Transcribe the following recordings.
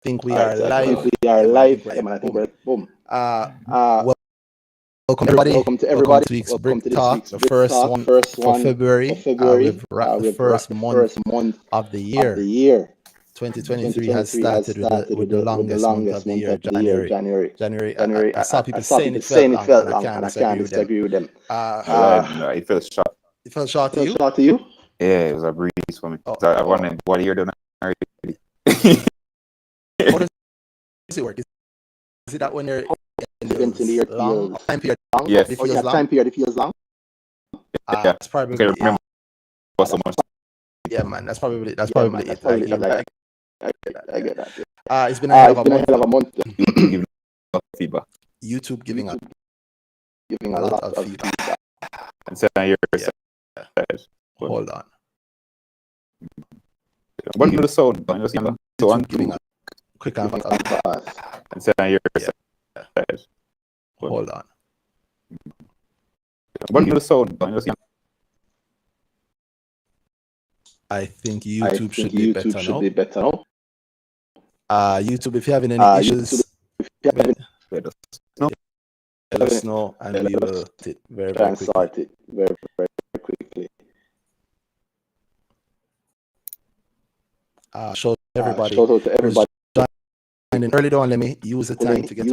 think we are So I think live. we are Yeah, man, I live. think we're Yeah, live. man, I think Boom. we're boom. Welcome everybody. Welcome to Welcome everybody. to this week's Welcome Brick to this Talk, week's the Brick first Talk, one first for one for February. February. We've wrapped the We've first wrapped the month first month of the of the year. year. 2023 has 2023 has started started with the with the longest month of longest the month year, of the year, January. January. January. January. I saw I people saw saying people it felt saying it long, felt and I long, can't and I can't disagree with them. disagree with them. No, it felt short. It felt short to Felt you? short to you? Yeah, it was a breeze for me. Oh, So I wanted what year done already. How does it work? Is it that when you're Events in the year long feels time period? long? Yes. It Or feels yeah, long. time period it feels long. Yeah. It's probably Okay, remember so much. yeah, man. That's probably That's it. probably Like, it. like, I get that. it's been a hell of a It's been a month. hell of a month. YouTube giving a lot of feedback. YouTube giving Giving a lot of feedback. And so now you're Yeah. Hold on. What do the sound? Don't you just YouTube so on giving a quick and fast. and so now you're Hold on. What do the sound? Don't you just I think YouTube should be better now. YouTube, if you're having any issues, let us know, and we will sort it very, very quickly. Very quickly. Shout out to everybody. Who's joining early. Don't let me use the time to get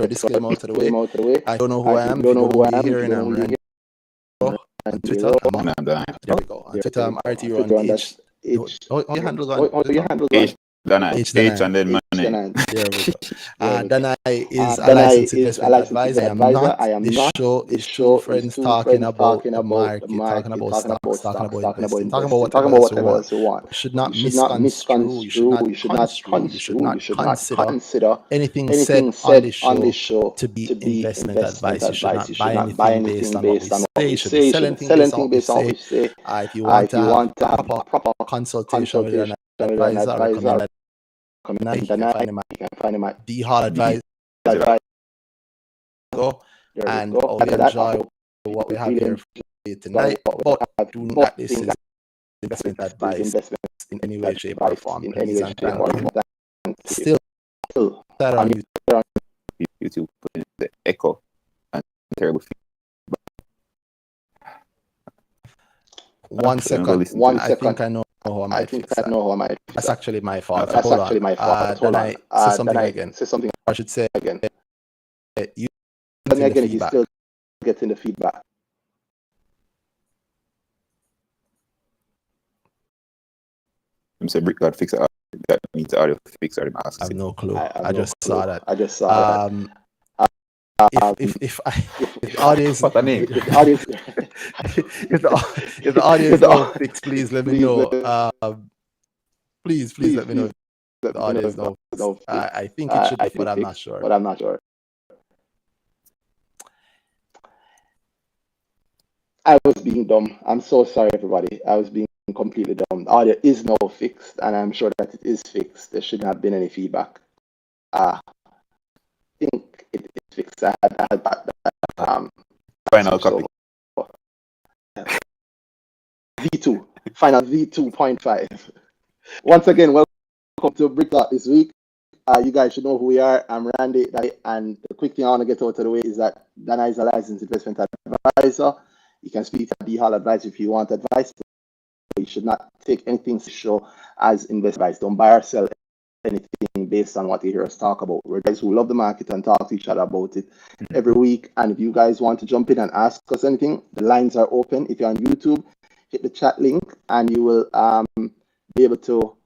our disclaimer out of the way. I don't know who I am. If you don't know who you're hearing, I'm Randy on Twitter. I'm done. There we go. On Twitter, I'm RT on H. How your handle gone? Danhai. H and then money. There we go. Danhai is a licensed investment advisor. I am not. This show is friends talking about the market, talking about stocks, talking about investing, talking about whatever else you want. You should not misconstrue. You should not construe. You should not consider anything said on this show to be investment advice. You should not buy anything based on what we say. You should sell anything based on what we say. If you want to have a proper consultation with an advisor, I recommend that. You can find him at the Hall Advisor. And we enjoy what we have here for you tonight. But do not this is investment advice in any way, shape, or form. Please and thank you. Still, that on YouTube putting the echo and terrible feedback. 1 second. I think I know how I might fix that. That's actually my fault. Hold on. Then I say something again. I should say again. You again, he's still getting the feedback. I'm saying Brick God fix it. That means the audio fix or I have no clue. I just saw that. If the audience, what's the name? if the audience don't fix, please let me know. Please let me know if the audience don't fix. I think it should be, but I'm not sure. I was being dumb. I'm so sorry, everybody. I was being completely dumb. The audio is now fixed, and I'm sure that it is fixed. There shouldn't have been any feedback. I think it is fixed. I had that. Final copy. V2. Final V2.5. Once again, welcome to Brick Talk this week. You guys should know who we are. I'm Randy, and the quick thing I want to get out of the way is that Danhai is a licensed investment advisor. You can speak to the Hall Advisor if you want advice. You should not take anything to show as investment advice. Don't buy or sell anything based on what you hear us talk about. We're guys who love the market and talk to each other about it every week. And if you guys want to jump in and ask us anything, the lines are open. If you're on YouTube, hit the chat link and you will be able to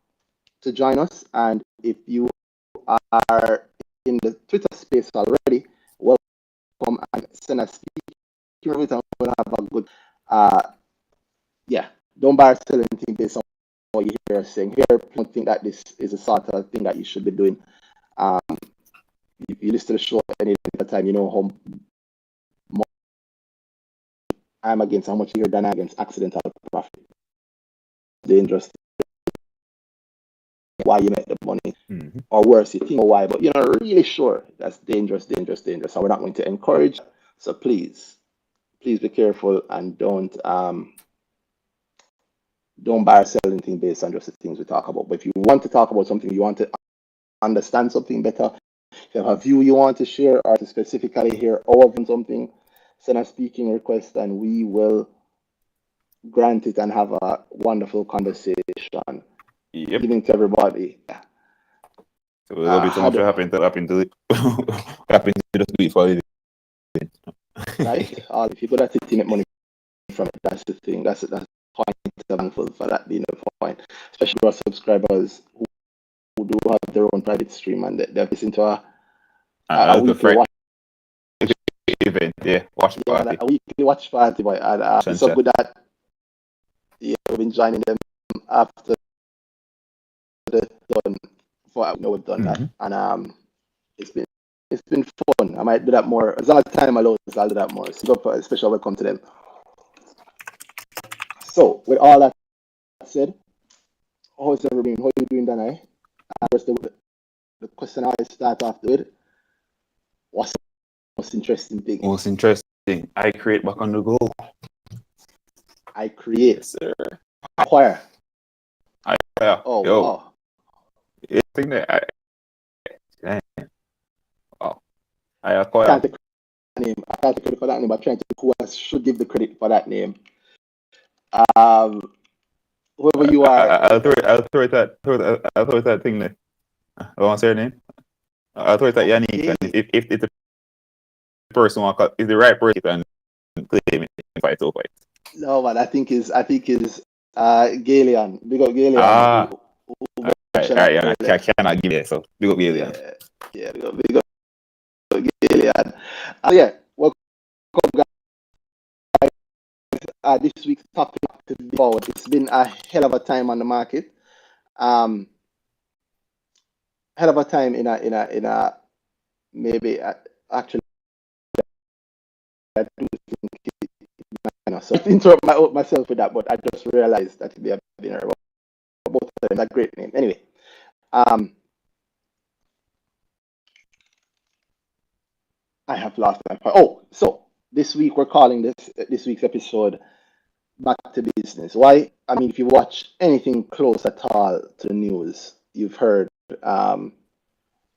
join us. And if you are in the Twitter space already, welcome and send us speaking with and we'll have a good don't buy or sell anything based on what you hear us saying. Here, don't think that this is a sort of thing that you should be doing. If you listen to the show any time, you know how much I'm against, how much you hear Danhai against accidental profit. Dangerous. Why you make the money, or worse, you think why, but you're not really sure. That's dangerous. So we're not going to encourage. So please be careful and don't buy or sell anything based on just the things we talk about. But if you want to talk about something, you want to understand something better, if you have a view you want to share, or to specifically hear our view on something, send a speaking request and we will grant it and have a wonderful conversation. Yep. Giving to everybody. So a little bit too much happened to happened to just do it for it. Right? If you're good at it, you make money from it. That's the thing. That's the point. Thankful for that being the point. Especially for subscribers who do have their own private stream and they're listening to a weekly watch event, watch party. A weekly watch party, boy. And it's so good that we've been joining them after the done. We've done that, and it's been fun. I might do that more as long as time allows. I'll do that more. So a special welcome to them. So with all that said, how's everything? How are you doing, Danhai? The question I start off with: what's the most interesting thing? Most interesting. I create back on the go. I create. Yes, sir. Acquire. Oh, yo. Wow. You think that I acquire. I can't take credit for that name, but I'm trying to think who else should give the credit for that name. Whoever you are. I'll throw it that thing there. I want to say her name. I'll throw it at Yannick. Okay. And if the person is the right person and claim it in fight over it. No, man, I think is Galian. Big up Galian. I cannot give it, so big up Galian. Yeah, big up Galian. Welcome guys. This week's topic to be forward. It's been a hell of a time on the market. Hell of a time in a maybe actually I do think so I interrupt myself with that, but I just realized that we have been around both of them. A great name. Anyway, I have lost my point. Oh, so this week we're calling this week's episode "Back to Business." Why? I mean, if you watch anything close at all to the news, you've heard all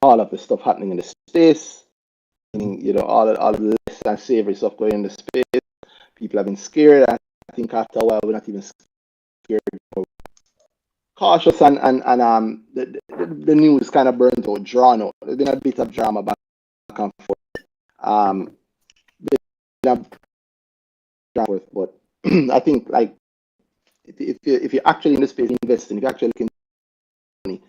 of the stuff happening in the space. All of the less than savory stuff going in the space. People have been scared. I think after a while we're not even scared. Cautious and the news kind of burnt out, drawn out. There's been a bit of drama back and forth. But I think like if you're actually in the space investing, if you're actually looking at money,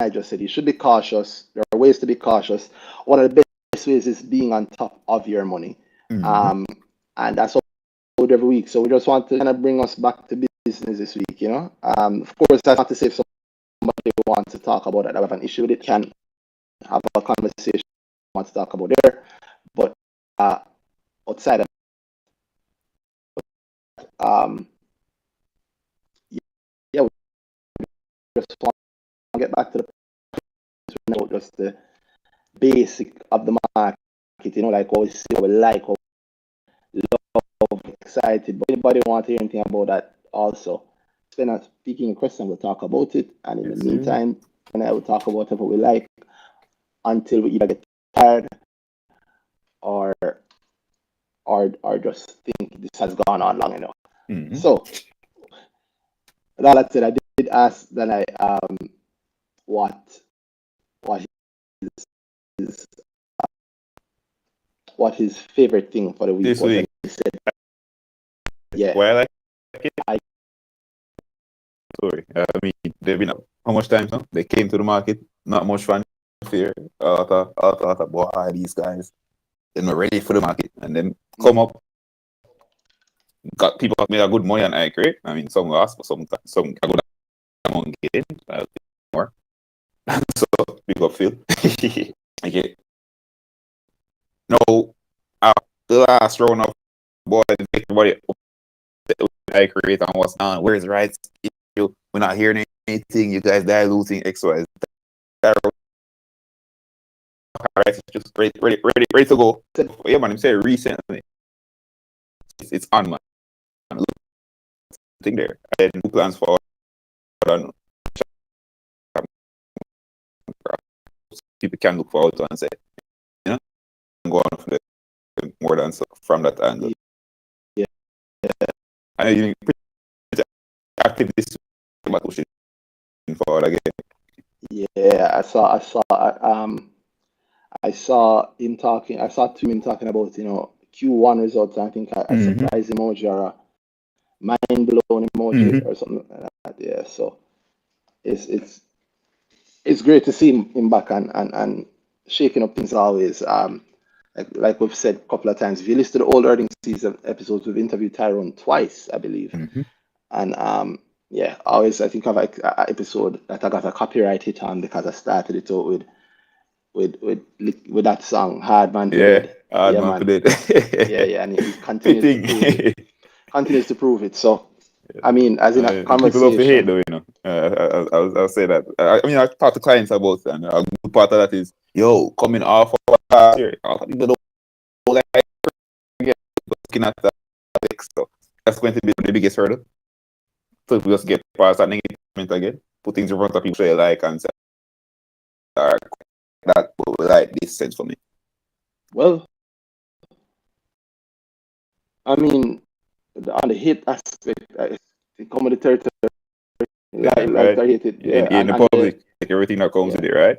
I just said you should be cautious. There are ways to be cautious. One of the best ways is being on top of your money. And that's what we do every week. So we just want to kind of bring us back to business this week, Of course, that's not to say if somebody wants to talk about it, I have an issue with it, can have a conversation, want to talk about there. But outside of we just want to get back to just the basic of the market, like what we see, what we like, what we love, excited. But anybody want to hear anything about that also? Send a speaking question, we'll talk about it. And in the meantime, and I will talk about whatever we like until we either get tired or just think this has gone on long enough. So, with all that said, I did ask Danhai what his favorite thing for the week this was. Week. He said, yeah. Why I like it? Sorry. I mean, they've been how much time now? They came to the market, not much fanfare. I thought, boy, these guys, they're not ready for the market. And then come up, got people made a good money on I create. I mean, some lost, but some a good amount gain. More. So, big up Phil. Okay. No, the last round of boy, everybody I create and what's down. Where's right? We're not hearing anything. You guys diluting X, Y, Z. Right, just ready to go. Yeah, man. I'm saying recently, it's on, man. Thing there. And who plans for people can look forward to and say, you know, go on for the more than so from that angle. Yeah. And you pretty active this about pushing forward again. Yeah, I saw him talking. I saw Tumin talking about Q1 results. And I think a surprise emoji or a mind blown emoji or something like that. Yeah, so it's great to see him back and shaking up things always. Like we've said a couple of times, if you listen to the old earnings season episodes, we've interviewed Tyrone twice, I believe. And yeah, always I think of an episode that I got a copyright hit on because I started it out with that song, Hard Man for Dead. Hard Yeah, Man man. for Dead. Yeah, and he continues to prove it. So I mean, as in a conversation. People love to hate, though, you know. I'll say that. I mean, I talk to clients about it, and a good part of that is, coming off of last year, people don't like looking at that text. So that's going to be the biggest hurdle. So if we just get past that negative again, put things in front of people they like and say, that like this sense for me. Well, I mean, on the hit aspect, it come with the territory. Like I hate it. Yeah, in the public, like everything that comes with it, right?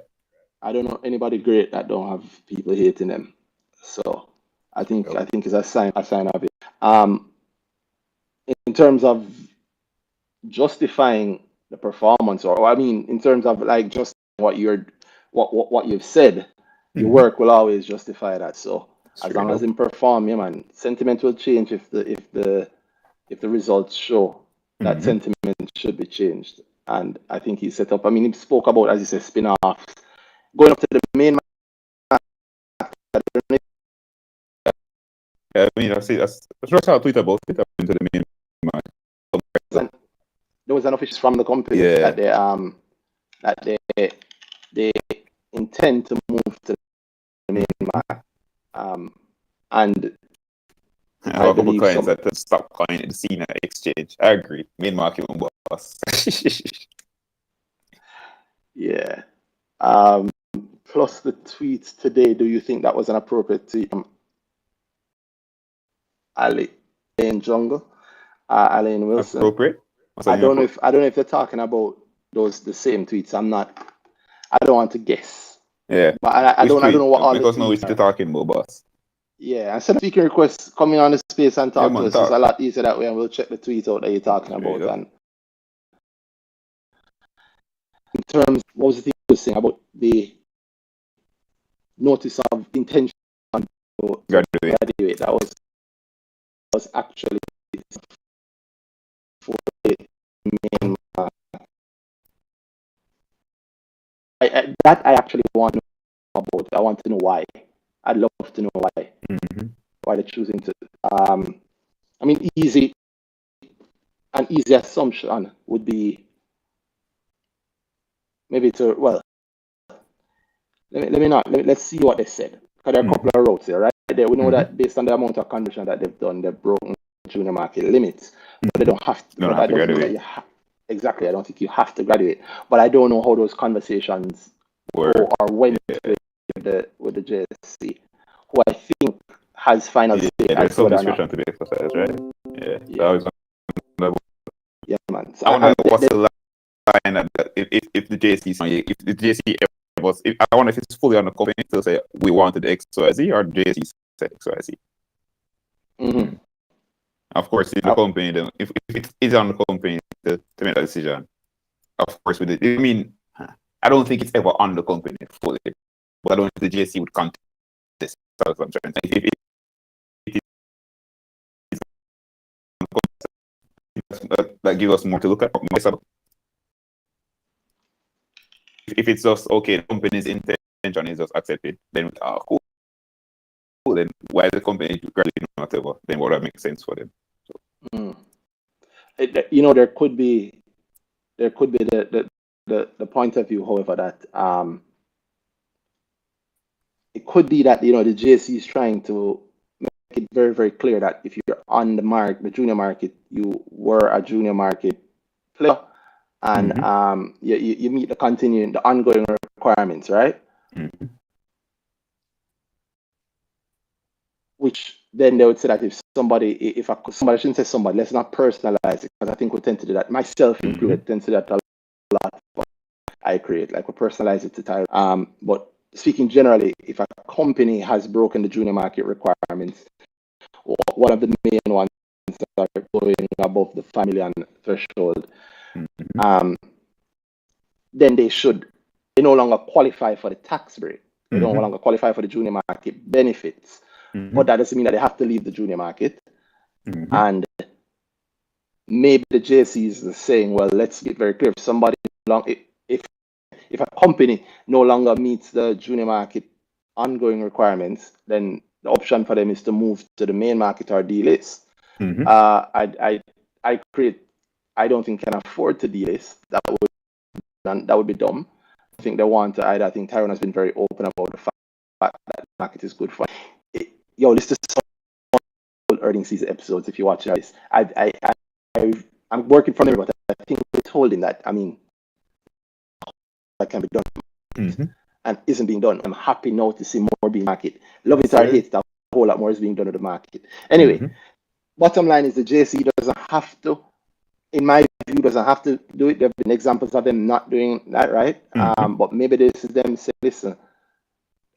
I don't know anybody great that don't have people hating them. So I think it's a sign of it. In terms of justifying the performance, or I mean, in terms of like just what you've said, your work will always justify that. So as long as you perform, yeah, man, sentiment will change if the results show that sentiment should be changed. And I think he set up. I mean, he spoke about, as you said, spin-offs, going up to the main. Yeah, I mean, I just saw a tweet about it into the main market. There was an official from the company that they intend to move to the main market. And I have a couple of clients that stop calling it the Cena exchange. I agree. Main market boss. Yeah. Plus the tweets today. Do you think that was an appropriate tweet from Ali in Jungle? Ali and Wilson. Appropriate? I don't know if they're talking about the same tweets. I don't want to guess. Yeah. But I don't know what all the tweets know what you're talking about, boss. Yeah, and send speaking requests coming on the space and talk to us. It's a lot easier that way, and we'll check the tweets out that you're talking about. And in terms, what was the thing you were saying about the notice of intention to graduate? That was actually for the main. That I actually want to know about. I want to know why. I'd love to know why. Why they're choosing to. I mean, an easy assumption would be maybe let's see what they said. Because there are a couple of routes here, right? We know that based on the amount of condition that they've done, they've broken junior market limits. But they don't have to. Don't have to graduate. Exactly. I don't think you have to graduate. But I don't know how those conversations go or went with the JSC, who I think has final say. Yeah, there's some discretion to be exercised, right? Yeah, man. So I wonder what's the line that if the JSC was, I wonder if it's fully on the company to say we wanted XYZ or the JSC said XYZ. Of course, if the company, then if it is on the company to make that decision, of course, with it. I mean, I don't think it's ever on the company fully, but I don't think the JSC would contest this. That's what I'm trying to say. If it is that gives us more to look at. If it's just okay, the company's intention is just accepted, then cool. Then why the company graduating whatever? Then what that makes sense for them. So. There could be the point of view, however, that it could be that the JSC is trying to make it very, very clear that if you're on the junior market, you were a junior market player, and you meet the ongoing requirements, right? Mm-hmm. Which then they would say that if somebody, somebody shouldn't say somebody, let's not personalize it, because I think we tend to do that, myself included, tend to do that a lot. I create, like we personalize it to title. But speaking generally, if a company has broken the junior market requirements, one of the main ones that are going above the 5 million threshold, then they no longer qualify for the tax break. They no longer qualify for the junior market benefits. But that doesn't mean that they have to leave the junior market. And maybe the JCs are saying, well, let's get very clear. If somebody if a company no longer meets the junior market ongoing requirements, then the option for them is to move to the main market or delist. I don't think can afford to delist. That would be dumb. I think they want to. I think Tyrone has been very open about the fact that the market is good for it. Yo, this is some earnings season episodes. If you watch this, I'm working from there, but I think we told him that. I mean, that can be done and isn't being done. I'm happy now to see more being market. Love it or hate it, a whole lot more is being done to the market. Anyway, bottom line is the JC doesn't have to, in my view, doesn't have to do it. There have been examples of them not doing that, right? But maybe this is them saying, listen,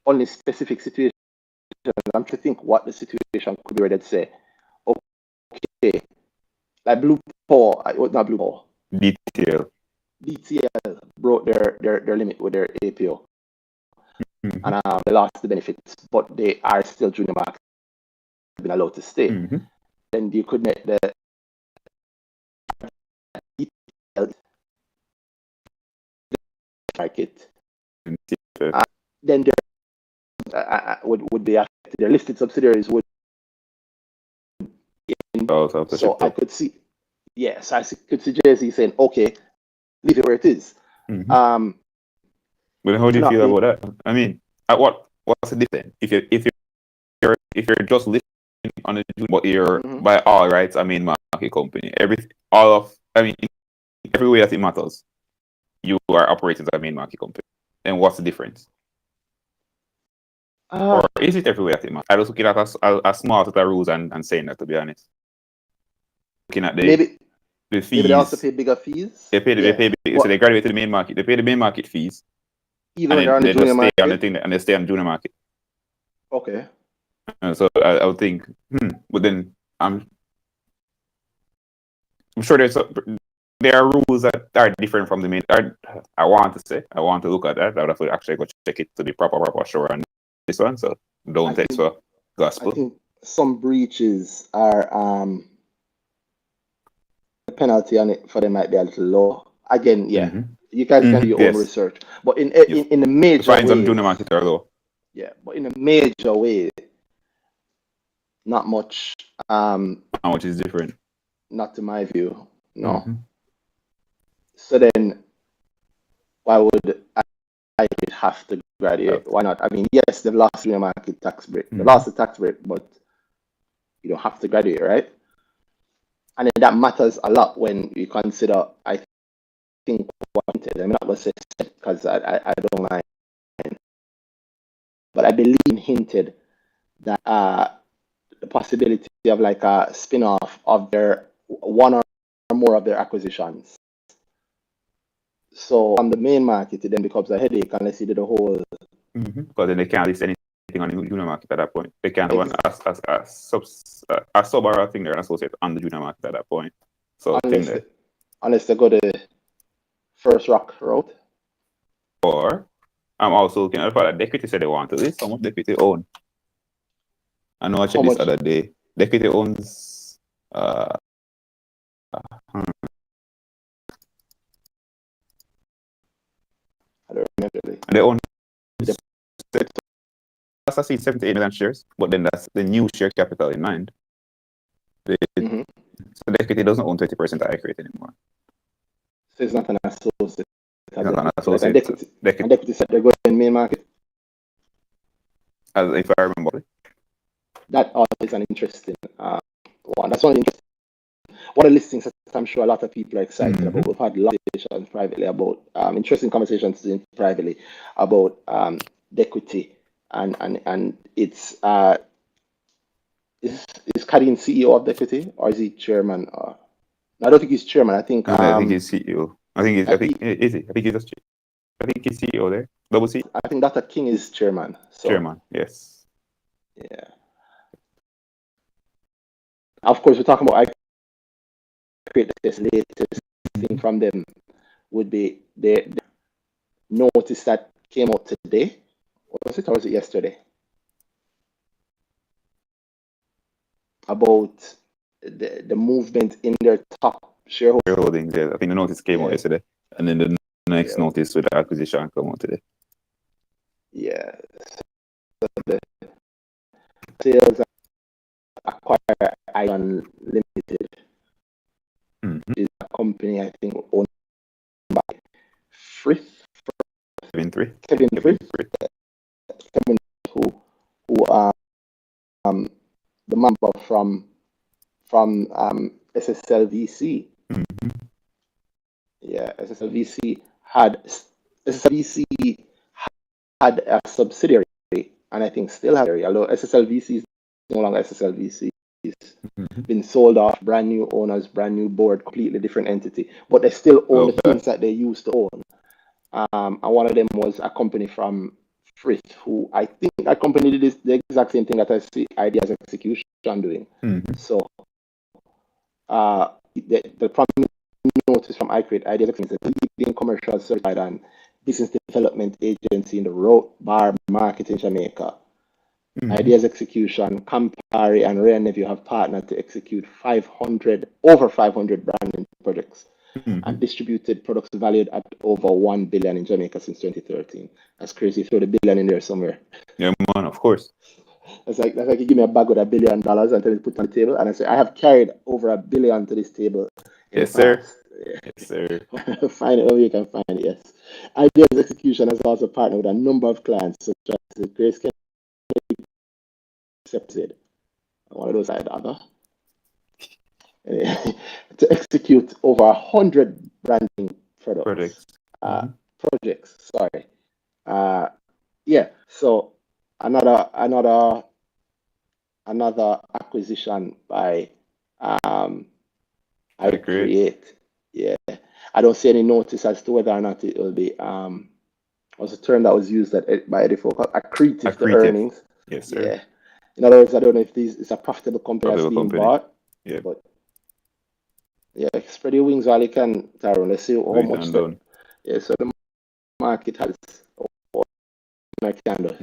only specific situations. I'm trying to think what the situation could be where they'd say, okay, like Blue Paw, not Blue Paw. DTL broke their limit with their APO. And they lost the benefits, but they are still junior market, been allowed to stay. Then you could make the market. Then there would be affected. Their listed subsidiaries would. So I could see, yes, I could see JC saying, okay, leave it where it is. But how do you feel about that? I mean, what's the difference? If you're just listing on the junior, but you're by all rights a main market company, every way that it matters, you are operating as a main market company. Then what's the difference? Or is it every way that it matters? I was looking at a small set of rules and saying that, to be honest. Looking at the fees. Maybe they also pay bigger fees. They pay so they graduate to the main market. They pay the main market fees. Even when they're on the junior market? On the thing and they stay on the junior market. Okay. So I would think, but then I'm sure there are rules that are different from the main. I want to look at that. I would have to actually go check it to the proper show on this one. So don't take for gospel. I think some breaches are the penalty on it for them might be a little low. Again, you guys can do your own research, but in the major fines ways, on junior market are low. Yeah, but in a major way, not much. How much is different? Not to my view, no. So then, why would I have to graduate? Why not? I mean, yes, they've lost junior market tax break. They lost the tax break, but you don't have to graduate, right? And then that matters a lot when you consider, I think, wanted. I'm not going to say because I don't mind. But I believe hinted that the possibility of like a spin-off of their one or more of their acquisitions. So on the main market, it then becomes a headache unless you did a whole. Because then they can't list anything on the junior market at that point. They can't have a sub or a thing there, an associate on the junior market at that point. So unless they go the first rock route. Or I'm also looking at the fact that Equity said they want to list. How much Equity own? I know I checked this other day. Equity owns I don't remember. They own that's I see 78 million shares, but then that's the new share capital in mind. So the Equity doesn't own 20% of Equity anymore. So it's not an associate. It's not an associate. And Equity said they're going in main market. As if I remember. That is an interesting one. That's one interesting. One of the listings that I'm sure a lot of people are excited about. We've had lots of conversations privately about interesting conversations privately about equity, and it's is Kadin CEO of equity, or is he chairman? I don't think he's chairman. I think I think he's CEO. I think is he? I think he's CEO there. Double C. I think Dr. King is chairman. So, Chairman, yes. yeah. Of course, we're talking about I create this latest thing from them would be the notice that came out today. Was it or was it yesterday? About the movement in their top shareholdings. Yeah, I think the notice came out yesterday, and then the next notice with the acquisition come out today. Yeah. So the sales acquire Ion Limited, is a company I think owned by Frith. Kevin Frith, who the member from SSLVC. Yeah, SSLVC had a subsidiary, and I think still has, although SSLVC is no longer SSLVC. It's been sold off, brand new owners, brand new board, completely different entity, but they still own the things that they used to own. And one of them was a company from Frith, who I think that company did the exact same thing that I see Ideas Execution doing. So the prominent notice from iCreate Ideas Execution is a leading commercial certified and business development agency in the road bar market in Jamaica. Ideas Execution, Campari, and Rare Nephew have partnered to execute over 500 branding projects and distributed products valued at over 1 billion in Jamaica since 2013. That's crazy. Throw the billion in there somewhere. Yeah, man, of course. That's like you give me a bag with $1 billion and tell me to put it on the table, and I say I have carried over $1 billion to this table. Yes, sir. Yes, sir. Find it wherever you can find it. Yes. Ideas Execution has also partnered with a number of clients such as Grace Kennedy accepted. One of those I had other. To execute over 100 branding projects. Sorry. Yeah. So another acquisition by iCreate. Yeah. I don't see any notice as to whether or not it will be was a term that was used by refocus, accretive to earnings. Yes, sir. Yeah. In other words, I don't know if this is a profitable company that's being bought. Yeah. But yeah, spread your wings while you can, Tyrone. Let's see how much that. Yeah, so the market has my candle.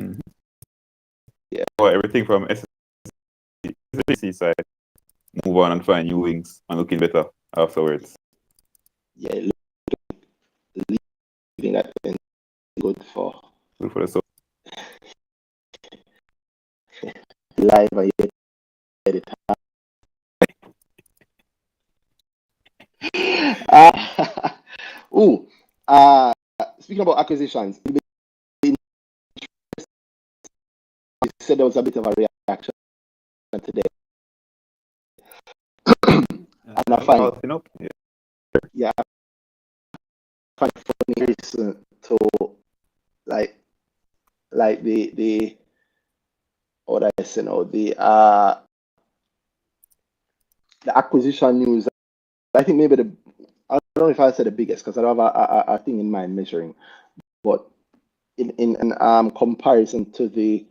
Yeah. Well, everything from SSC side, move on and find new wings and looking better afterwards. Yeah, leaving that thing good for the soul. Live and yet edit. Speaking about acquisitions, you said there was a bit of a reaction today. And I find, yeah, I find it funny listen to like the what I say now, the acquisition news. I think maybe I don't know if I said the biggest because I don't have a thing in mind measuring, but in comparison to the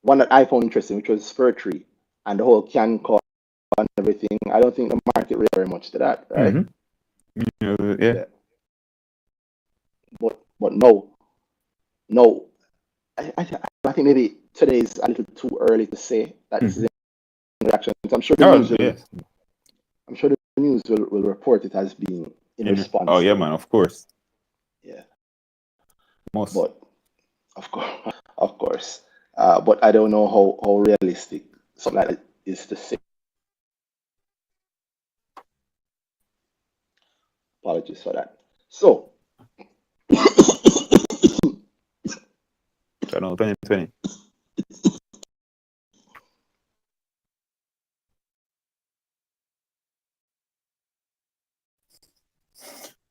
one that I found interesting, which was Fur Tree and the whole can call and everything. I don't think the market reacted very much to that, right? Yeah. But no. I think maybe today is a little too early to say that this is in reaction. I'm sure the news will report it as being in response. Oh yeah, man, of course. Yeah. Most. But of course. But I don't know how realistic something like that is to say. Apologies for that. So. I know 2020.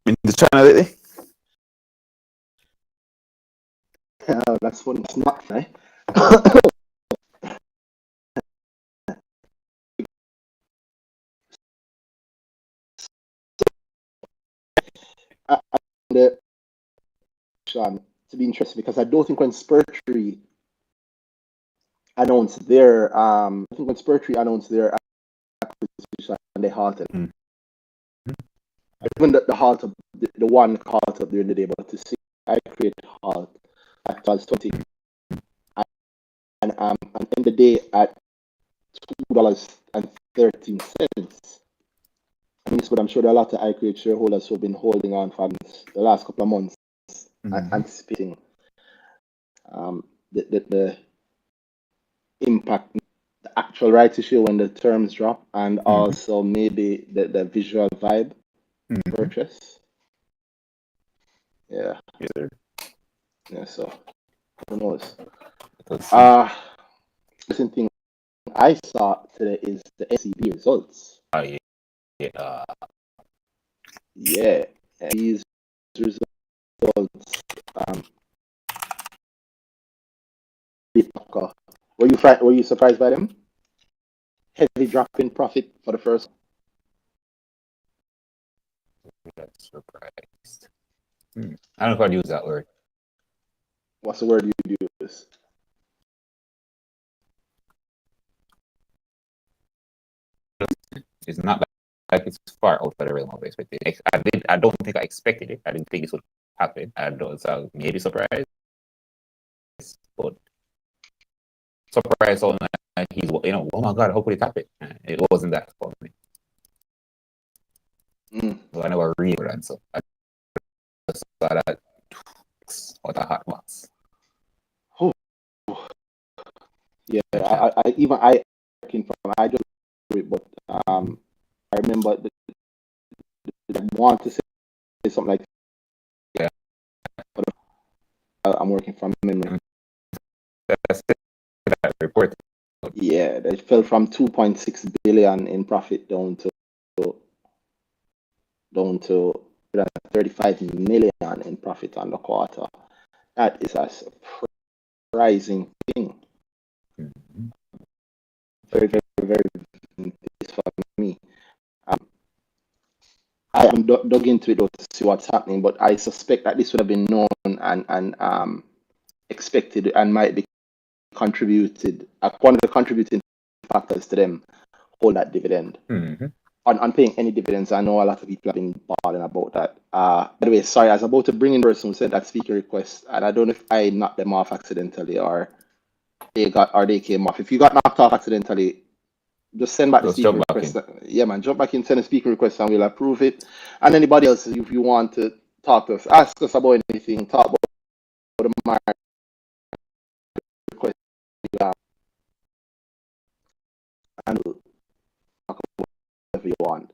Been to China lately? That's funny. It's not right. The to be interesting because I don't think when Spurtree announced their acquisition, they halted. Even the halt of the one halt up during the day, but to see I create halt at 20 and end the day at $2.13. But I'm sure there are a lot of iCreate shareholders who have been holding on for the last couple of months, anticipating the impact, the actual rights issue when the terms drop, and also maybe the visual vibe purchase. Yeah. Yes, sir. Yeah. So who knows? The recent thing I saw today is the SEB results. Oh yeah. Yeah. These results. Were you surprised by them? Heavy drop in profit for the first. That's surprised. I don't know if I'd use that word. What's the word you use? It's not like it's far out of the realm of expectation. I don't think I expected it. I didn't think this would happen. I don't. So maybe surprised, but surprised on that he's, oh my god, how could it happen? It wasn't that for me. So I never read that, so I just saw that what a hot box. Oh. Yeah, I just but I remember I want to say something like but I'm working from memory. That's that report. Yeah, they fell from 2.6 billion in profit down to 35 million in profit on the quarter. That is a surprising thing. Very, very, very for me. I am dug into it though to see what's happening, but I suspect that this would have been known and expected and might be contributed. One of the contributing factors to them hold that dividend. On paying any dividends, I know a lot of people have been bothering about that. By the way, sorry, I was about to bring in a person who sent that speaker request, and I don't know if I knocked them off accidentally or they came off. If you got knocked off accidentally, just send back the speaker request. Yeah, man, jump back in, send a speaker request, and we'll approve it. And anybody else, if you want to talk to us, ask us about anything, talk about the market request, and we'll talk about whatever you want.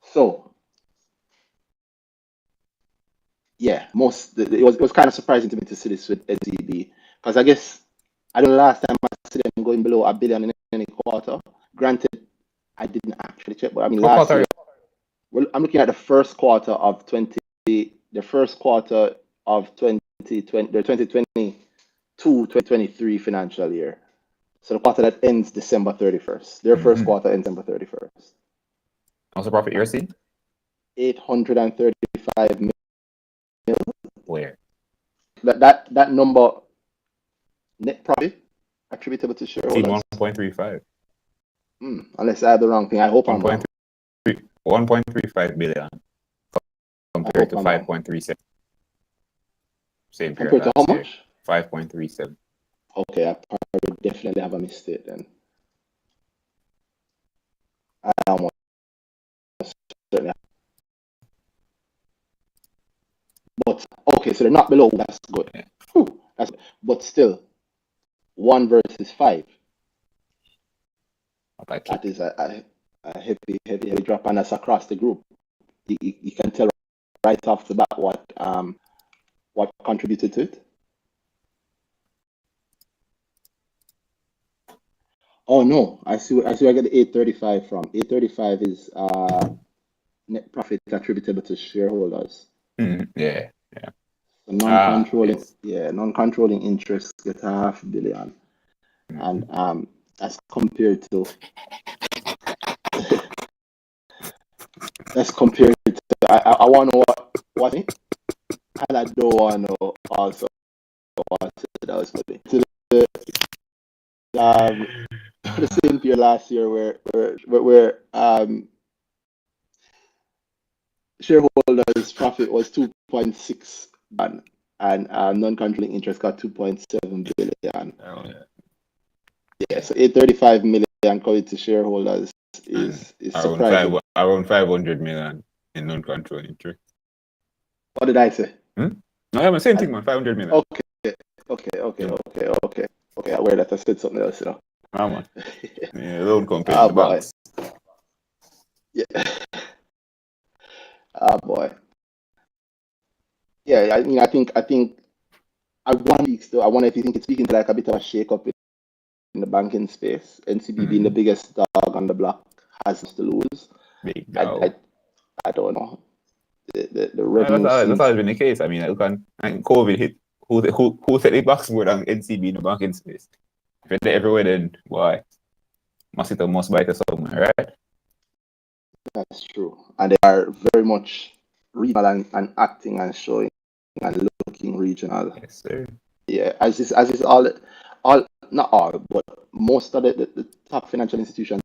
So yeah, it was kind of surprising to me to see this with SEB because I guess I don't know last time I see them going below $1 billion in any quarter. Granted, I didn't actually check, but I mean last year. Well, I'm looking at the first quarter of 2022-2023 financial year. So the quarter that ends December 31st. Their first quarter ends December 31st. What's the profit you're seeing? 835 million. Where? That number, net profit attributable to shareholders. 1.35. Unless I have the wrong thing. I hope I'm wrong. 1.35 billion compared to 5.37. Same period compared to how much? 5.37. Okay, I probably definitely have a mistake then. I almost certainly. But okay, so they're not below. That's good. Yeah. Whew, but still, 1 versus 5. That is a heavy drop, and that's across the group. You can tell right off the bat what contributed to it. Oh no, I see where I get the 835 from. 835 is net profit attributable to shareholders. Yeah. So non-controlling, yes. non-controlling interest get $500 million, and as compared to I want to know what it, and I don't want to know also what that was funny. To um, the same period last year where shareholders' profit was 2.6 billion and non-controlling interest got 2.7 billion. Oh, yeah. Yeah, so 835 million coming to shareholders is surprising. Around 500 million in non-controlling interest. What did I say? No, I'm same thing, man. 500 million. Okay. I aware that I said something else, Ah, man. Yeah, loan company, Oh the boy. banks. Yeah. Oh boy. Yeah, I mean, I think I wonder if you think it's speaking to like a bit of a shake-up in the banking space. NCB being the biggest dog on the block has to lose. Big dog. I don't know. The revenue That's always been the case. I mean, look on COVID hit. Who set the box more than NCB in the banking space? If it's everywhere, then why? Must bite us somewhere, right? That's true. And they are very much regional and acting and showing and looking regional. Yes, sir. Yeah, as is all not all, but most of the top financial institutions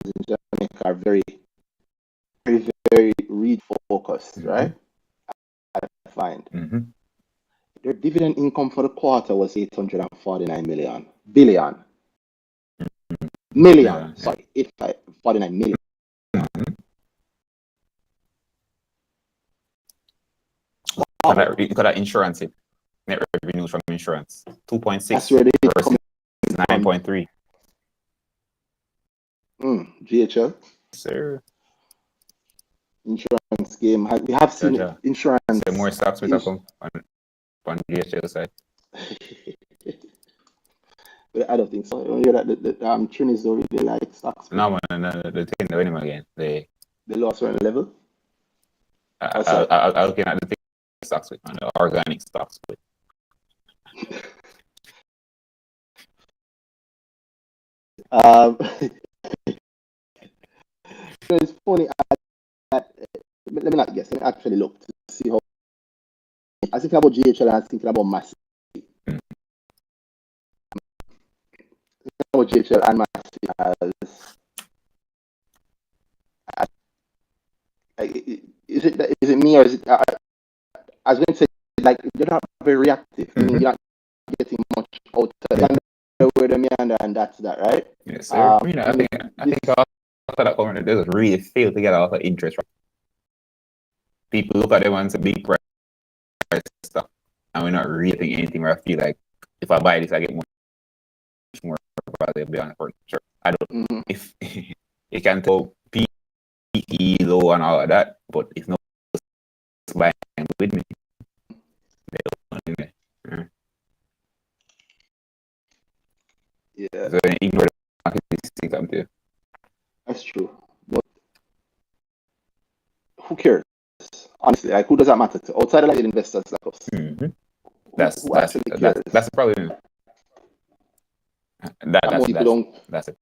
in Jamaica are very, very, very focused, right? I find their dividend income for the quarter was 849 billion. Yeah. Sorry, 849 million. Wow. You got that insurance hit. Net revenues from insurance. 2.6 That's where they versus 9.3. GHL. Sir. Insurance game. We have seen insurance. So more stocks with on GHL side. But I don't think so. You hear that the Trinis don't really like stocks. No, man, the thing they win him again. They lost on the level. I looking at the thing stocks with, man, the organic stocks with. It's funny. Let me not guess. Let me actually look to see how. I was thinking about GHL and I was thinking about Massey. About GHL and Massey is it me or is it? I was going to say like they're not very reactive. I mean, you're not getting much out of them. Where they meander and that's that, right? Yes, sir. I think after that comment, they just really fail to get a lot of interest. Right? People look at them and say big price stuff, and we're not really thinking anything where I feel like if I buy this, I get much more value beyond furniture. I don't if you can tell PE low and all of that, but if no one's buying with me, they don't want it. Yeah. So ignore the market things I'm there. That's true. But who cares? Honestly, like who does that matter to? Outside of like investors like us. That's the problem. That's it.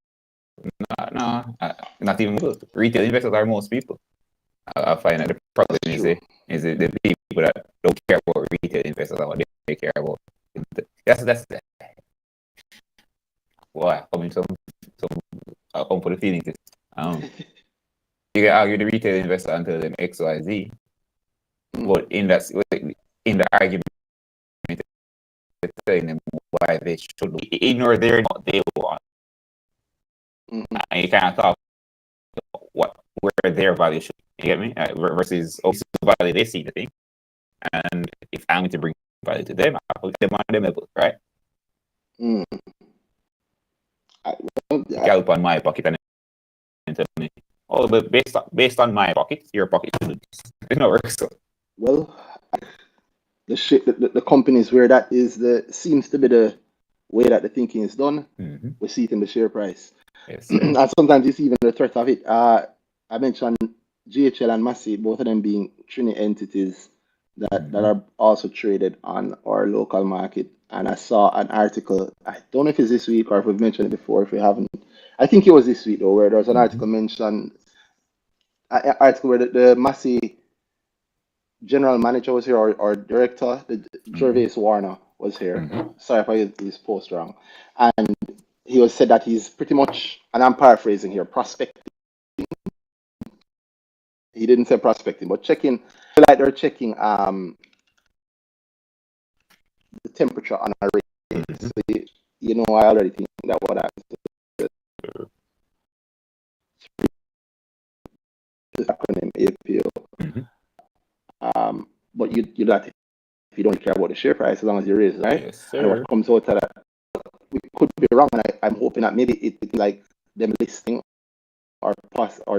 No, not even most. Retail investors are most people. I find that the problem is the people that don't care about retail investors and what they care about. That's why I'll come for the feelings. You can argue the retail investor until them XYZ, but in the argument, telling them why they should ignore their what they want, and you can't talk where their value should. You get me? Versus the value they see the thing, and if I'm going to bring value to them, I put them on them level, right? Scalp on my pocket and tell me, oh, but based on my pocket, your pocket should. It not work so. Well, the companies where that seems to be the way that the thinking is done. We see it in the share price. Yes, and sometimes you see even the threat of it. I mentioned GHL and Massey, both of them being Trini entities that are also traded on our local market. And I saw an article, I don't know if it's this week or if we've mentioned it before, if we haven't. I think it was this week though, where there was an article mentioned, an article where the Massey general manager was here, or director, the Gervais Warner was here. Sorry if I get this post wrong. And he was said that he's pretty much, and I'm paraphrasing here, prospecting. He didn't say prospecting, but checking, like they're checking the temperature on a rate. So you know, I already think that what happens is acronym APO. But you not, if you don't care about the share price as long as you raise, right? Yes, sir. And what comes out of that, we could be wrong, and I'm hoping that maybe it's like them listing or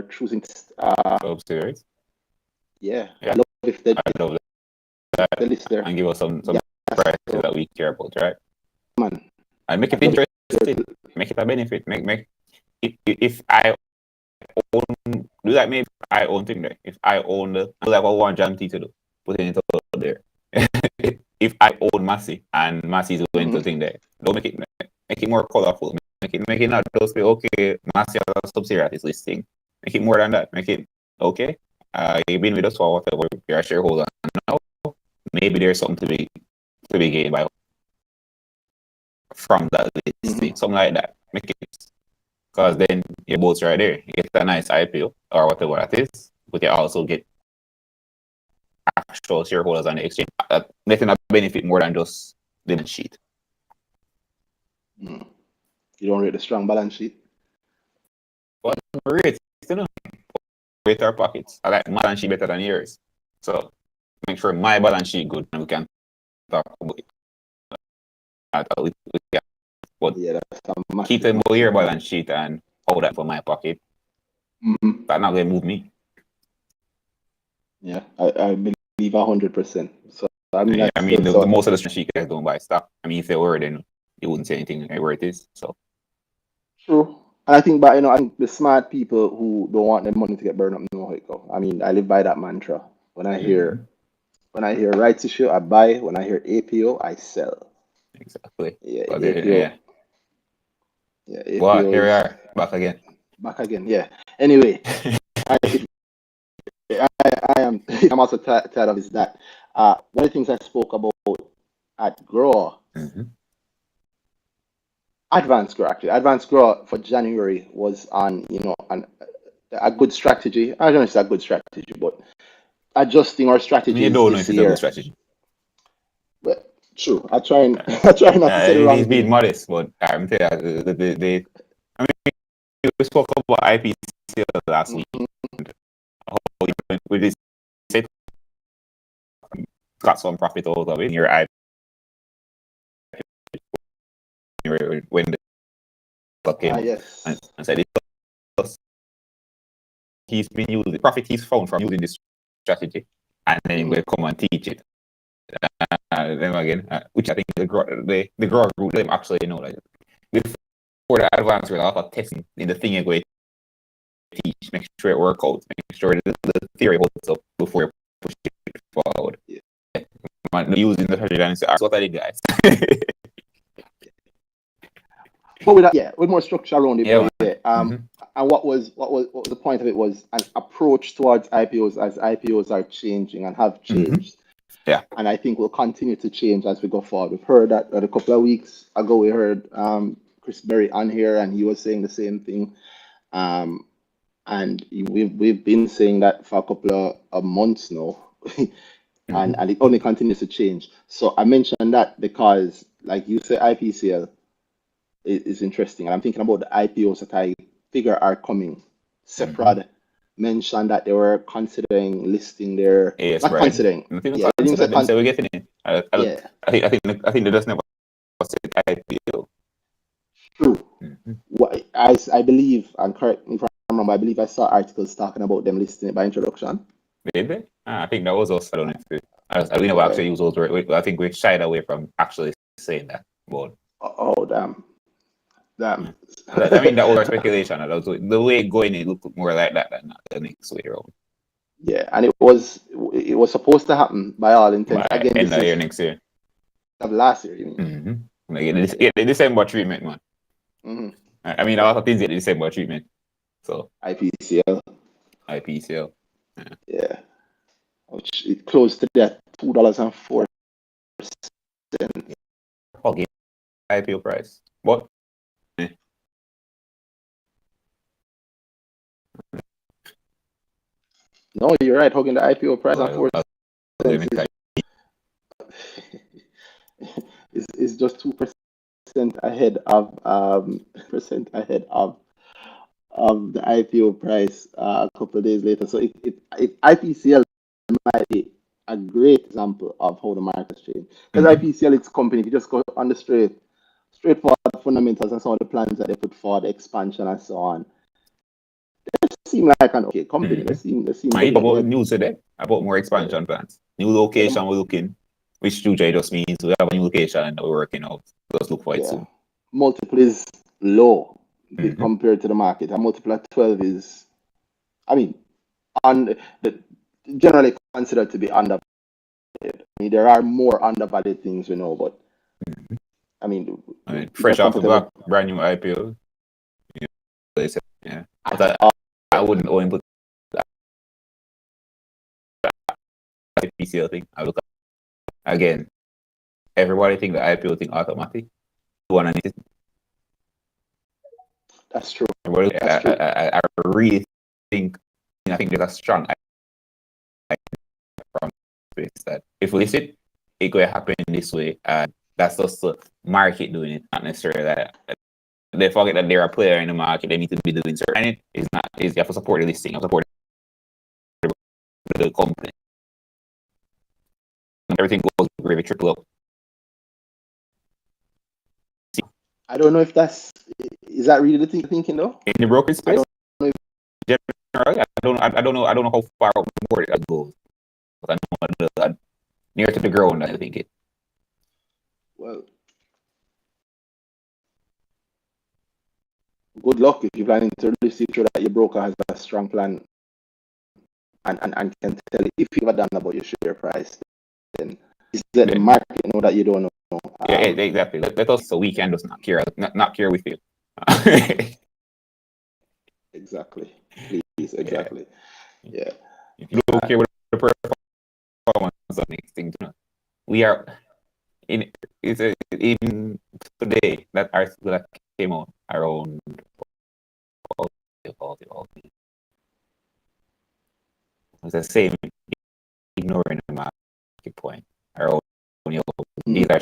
choosing Subsidiaries. Yeah. I love if they list there and give us some prices that we care about, right? Man. And make it interesting, make it a benefit. Make if I own, do that maybe I own thing there. If I own the, like what I want John T to do, putting it out there. If I own Massey and Massey is going to thing there, don't make it more colorful. Make it not just say okay, Massey has a subsidiary is listing. Make it more than that. Make it okay. You've been with us for whatever, you're a shareholder now. Maybe there's something to be gained by from that listing, something like that. Make it, because then your boat's right there. You get a nice IPO or whatever that is, but you also get actual shareholders on the exchange. Letting a benefit more than just the balance sheet. You don't rate the strong balance sheet? But rate, you know, rate our pockets. I like my balance sheet better than yours. So make sure my balance sheet good and we can talk about it. But yeah, that's keep them about your balance sheet and hold that for my pocket. That's not going to move me. Yeah, I believe 100%. So I mean, yeah, I mean, the most of the sheet guys don't buy stock. I mean, if they were, then you wouldn't say anything where it is. So true. And I think, but I think the smart people who don't want their money to get burned up know how it go. I mean, I live by that mantra. When I hear rights issue, I buy. When I hear APO, I sell. Exactly. Yeah, but APO. Yeah, APO. Well, here we are, back again. Back again. Yeah. Anyway, I'm also tired of is that one of the things I spoke about at Grow, Advanced Grow for January was on, a good strategy. I don't know if it's a good strategy, but adjusting our strategies you don't know this if it's year. a good strategy. But true, I try not to say the wrong He's being thing. modest, but I'm telling you, I mean, we spoke about IPC last week. With this, got some profit out of it. Your IP when the came up and said it. He's been using the profit he's found from using this strategy, and then he will come and teach it. Then again, which I think the grower group them actually know like before the advanced we're also testing in the thing you're going to teach, make sure it works out, make sure the theory holds up before you push it forward. Yeah. Using the strategy and say, what are the guys? But with more structure around it. And what was the point of it was an approach towards IPOs as IPOs are changing and have changed. Yeah. And I think will continue to change as we go forward. We've heard that a couple of weeks ago. We heard Chris Berry on here, and he was saying the same thing. And we've been saying that for a couple of months now, and it only continues to change. So I mentioned that because, like you say, IPCL is interesting, and I'm thinking about the IPOs that I figure are coming. Sefrad mentioned that they were considering listing their considering. Yeah, they didn't say we're getting it. I think they just never said IPO. True. I believe, and correct me if I'm wrong, but I believe I saw articles talking about them listing it by introduction. Did they? I think that was us. I don't know if we never actually use those words. I think we shied away from actually saying that. But oh damn. I mean, that was our speculation. That was the way going, it looked more like that than the next way around. Yeah, and it was supposed to happen by all intents. By Again, end this of is year next year. of last year, you mean? Mm-hmm. Get the December treatment, man. Mm-hmm. I mean, a lot of things get the December treatment. So IPCL, IPCL. yeah, which it closed to that $2.04. Okay. IPO price. What? No, you're right. Hugging the IPO price on 4 cents is just 2% ahead of percent ahead of the IPO price a couple of days later. So IPCL might be a great example of how the market's changed. Because IPCL, it's a company, if you just go on the straightforward fundamentals and some of the plans that they put forward, expansion and so on, they seem like an okay company. They seem about news today about more expansion plans. New location we're looking, which usually just means we have a new location that we're working out. Let's look for it soon. Multiple is low compared to the market. A multiple at 12 is, I mean, generally considered to be undervalued. I mean, there are more undervalued things we know, but I mean, fresh off the back, brand new IPO. Yeah, but I wouldn't own put IPCL thing. I look at, again, everybody think the IPO thing automatic. That's true. I really think, I think there's a strong from space that if we list it, it could happen this way, and that's just the market doing it, not necessarily that they forget that they're a player in the market. They need to be doing certain. And it is not. You have to support the listing. You have to support the company. Everything goes really triple up. I don't know if is that really the thinking though? In the brokerage space, I don't know how far out the board it goes. But I know near to the ground, I think it. Well, good luck if you're planning to release it, sure that your broker has a strong plan and can tell you if you've ever done about your share price, then let the market know that you don't know. Yeah, exactly. Let us, so we can just not care with you. Exactly. Please, exactly. Yeah. If you don't care with the performance of the next thing, we are in today that article that came out around it's the same ignoring the market point around these are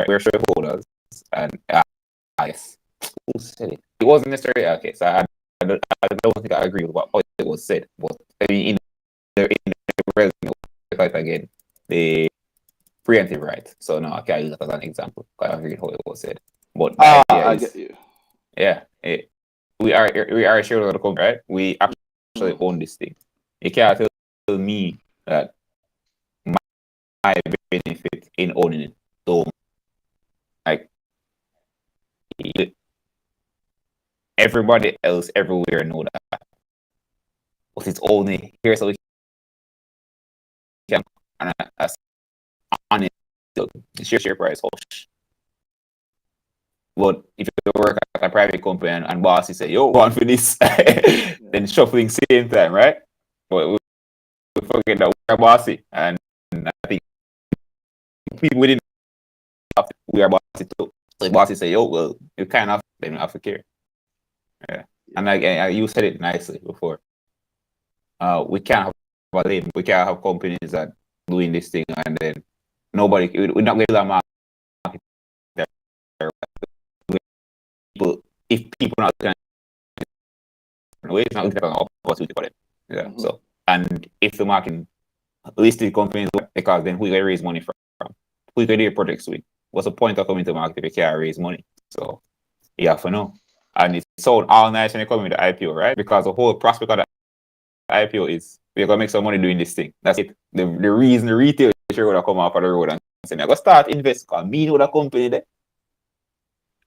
we're shareholders and yes, who said it? It wasn't necessarily okay. So I don't think I agree with what it was said. But I mean, in the resume, again, the preemptive right. So no, I can't use that as an example. I agree with how it was said. But the idea is, get you. Yeah, we are a shareholder of the company, right? We actually own this thing. You can't tell me that my benefit in owning it. So, like, everybody else everywhere know that. But it's only here, so we can honest the share price hush. But if you work at a private company and boss say, yo, go on for this, then shuffling same time, right? But we forget that we're bossy, and I think people within we are bossy too. So the bossy say, yo, well, you kind of then have to care. Yeah. And like you said it nicely before. We can't have a label. We can't have companies that doing this thing and then nobody. We're not going to market there. If people are not looking at it, it's not looking at an opportunity for them. Yeah. So, and if the market listed companies, because then who they raise money from? Who they do projects with? What's the point of coming to the market if you can't raise money? So, you have to know. And it's sold all nice when you come with the IPO, right? Because the whole prospect of the IPO is we're gonna make some money doing this thing. That's it. The reason the retail shareholder come off of the road and say, I'm gonna start invest because me know the company there.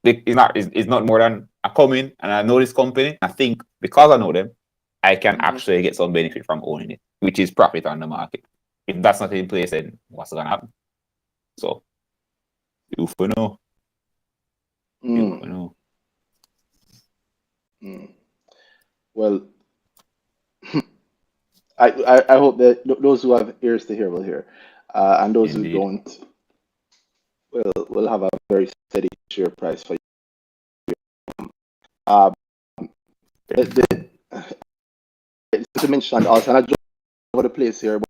It's not more than I come in and I know this company. I think because I know them, I can actually get some benefit from owning it, which is profit on the market. If that's not in place, then what's going to happen? So, you for know. You for know. Well, I hope that those who have ears to hear will hear, and those Indeed. who don't will have a very steady share price for you. To mention also, and I just over the place here, but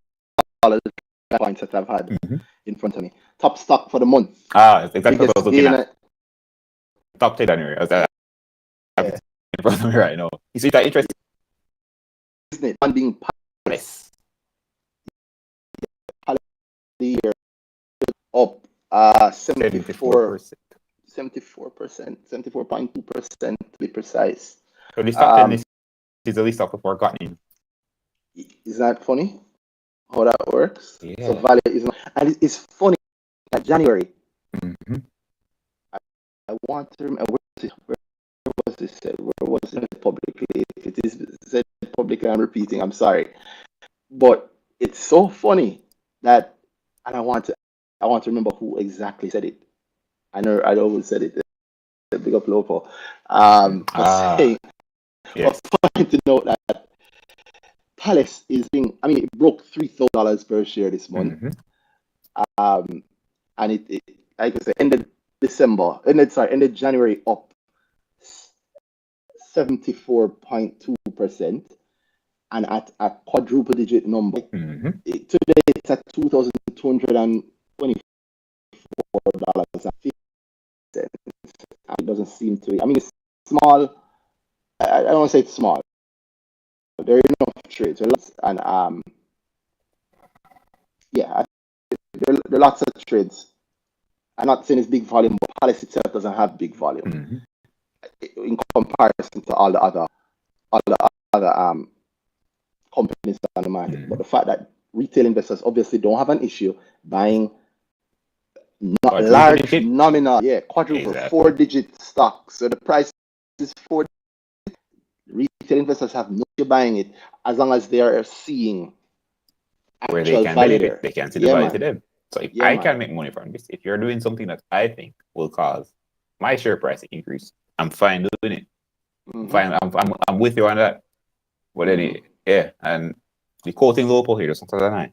all of the points that I've had in front of me. Top stock for the month. It's exactly what I was looking gain, at. Top 10 January. I in front of me right now. You see that interesting? Isn't it? One being Palace. Palace the year up 74%, 74.2% to be precise. So this top 10 is the list of before gotten in. Is that funny? How that works? Yeah. So value is not, and it's funny that January. I want to remember where was this said? Where was it publicly? If it is said publicly, I'm repeating. I'm sorry, but it's so funny that, and I want to remember who exactly said it. I know I always said it. Big up Lopo. Saying, yes. Point to note that Palace is being. I mean, it broke $3,000 per share this month. And it like I said, ended January up 74.2%, and at a quadruple digit number. Today it's at $2,224.50. It doesn't seem to be. I mean, it's small. I don't want to say it's small. There are enough trades, and there are lots of trades. I'm not saying it's big volume, but Palace itself doesn't have big volume in comparison to all the other companies on the market. But the fact that retail investors obviously don't have an issue buying large nominal, quadruple, four-digit stocks. So the price is 4. Retail investors have no issue buying it as long as they are seeing where they can benefit, they can see the value to them. So if I can make money from this, if you're doing something that I think will cause my share price to increase, I'm fine doing it. Fine, I'm with you on that. But anyway, and the quoting Lopo here, something like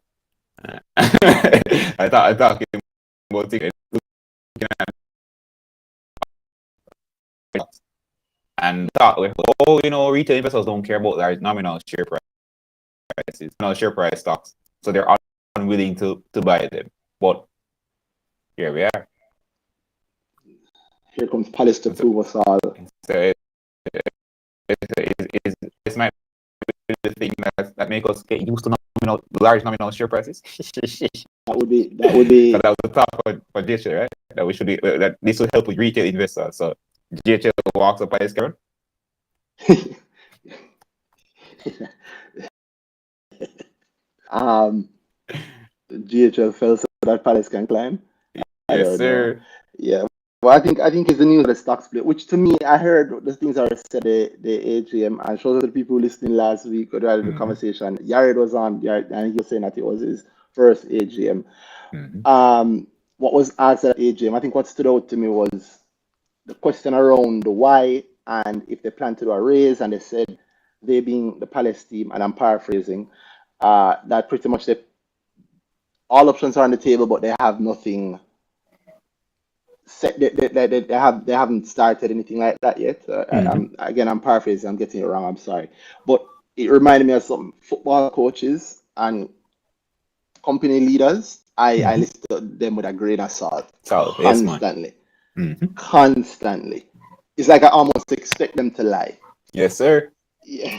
that. I thought about it, and thought, retail investors don't care about their nominal share prices, share price stocks, so they're unwilling to buy them. But here we are. Here comes Palace to prove us all. So it's might be the thing that make us get used to large nominal share prices. That would be. So that was the talk for this year, right? That we should be, that this will help with retail investors. So GHL walks up by his current. GHL fell so that Palace can climb. Yes, sir. Know. Yeah. Well, I think it's the news of the stock split, which to me, I heard the things are said the AGM, and shows the people listening last week or the conversation. Yared was on, and he was saying that it was his first AGM. What was asked at AGM, I think what stood out to me was the question around the why and if they plan to do a raise, and they said, they being the Palace team, and I'm paraphrasing, that pretty much all options are on the table, but they have nothing set. They haven't started anything like that yet. I'm paraphrasing. I'm getting it wrong. I'm sorry, but it reminded me of some football coaches and company leaders. I listen to them with a grain of salt constantly. Constantly. It's like I almost expect them to lie. Yes, sir. Yeah.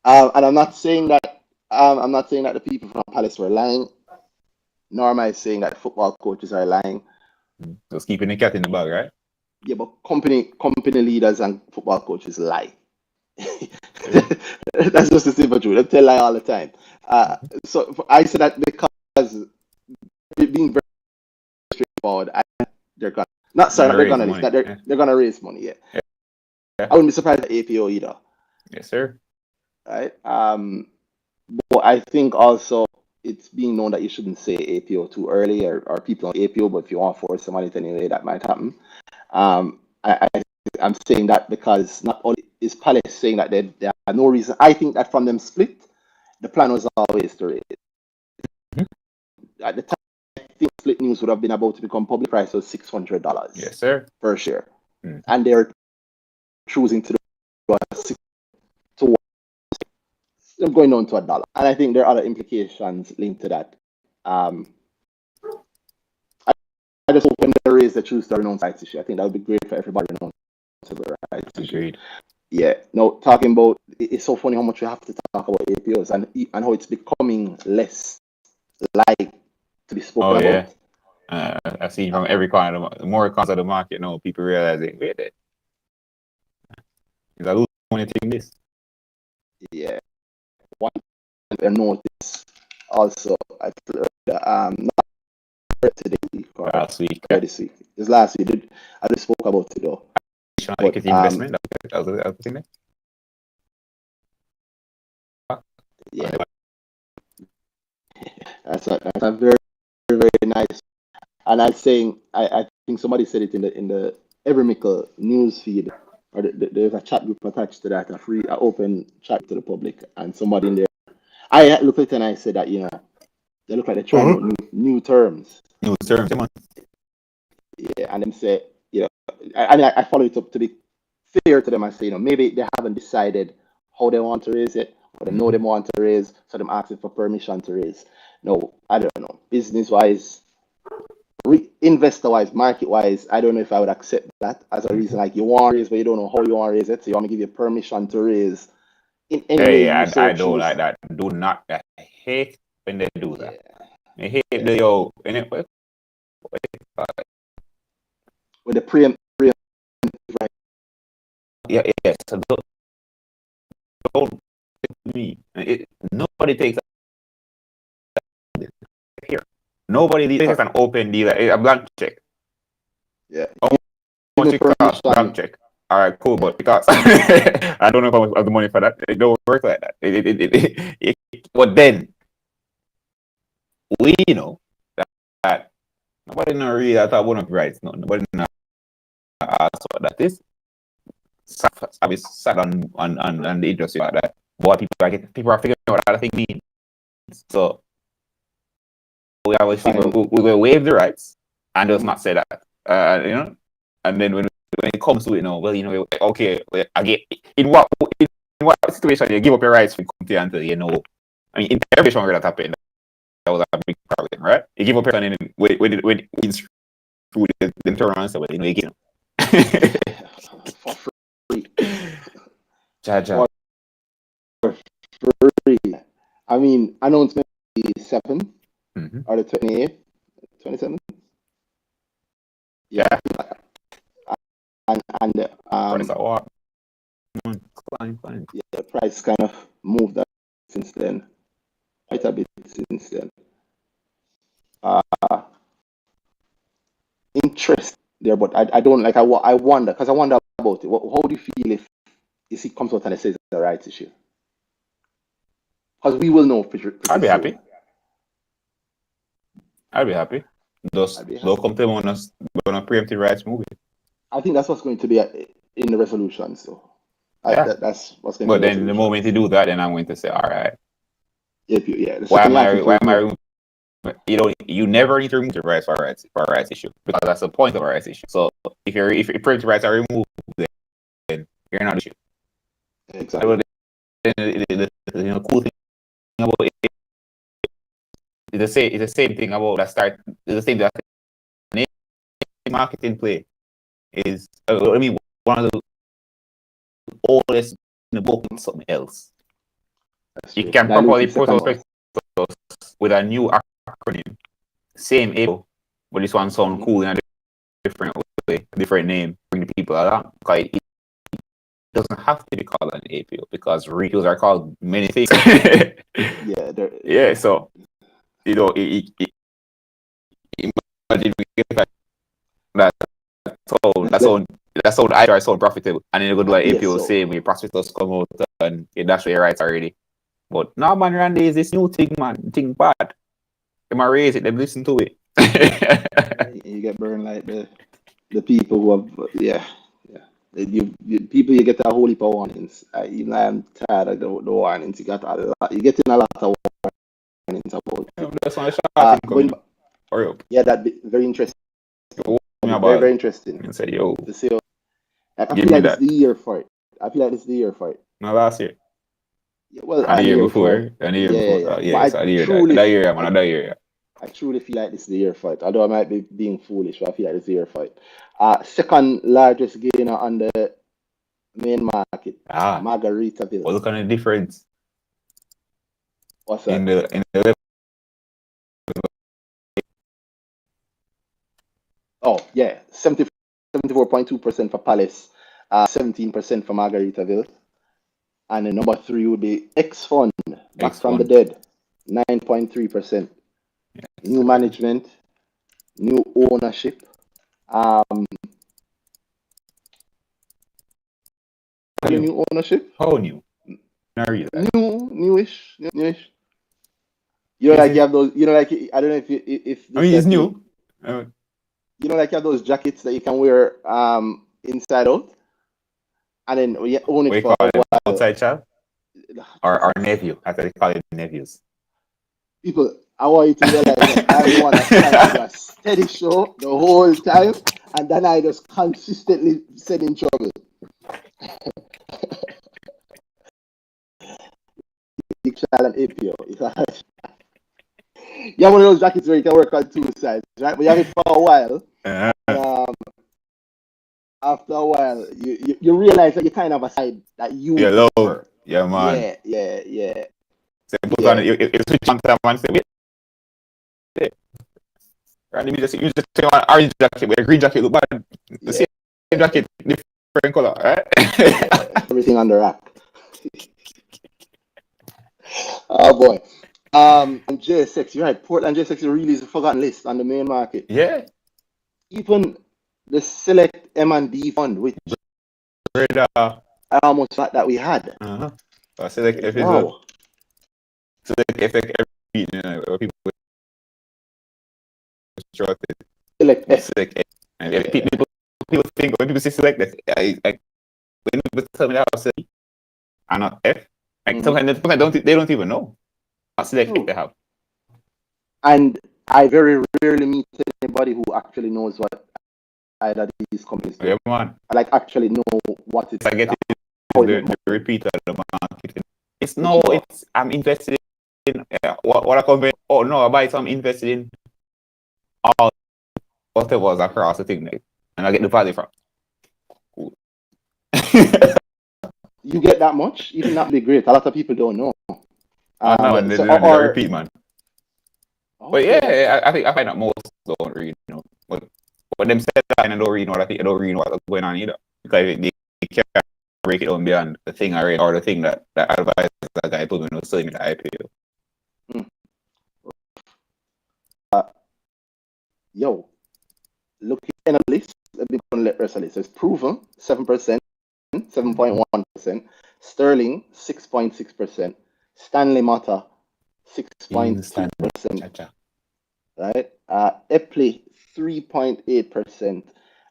And I'm not saying that the people from Palace were lying, nor am I saying that football coaches are lying. Just keeping the cat in the bag, right? Yeah, but company leaders and football coaches lie. That's just the simple truth. They tell lie all the time. So I say that because being very straightforward, they're gonna they're gonna raise money. Yeah. I wouldn't be surprised at APO either. Yes, sir. right? But I think also it's being known that you shouldn't say APO too early, or people on APO, but if you want to force somebody to anyway, that might happen. I'm saying that because not only is Palace saying that there are no reason. I think that from them split, the plan was always to raise. At the time, I think split news would have been about to become public. Price was $600. Yes, sir. Per share, Mm. and they're choosing to do a six to one. They're going down to $1, and I think there are other implications linked to that. I just hope when they raise the choose to renounce rights issue. I think that would be great for everybody to renounce the rights issue. Agreed. Yeah. No, talking about it's so funny how much we have to talk about APOs and how it's becoming less like to be spoken about. I've seen from every corner, the more corners of the market now, people realize it. Wait, is that who's only taking this? Yeah. One I notice also at not today or Last week. this week. This last week I just spoke about it though. Equity investment. That was the thing there. Yeah. That's a very, very nice. And I'm saying, I think somebody said it in the Evermickle news feed, or there's a chat group attached to that, a free, open chat to the public, and somebody in there. I looked at it and I said that they look like they're trying out new terms. New terms, come on. Yeah, and them say, I follow it up to be fair to them and say, maybe they haven't decided how they want to raise it, or they know they want to raise, so them asking for permission to raise. No, I don't know. Business wise, investor wise, market wise, I don't know if I would accept that as a reason. Like, you want to raise, but you don't know how you want to raise it, so you want to give you permission to raise in any way. I don't like that. Do not. I hate when they do that. I hate the with the preempt right. Yeah. So don't me. Nobody takes here. Nobody takes an open deal, a blank check. Yeah. Blank check. All right, cool, but because I don't know if I have the money for that. It don't work like that. But then we know that nobody know really that I wouldn't rights. No, nobody know what that is. I was sat on the industry about that. What people are figuring out what that thing means. So we always think we will waive the rights and just not say that. And then when it comes to it, okay, again, in what situation you give up your rights when come to until I mean, in every genre that happened, that was a big problem, right? You give up your and then when it's through the turn around, so you get for free. For free. I mean, announcement 7 or the 28th, 27th. Yeah. And yeah, the price kind of moved up since then, quite a bit since then. Interest there, but I don't like. I wonder about it. How do you feel if it comes out and it says it's a rights issue? Because we will know. I'd be happy. Those come to on us on a preemptive rights movie. I think that's what's going to be in the resolution. So that's what's going to be. But then the moment you do that, then I'm going to say, all right. Yeah. Why am I? You never need to remove the rights for a rights issue, because that's the point of a rights issue. So if preemptive rights are removed, then you're not the issue. Exactly. The cool thing about it, it's the same thing about that start. It's the same that marketing play is. One of the oldest in the book is something else. You can properly put out with a new acronym, same APO, but this one sounds cool in a different way, different name, bring the people along. Because it doesn't have to be called an APO, because retailers are called many things. So imagine that sound either sound profitable, and then you go do an APO same way prospectors come out and that's where your rights already. But no, man, Randy is this new thing, man. Thing bad. They might raise it, they listen to it. You get burned like the people who have, people you get a whole heap of warnings. I'm tired of the warnings. You got a lot. You getting a lot of warnings about it. That's one shot coming. Hurry up. Yeah, that'd be very interesting. Very interesting. And say, yo, to see. I feel like it's the year for it. No, last year. Yeah, well, and the year before. And the year before. Yeah, so that year. I truly feel like this is the year for it. Although I might be being foolish, but I feel like it's the year for it. Second largest gainer on the main market, Margaritaville. Well, look at the difference. What's that? In the Oh, yeah. 74.2% for Palace, 17% for Margaritaville. And the number 3 would be X-Fund, back from the dead, 9.3%. Yeah, new management, new ownership. New ownership? How new? Newish. You know, like you have those. You know, like I don't know if it's new. You know, like you have those jackets that you can wear inside out, and then you own it for a while. Outside child or nephew. I think they call it nephews. People, I want you to realize that I'm one that's trying to do a steady show the whole time, and then I just consistently set in trouble. And APO. You have one of those jackets where you can work on 2 sides, right? But you have it for a while. After a while, you realize that you kind of have a side that you love. Yeah, man. Yeah. So put on it. You switch on to man. Say, wait. Right? You just say one orange jacket with a green jacket. Look bad. The same jacket, different color, right? Everything on the rack. Oh boy. And JSX, you're right. Portland JSX really is a forgotten list on the main market. Yeah. Even the select M&D fund, which I almost thought that we had. Select F is select F every people constructed. Select F. Select F. And people think when people say select F, when people tell me that I say I'm not F. Like sometimes they don't even know. Select F they have. And I very rarely meet anybody who actually knows what either these companies do. Yeah, man. I actually know what it's. I get it. The repeat of the market. It's I'm invested in what I company. Oh no, I buy some invested in all whatever was across the thing, and I get the value from. Cool. You get that much? Even that would be great. A lot of people don't know. No, and they repeat, man. Okay. But yeah, I find that most don't read, But them set that and I don't read what I think I don't read what's going on either. Because they can't break it down beyond the thing I read or the thing that advice that guy told me was selling me the IPO. Looking at the list, let me go and let rest of the list. There's Proven, 7%, 7.1%, Sterling, 6.6%, Stanley Matter, 6.2%, right? Epley, 3.8%,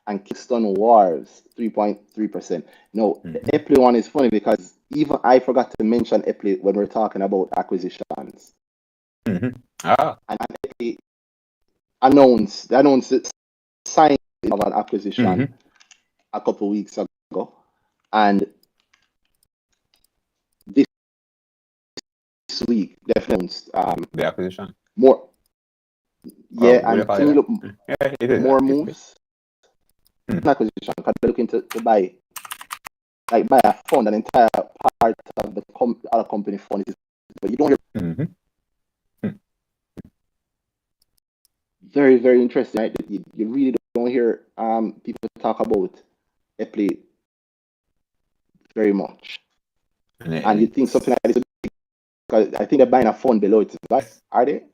and Kingston Wharves, 3.3%. No, the Epley one is funny because even I forgot to mention Epley when we're talking about acquisitions. And Epley announced the signing of an acquisition a couple weeks ago, and this week they announced the acquisition more. Yeah, and can you look more moves? Acquisition because they're looking to buy a fund, an entire part of the other company fund, but you don't hear. Very, very interesting, right? You really don't hear people talk about Epley very much. And you think something like this, because I think they're buying a fund below it, right? Are they?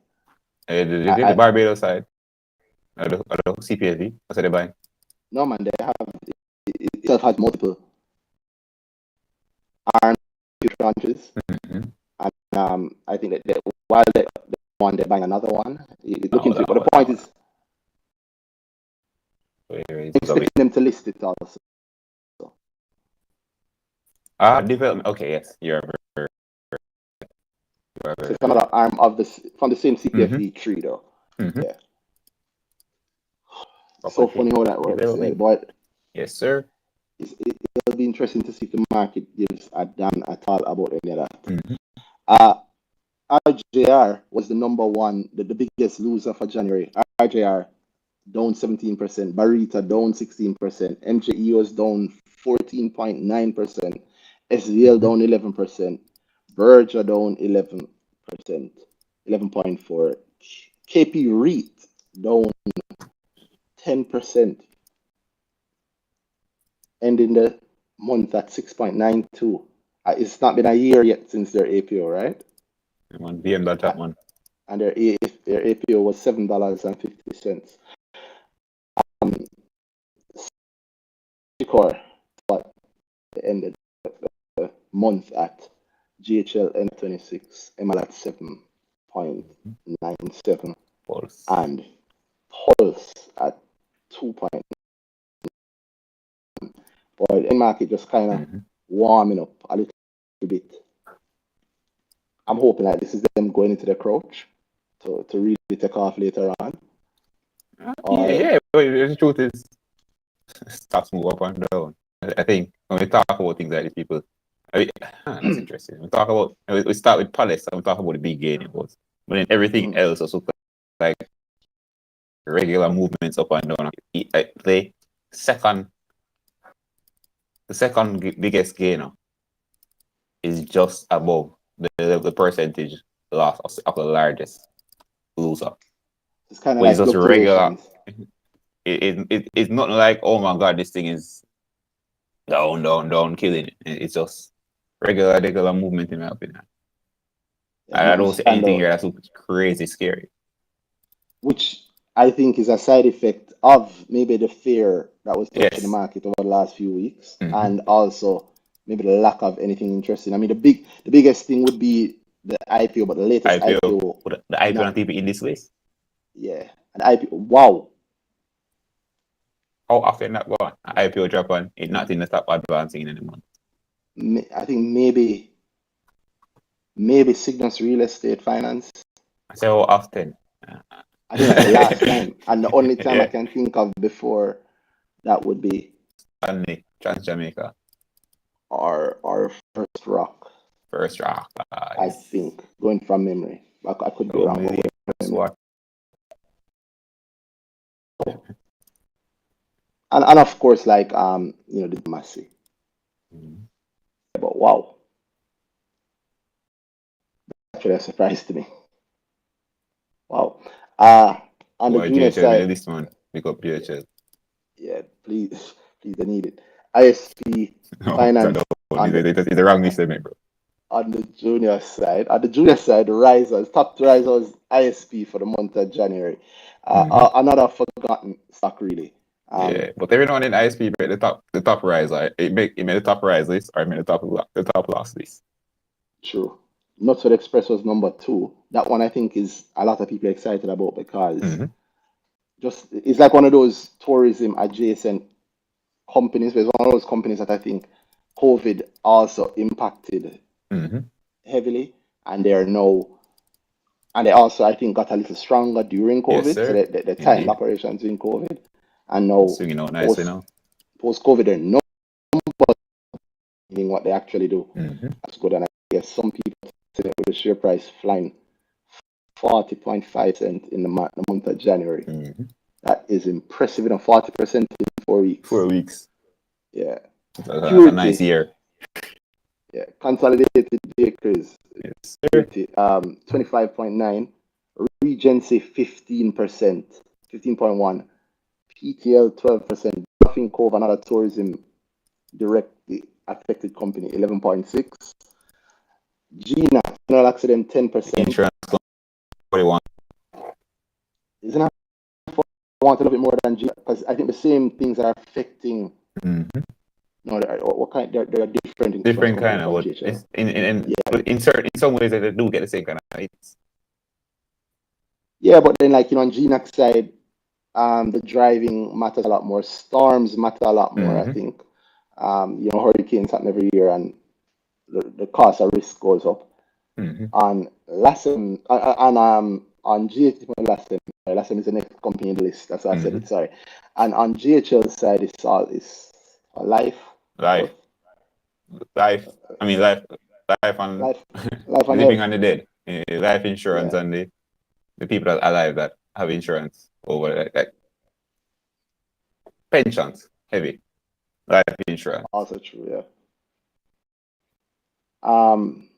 The Barbados side. The CPSD. That's what they're buying. No, man, they have, it itself has multiple arms few tranches, Mm-hmm. and I think that while they one, they're buying another one. Look into it. But the point is, expecting them to list it also. Development. Okay, yes, you're So it's another arm of this from the same CPFE tree, though. Mm-hmm. Yeah. So funny how that works. Yeah, but yes, sir. It'll be interesting to see if the market gives a damn at all about any of that. Mm-hmm. RJR was the number one, the biggest loser for January. RJR down 17%, Barita down 16%, MJE was down 14.9%, SVL down 11%, Berger down 11%, 11.4%, KP REIT down 10%, ending the month at 6.92. It's not been a year yet since their APO, right? Man, BM that top man. And their APO was $7.50. Core, but ended the month at GHL N26, ML at 7.97, and Pulse at 2.9. But the market just kind of warming up a little bit. I'm hoping that this is them going into the crouch to really take off later on. Yeah. The truth is, stocks move up and down. I think when we talk about things like these, people, that's interesting. We start with Palace and we talk about the big gain it was, but then everything else also like regular movements up and down. The second biggest gainer is just above the percentage loss of the largest loser. It's kind of like just regular. It's not like, oh my god, this thing is down, killing it. It's just regular movement in my opinion. I don't see anything here that's crazy scary. Which I think is a side effect of maybe the fear that was touching the market over the last few weeks, and also maybe the lack of anything interesting. I mean, the biggest thing would be the IPO, but the latest IPO. The IPO not even in this list. Yeah, an IPO. Wow. How often that one? IPO drop on it not in the top advancing anymore. I think maybe Cygnus Real Estate Finance. I say how often? I think that's the last time, and the only time I can think of before that would be Trans Jamaica or First Rock. I think, going from memory. I could be wrong. And of course, like the Massey. But wow, actually a surprise to me. Wow. On the junior side, this one, pick up PHL. Yeah, please, I need it. ISP Finance. It's the wrong list, bro. On the junior side, the risers, top risers, ISP for the month of January. Another forgotten stock, really. But every now and then ISP made the top rise. It made the top rise list or it made the top loss list. True. Knutsford Express was number 2. That one I think is a lot of people excited about because it's like one of those tourism adjacent companies. But it's one of those companies that I think COVID also impacted heavily, and they also I think got a little stronger during COVID. So they tightened operations during COVID, and now swinging out nicely now. Post COVID, they're not what they actually do. That's good, and I guess some people say that with the share price flying 40.5% in the month of January. That is impressive. 40% in 4 weeks. 4 weeks. Yeah. That's a nice year. Yeah. Consolidated Bakers. Yes, 25.9. Regency 15%. 15.1. PTL 12%. Bluffing Cove, another tourism directly affected company, 11.6. Gina, general accident 10%. Insurance 41. Isn't that I want a little bit more than Gina, because I think the same things are affecting No, what kind? They're different insurance Different companies kind of from what GHL. in some ways they do get the same kind of hits. Yeah, but then like on GNAC side, the driving matters a lot more. Storms matter a lot more, I think. Hurricanes happen every year, and the cost of risk goes up. On Lassen on GHL Lassen is the next company in the list. That's why I said it. Sorry. And on GHL side, it's all is life. Life. I mean life and Life and living health. on the dead. Life insurance and the people that are alive that have insurance over like pensions, heavy life insurance. Also true, yeah.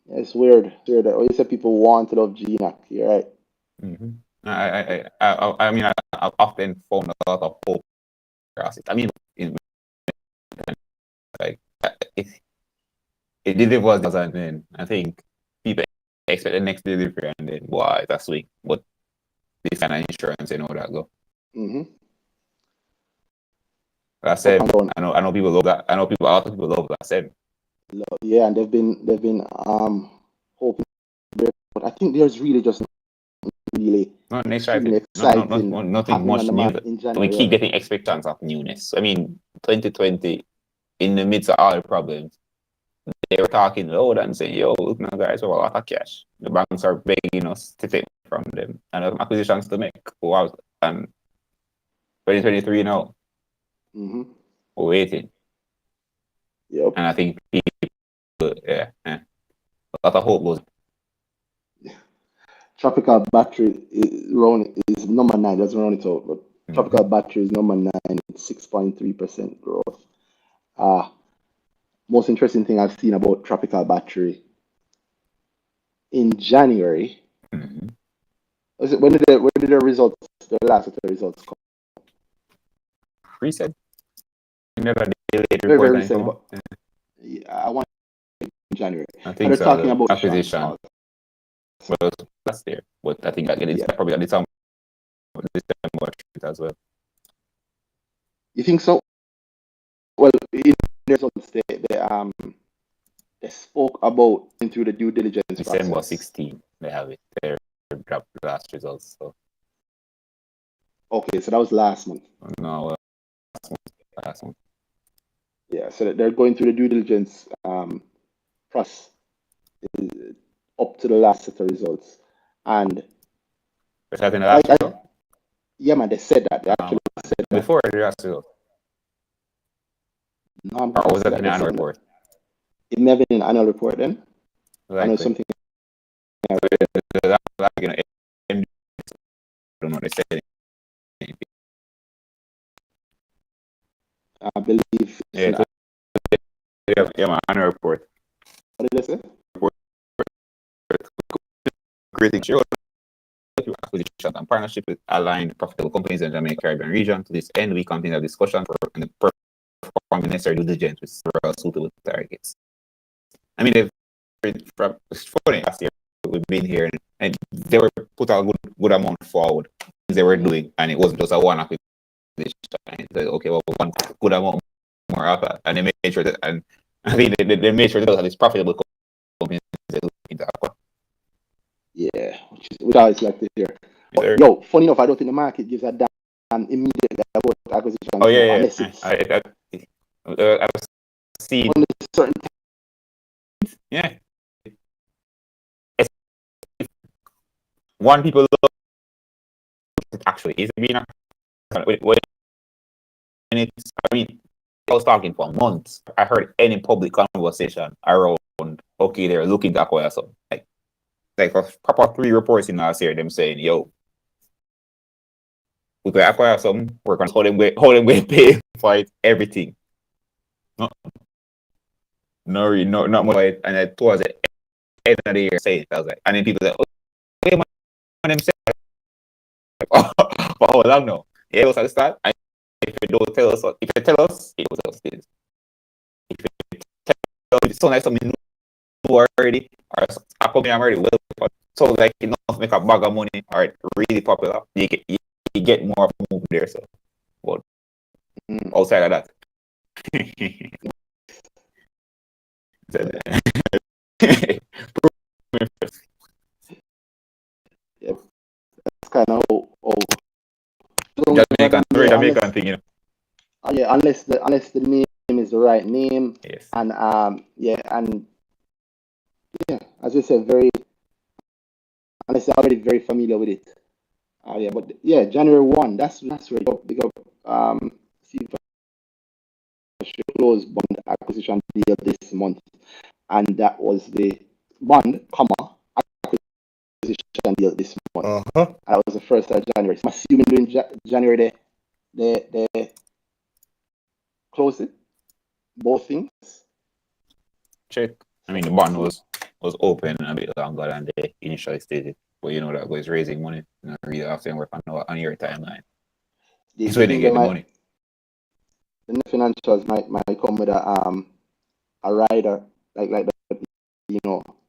It's weird. It's weird. You said people want to love GNAC, you're right. I mean, I've often found a lot of hope across it. I mean, like it delivers, and then I think people expect the next delivery, and then why that's weak. But this kind of insurance, that go. Like I said, I know people love that. A lot of people love that. I said. Yeah, and they've been hoping, but I think there's really just really nothing extremely exciting. exciting Nothing much new. in January. We keep getting expectations of newness. I mean, 2020, in the midst of all the problems, they were talking loud and saying, "Yo, look now, guys, we have a lot of cash. The banks are begging us to take from them, and have acquisitions to make." Wow, and 2023 now, we're waiting. Yep. And I think people, a lot of hope goes. Tropical Battery is number 9. Doesn't round it out, but Tropical Battery is number 9. It's 6.3% growth. Most interesting thing I've seen about Tropical Battery in January. When did the results? The last of the results come? Recent. Never delayed Very report. recent. I want in January. I think they're talking about acquisition. Well, last year, but I think it's probably at the time as well. You think so? Well, in the results, they spoke about going through the due diligence December process. 16, they have it. They dropped the last results. So. Okay, so that was last month. No, last month. Yeah, so they're going through the due diligence process up to the last set of results, and yeah, man, they said that. They actually said that before the last result. No, or was that in the annual report? It may have been an annual report then. Likely. I know something. I don't know. They said it. I believe. Yeah, my annual report. What did they say? Creating acquisition and partnership with aligned profitable companies in the Jamaica Caribbean region. To this end, we continue the discussion and performing necessary due diligence with several suitable targets. I mean, it's funny last year we've been here and they were put a good amount forward. They were doing, and it wasn't just a one acquisition. Said, okay, well, one good amount more after, and they made sure that, and I think they made sure that those are these profitable companies they look into acquire. Yeah, which I always like to hear. But, yo, funny enough, I don't think the market gives a damn immediately about acquisition. Oh yeah. I've seen certain. Yeah. One people look actually is being when it's. I mean, I was talking for months. I heard any public conversation around. Okay, they're looking to acquire something. Like a proper 3 reports in last year, them saying, "Yo, we could acquire something. We're gonna hold them way pay for it, everything." No, not more. And it towards the end of the year, say I was like, and then people say, "Okay, man, them say for how long now?" Yeah, it was at the start. And if you don't tell us, if you tell us, it was us. If you tell us, it's so nice something new already, or a company I'm already well, so like enough to make a bag of money, or really popular, you get more move there. So, but outside of that. Yeah, that's kind of how Jamaican thing, you know. Yeah, unless the name is the right name, Yes. and as you said, unless they're already very familiar with it. But yeah, January 1, that's really big up. See if I should close bond acquisition deal this month, and that was the bond, acquisition deal this month. That was the 1st of January. So I'm assuming during January they closed it, both things. Check. I mean, the bond was open a bit longer than they initially stated. But you know that was raising money. You know, really have to work on your timeline. It's where they get the money. The financials might come with a rider like the,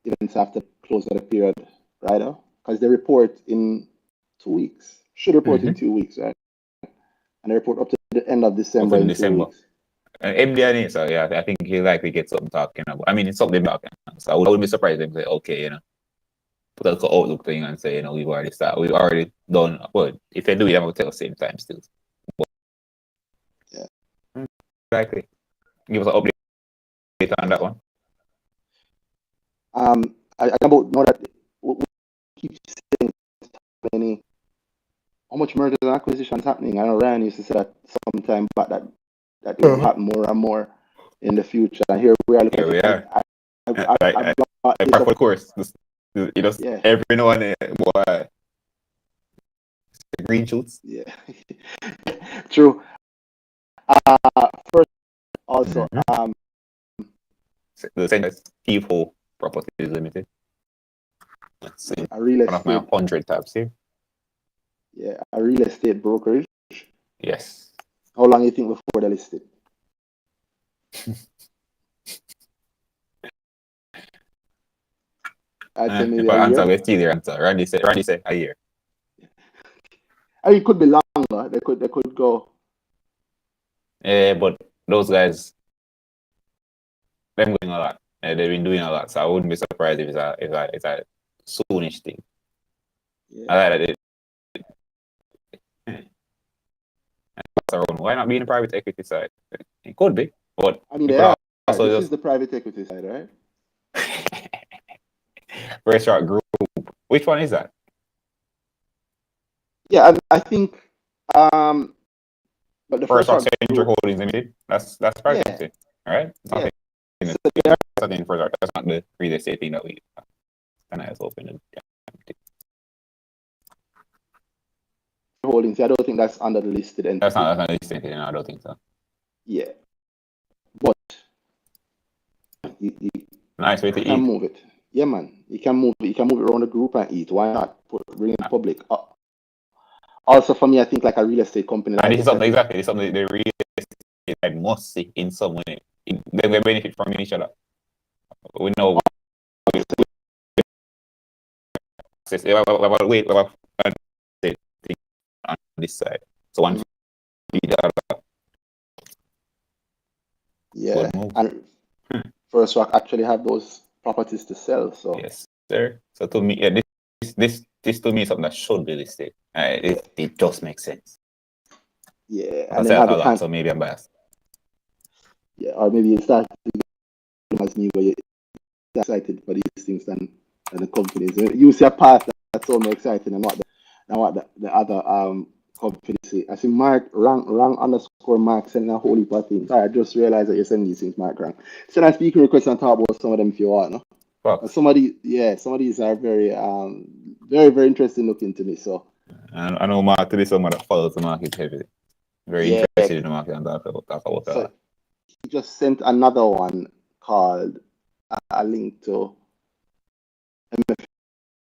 events after close of the period rider, because they report in 2 weeks. Should report in 2 weeks, right? And they report up to the end of December in 2 weeks. MD, so yeah, I think he likely get something talking about. I mean, it's something talking about. So I would be surprised if they say, okay, put a outlook thing and say, we've already started, we've already done. Well, if they do it, I'm going to tell the same time still. But, yeah. Likely. Give us an update on that one. I about know that we keep saying how much mergers and acquisitions happening. I know Ryan used to say that sometime back that will happen more and more in the future. And here we are looking at it. Of course. Every now and then, boy, green shoots. Yeah. True. First, also, the same as Eventful Properties Limited. Let's see. A real estate. One of my 100 tabs here. Yeah, a real estate brokerage. Yes. How long do you think before they listed? I'd say maybe a year. Let's steal your answer. Randy said a year. It could be longer. They could go. Yeah, but those guys, them doing a lot. They've been doing a lot, so I wouldn't be surprised if it's a soonish thing. Yeah. I like that. Why not be in the private equity side? It could be, but I mean, this is the private equity side, right? Restaurant Group. Which one is that? Yeah, I think. But the first Century Holdings Limited. That's private equity, right? It's not something further. That's not the real estate thing that we kind of open. Holdings. I don't think that's under the listed entity. That's not the listed entity. No, I don't think so. Yeah, but nice way to eat. You can move it. Yeah, man. You can move it around the group and eat. Why not? Bring it public. Also, for me, I think like a real estate company. And this is something exactly. It's something the real estate side must see in some way. They will benefit from each other. We know. Wait. On this side. So once you do that. Yeah. And First Rock actually have those properties to sell. So yes, sir. So to me, yeah, this to me is something that should be listed. It just makes sense. Yeah, and then a lot, so maybe I'm biased. Yeah, or maybe you start as new, where you're excited for these things than the companies. You see a path that's so exciting, and what the other companies see. I see Mark rank underscore Mark sending a whole heap of things. I just realized that you're sending these things, Mark rank. Send a speaking request and talk about some of them if you want. No? Some of these are very very, very interesting looking to me. So I know Mark to be someone that follows the market heavily. Very interested in the market and talk about that. He just sent another one called a link to MF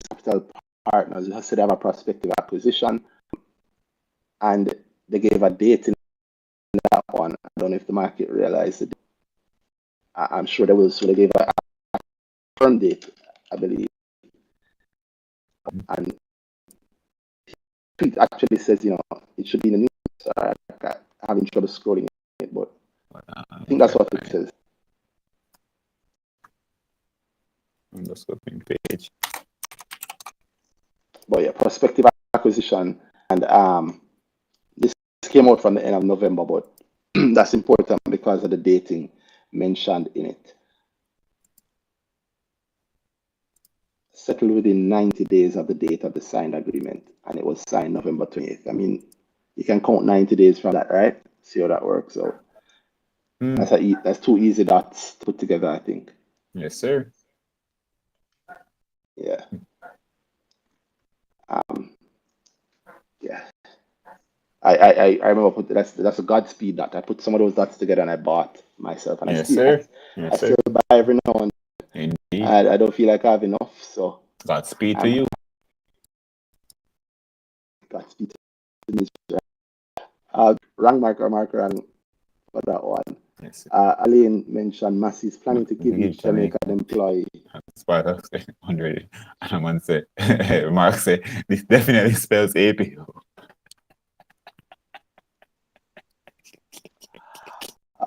Capital Partners. He said they have a prospective acquisition, and they gave a date in that one. I don't know if the market realized it. I'm sure they will. So they gave a firm date, I believe, and it actually says it should be in the news. So I'm having trouble scrolling it, but I think that's what it says. prospective acquisition, and this came out from the end of November, but that's important because of the dating mentioned in it. Settled within 90 days of the date of the signed agreement, and it was signed November 28th. I mean, you can count 90 days from that, right? See how that works. So that's two easy dots to put together, I think. Yes, sir. Yeah. Yeah. I remember that's a Godspeed dot. I put some of those dots together and I bought myself, and Yes, sir. Yes, I sir. still buy every now and then. Indeed. I don't feel like I have enough, so Godspeed to you. Godspeed to me. Wrong marker on for that one. Yes, sir. Aline mentioned Massey's planning to give each Jamaican employee. Sparta 100. And I'm going to say, Mark said, this definitely spells APO.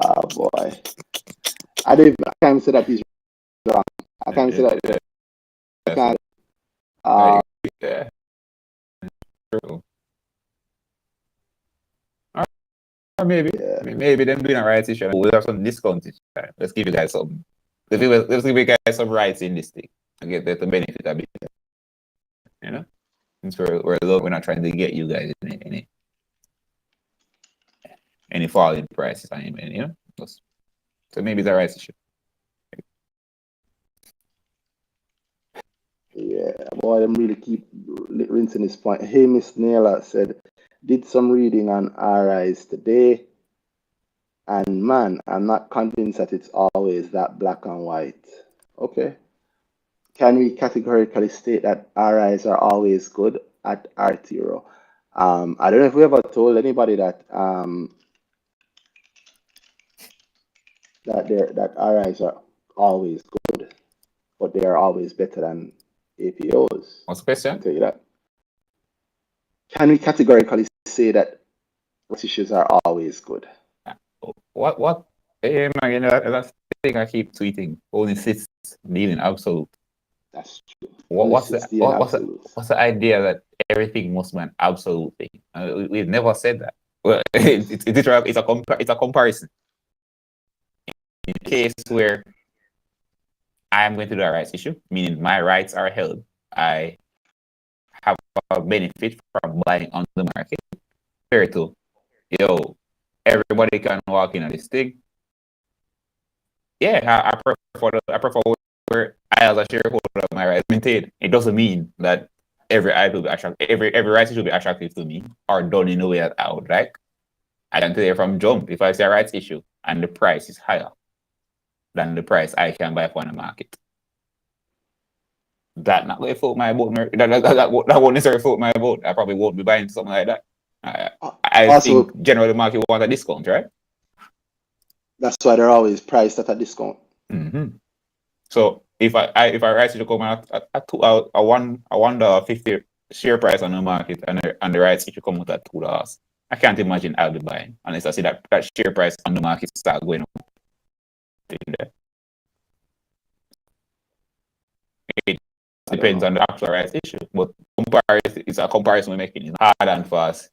Oh boy. I can't say that he's wrong. I can't say that. I can't. Yeah. True. Or maybe them doing a rights issue. We'll have some discount this time. Let's give you guys some. Let's give you guys some rights in this thing and get the benefit a bit. You know, since we're not trying to get you guys any fall in prices. You know, so maybe it's a rights issue. Yeah, boy, them really keep rinsing this point. Hey, Miss Naila said, did some reading on RIs today, and man, I'm not convinced that it's always that black and white. Okay. Can we categorically state that RIs are always good at RTO? I don't know if we ever told anybody that that RIs are always good, but they are always better than APOs. What's the question? I'll tell you that. Can we categorically say that issues are always good? What? Hey, man, you know, that's the thing I keep tweeting. Only sits dealing absolute. That's true. What's the idea that everything must be an absolute thing? We've never said that. Well, it's a comparison. In the case where I am going to do a rights issue, meaning my rights are held, I have a benefit from buying on the market. Compared to, everybody can walk in on this thing. Yeah, I prefer where I as a shareholder my rights maintained. It doesn't mean that every right will be attractive. Every rights should be attractive to me or done in a way that I would like. I can tell you from jump, if I see a rights issue and the price is higher than the price I can buy for on the market, that not going to float my boat. That won't necessarily float my boat. I probably won't be buying something like that. I think generally the market want a discount, right? That's why they're always priced at a discount. Mm-hmm. So if I rights issue come out at a $1.50 share price on the market and the rights issue come out at $2, I can't imagine I'll be buying unless I see that share price on the market start going up. It depends on the actual rights issue, but it's a comparison we're making. It's hard and fast.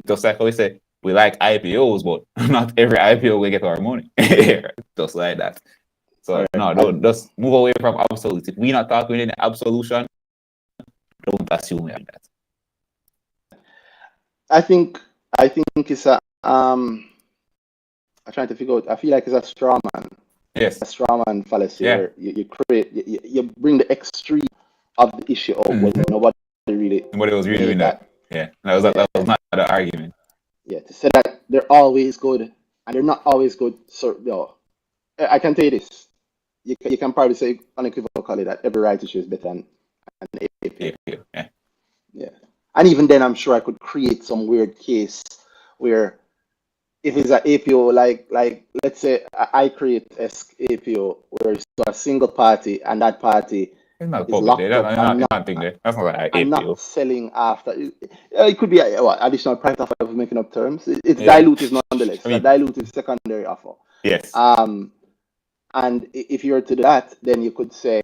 Just like we say, we like IPOs, but not every IPO we get our money. Just like that. So don't just move away from absolute. If we're not talking in absolution, don't assume that. I think it's a I'm trying to figure out. I feel like it's a straw man. Yes. A straw man fallacy where you bring the extreme of the issue out when nobody was really doing that. Yeah. That was not the argument. Yeah, to say that they're always good and they're not always good. So I can tell you this. You can probably say unequivocally that every right issue is better than an APO. Yeah. And even then, I'm sure I could create some weird case where if it's an APO, like let's say I create an APO where it's a single party and that party is locked up. That's not an APO. I'm not selling after. It could be additional price offer if we're making up terms. It's dilutive nonetheless. It's a dilutive secondary offer. Yes. And if you were to do that, then you could say,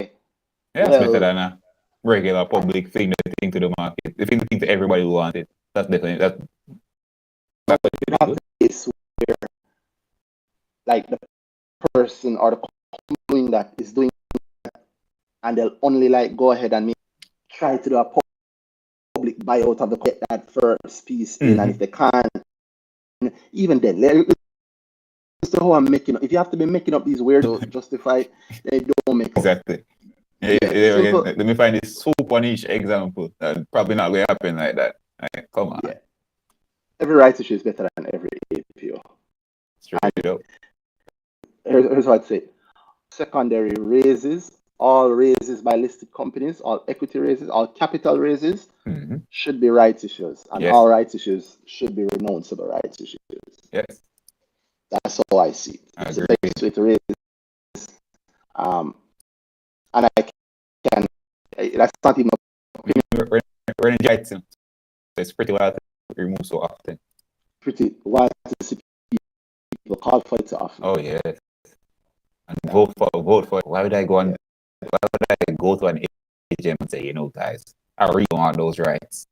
it's better than regular public thing to the market. The thing to everybody who wants it. That's definitely that's You have this where like the person or the company doing that is doing that, and they'll only like go ahead and try to do a public buyout of the get that first piece in, and if they can't, even then, so how I'm making up. If you have to be making up these weird to justify, they don't make exactly. Simple. Let me find this super niche example. Probably not going to happen like that. Like, come on. Yeah. Every rights issue is better than every APO. Straight up. Here's what I'd say. Secondary raises, all raises by listed companies, all equity raises, all capital raises should be rights issues. And all rights issues should be renounceable rights issues. Yes. That's how I see it. It's the best way to raise. And I can, that's not even we're in Jackson. So it's pretty wild to remove so often. Pretty wild to see people call for it so often. Oh yeah. And vote for it. Why would I go to an agent and say, guys, I really want those rights?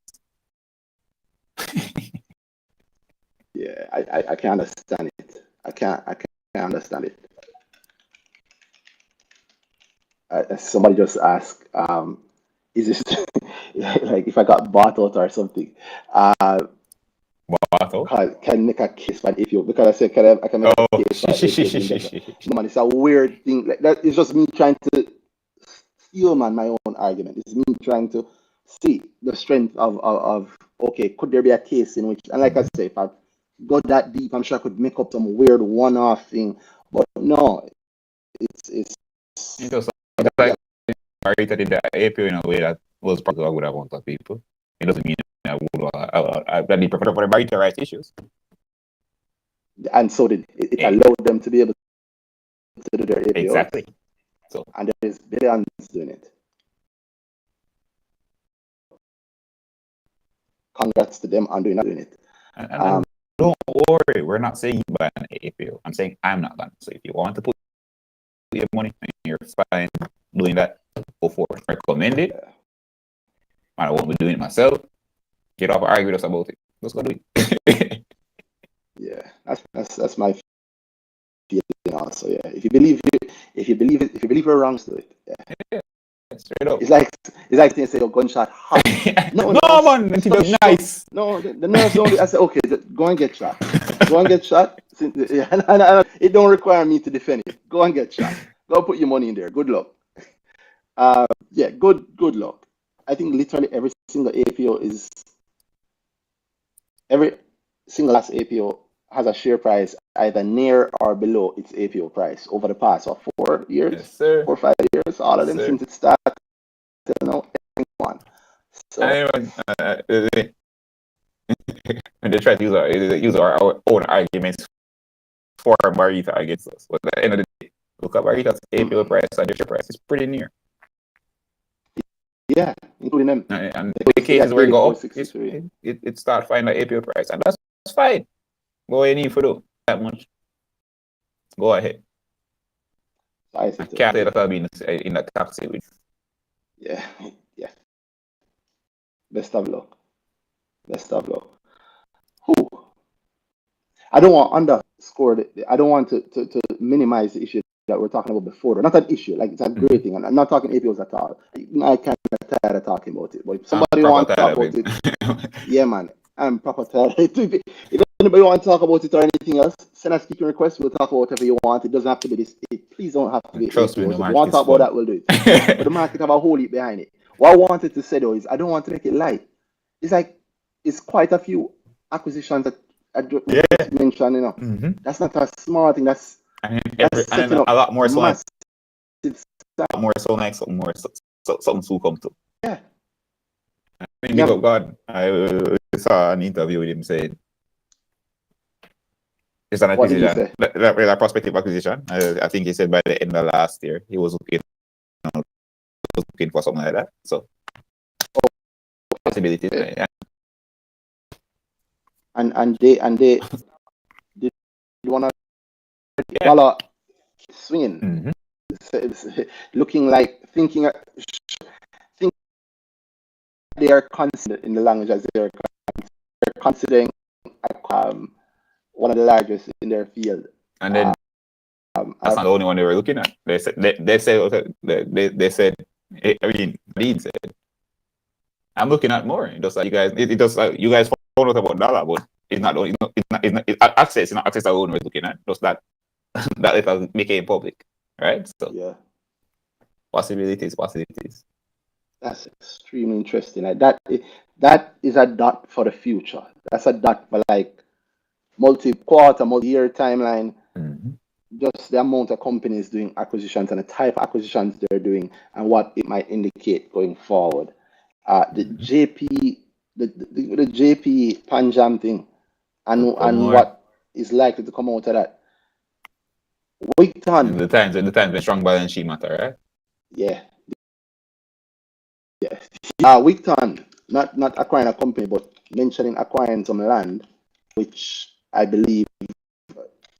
Yeah, I can't understand it. I can't understand it. Somebody just asked, is this like if I got bought out or something? Can make a case for APO because I said I can make a case for APO. Man, it's a weird thing. Like that is just me trying to steal my own argument. It's me trying to see the strength of okay, could there be a case in which, and like I say, if I go that deep, I'm sure I could make up some weird one-off thing. But no, it's just like Marita did the APO in a way that was probably a good amount of people. It doesn't mean I would prefer for the Marita rights issues. And so did it allowed them to be able to do their APO. Exactly. So and there is billions doing it. Congrats to them on doing it. And don't worry, we're not saying you buy an APO. I'm saying I'm not done. So if you want to put your money and you're fine doing that, go for it. Recommend it. I won't be doing it myself. Get off and argue with us about it. Let's go do it. Yeah, that's my feeling also. Yeah, if you believe you're wrong, do it. Yeah. Straight up. It's like they say, "Oh, gunshot hot." No, man, it's nice. No, the nurse don't. I said, "Okay, go and get shot. Go and get shot." And it don't require me to defend it. Go and get shot. Go put your money in there. Good luck. Yeah, good luck. I think literally every single APO every single last APO has a share price either near or below its APO price over the past 4 years, yes, sir. 4 or 5 years, all of them since it started. So and they try to use our own arguments for Marita against us. But at the end of the day, look at Marita's APO price and their share price is pretty near. Yeah, including them. And the cases where it go up, it start finding the APO price, and that's fine. Go ahead and do that much. Go ahead. I can't say that I'll be in that taxi with. Yeah. Best of luck. Who? I don't want underscore I don't want to minimize the issue that we're talking about before. Not an issue, like it's a great thing. And I'm not talking APOs at all. I kind of tired of talking about it. But if somebody wants to talk about it, yeah, man, I'm proper tired. If anybody want to talk about it or anything else, send a speaking request. We'll talk about whatever you want. It doesn't have to be this. Please don't have to be. Trust me, if you want to talk about that, we'll do it. But the market have a whole heap behind it. What I wanted to say though is I don't want to make it light. It's like it's quite a few acquisitions that I just mentioned. That's not a small thing. That's a lot more so like something to come to. Yeah. I mean, God, I saw an interview with him saying it's an acquisition, a prospective acquisition. I think he said by the end of last year he was looking for something like that. So possibility. Yeah. And they want to swinging. It's looking like thinking they are considered in the language as they're considering one of the largest in their field. And then that's not the only one they were looking at. They said they said I mean Dean said I'm looking at more. Just like you guys, it just like you guys found out about dollar, but it's not access. It's not access alone we're looking at. Just that that it became public, right? So yeah, possibilities. that's extremely interesting. Like that is a dot for the future. That's a dot for like multi-quarter, multi-year timeline. Mm-hmm. Just the amount of companies doing acquisitions and the type of acquisitions they're doing and what it might indicate going forward. The JP, the JP Panjam thing, and what is likely to come out of that. Wigton. The times when strong balance sheet matter, right? Yeah. Wigton, not acquiring a company, but mentioning acquiring some land, which I believe,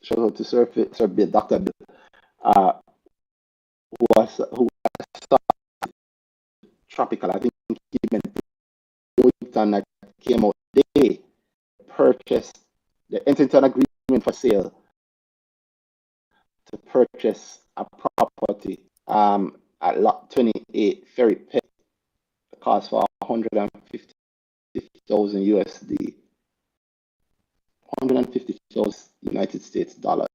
shout out to Sir Bill, Dr. Bill, who started Tropical. I think he meant Wigton that came out. They purchased, they entered into an agreement for sale to purchase a property at lot 28 Ferry Pit. The cost for 150,000 USD, 150,000 United States dollars,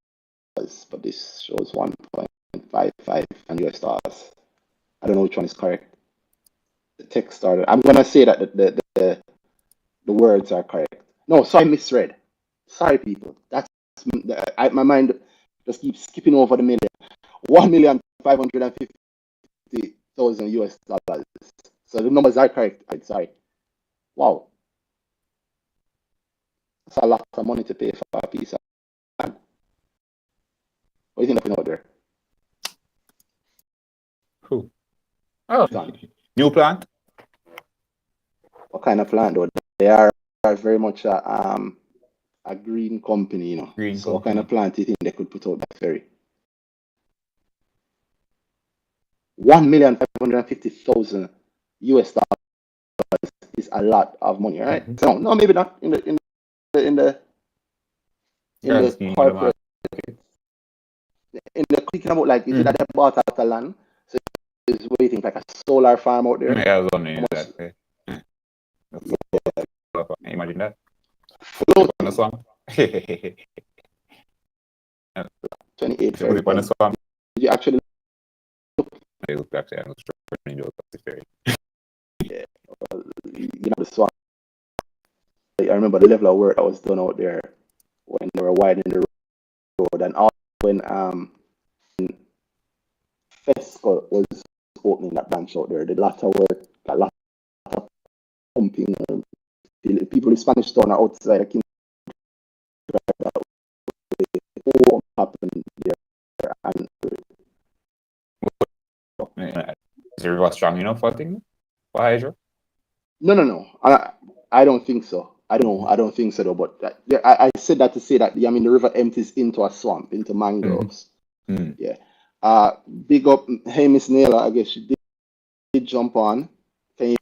but this shows 1.55 US dollars. I don't know which one is correct. The text started. I'm gonna say that the words are correct. No, sorry, misread. Sorry, people. That's my mind just keeps skipping over the million. 1,550,000 US dollars. So the numbers are correct. I'm sorry. Wow. That's a lot of money to pay for a piece of land. What do you think of out there? Who? Oh, new plant. What kind of plant? Though? They are very much a green company, you know. Green so company. What kind of plant do you think they could put out that ferry? 1,550,000 US dollars is a lot of money, right? Mm-hmm. So no, maybe not in the corporate. In the thinking about like is it that they bought out the land, so it's waiting like a solar farm out there. Yeah, I was wondering that. Imagine that. Floating on the swamp. 28 ferry. On the swamp. Did you actually look? I looked actually. I was trying to the ferry. Yeah, well, you know the swamp. I remember the level of work that was done out there when they were widening the road, and also when Fesco was opening that branch out there. Did a lot of work, a lot of pumping. People in Spanish Town are outside the King. What happened there? And is the river strong enough for things? For hydro? No. I don't think so. I don't think so though. But I said that to say that I mean the river empties into a swamp, into mangroves. Mm-hmm. Yeah. Big up, hey Miss Naila. I guess she did jump on. Can you?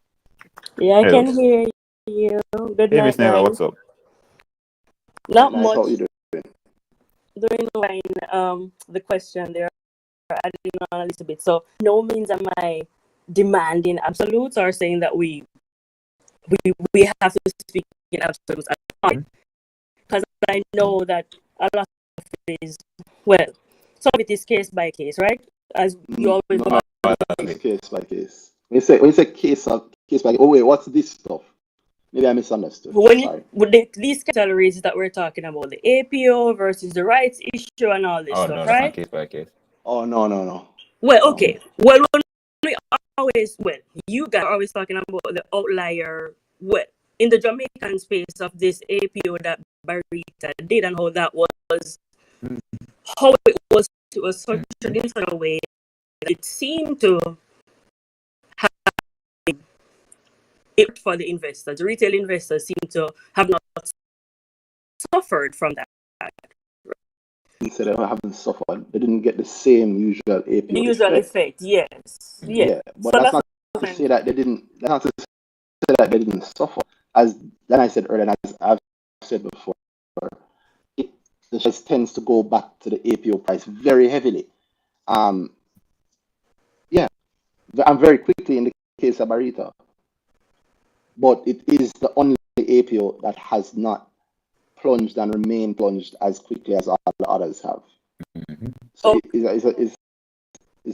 Yeah, I can hear you. Good night, Miss Naila, what's up? Not nice. much. How you doing? Doing fine. The question there, adding on a little bit. So, no means am I demanding absolutes or saying that we have to speak in absolutes at all, because I know that a lot of it is some of it is case by case, right? As you always know. It's case by case. When you say case by case, oh wait, what's this stuff? Maybe I misunderstood. With these categories that we're talking about, the APO versus the rights issue and all this stuff, no, right? That's not case by case. Oh no. Well, okay. Well, you guys are always talking about the outlier. Well, in the Jamaican space of this APO that Barita did and how that was, how it was structured in such a way that it seemed to have it for the investors. The retail investors seem to have not suffered from that. Instead of having suffered, they didn't get the same usual APO the usual effect. Yes. Yeah, but so that's not to say that they didn't. That's not to say say that they didn't suffer. As then I said earlier, and as I've said before, the shares tends to go back to the APO price very heavily. Yeah, and very quickly in the case of Barita. But it is the only APO that has not plunged and remained plunged as quickly as all the others have. So it's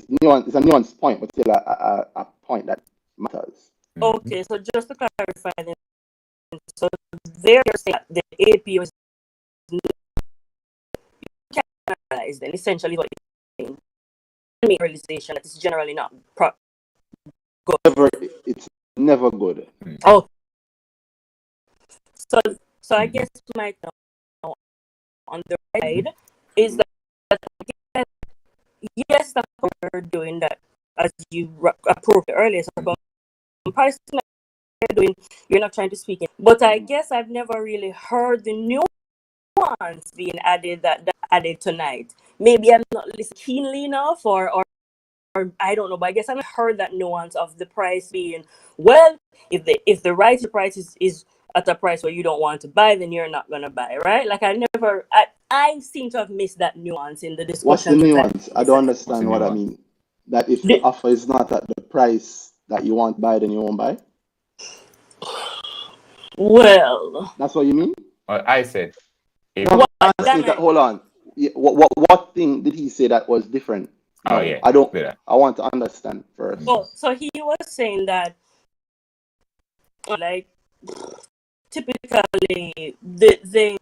a nuanced point, but still a point that matters. Okay, so just to clarify then, so they're saying that the APO is canalized, then essentially what you're saying, realization that it's generally not good. It's never good. Oh, so I guess my thought on the side is that yes, that's what we're doing that as you approved earlier. So from pricing you're doing, you're not trying to speak it. But I guess I've never really heard the nuance being added that added tonight. Maybe I'm not listening keenly enough, or I don't know. But I guess I've heard that nuance of the price being, well, if the right price is at a price where you don't want to buy, then you're not gonna buy, right? Like I seem to have missed that nuance in the discussion. What's the nuance? I don't understand what I mean. That if the offer is not at the price that you want to buy, then you won't buy? Well, that's what you mean? Well, I said. Hold on. What thing did he say that was different? Oh, yeah. I want to understand first. So he was saying that, like, typically the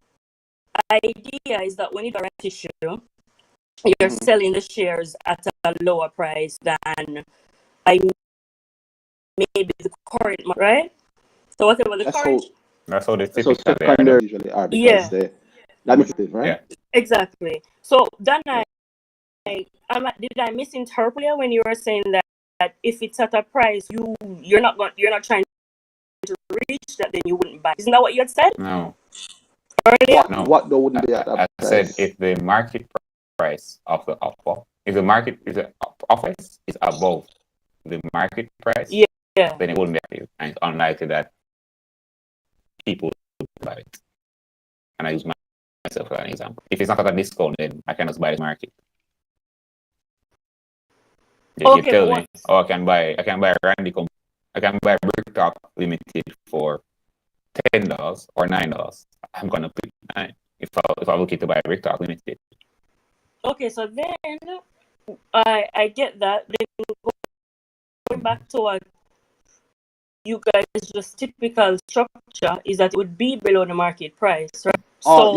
idea is that when you do a right issue, you're selling the shares at a lower price than maybe the current, right? So whatever the current. That's how they typically secondary usually are, because that makes it, right? Yeah. Exactly. So Danhai, did I misinterpret when you were saying that if it's at a price you're not trying to reach that, then you wouldn't buy? Isn't that what you had said? No. Earlier? No. What though wouldn't be at that price? I said if the market price of the offer, if the market offer is above the market price, then it wouldn't be active, and it's unlikely that people would buy it. And I use myself as an example. If it's not at a discount, then I can just buy the market. You tell me, I can buy Randy Company. I can buy Brick Talk Limited for $10 or $9. I'm gonna pick 9 if I look to buy Brick Talk Limited. Okay, so then I get that. Then going back to what you guys just typical structure is that it would be below the market price, right?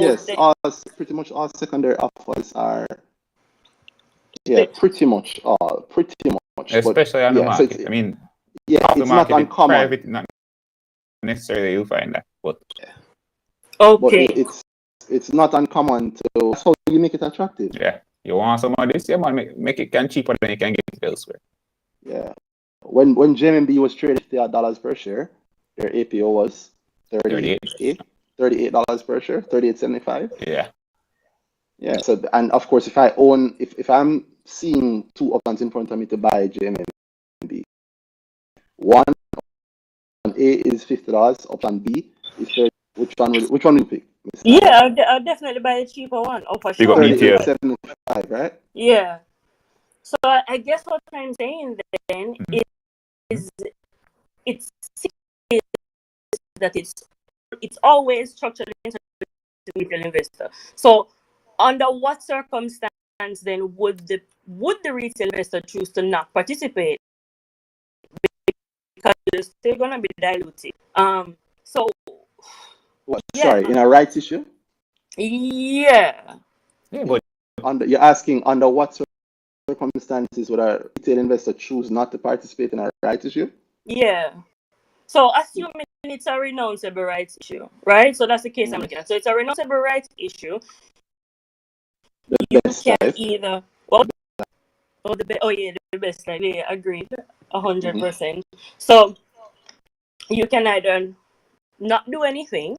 Yes, pretty much all secondary offers are. Yeah, pretty much all. Especially on the market. I mean, it's not uncommon. Private, not necessarily you'll find that, but okay. But it's not uncommon to. That's how you make it attractive. Yeah, you want some of this? Yeah, man, make it cheaper than you can get it elsewhere. Yeah, when JMB was traded $50 per share, their APO was $38 per share, $38.75. Yeah. Yeah. So, and of course, if I'm seeing two options in front of me to buy JMB, one A is $50, option B is $30. Which one will you pick? Yeah, I'll definitely buy the cheaper one. Oh, for sure. $38.75, right? Yeah. So I guess what I'm saying then is that it's always structurally into the retail investor. So under what circumstance then would the retail investor choose to not participate? Because they're still gonna be diluted. Sorry, in a rights issue? Yeah. But you're asking under what circumstances would a retail investor choose not to participate in a rights issue? Yeah. So assuming it's a renounceable rights issue, right? So that's the case I'm looking at. So it's a renounceable rights issue. You can either the best life. Yeah, agreed, 100%. So you can either not do anything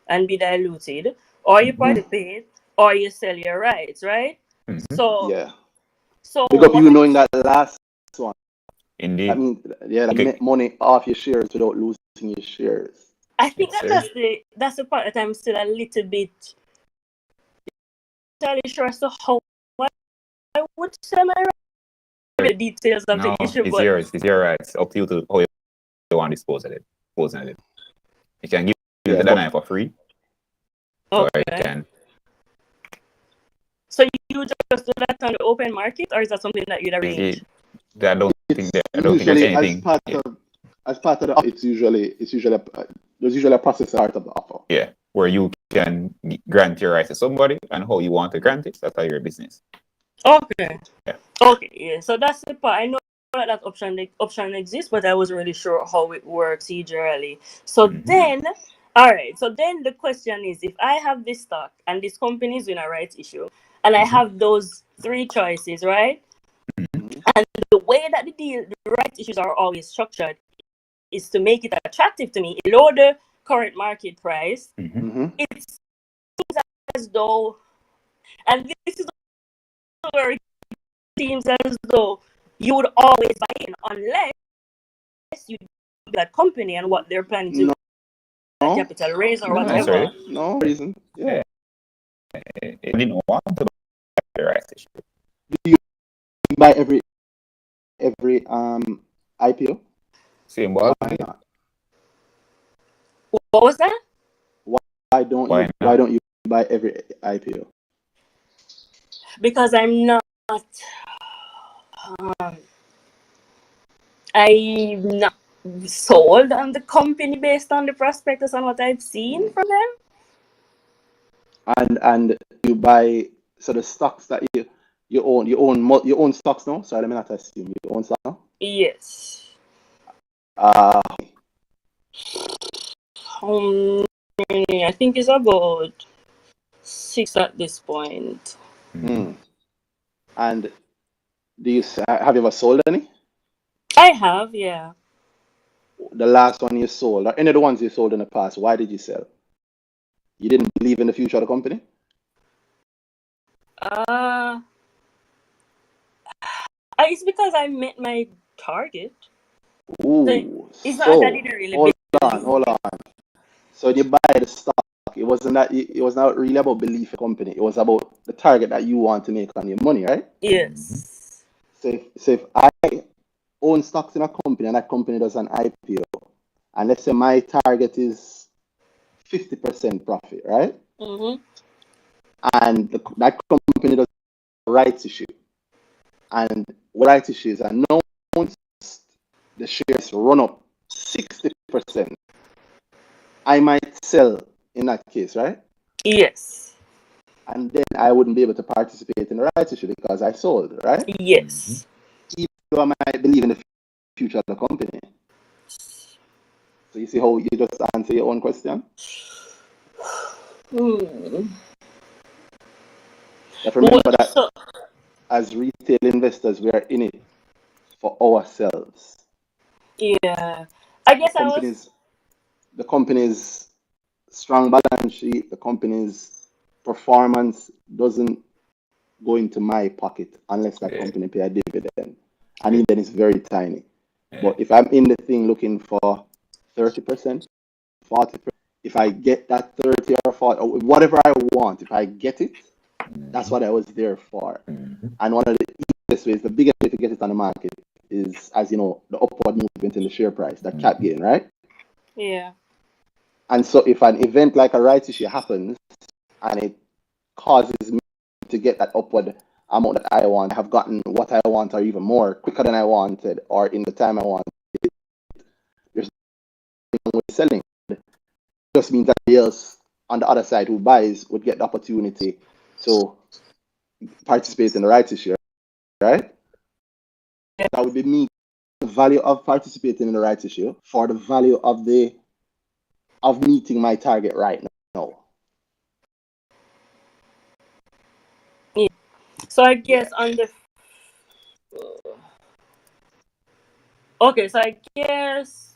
and be diluted, or you participate, or you sell your rights, right? So because you knowing that last one. Indeed. I mean, make money off your shares without losing your shares. I think Yes, that sir. that's the part that I'm still a little bit entirely sure as to how I would sell my the details of the No, issue, it's but yours. It's your right. It's up to you to how you want to dispose of it. Disposing of it. You can give it Yeah, to but Danhai for free, or you okay. can. So you just do that on the open market, or is that something that you'd arrange? I don't it's think there's usually anything. as part of the it's usually there's usually a process part of the offer. Yeah, where you can grant your right to somebody and how you want to grant it. That's how your business. Okay. Yeah. Okay, yeah. So that's the part. I know that option exists, but I wasn't really sure how it works procedurally. So then, all right. So then the question is, if I have this stock and this company is in a rights issue, and I have those three choices, right? Mhm. And the way that the rights issues are always structured is to make it attractive to me, lower the current market price. Mhm. It seems as though, and this is where it seems as though you would always buy in unless you that company and what they're planning to do, No, capital raise or no, whatever. no reason. Yeah. It didn't want to buy the rights issue. Do you buy every IPO? Same ball. Why not? What was that? Why don't Why you not? buy every IPO? Because I'm not. I'm not sold on the company based on the prospectus and what I've seen from them. And you buy so the stocks that you own stocks now. Sorry, let me not assume you own stocks now. Yes. Uh, I think it's about 6 at this point. and have you ever sold any? I have, yeah. The last one you sold, or any of the ones you sold in the past, why did you sell? You didn't believe in the future of the company? Uh, it's because I met my target. Ooh, It's not like I so didn't really hold believe. on. So when you buy the stock, it was not really about belief in the company. It was about the target that you want to make on your money, right? Yes. So if I own stocks in a company and that company does an IPO, and let's say my target is 50% profit, right? Mm-hmm. And that company does a rights issue, and what rights issues are known, the shares run up 60%. I might sell in that case, right? Yes. And then I wouldn't be able to participate in the rights issue because I sold, right? Yes. Even though I might believe in the future of the company. So you see how you just answer your own question? But remember that So, as retail investors, we are in it for ourselves. yeah. I guess I was. The company's strong balance sheet, the company's performance doesn't go into my pocket unless that company pay a dividend. And even it's very tiny. But if I'm in the thing looking for 30%, 40%, if I get that 30 or 40, or whatever I want, if I get it, that's what I was there for. And one of the easiest ways, the biggest way to get it on the market is, as you know, the upward movement in the share price, that cap gain, right? Yeah. And so if an event like a rights issue happens and it causes me to get that upward amount that I want, I have gotten what I want or even more quicker than I wanted or in the time I wanted, there's no way selling. It just means that somebody else on the other side who buys would get the opportunity to participate in the rights issue, right? That would be me, the value of participating in the rights issue for the value of meeting my target right now. Yeah. So I guess on the. Okay, so I guess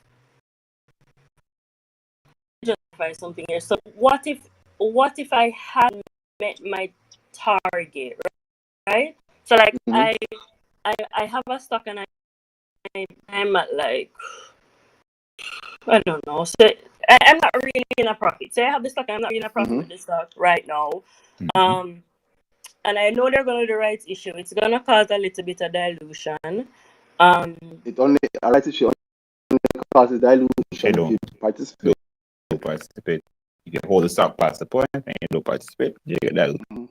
justify something here. So what if I had met my target, right? So like I have a stock and I'm at like I don't know. So I'm not really in a profit. Say I have the stock, I'm not in a profit with the stock right now. And I know they're gonna do the rights issue. It's gonna cause a little bit of dilution. It only a rights issue only causes dilution if you participate. Don't participate. You can hold the stock past the point and you don't participate, you get diluted.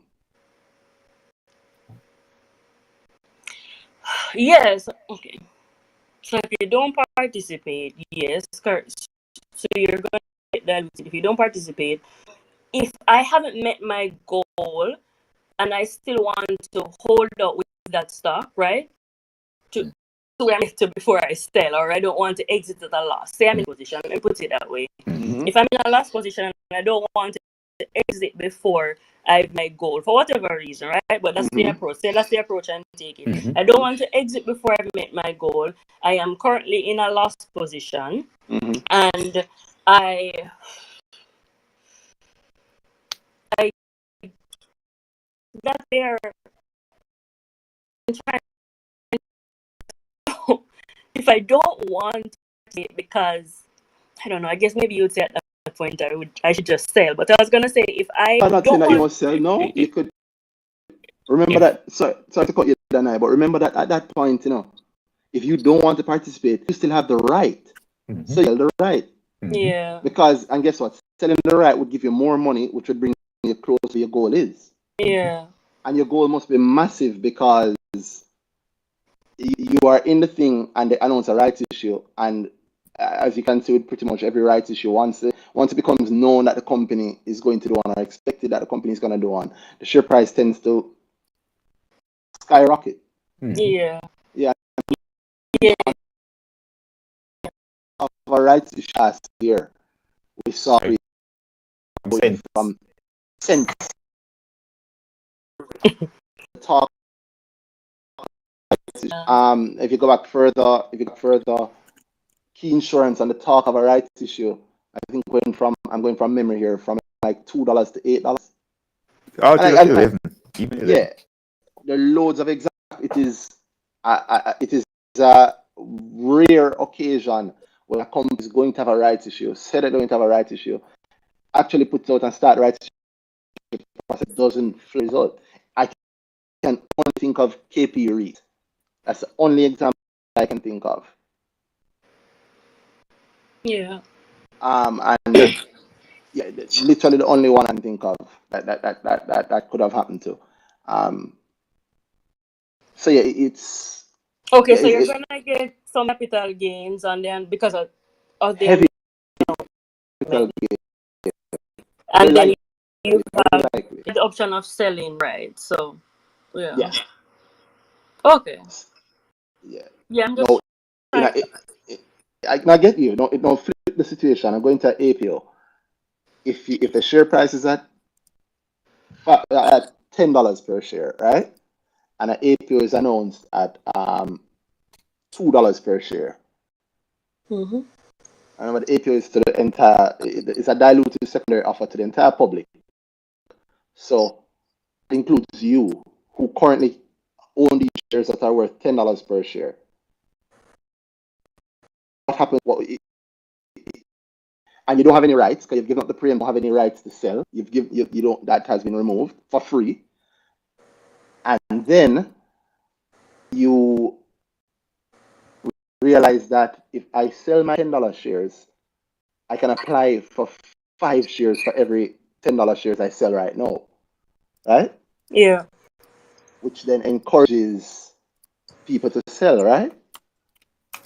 Yes. Okay. So if you don't participate, yes, correct. So you're gonna get diluted if you don't participate. If I haven't met my goal and I still want to hold out with that stock, right? To where I'm to before I sell, or I don't want to exit at a loss. Say I'm in a position, let me put it that way. If I'm in a loss position and I don't want to exit before I have my goal for whatever reason, right? But that's the approach. Say that's the approach I'm taking. I don't want to exit before I've met my goal. I am currently in a loss position, and I that they're trying. If I don't want it because I don't know, I guess maybe you'd say at that point I should just sell. But I was gonna say if I I'm not saying don't that you want must sell. No, you could remember that. Sorry to cut you, Danhai, but remember that at that point, if you don't want to participate, you still have the right. So you sell the right. yeah. Because, and guess what? Selling the right would give you more money, which would bring you closer to your goal is. Yeah. And your goal must be massive because you are in the thing and they announce a rights issue. And as you can see with pretty much every rights issue, once it becomes known that the company is going to do one or expected that the company is going to do one, the share price tends to skyrocket. Yeah. Yeah. Yeah. Of a rights issue last year, we saw it going from cents talk. If you go back further, key insurance and the talk of a rights issue, I think I'm going from memory here, from like $2 to $8. Oh, to 11. Yeah, there are loads of examples. It is a rare occasion when a company is going to have a rights issue, said they're going to have a rights issue, actually puts out and start rights issue process doesn't result. I can only think of KP Reed. That's the only example I can think of. Yeah. And yeah, literally the only one I can think of that could have happened to. So yeah, it's Okay, yeah, so you're gonna get some capital gains and then because of the heavy capital gain. and then you Very have likely. the option of selling, right? So yeah. Yeah. Okay. Yeah. Yeah, I'm No, just you know, trying. I get you. No, it don't flip the situation. I'm going to APO. If the share price is at $10 per share, right? And an APO is announced at $2 per share. Mm-hmm. I remember the APO is to the entire. It's a diluted secondary offer to the entire public. So it includes you, who currently own these shares that are worth $10 per share. What happens? And you don't have any rights because you've given up the pre and don't have any rights to sell. You don't, that has been removed for free. And then you realize that if I sell my $10 shares, I can apply for 5 shares for every $10 shares I sell right now, right? Yeah. Which then encourages people to sell, right?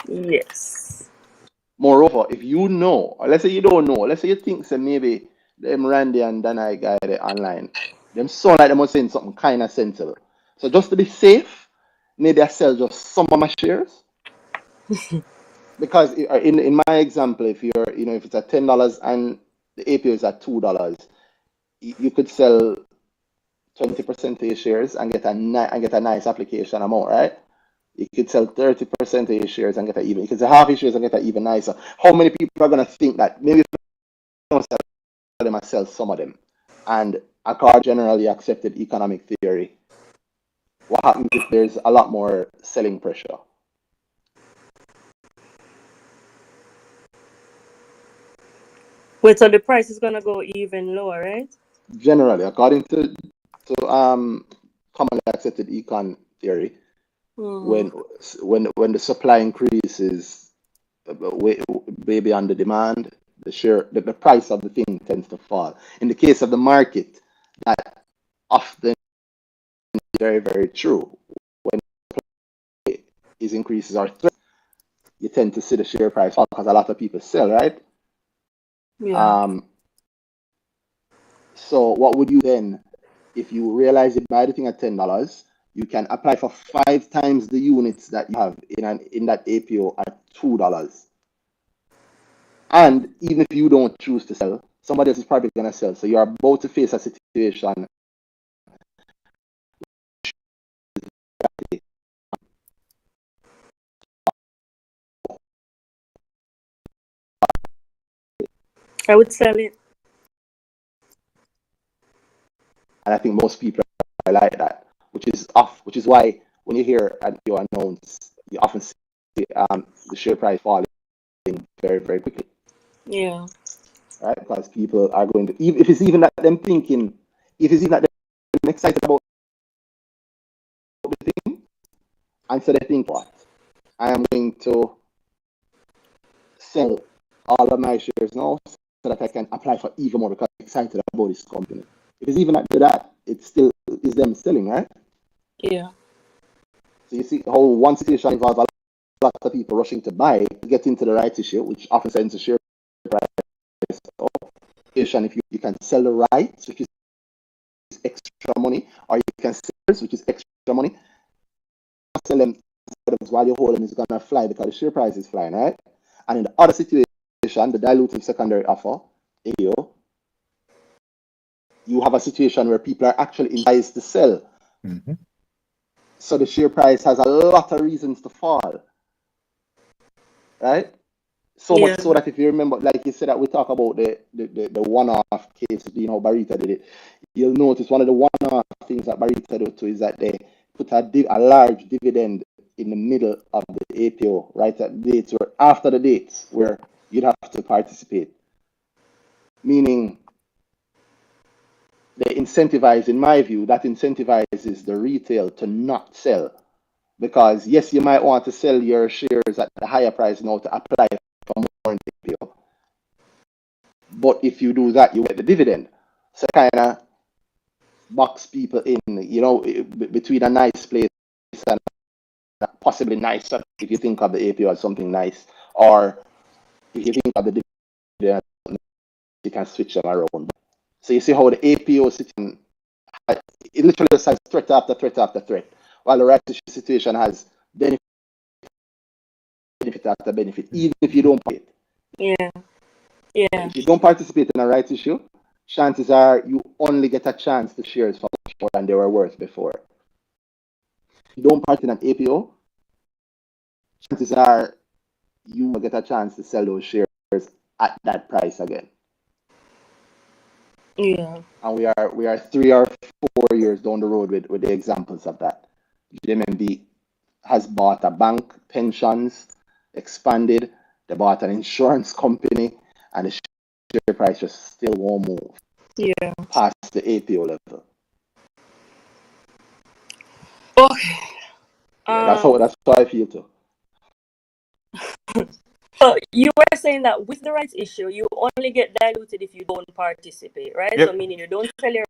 Yes. Moreover, if you know, or let's say you don't know, let's say you think so maybe them Randy and Danhai guy they online, them sound like they must saying something kind of sensible. So just to be safe, maybe I sell just some of my shares. Because in my example, if if it's at $10 and the APO is at $2, you could sell 20% of your shares and get a nice application amount, right? You could sell 30% of your shares and get an even. You could sell half your shares and get an even nicer. How many people are gonna think that maybe if I don't sell them, I sell some of them? And according to generally accepted economic theory, what happens if there's a lot more selling pressure? Wait, so the price is gonna go even lower, right? Generally, according to commonly accepted econ theory, Mm-hmm. when the supply increases way beyond the demand, the price of the thing tends to fall. In the case of the market, that often is very, very true. When is increases are threat, you tend to see the share price fall because a lot of people sell, right? Yeah. Um, so what would you then, if you realize you buy the thing at $10, you can apply for 5 times the units that you have in that APO at $2. And even if you don't choose to sell, somebody else is probably going to sell. So you're about to face a situation. I would sell it. And I think most people are like that, which is why when you hear and you announce, you often see the share price falling very, very quickly, Yeah. right? Because people are going to, if it's even that them thinking, if it's even that them excited about the thing, and so they think, what? I am going to sell all of my shares now so that I can apply for even more because I'm excited about this company. If it's even after that, it still is them selling, right? Yeah. So you see how one situation involves a lot of people rushing to buy to get into the rights issue, which often sends the share price up. If you can sell the rights, which is extra money, or you can sell, which is extra money, sell them while you're holding is going to fly because the share price is flying, right? And in the other situation, the dilutive secondary offer, AO, you have a situation where people are actually incentivized to sell. Mm-hmm. So the share price has a lot of reasons to fall, right? So much Yeah. so that if you remember, like you said, that we talk about the one-off case, you know, Barita did it. You'll notice one of the one-off things that Barita did too is that they put a large dividend in the middle of the APO, right at dates or after the dates where you'd have to participate. Meaning they incentivize, in my view, that incentivizes the retail to not sell. Because yes, you might want to sell your shares at the higher price now to apply for more in the APO. But if you do that, you get the dividend. So kind of box people in, you know, between a nice place and possibly nicer if you think of the APO as something nice, or if you think of the dividend, you can switch them around. So you see how the APO situation, it literally just has threat after threat after threat, while the right situation has benefit after benefit, even if you don't participate. Yeah. Yeah. If you don't participate in a rights issue, chances are you only get a chance to shares for much more than they were worth before. If you don't participate in an APO, chances are you will get a chance to sell those shares at that price again. Yeah. And we are 3 or 4 years down the road with the examples of that. GMMB has bought a bank, pensions, expanded, they bought an insurance company, and the share price just still won't move Yeah. past the APO level. Okay. Yeah, that's how I feel too. So you were saying that with the rights issue, you only get diluted if you don't participate, right? Yep. So meaning you don't sell your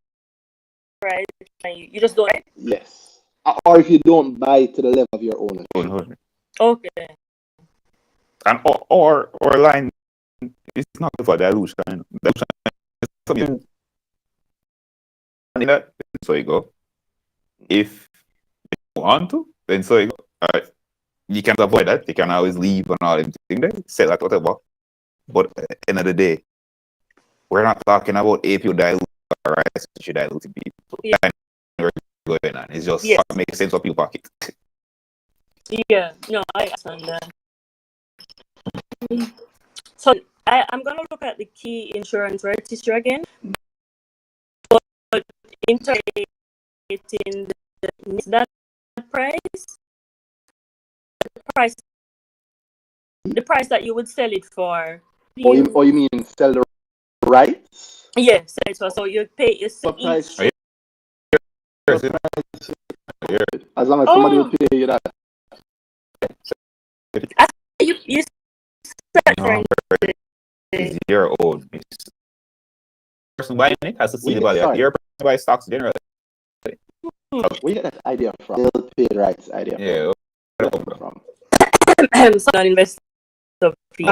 rights and you just don't, right? Yes. Or if you don't buy to the level of your ownership. Okay. And or line, it's not for dilution. Dilution is something in that, so you go. If you want to, then so you go. All right. You can avoid that. You can always leave and all them things there, sell that whatever. But at the end of the day, we're not talking about APO dilute or rights issue diluting people. Yeah. We're going on. It's just Yes. what makes sense for people's pocket. Yeah. No, I understand that. So I'm gonna look at the key insurance rights issue again, but integrating that price, the price that you would sell it for. Or you mean sell the rights. Yes, so you pay What price? each. As long as somebody will pay you that. You start No, it's your own. It's person buying it has to see the value. Your person buy stocks generally. Where you get that idea from? They'll pay the rights idea from. So not investor fee.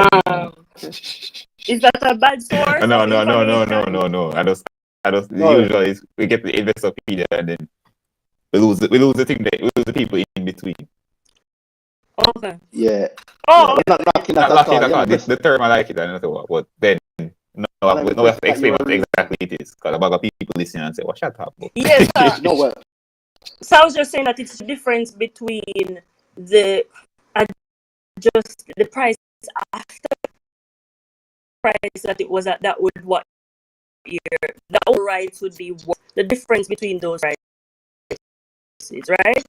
Is that a bad source? No. I just usually we get the investor fee and then we lose the thing that we lose the people in between. Okay. Yeah. Oh, yeah. Not knocking that at all. The term I like it, I don't know what. But then no, we have to explain what exactly it is because a lot of people listen and say, "What shut up?" Yes. No, well. So I was just saying that it's the difference between the just the price after price that it was at that would what year the old rights would be worth, the difference between those rights, right?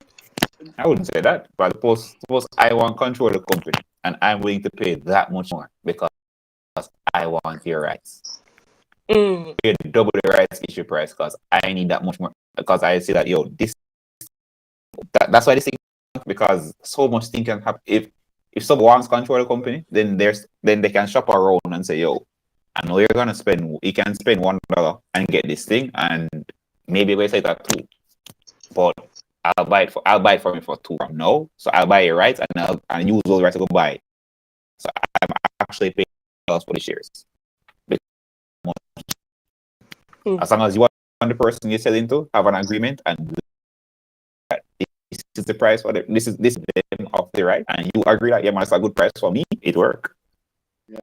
I wouldn't say that, but suppose I want control of the company and I'm willing to pay that much more because I want your rights. Pay double the rights issue price because I need that much more because I see that that's why this thing, because so much thing can happen. If someone wants control of the company, then they can shop around and say, yo, I know you're gonna spend. You can spend $1 and get this thing, and maybe we say that too. But I'll buy it from you for $2 from now. So I'll buy your rights and I'll use those rights to go buy. So I'm actually paying $1 for the shares. As long as you want the person you're selling to have an agreement and this is the price for this is them of the right, and you agree that it's a good price for me, it work. Yeah.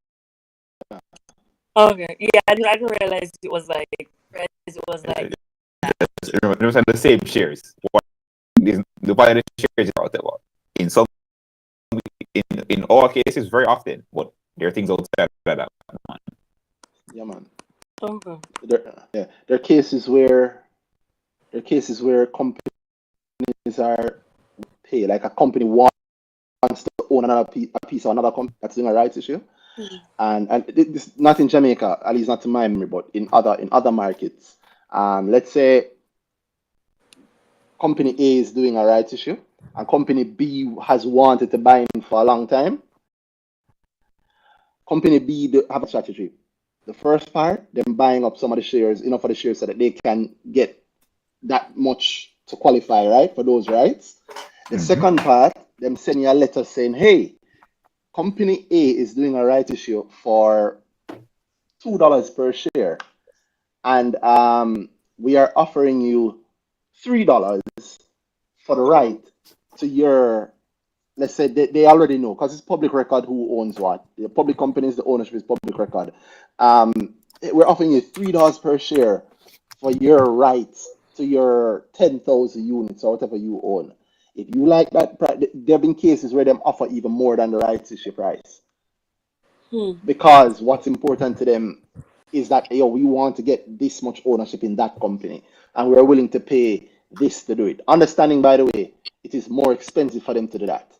Okay. Yeah, I didn't realize it was like Remember the same shares. The value of the shares is out there. In all cases, very often, but there are things outside of that. Yeah, man. Okay. There are cases where companies are pay, like a company wants to own a piece of another company that's doing a rights issue, and this not in Jamaica, at least not to my memory, but in other markets. Let's say company A is doing a rights issue, and company B has wanted to buy in for a long time. Company B have a strategy. The first part, them buying up some of the shares, enough of the shares so that they can get that much to qualify, right, for those rights. The second part, them sending a letter saying, hey, company A is doing a right issue for $2 per share. And we are offering you $3 for the right to your, let's say they already know, because it's public record who owns what. The public companies, the ownership is public record. We're offering you $3 per share for your rights to your 10,000 units or whatever you own. If you like that, there have been cases where them offer even more than the rights issue price. Because what's important to them is that, we want to get this much ownership in that company, and we're willing to pay this to do it. Understanding, by the way, it is more expensive for them to do that.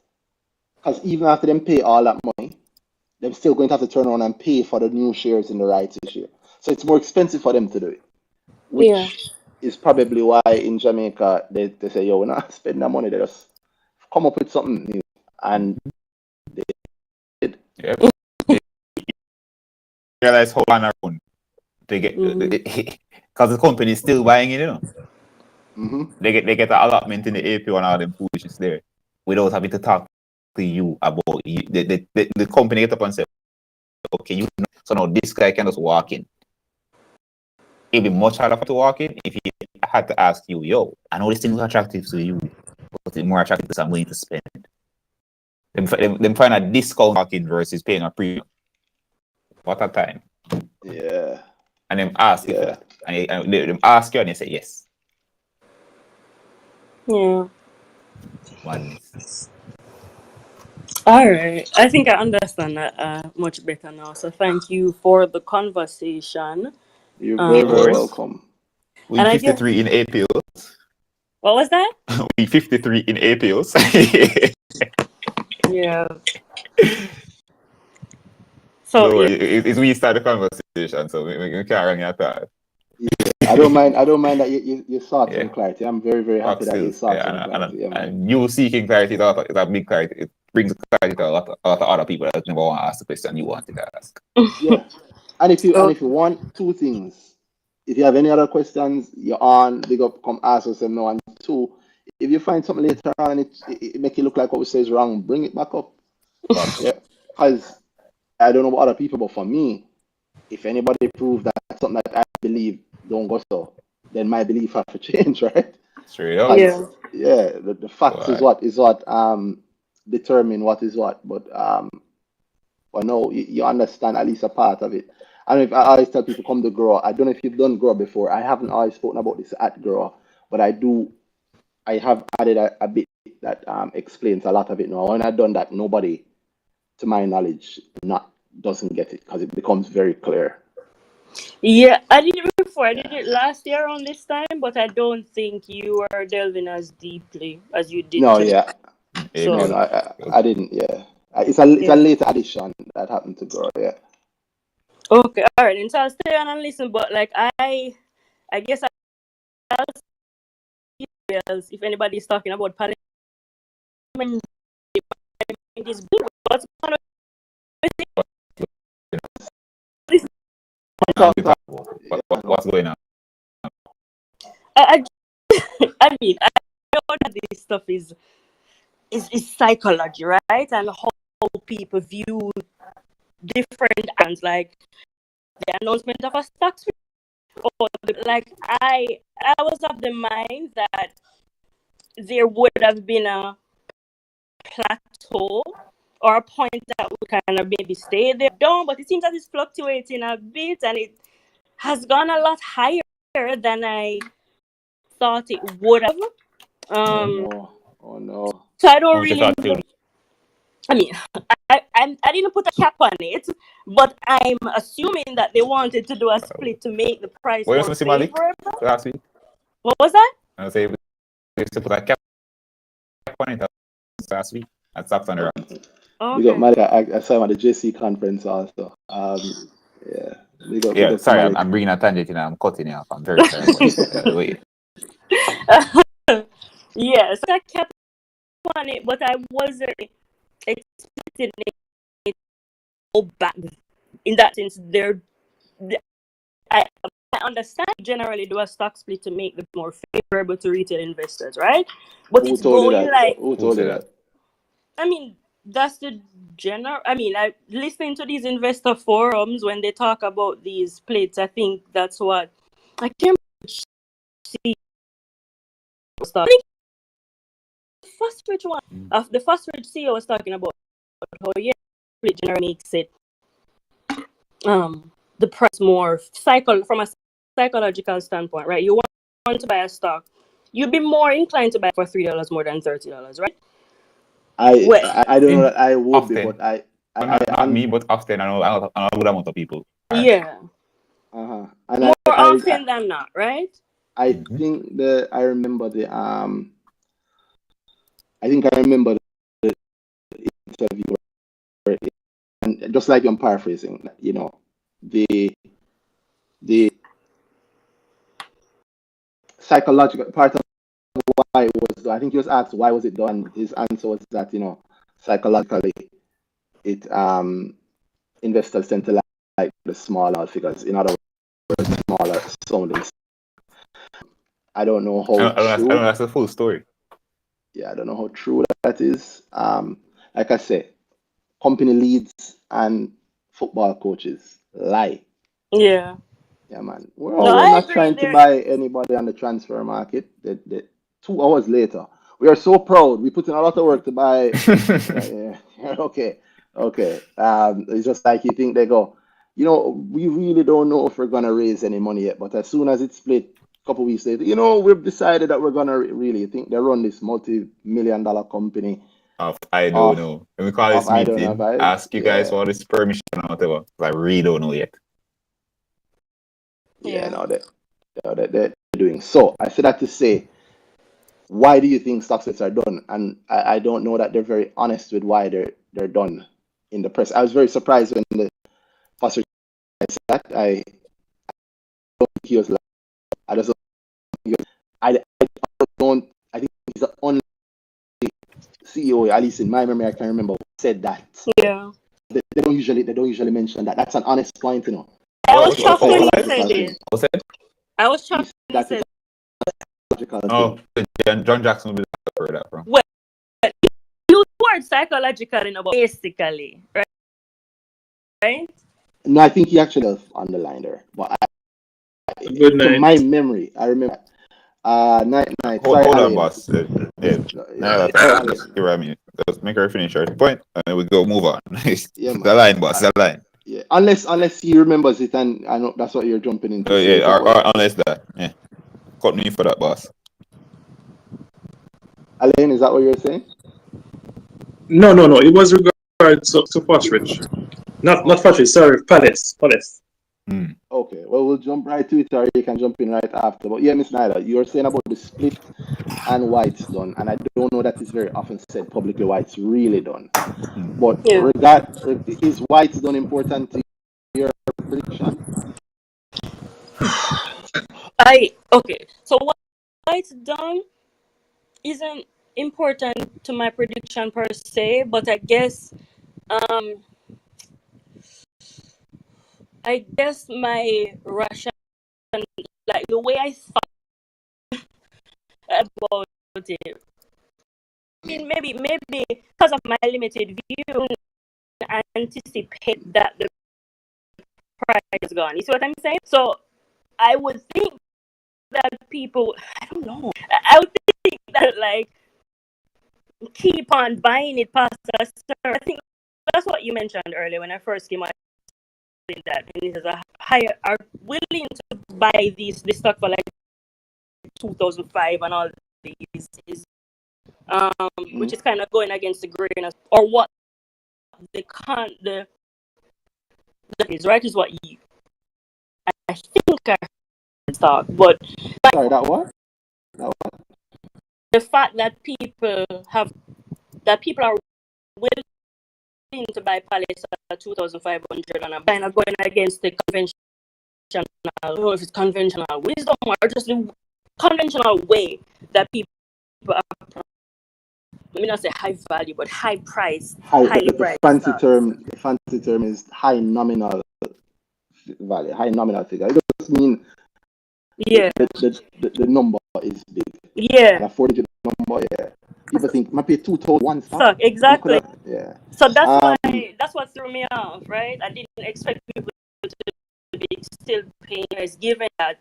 Because even after them pay all that money, they're still going to have to turn around and pay for the new shares in the rights issue. So it's more expensive for them to do it. Which is probably why in Jamaica they say, we're not spending that money, they just come up with something new. And they did. Yep. Realize how on around they get because the company is still buying it, They get an allotment in the APO and all them foolishness there without having to talk to you about you. The company get up and say, okay, so now this guy can just walk in. It'd be much harder to walk in if he had to ask you, yo, I know this thing is attractive to you, but it's more attractive to I'm willing to spend. Them find a discount walking versus paying a premium. What a time. Yeah. And then ask you for that. And they ask you and they say yes. Yeah. Oneness. All right. I think I understand that much better now. So thank you for the conversation. You're very, very welcome. We 53 in APOs. What was that? We 53 in APOs. Yeah. So No, yeah. it's we start the conversation, so we can't run your thought. I don't mind. I don't mind that you sought some Yeah. clarity. I'm very, very happy that you Foxes, sought some yeah, clarity. Yeah, man. and you seeking clarity is a big clarity. It brings clarity to a lot of other people that never want to ask the question you wanted to ask. Yeah. And if you Oh, want two things, if you have any other questions, you're on, big up, come ask us and no. And two, if you find something later on and it make you look like what we say is wrong, bring it back up. Fox. Yeah. Because I don't know about other people, but for me, if anybody proves that something that I believe don't go so, then my belief have to change, right? Straight up. Because yeah. yeah, the facts Why? is what determine what is what. But no, you understand at least a part of it. And if I always tell people come to grow, I don't know if you've done grow before. I haven't always spoken about this at grow, but I have added a bit that explains a lot of it now. When I've done that, nobody, to my knowledge, not doesn't get it because it becomes very clear. Yeah, I did it before. I did Yeah. it last year around this time, but I don't think you were delving as deeply as you did No, today. yeah. No, April. no, So I didn't. Yeah, it's a yeah. later addition that happened to grow. Yeah. Okay, all right. And so I'll stay on and listen, but like I guess I'll see if anybody's talking about parliament is big. What's going on with this? And Talk, we talk. talk about Yeah, no. what's going on. I, I mean, I know that this stuff is psychology, right? And how people view different and like the announcement of a stock split. Or like I was of the mind that there would have been a plateau or a point that would kind of maybe stay there down, but it seems that it's fluctuating a bit and it has gone a lot higher than I thought it would have. Oh Um, no. Oh no. so I How don't much you really thought know. to I mean, I didn't put a cap on it, but I'm assuming that they wanted to do a split to make the price what you more supposed to see Malik favorable. last week? What was that? I say we used to put a cap on it last week at Stocks on the Rocks. Big up Okay. Malik. I saw him at the JC conference also. Yeah. Big Yeah, up to sorry, Malik. I'm bringing a tangent and I'm cutting it off. I'm very sorry about it. Wait. Yes, I kept on it, but I wasn't expecting it to go back. In that sense, I understand generally do a stock split to make them more favorable to retail investors, right? But Who it's told you going that? like, Who Who told you said that? that? I mean, that's the general. I mean, I listening to these investor forums when they talk about these splits. I think that's what I can't see. I think the first rich one of the first rich CEO was talking about how yeah, split generally makes it the price more from a psychological standpoint, right? You want to buy a stock, you'd be more inclined to buy for $3 more than $30, right? Well, I don't know In that I would be, often, but I well, I not me, but often I know a good amount of people are. yeah, and more often than not, right? I Mm-hmm. think I remember I remember the interview where and just like I'm paraphrasing, the the psychological part of why it was done. I think he was asked why was it done. His answer was that psychologically it investors tend to like the smaller figures. In other words, smaller sounding. I don't know how I know true. that's the full story. Yeah, I don't know how true that is. Like I say, company leads and football coaches lie. Yeah. Yeah, man. No, We're I not agree. trying to There. buy anybody on the transfer market. 2 hours later, we are so proud. We put in a lot of work to buy. Yeah, yeah. Okay, okay. It's just like you think they go. We really don't know if we're gonna raise any money yet. But as soon as it's split, a couple weeks later, we've decided that we're gonna really think they run this multi-million-dollar company I don't off know. When we call off this I don't know meeting, vibes. ask you guys Yeah, for this permission or whatever. I really don't know yet. yeah. Yeah. No, they're doing. So I said that to say, why do you think stock splits are done? And I don't know that they're very honest with why they're done in the press. I was very surprised when Foster that. I don't think he was. I just don't. I don't. I think he's the only CEO, at least in my memory, I can remember, who said that. Yeah. They don't usually mention that. That's an honest point, you know. I was shocked when he Psychological said thing. it. What's that? I was shocked when he That's said a psychological Oh, thing. John Jackson will be where that from. well, use the word psychological in about basically, right? Right? No, I think he actually underlined her. But Good to night. my memory, I remember. Night. Hold Sorry, on, Alan. boss. Yeah. Yeah, Just hear what I mean. Just make her finish her point, and then we go move on. Yeah, The man. line, boss. The line. Yeah, unless he remembers it, and I know that's what you're jumping into. So Yeah, that way. or unless that. Yeah. Cut me for that, boss. Alain, is that what you're saying? No. It was regards to Partridge. Not Partridge. Sorry, Palace. Hmm. Okay, well, we'll jump right to it, or you can jump in right after. But yeah, Miss Nyla, you're saying about the split and why it's done, and I don't know that it's very often said publicly why it's really done. But Yeah. is why it's done important to your prediction? Okay. So what it's done isn't important to my prediction per se, but I guess my Russian, like the way I thought about it. I mean, maybe because of my limited view, I anticipate that the price is gone. You see what I'm saying? So I would think that people, I don't know, I would think that like keep on buying it past a certain. I think that's what you mentioned earlier when I first came out. That it is a higher are willing to buy this stock for like 2005 and all these is which is kind of going against the grain of, or what the is right is what you I think I thought, but Sorry, that what? the fact that people are willing to buy pallets at 2,500 and I'm kind of going against the conventional. I don't know if it's conventional wisdom or just the conventional way that people are. Let me not say high value, but high price, highly The priced fancy stocks. term is high nominal value, high nominal figure. It doesn't mean Yeah, the number is big. yeah. And a 4-digit number, yeah. People think might be 2,001 So stock. exactly. Yeah. So that's what threw me off, right? I didn't expect people to be still paying as given that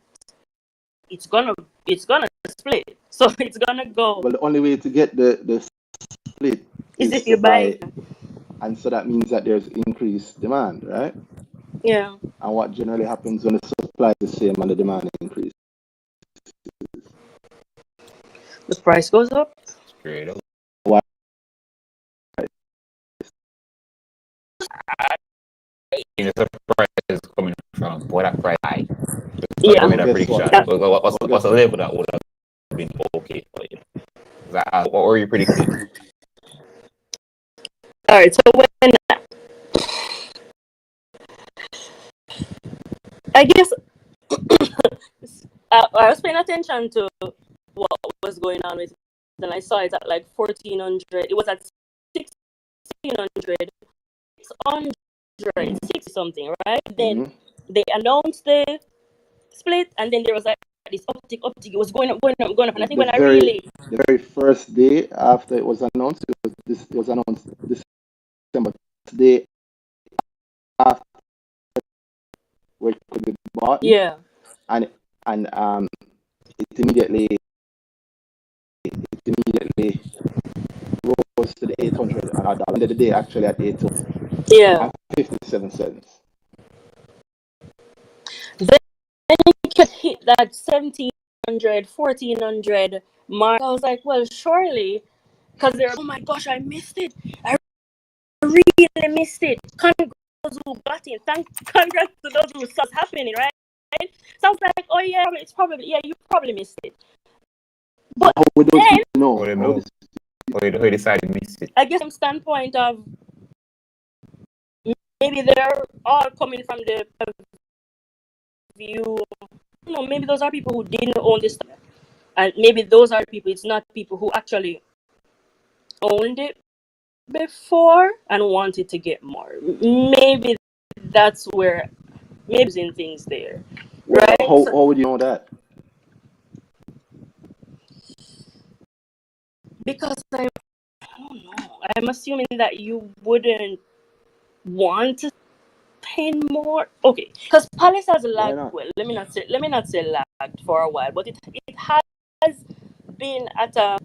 it's gonna split. So it's gonna go. Well, the only way to get the split Is is if to you buy. buy, and so that means that there's increased demand, right? Yeah. And what generally happens when the supply is the same and the demand increases? The price goes up. Straight up. Why? The price is coming from what that price high. Yeah. With that Guess prediction. what? What's the level that would have been okay for you? What were you predicting? All right. So when I guess I was paying attention to what was going on with, then I saw it at like 1,400. It was at 1,600, 660 something, right? Then they announced the split, and then there was like this uptick. It was going up. And I think when the very first day after it was announced, it was announced December. Today after where it could be bought, yeah, and it immediately rose to the 800 and at the end of the day actually at 57 cents. Then it could hit that 1,700, 1,400 mark. I was like, well, surely, because they're, oh my gosh, I missed it. I really missed it. Congrats to those who got it. Congrats to those who saw it happening, right? So I was like, oh yeah, it's probably, yeah, you probably missed it. But how would those then, people know? How you decided to miss it? I guess from standpoint of maybe they're all coming from the view. Maybe those are people who didn't own this stuff, and maybe those are people. It's not people who actually owned it before and wanted to get more. Maybe that's where maybe in things there, right? How would you know that? Because I don't know. I'm assuming that you wouldn't want to spend more. Okay, because Palace has lagged. Well, let me not say lagged for a while, but it has been at a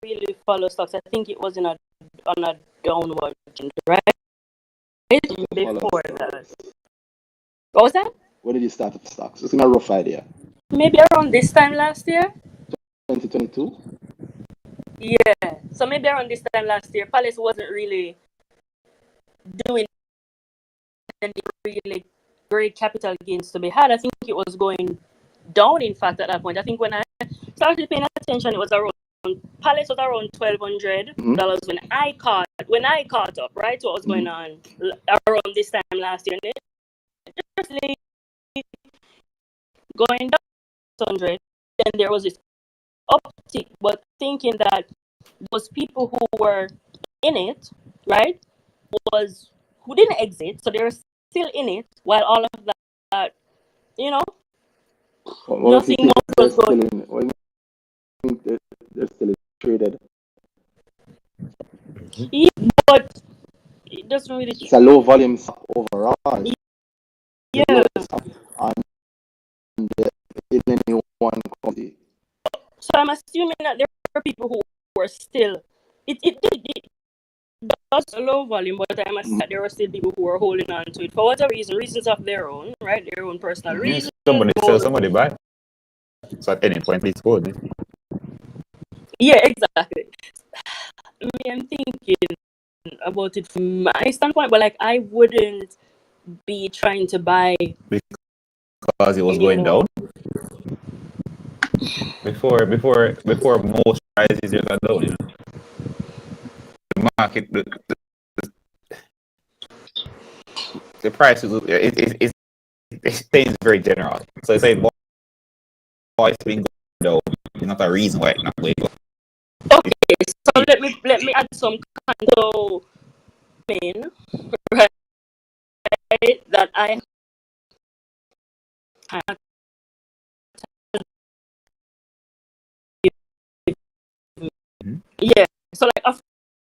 really follow stocks. I think it was on a downward trend, right? Before that. What was that? When did you start with stocks? It's a rough idea. Maybe around this time last year. 2022? Yeah. So maybe around this time last year, Palace wasn't really doing any really great capital gains to be had. I think it was going down, in fact, at that point. I think when I started paying attention, it was around Palace was around $1,200 when I caught up, right? So what was going on around this time last year. And it just going down 100, then there was this uptick, but thinking that those people who were in it, right, who didn't exit, so they were still in it, while all of that, nothing more was going. They're still traded. Yeah, but it doesn't really. It's a low volume stock overall. Yeah. In any one company. So I'm assuming that there were people who were still. It does a low volume, but I'm assuming that there were still people who were holding on to it for whatever reasons of their own, right? Their own personal reasons. Somebody sell, somebody buy. So at any point, please hold it. Yeah, exactly. I'm thinking about it from my standpoint, but like I wouldn't be trying to buy because it was going down. Before most prices just are down, the market, the price is it stays very general. So it's like it's been going down. It's not a reason why it's not going up. Okay, so let me add some candle in, right? That I have. Yeah, so like of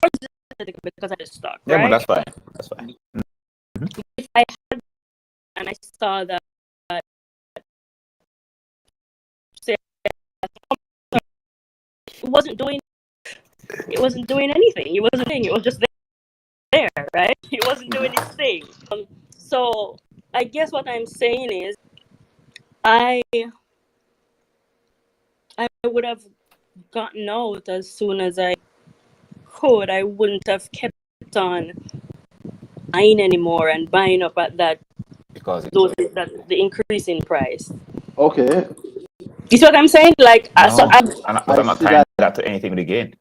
course because I just stock, Yeah, right? but that's fine. If I had and I saw that say it wasn't doing anything. It wasn't doing. It was just there, right? It wasn't doing its thing. So I guess what I'm saying is, I would have gotten out as soon as I could. I wouldn't have kept on buying anymore and buying up at that Because the increase in price. Okay. You see what I'm saying? Like, no, so I'm not tying that to anything with the gain.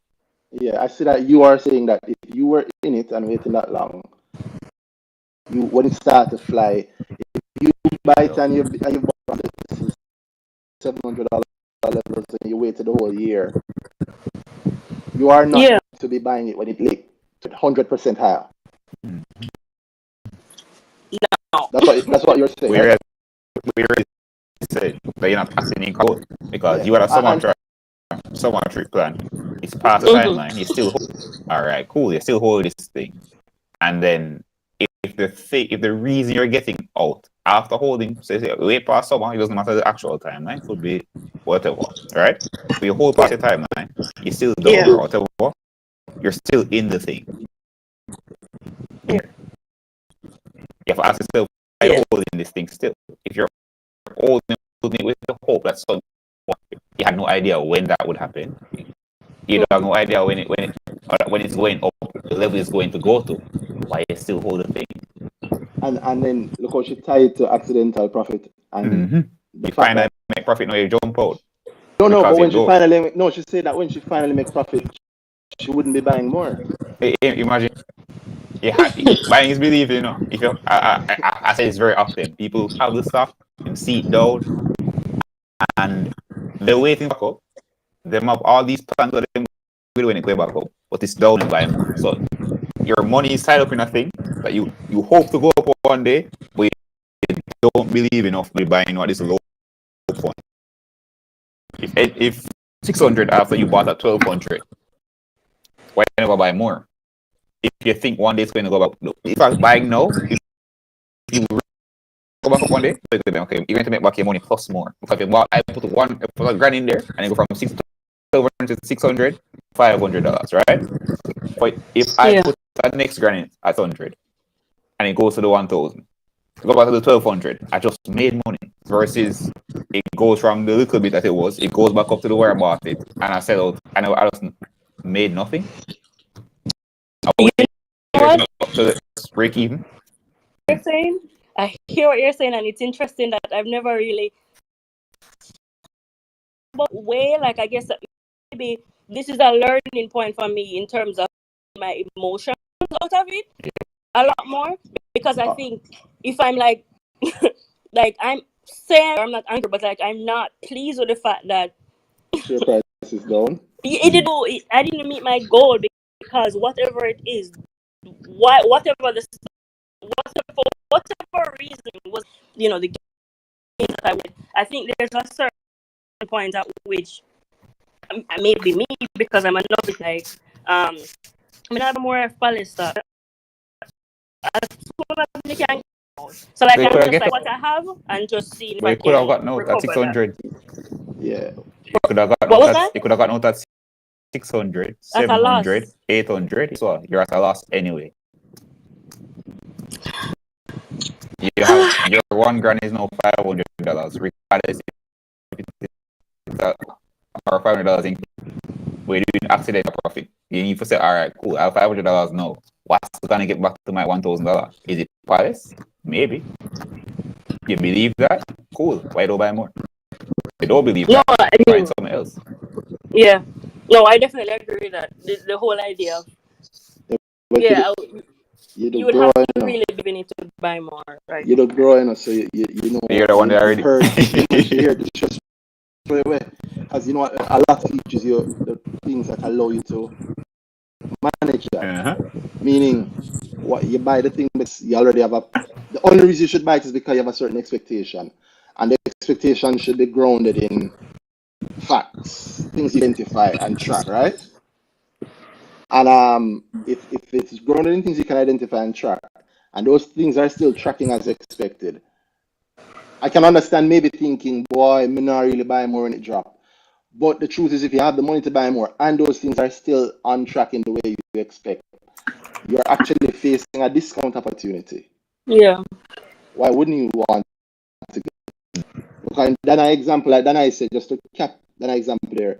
Yeah, I see that you are saying that if you were in it and waiting that long, when it started to fly, if you buy it and you bought it $700 levels and you waited the whole year, you are not to be buying it when it leaked 100% higher. No. That's what you're saying. Whereas said that you're not passing in code because you had a someone trip plan. It's past the timeline. You still all right, cool. You still hold this thing, and then if the reason you're getting out after holding, say way past someone, it doesn't matter the actual timeline. Could be whatever, right? But you hold past the timeline, you still down or whatever. You're still in the thing. Yeah. You have to ask yourself, why are you holding this thing still? If you're holding it with the hope that you had no idea when that would happen. You have no idea when it's going up, the level is going to go to. Why you still hold the thing? And then look how she tied to accidental profit and you finally make profit now you jump out. No, but when she finally she said that when she finally makes profit, she wouldn't be buying more. Imagine, buying is believing, you know. If you, I say it's very often. People have the stock and see it down, and they're waiting back up. They have all these plans for them when it go back up, but it's down and buy more. So your money is tied up in a thing that you hope to go up one day, but you don't believe enough by buying what is low point. If 600 after you bought at 1200, why never buy more? If you think one day it's going to go back, if I'm buying now, if you go back up one day, okay, you're going to make back your money plus more. Because if I put a grand in there and I go from 1200 to 600, $500, right? But if I put that next grand in at 100 and it goes to the 1000, go back to the 1200, I just made money. Versus it goes from the little bit that it was, it goes back up to the where I bought it, and I sell out, and I just made nothing. Up to the break even. You're saying, I hear what you're saying, and it's interesting that I've never really. But like I guess maybe this is a learning point for me in terms of my emotions out of it a lot more, because I think if I'm like like I'm saying I'm not angry, but like I'm not pleased with the fact that share price is down. I didn't meet my goal because whatever it is, whatever reason was, you know, the game that I think there's a certain point at which maybe me, because I'm a novice, like I have more Palace as soon as you can. So like I'm just like what I have and just see if I could have gotten recover out at 600. Yeah. You could have gotten out at 600, 700, 800. So you're at a loss anyway. You have your $1 is now $500, regardless if it's or $500 in we're doing accidental profit. You need to say, all right, cool, I have $500 now. What's gonna get back to my $1,000? Is it Palace? Maybe. You believe that? Cool. Why don't buy more? You don't believe that? Find something else. Yeah. No, I definitely agree with that. The whole idea of you would have to really be in it to buy more, right? You look growing, so you know. You're the one that already heard. You hear the just away, as you know, a lot teaches you the things that allow you to manage that. Meaning, what you buy the thing, but you already have the only reason you should buy it is because you have a certain expectation, and the expectation should be grounded in facts, things you identify and track, right? And if it's grounded in things you can identify and track, and those things are still tracking as expected, I can understand maybe thinking, boy, me not really buy more when it drop. But the truth is, if you have the money to buy more and those things are still on track in the way you expect, you're actually facing a discount opportunity. Yeah. Why wouldn't you want to get? Because then I example, like then I said, just to cap that example there,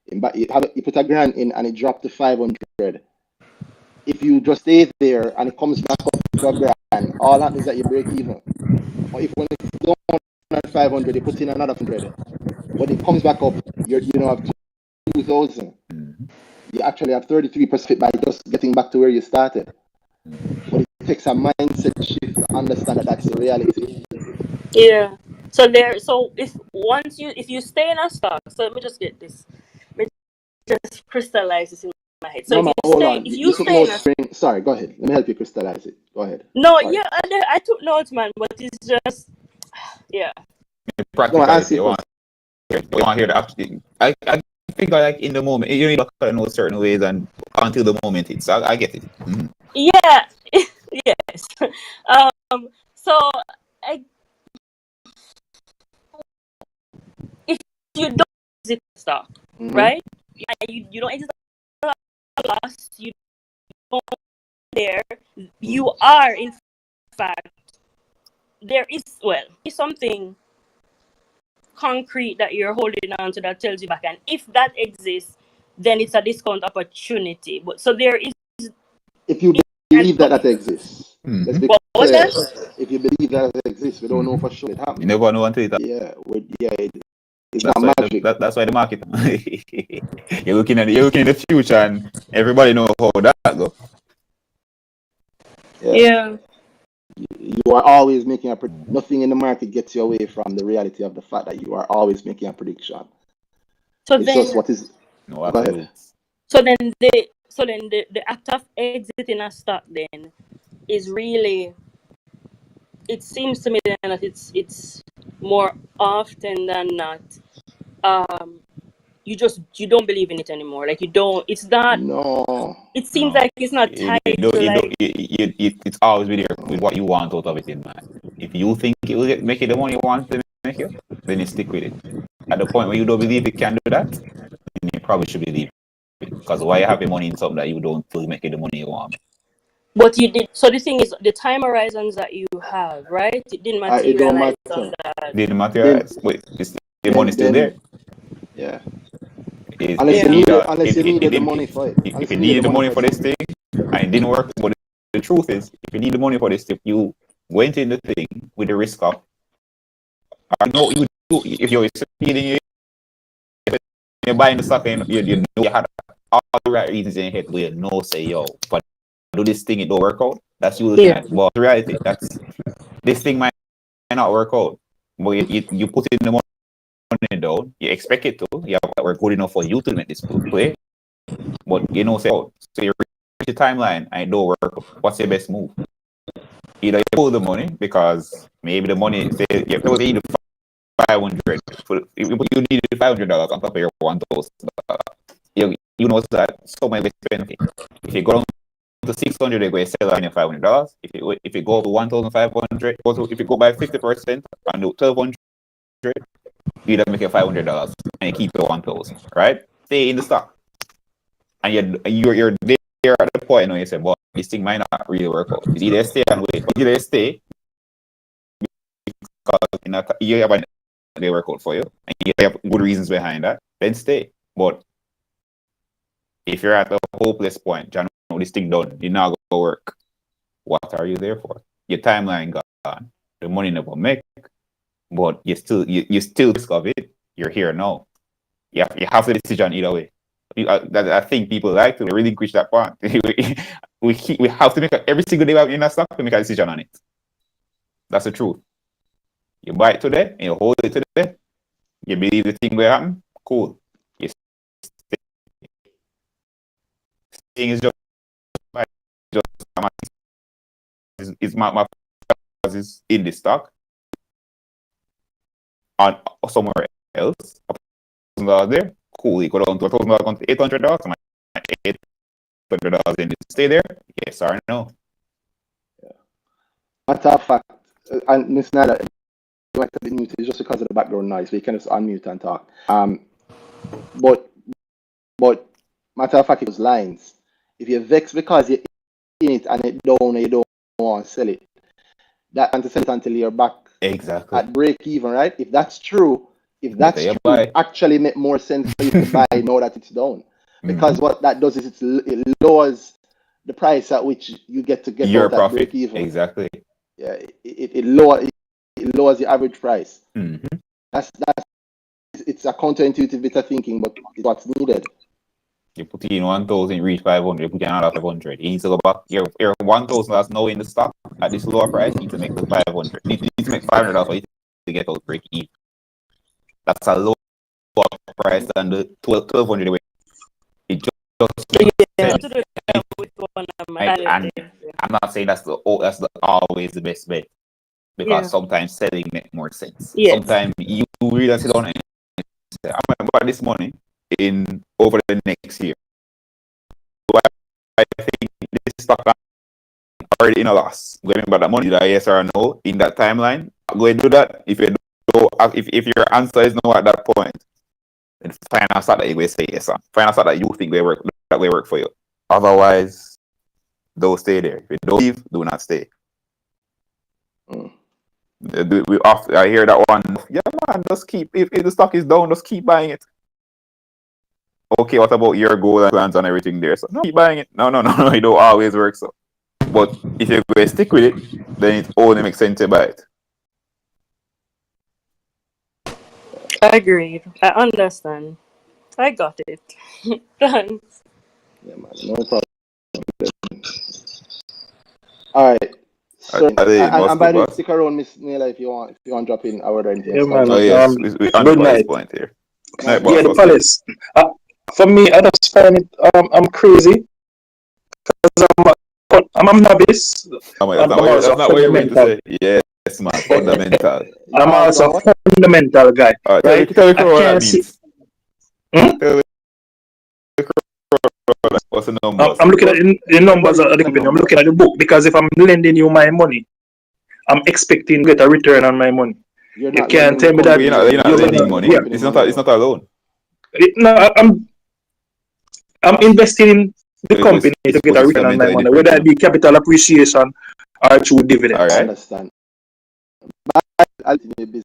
you put a grand in and it dropped to 500. If you just stay there and it comes back up to a grand, all that means that you break even. Or if when it's down at 500, you put in another 100. When it comes back up, you have 2,000. You actually have 33% by just getting back to where you started. But it takes a mindset shift to understand that that's the reality. Yeah. So if you stay in a stock, so let me just get this. Let me just crystallize this in my head. So if you stay in a sorry, go ahead. Let me help you crystallize it. Go ahead. No, sorry. Yeah, I took notes, man, but it's just yeah. Practicality. You want to hear the actually. I think like in the moment, you need to know certain ways and until the moment hits. I get it. Mm-hmm. Yeah. Yes. So if you don't exit stock, right? You don't exit a loss. You don't there. You are in fact there is something concrete that you're holding on to that tells you back, and if that exists, then it's a discount opportunity. But so there is. If you believe that exists, let's be clear. If you believe that exists, we don't know for sure it happens. You never know until it happens. Yeah, It's That's not why magic. that's why the market. you're looking at the future, and everybody knows how that goes. Yeah. You are always making a nothing in the market gets you away from the reality of the fact that you are always making a prediction. So It's then, just what is. No, Go ahead. absolutely. so then the act of exiting a stock then is really, it seems to me then that it's more often than not, you don't believe in it anymore. Like you don't. It's not. No. It seems No. like it's not tied to like. It's always with what you want out of it in mind. If you think it will make you the money you want to make you, then you stick with it. At the point where you don't believe it can do that, then you probably should believe it. Because why you have your money in something that you don't feel make you the money you want? But you did. So the thing is, the time horizons that you have, right? It didn't It don't materialize on matter. that. Didn't Then materialize. Wait, the money's still there. yeah. It, Unless it you Yeah. needed either unless it, you it, it needed the didn't. money for it. If Unless you you needed needed the the money money for for this something. thing and it didn't work, but the truth is, if you need the money for this thing, you went in the thing with the risk of. I know you do. If you're succeeding, you're buying the stock, and you know you had all the right reasons in your head, but you know, say, yo, if I do this thing, it don't work out. That's you looking Yeah. at. But the reality, that's this thing might not work out. But you put in the money down, you expect it to. You have work good enough for you to make this play. But you know, say, oh, so you reach the timeline and it don't work. What's your best move? Either you pull the money because maybe the money, say, you have to pay the 500. You need $500 on top of your $1,000. You know that someone will spend it. If you go down to 600, they're going to sell on your $500. If you go to 1,500, if you go by 50% and do 1,200, you don't make your $500 and you keep your 1,000, right? Stay in the stock. And you're there at the point where you say, well, this thing might not really work out. It's either stay and wait, but either stay because you have they work out for you and you have good reasons behind that, then stay. But if you're at a hopeless point, John, this thing done, you're not gonna work. What are you there for? Your timeline gone, the money never make, but you still discover it. You're here now. You have the decision either way. I think people like to relinquish that part. we have to make every single day in a stock to make a decision on it. That's the truth. You buy it today and you hold it today. You believe the thing will happen. Cool. You thing is just is my is in the stock on somewhere else. $1,000 there. Cool. You go down to $1,000 to $800. $800 in it. Stay there. Yes or no. Matter of fact, and Miss Nada, you might have been muted just because of the background noise. We can just unmute and talk. But matter of fact, it was lines. If you're vexed because you're in it and it down and you don't want to sell it, that can't sell it until you're back Exactly. at break even, right? If that's true, Better buy. it actually make more sense for you to buy now that it's down. Because what that does is it lowers the price at which you get your out at profit. break even. Exactly. Yeah, it lowers the average price. Mm-hmm. It's a counterintuitive bit of thinking, but it's what's needed. You put in 1,000, reach 500, you put in another 500. You need to go back. Your 1,000 that's now in the stock at this lower price. You need to make the 500. You need to make $500 for you to get out break even. That's a lower price than the 1,200 away. It and I'm not saying that's always the best bet because sometimes selling makes more sense. Yes. Sometimes you really sit down and say, I'm going to buy this money in over the next year. So I think this stock already in a loss. Going about that money, that yes or no in that timeline. Go and do that. If you do, if your answer is no at that point, then find a stock that you will say yes on. Find a stock that you think will work for you. Otherwise, don't stay there. If you don't leave, do not stay. I hear that one. Yeah, man, just keep. If the stock is down, just keep buying it. Okay, what about your goal and plans and everything there? So no, keep buying it. No, it don't always work so. But if you're going to stick with it, then it only makes sense to buy it. Agreed. I understand. I got it. Thanks. Yeah, man, no problem. All right. So, Are they and by the way, boss? stick around, Miss Naila, if you want to drop in or anything. Yeah, man. Oh yes, we on the Good Palace night. point here. Night, Night boss, Yeah, the what's good? Palace. For me, I just find it I'm crazy. I'm a novice. Oh my, And I'm also that's a not what you're meant to fundamental. say. Yes, man, fundamental. I'm you also are a what? fundamental guy, All right, right? tell the I crew what that can't see. means. Hmm? Tell the crew what's the numbers. I'm looking at the numbers Everybody of the looking at company. I'm numbers. looking at the book because if I'm lending you my money, I'm expecting to get a return on my money. You're You not can't lending the tell me that company You're money. not you're You're lending gonna. lending the money. Yeah. company It's money not out. a loan. No, I'm investing in the Which company to get a is return on my fundamentally money, different, whether you it know. be capital appreciation or through All dividends. I right. understand. But I think your business.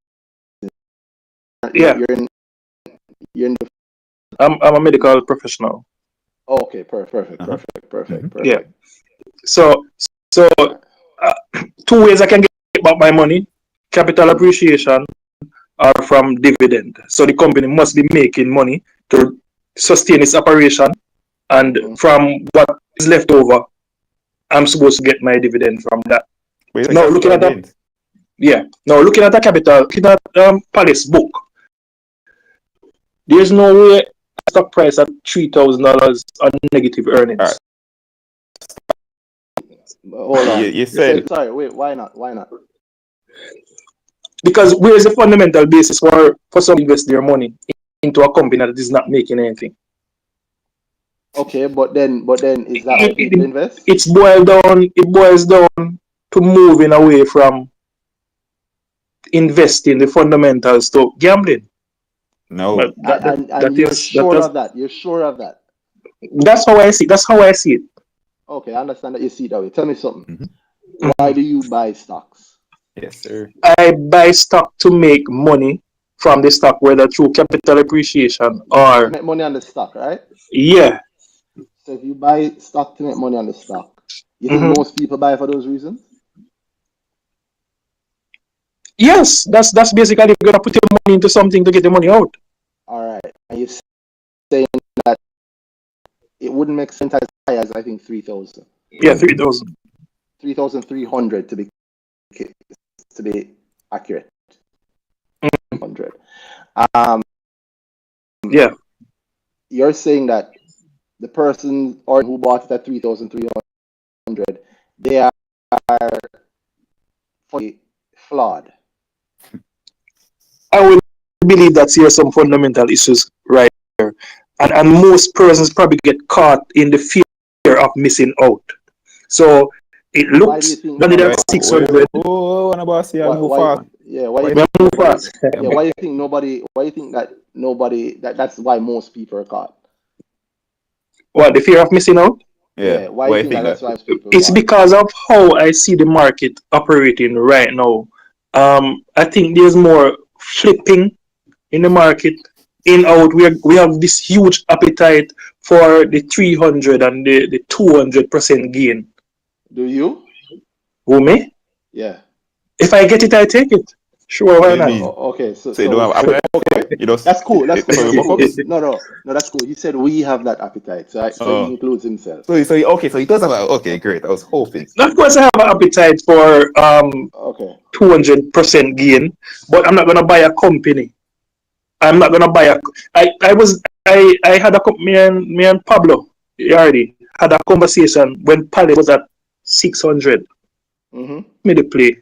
Yeah, You're in the. I'm a medical professional. Oh, okay, perfect. Uh-huh. Yeah. Perfect. So All right. uh, two ways I can get back my money: capital appreciation or from dividend. So the company must be making money to sustain its operation, and Mm-hmm. from what is left over, I'm supposed to get my dividend from that. Wait, Now looking capital at that, gains. yeah. Now looking at the capital, looking at Palace book, there's no way stock price at $3,000 on negative All earnings. right. Hold on. You You said said sorry. Wait. Why not? Why not? Because where is the fundamental basis for some invest their money into a company that is not making anything? Okay, but then is that how It, people it, invest? it's boiled down. It boils down to moving away from investing the fundamentals to gambling. no. But And you're sure of that? You're sure of that? that's how I see. That's how I see it. Okay, I understand that you see it that way. Tell me something. Mm-hmm. Why do you buy stocks? Yes, sir. I buy stock to make money from the stock, whether through capital appreciation To or make money on the stock, right? yeah. So if you buy stock to make money on the stock, you think Mhm. most people buy for those reasons? Yes, that's basically you're gonna put your money into something to get the money out. All right. And you're saying that it wouldn't make sense as high as I think 3,000. Yeah, 3,000. 3,300 to be accurate. 100. Um, Yeah. you're saying that the person or who bought it at 3,300, they are fully flawed. I would believe that here are some fundamental issues right there. And most persons probably get caught in the fear of missing out. So it Why do you looks think that it Wait, at nobody? wait. 600. Oh, and about see I move Why? fast. Yeah. Why do you We think move nobody? fast. Yeah. Why do you think nobody? Why do you think that nobody? That's why most people are caught. What, the fear of missing out? Yeah. Yeah. Why do Why you you think that? think That's that? why most people are It's caught. because of how I see the market operating right now. I think there's more flipping in the market. In out, we have this huge appetite for the 300 and the 200% gain. Do you? Who me? Yeah. If I get it, I take it. Sure, What do why you not? mean? Okay. So you don't have appetite for it? You just That's cool. That's cool. so That's you cool. focus? No. That's cool. He said we have that appetite, so he Oh. includes himself. So he does have okay, great. I was hoping. Of course, I have an appetite for Okay. 200% gain, but I'm not gonna buy a company. I'm not gonna buy a. I had a me and Pablo Yardi had a conversation when Palace was at 600. Mm-hmm. Me the play.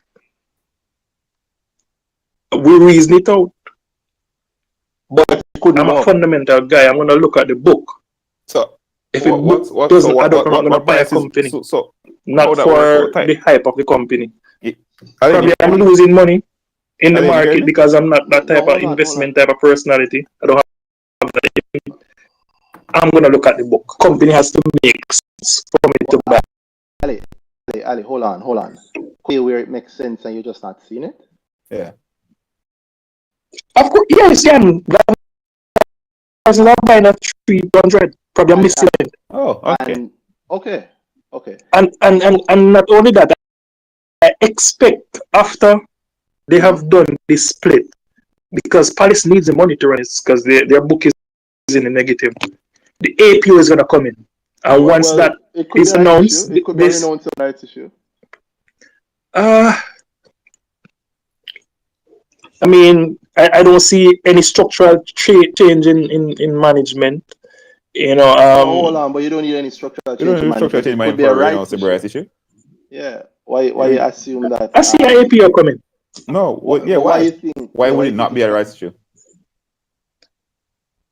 We reason it out. But Couldn't I'm a go up. fundamental guy. I'm gonna look at the book. So If the book doesn't add up, I'm not gonna what buy a price is company. so how Not that work out for tight? the hype of the company. I Probably didn't I'm losing money in I the didn't hear market me. because I'm not that No, type of hold on. investment type of personality. I don't have that. I'm gonna look at the book. Company has to make sense for me to buy. Ali, hold on. Where it makes sense and you're just not seeing it? Yeah. Of course, yes, yeah. Because I'm buying at 300. Probably I'm missing it. Oh, okay. And okay. And not only that, I expect after they have done the split, because Palace needs the money to run it because their book is in the negative. The APO is going to come in. And once that it could is be a rights announced, issue. It could be renounced a rights issue. I mean, I don't see any structural change in management. You know, hold on, but you don't need any structural change in management. It could be a rights issue. Yeah. Why you assume that? I see an APO coming. No. Why you think? Why would it not be a rights issue?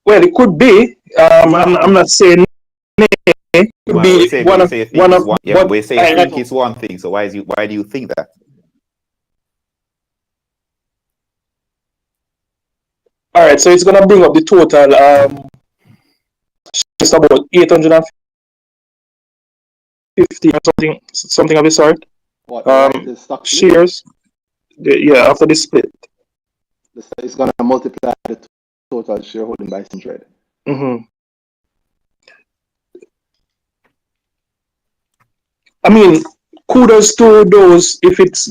Well, it could be. I'm not saying it could be one of. But we say think it's one thing. So why do you think that? All right, so it's gonna bring up the total. Just about 850 or something of the sort. What? The stock shares. After the split. It's gonna multiply the total shareholding by 100. I mean, kudos to those if it's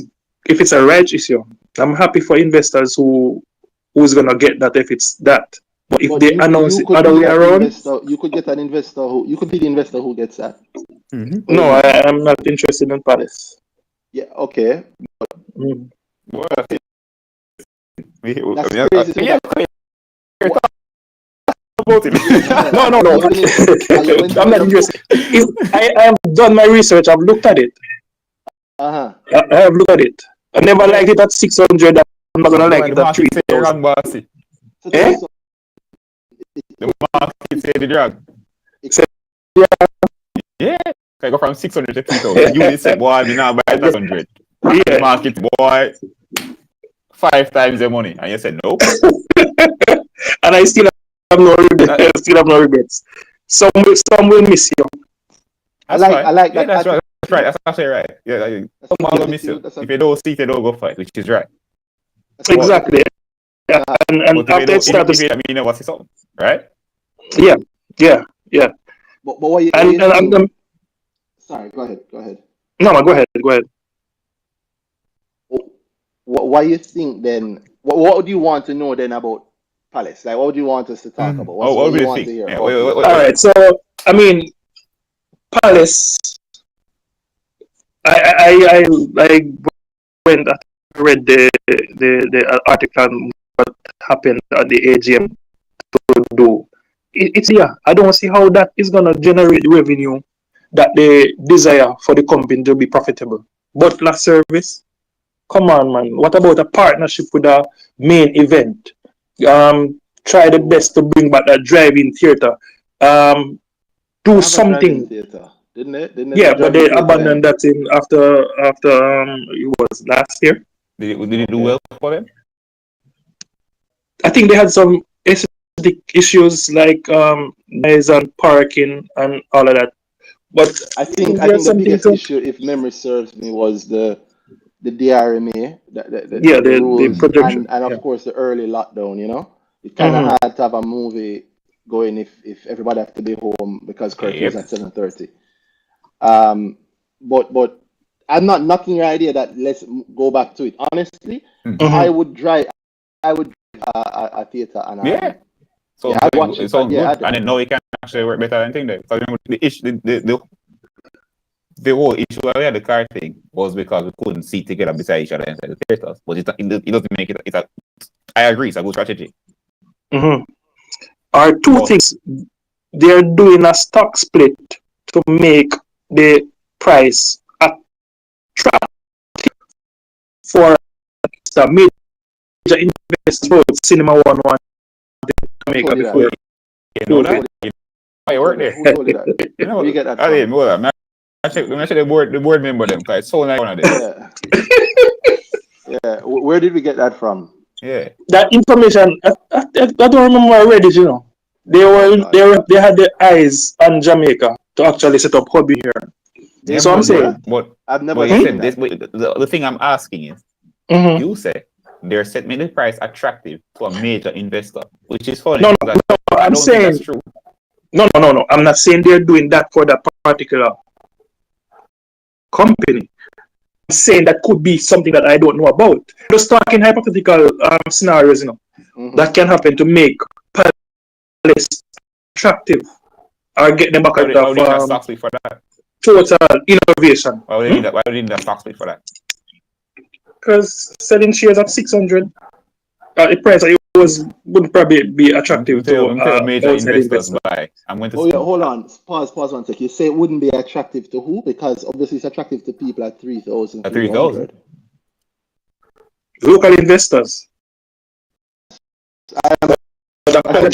a right issue. I'm happy for investors who's gonna get that if it's that. But if they announce it other way around, you could get an investor you could be the investor who gets that. No, I am not interested in Palace. Yeah, okay. No. I'm not interested. I have done my research. I've looked at it. I have looked at it. I never liked it at 600. I'm not gonna like it at 3,000. The market say the drag. Yeah. I go from 600 to 3,000. You said, boy, I now buy 100. The market, boy, 5 times the money. And you said, no. And I still have no regrets. Some will miss you. I like that. That's right. That's actually right. Yeah, some will miss you. If you don't see it, they don't go fight, which is right. Exactly. Yeah. And after it starts, if you never see something, right? Yeah. But what you sorry, go ahead. No, go ahead. Why you think then? What do you want to know then about Palace? Like, what do you want us to talk about? What do you want to hear? Yeah, all right. So, I mean, Palace. I went and read the article on what happened at the AGM to do. It's I don't see how that is gonna generate revenue that they desire for the company to be profitable. Butler service, come on, man. What about a partnership with a main event? Try the best to bring back that drive-in theater. Do something. Didn't they? Yeah, but they abandoned that in after it was last year. Did it do well for them? I think they had some aesthetic issues like noise and parking and all of that. But I think the biggest issue, if memory serves me, was the DRMA, the rules, projection, and of course the early lockdown. You know, it kind of hard to have a movie going if everybody have to be home because curfew is at 7:30. But I'm not knocking your idea that let's go back to it. Honestly, I would drive a theater and I watch it. Good. And then now it can actually work better than thing there. So the whole issue where we had the car thing was because we couldn't sit together beside each other inside the theaters. But it doesn't make it. I agree. It's a good strategy. Are two things. They're doing a stock split to make the price attractive for the major investors. Cinema One to make it before. You know that? I work there. You know what? You get that? I check the board member them because it's so like one of them. Yeah. Where did we get that from? Yeah. That information, I don't remember where I read it. You know, they had their eyes on Jamaica to actually set up hobby here. Yeah, so I'm saying, but I've never said this. The thing I'm asking is, you say they're setting the price attractive to a major investor, which is funny. No, I'm saying that's true. No. I'm not saying they're doing that for that particular company. I'm saying that could be something that I don't know about. Just talking hypothetical scenarios, you know. that can happen to make Palace attractive or get them back Why at would they need that the stock split for that? total innovation? Why would they need that? Why would they need that stock split for that? Because selling shares at 600, the price it was would probably be attractive to I'm tell major outside investors investors. buy. I'm going to. Oh yeah, hold on. Pause 1 sec. You say it wouldn't be attractive to who? Because obviously it's attractive to people at 3,000. At 3,000. Local investors.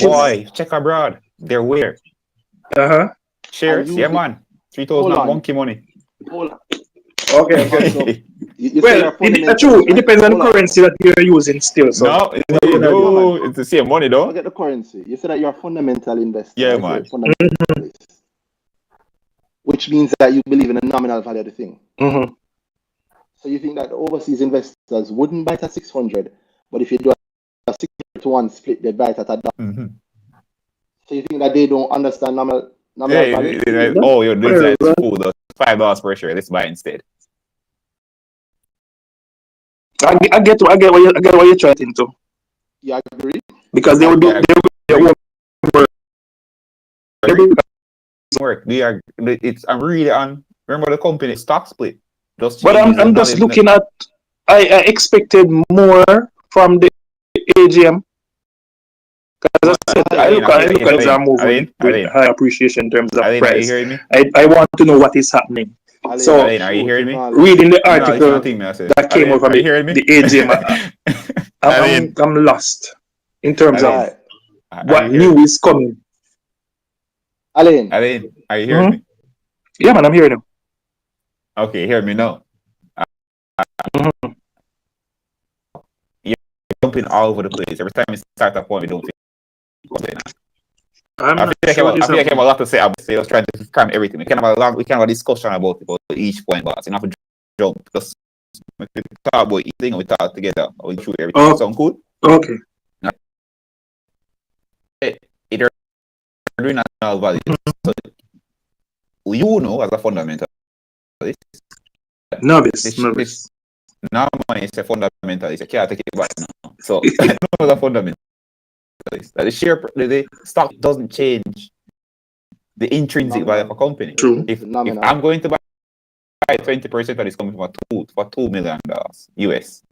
Boy, check abroad. They're where? Shares? Yeah, man. 3,000 monkey money. Hold on. Okay. So, well, it depends on the currency that you're using still. So. No, it's the same money though. Forget the currency. You said that you're a fundamental investor. Yeah, right? man. Which means that you believe in the nominal value of the thing. Mm-hmm. So you think that the overseas investors wouldn't buy it at 600, but if you do a 600-to-1 split, they buy it at $1. Mm-hmm. So you think that they don't understand nominal value? This is food. $5 per share. Let's buy instead. I get what you're trying to. Yeah, I agree. Because they would work. I'm really on. Remember the company stock split. But I'm just looking at. I expected more from the AGM. Because I look at it and moving with high appreciation in terms of price. I want to know what is happening. So, are you hearing me? Reading the article that came out from the AGM, I'm lost in terms of what new is coming. Alain, are you hearing me? Yeah, man, I'm hearing you. Okay, hear me now. You're jumping all over the place. Every time you start a point, we don't feel I feel like I have a lot to say. I was trying to cram everything. We can have a discussion about each point, but you have to jump. Just we talk about each thing and we talk together. We shoot everything. Sound cool? Okay. You're doing national values. So you know, as a fundamentalist, novice. Now money is a fundamentalist. You can't take it back now. So I know as a fundamentalist. That the stock doesn't change the intrinsic value of a company. True. If I'm going to buy 20% of this company for $2 million US,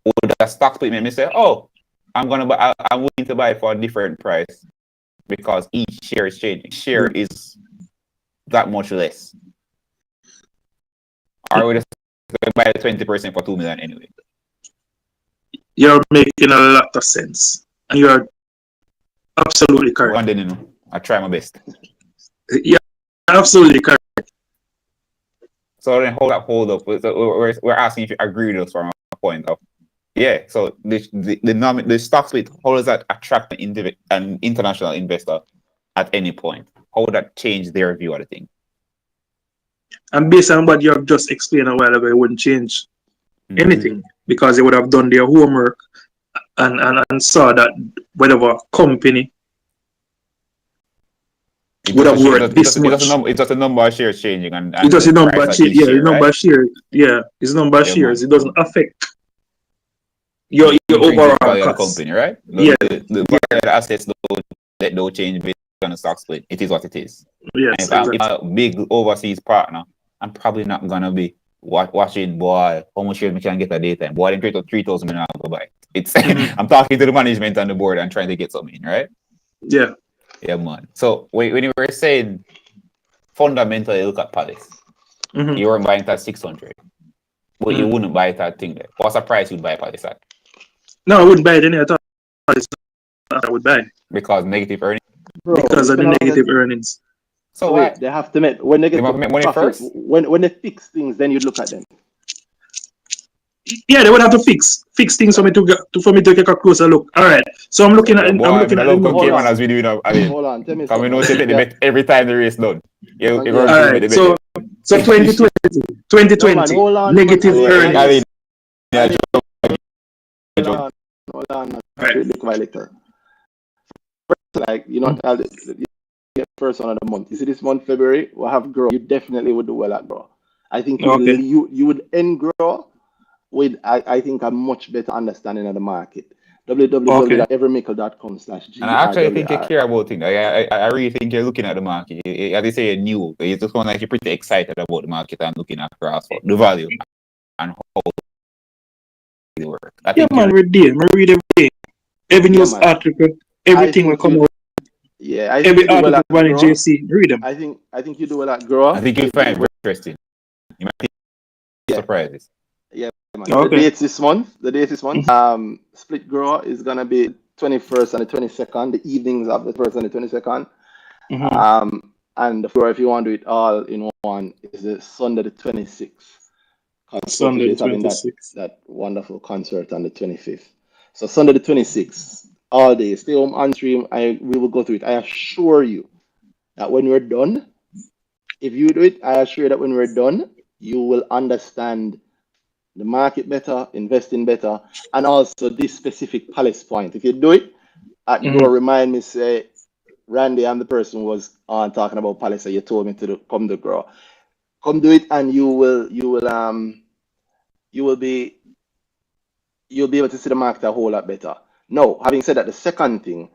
would the stock split make me say, "Oh, I'm willing to buy it for a different price because each share is changing. Share is that much less." Or would I buy 20% for $2 million anyway? You're making a lot of sense, and you're absolutely correct. One day, I try my best. Yeah, absolutely correct. So then hold up. We're asking if you agree with us from a point of, yeah. So the stock split, how does that attract an international investor at any point? How would that change their view of the thing? And based on what you have just explained a while ago, it wouldn't change anything because they would have done their homework and saw that whatever company would have worked this much. It's just a number of shares changing, and it's just a number of shares. Yeah, number of shares. Yeah, it's number of shares. It doesn't affect your overall cost. Company, right? The assets don't change based on the stock split. It is what it is. Yes, if I'm a big overseas partner, I'm probably not gonna be watching boy how much shares we can get a daytime. Boy, I didn't 3,000 million to buy. It's I'm talking to the management on the board and trying to get something, right? Yeah. Yeah, man. So when you were saying fundamentally look at Palace, you weren't buying it at 600, but you wouldn't buy it at thing there. What's the price you'd buy Palace at? No, I wouldn't buy it any at all. I would buy because negative earnings. Because of the negative earnings. So wait, they have to make when they get money profit, first. When they fix things, then you look at them. Yeah, they would have to fix things for me to take a closer look. All right, so I'm looking at. Hold on, tell me. Can we know the bet every time the race done? All right, so 2020, negative earnings. Hold on. Like first one of the month. You see this month, February, we'll have grow. You definitely would do well at grow. I think you would end grow with I think a much better understanding of the market. Okay. www.everymickle.com/GRWR. And I actually think you care about things. I really think you're looking at the market. As they say, you're new. You just sound like you're pretty excited about the market and looking across the value and how it works. Yeah, man, read there. I read every day. Every news article, everything will come out. Yeah, I think Every you do well article at about Grow. JC, read them. I think you do well at Grow. I think you'll find it very interesting. You might be surprises. Yeah, man. Okay. The dates this month. Split Grow is gonna be 21st and the 22nd. The evenings of the 1st and the 22nd. And the floor, if you want to do it all in one, is the Sunday the 26th. Sunday the 26th. That wonderful concert on the 25th. So Sunday the 26th, all day. Stay home on stream. We will go through it. I assure you that when we're done, if you do it, I assure you that when we're done, you will understand the market better, investing better, and also this specific Palace point. If you do it, Grow, remind me, say, Randy, I'm the person who was on talking about Palace. So you told me to come to Grow. Come do it, and you'll be able to see the market a whole lot better. Now, having said that, the second thing,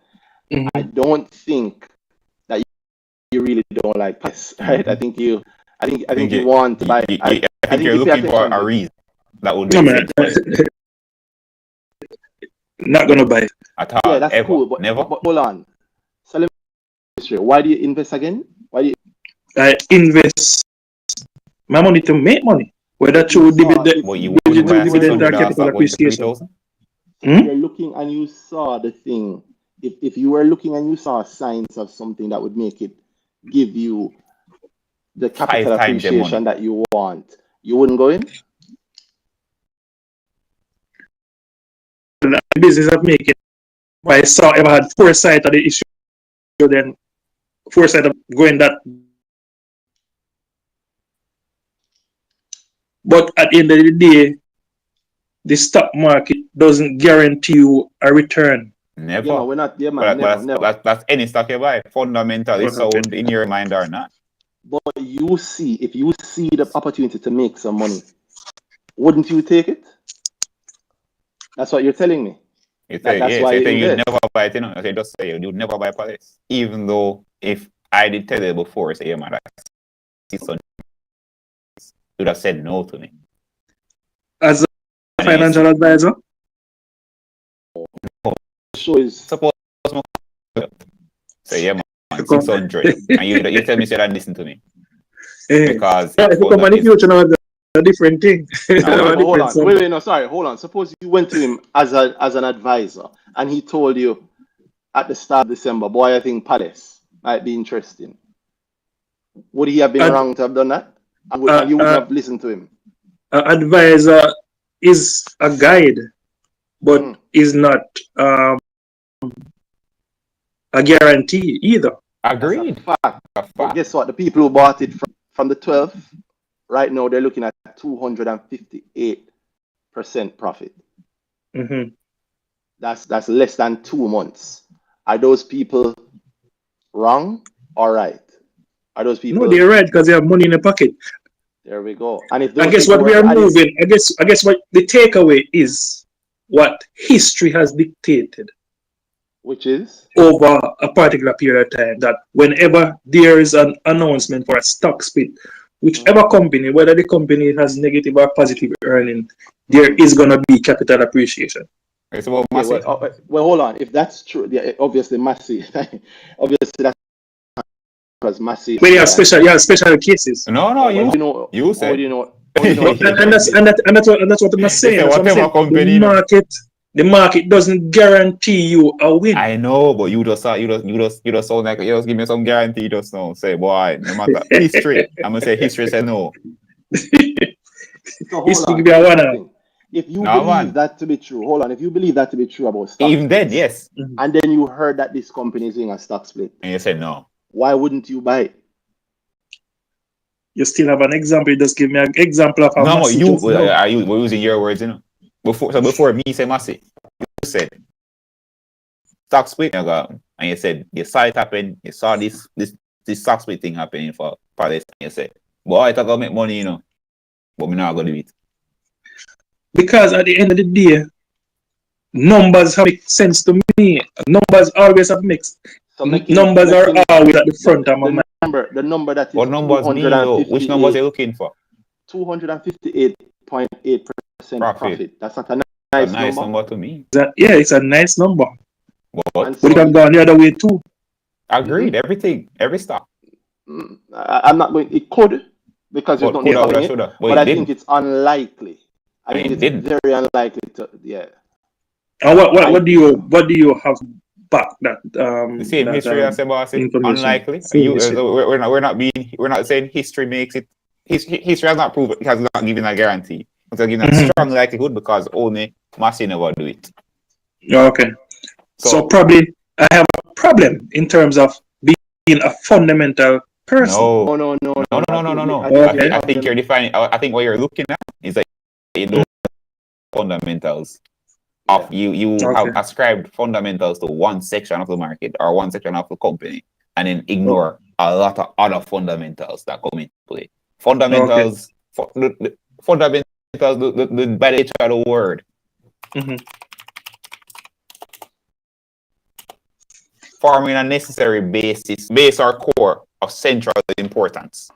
I don't think that you really don't like Palace, right? I think you want to buy. I think you're looking for a reason that would make sense. Not gonna buy it at all. Yeah, that's ever. cool, but Never. But hold on. So let me why do you invest again? I invest my money to make money, whether through dividend or capital appreciation. You're looking and you saw the thing. If you were looking and you saw signs of something that would make it give you the capital appreciation that you want, you wouldn't go in? The business of making, I saw ever had foresight of the issue, then foresight of going that. But at the end of the day, the stock market doesn't guarantee you a return. Never. Yeah, man, we're not. Yeah, man, never. That's any stock you buy. Fundamentally sound in your mind or not. But if you see the opportunity to make some money, wouldn't you take it? That's what you're telling me. That's why you never buy it. I just say you'd never buy Palace. Even though if I did tell you before, say, yeah, man, you'd have said no to me. As a financial advisor? Suppose say, yeah, man, 600. And you tell me, say, that listen to me. Because if you come in the future, now a different thing. Hold on. Wait, no, sorry. Hold on. Suppose you went to him as an advisor and he told you at the start of December, boy, I think Palace might be interesting. Would he have been wrong to have done that? And you wouldn't have listened to him? Advisor is a guide, but is not a guarantee either. Agreed. That's a fact. But guess what? The people who bought it from the 12th, right now they're looking at 258% profit. That's less than 2 months. Are those people wrong or right? Are those people? No, they're right because they have money in the pocket. There we go. And if I guess what we are moving, I guess what the takeaway is what history has dictated. Which is? Over a particular period of time, that whenever there is an announcement for a stock split, whichever company, whether the company has negative or positive earning, there is going to be capital appreciation. It's about massive. Well, hold on. If that's true, yeah, obviously massive. Obviously that's because massive. But you have special cases. No, you said. And that's what I'm saying. The market doesn't guarantee you a win. I know, but you just sound like you just give me some guarantee just now. Say, boy, no matter history. I'm gonna say history said no. History be a winner. If you believe that to be true, hold on. If you believe that to be true about stock even then, yes. And then you heard that this company is doing a stock split, and you said no, why wouldn't you buy it? You still have an example. You just give me an example of how massive. No, we're using your words, you know. Before me say massive, you said stock split, and you said you saw it happen. You saw this stock split thing happening for Palace, and you said, "Boy, I gonna make money, you know, but me not gonna do it." because at the end of the day, numbers have make sense to me. Numbers always have mixed. So Numbers are always at the front of my mind. The number that is What numbers be though? Which numbers are you looking for? 258.8% profit. That's not a nice number to me. Yeah, it's a nice number. But it have gone the other way too. Agreed. Everything, every stock. I'm not going. It could, because there's not stopping it. But I think it's unlikely. I think it's very unlikely to. Yeah. And what do you have back that the same history as Sebastian? Unlikely. We're not saying history makes it. History has not proven. It has not given a guarantee. It's given a strong likelihood because only Massey never do it. Okay. So probably I have a problem in terms of being a fundamental person. No. Okay. I think you're defining. I think what you're looking at is that you know fundamentals. You have ascribed fundamentals to one section of the market or one section of the company, and then ignore a lot of other fundamentals that come into play. Fundamentals, fundamentals, the by the nature of the word, forming a necessary base or core of central importance.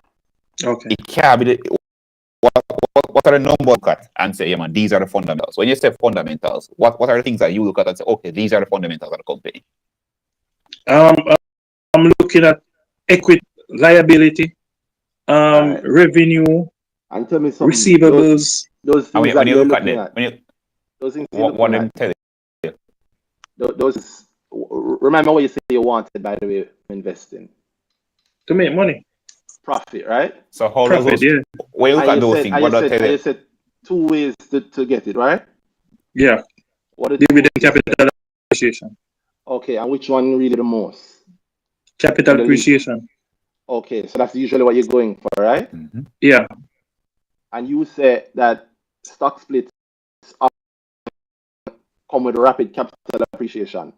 Okay. It can't be what are the numbers you look at and say, yeah, man, these are the fundamentals. When you say fundamentals, what are the things that you look at and say, okay, these are the fundamentals of the company? I'm looking at equity, liability, revenue, and tell me some receivables. Those things when you look looking at them, those things what them tell you? Those. Remember what you said you wanted, by the way, investing. To make money. Profit, right? So how does those, when you look at those things, what do they tell you? You said 2 ways to get it, right? Yeah. What is dividend, capital appreciation? Okay, and which one really the most? Capital appreciation. Okay, so that's usually what you're going for, right? Yeah. And you say that stock splits come with rapid capital appreciation.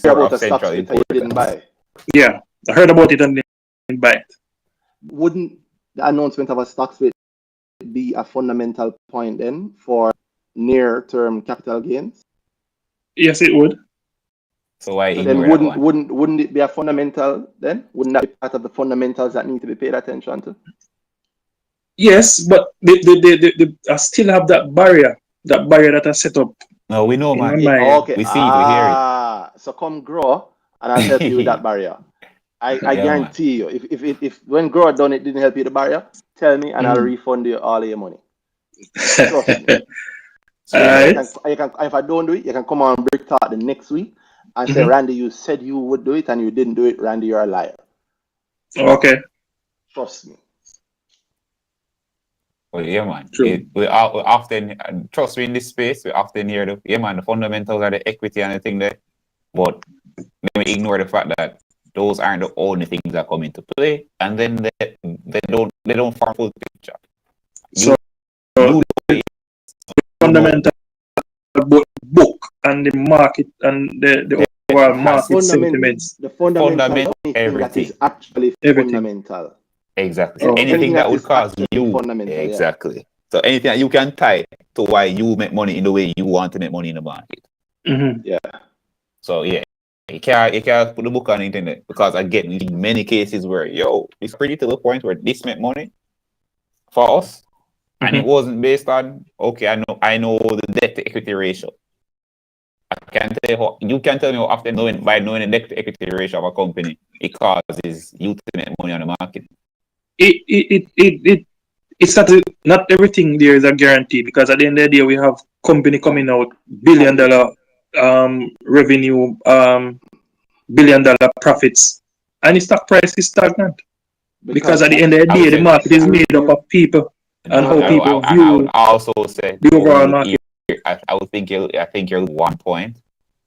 About a stock split that you didn't buy. Yeah, I heard about it and didn't buy it. Wouldn't the announcement of a stock split be a fundamental point then for near-term capital gains? Yes, it would. So why then wouldn't it be a fundamental then? Wouldn't that be part of the fundamentals that need to be paid attention to? Yes, but I still have that barrier that I set up. No, we know, man. Okay. We see it, we hear it. So come grow and I'll help you with that barrier. I guarantee you, if when grow done it didn't help you with the barrier, tell me and I'll refund you all of your money. Trust me. So if I don't do it, you can come on Brick Talk the next week and say, Randy, you said you would do it and you didn't do it. Randy, you're a liar. Okay. Trust me. Well, yeah, man. We often, trust me, in this space, we often hear the fundamentals are the equity and the thing there. But then we ignore the fact that those aren't the only things that come into play, and then they don't form full picture. Fundamental book and the market and the overall market sentiments. The fundamental everything that is actually fundamental. Exactly. So anything that would cause you exactly. Yeah. So anything that you can tie to why you make money in the way you want to make money in the market. Yeah. So yeah, you can't put the book on the internet because again, in many cases where it's pretty to the point where this make money for us, and it wasn't based on I know the debt to equity ratio. You can tell me how often by knowing the debt to equity ratio of a company it causes you to make money on the market. It's not everything there is a guarantee, because at the end of the day we have company coming out $1 billion revenue, $1 billion profits, and the stock price is stagnant because at the end of the day the market is made up of people and how people view. I would also say the overall market. I think you're 1 point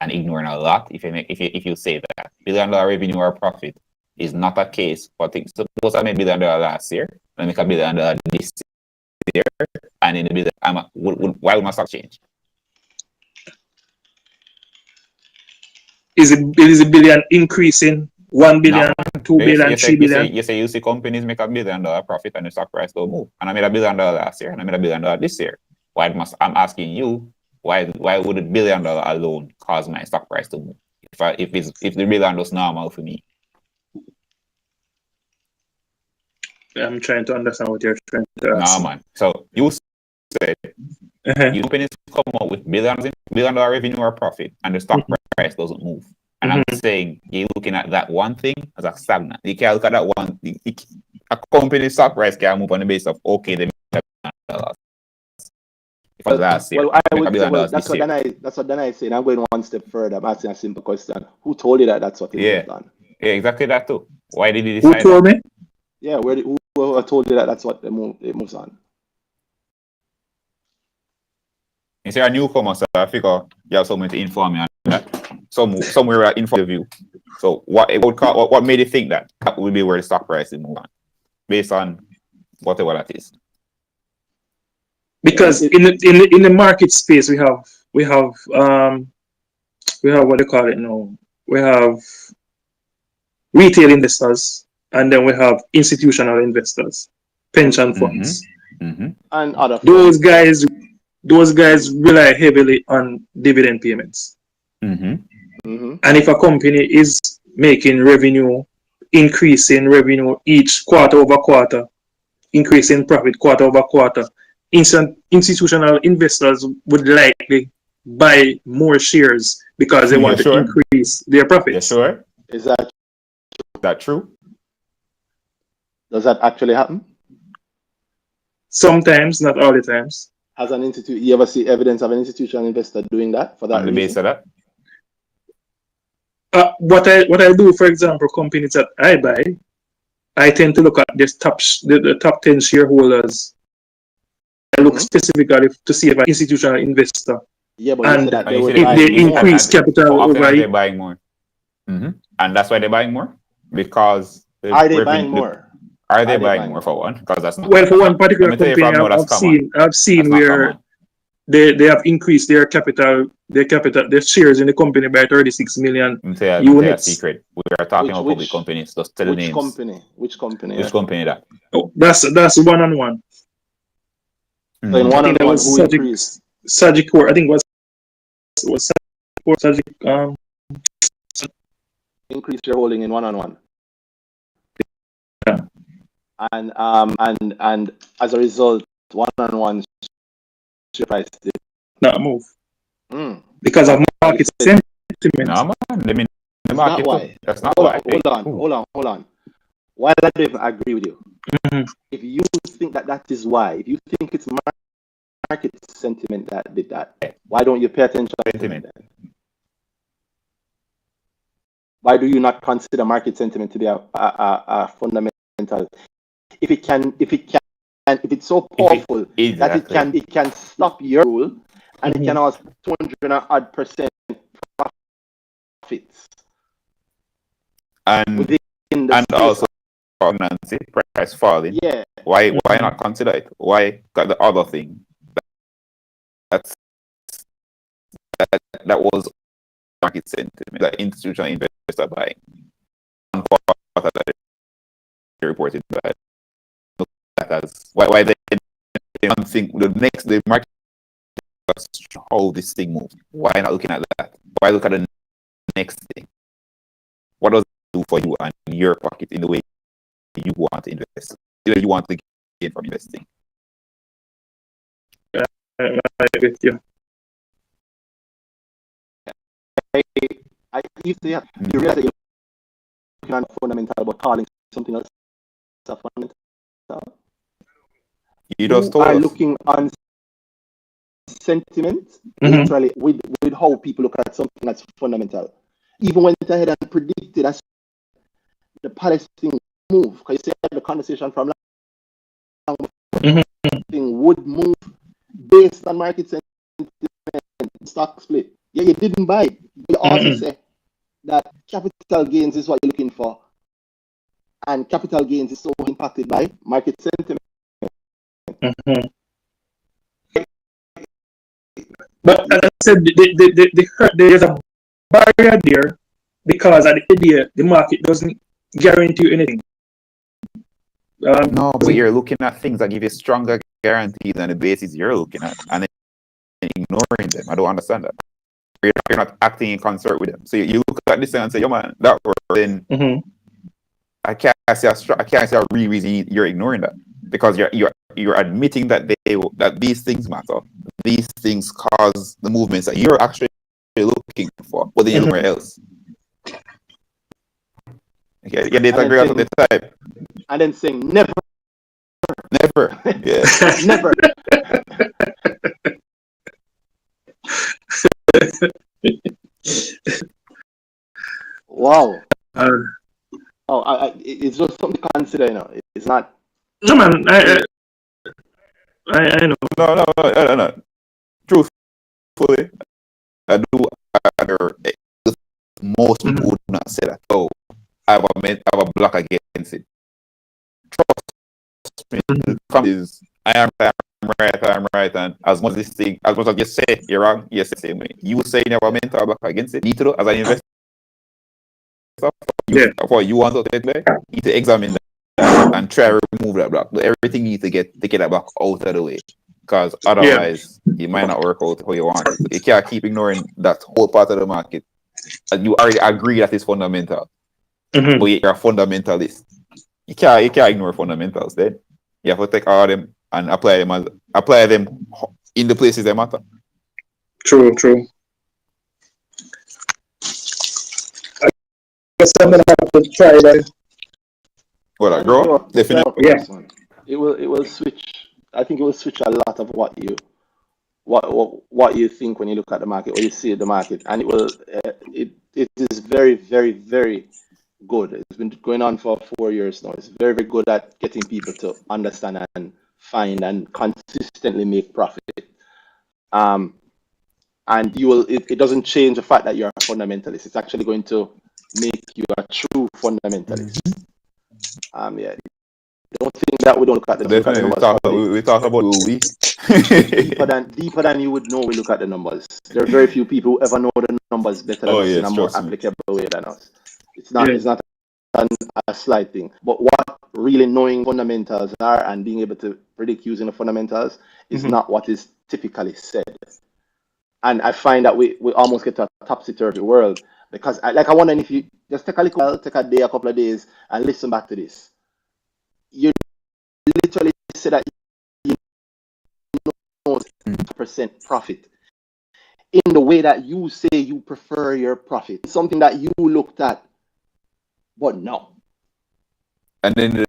and ignoring a lot if you say that $1 billion revenue or profit is not a case for things. Suppose I made $1 billion last year, I make $1 billion this year, and in the why would my stock change? Is $1 billion increasing 1 billion, Nah, 2 billion, 3 billion. You see companies make $1 billion profit and the stock price don't move. And I made $1 billion last year and I made $1 billion this year. I'm asking you, why would $1 billion alone cause my stock price to move? If the $1 billion was normal for me. I'm trying to understand what you're trying to ask. Nah, man. So you said you companies come out with $1 billion revenue or profit and the stock price doesn't move. And I'm saying you're looking at that one thing as a stagnant. You can't look at that one. A company's stock price can move on the basis of okay, they make $1 billion. Last year, well, I would say, well, that's what Danhai is saying. I'm going one step further. I'm asking a simple question. Who told you that that's what it moved on? Yeah, exactly that too. Why did you decide? Who told me? Yeah, who told you that that's what it moves on? You see, a newcomer, so I figure you have someone to inform me on that. Somewhere inform you. So what made you think that would be where the stock price is moving on? Based on whatever that is. Because in the market space we have what do you call it now? We have retail investors and then we have institutional investors, pension funds. And other those guys rely heavily on dividend payments. And if a company is making revenue, increasing revenue each quarter over quarter, increasing profit quarter over quarter, institutional investors would likely buy more shares because they want to increase their profits. Yeah, sure. Is that true? Does that actually happen? Sometimes, not all the times. As an institute, you ever see evidence of an institutional investor doing that for that on the reason? base of that? What I do, for example, companies that I buy, I tend to look at the top 10 shareholders. I look specifically to see if an institutional investor. Yeah, but and that if they increase capital over they're buying more. And that's why they're buying more? Because are they buying more? Are they buying more for one? Because that's not, well, for one particular company I've seen where they have increased their capital, their shares in the company by 36 million units. Secret. We are talking about public companies. Just tell names. Which company? Which company that? Oh, that's one-on-one. So in one-on-one, who increased? Sagicor, I think was Sagicor, increased your holding in one-on-one. Yeah. And as a result, one-on-one share price did not move because of market sentiment. No, man. Let me. That's not why. That's not why. Hold on. Why I don't even agree with you. If you think that is why, if you think it's market sentiment that did that, why don't you pay attention to sentiment? Why do you not consider market sentiment to be a fundamental? If it's so powerful that it can stop your rule and it can also 200% profits. And also pregnancy price falling. Yeah. Why not consider it? Why got the other thing? That was market sentiment, that institutional investor buying. Reported that. Why they don't think the market how this thing moves. Why not looking at that? Why look at the next thing? What does it do for you and your pocket in the way you want to invest? The way you want to gain from investing? I agree with you. I used to have you realize that you're looking on fundamental but calling something else a fundamental. You just are looking on sentiment literally with how people look at something that's fundamental. Even when it ahead and predicted as the Palestine move, because you said the conversation from thing would move based on market sentiment, stock split. Yeah, you didn't buy it. You also say that capital gains is what you're looking for, and capital gains is so impacted by market sentiment. But as I said, there's a barrier there because at the end of the day, the market doesn't guarantee you anything. No, but you're looking at things that give you stronger guarantees than the basis you're looking at, and then ignoring them. I don't understand that. You're not acting in concert with them. So you look at this and say, "Yo, man, that works." Then I can't see a real reason you're ignoring that, because you're admitting that that these things matter. These things cause the movements that you're actually looking for, but then anywhere else. Okay, your data graph of the type. And then saying never. Yeah. Never. Wow. It's just something to consider, you know. It's not. No, man. I know. No. Truthfully, I do. Most people would not say that. Oh, I have a block against it. Trust me. The problem is, I am right, and as much as you say you're wrong, yes, the same way. You say you have a mental block against it. Need to do as an investor. For you want to take play, you need to examine that and try to remove that block. But everything needs to get that block out of the way, because otherwise it might not work out how you want it. You can't keep ignoring that whole part of the market. And you already agree that it's fundamental, but you're a fundamentalist. You can't ignore fundamentals. Then you have to take all of them and apply them in the places they matter. True. I guess I'm gonna have to try that. Well, grow definitely. Yeah. It will switch. I think it will switch a lot of what you think when you look at the market, or you see the market, and it will. It is very, very, very good. It's been going on for 4 years now. It's very, very good at getting people to understand and find and consistently make profit. And it doesn't change the fact that you're a fundamentalist. It's actually going to make you a true fundamentalist. Don't think that we don't look at the numbers. We talk about we. deeper than you would know. We look at the numbers. There are very few people who ever know the numbers better than us in a more applicable way than us. It's not a slight thing. But what really knowing fundamentals are and being able to predict using the fundamentals is not what is typically said. And I find that we almost get to a topsy-turvy world, because I wonder if you just take a day, a couple of days, and listen back to this. You literally say that you know 100% profit in the way that you say you prefer your profit. It's something that you looked at, but no. And then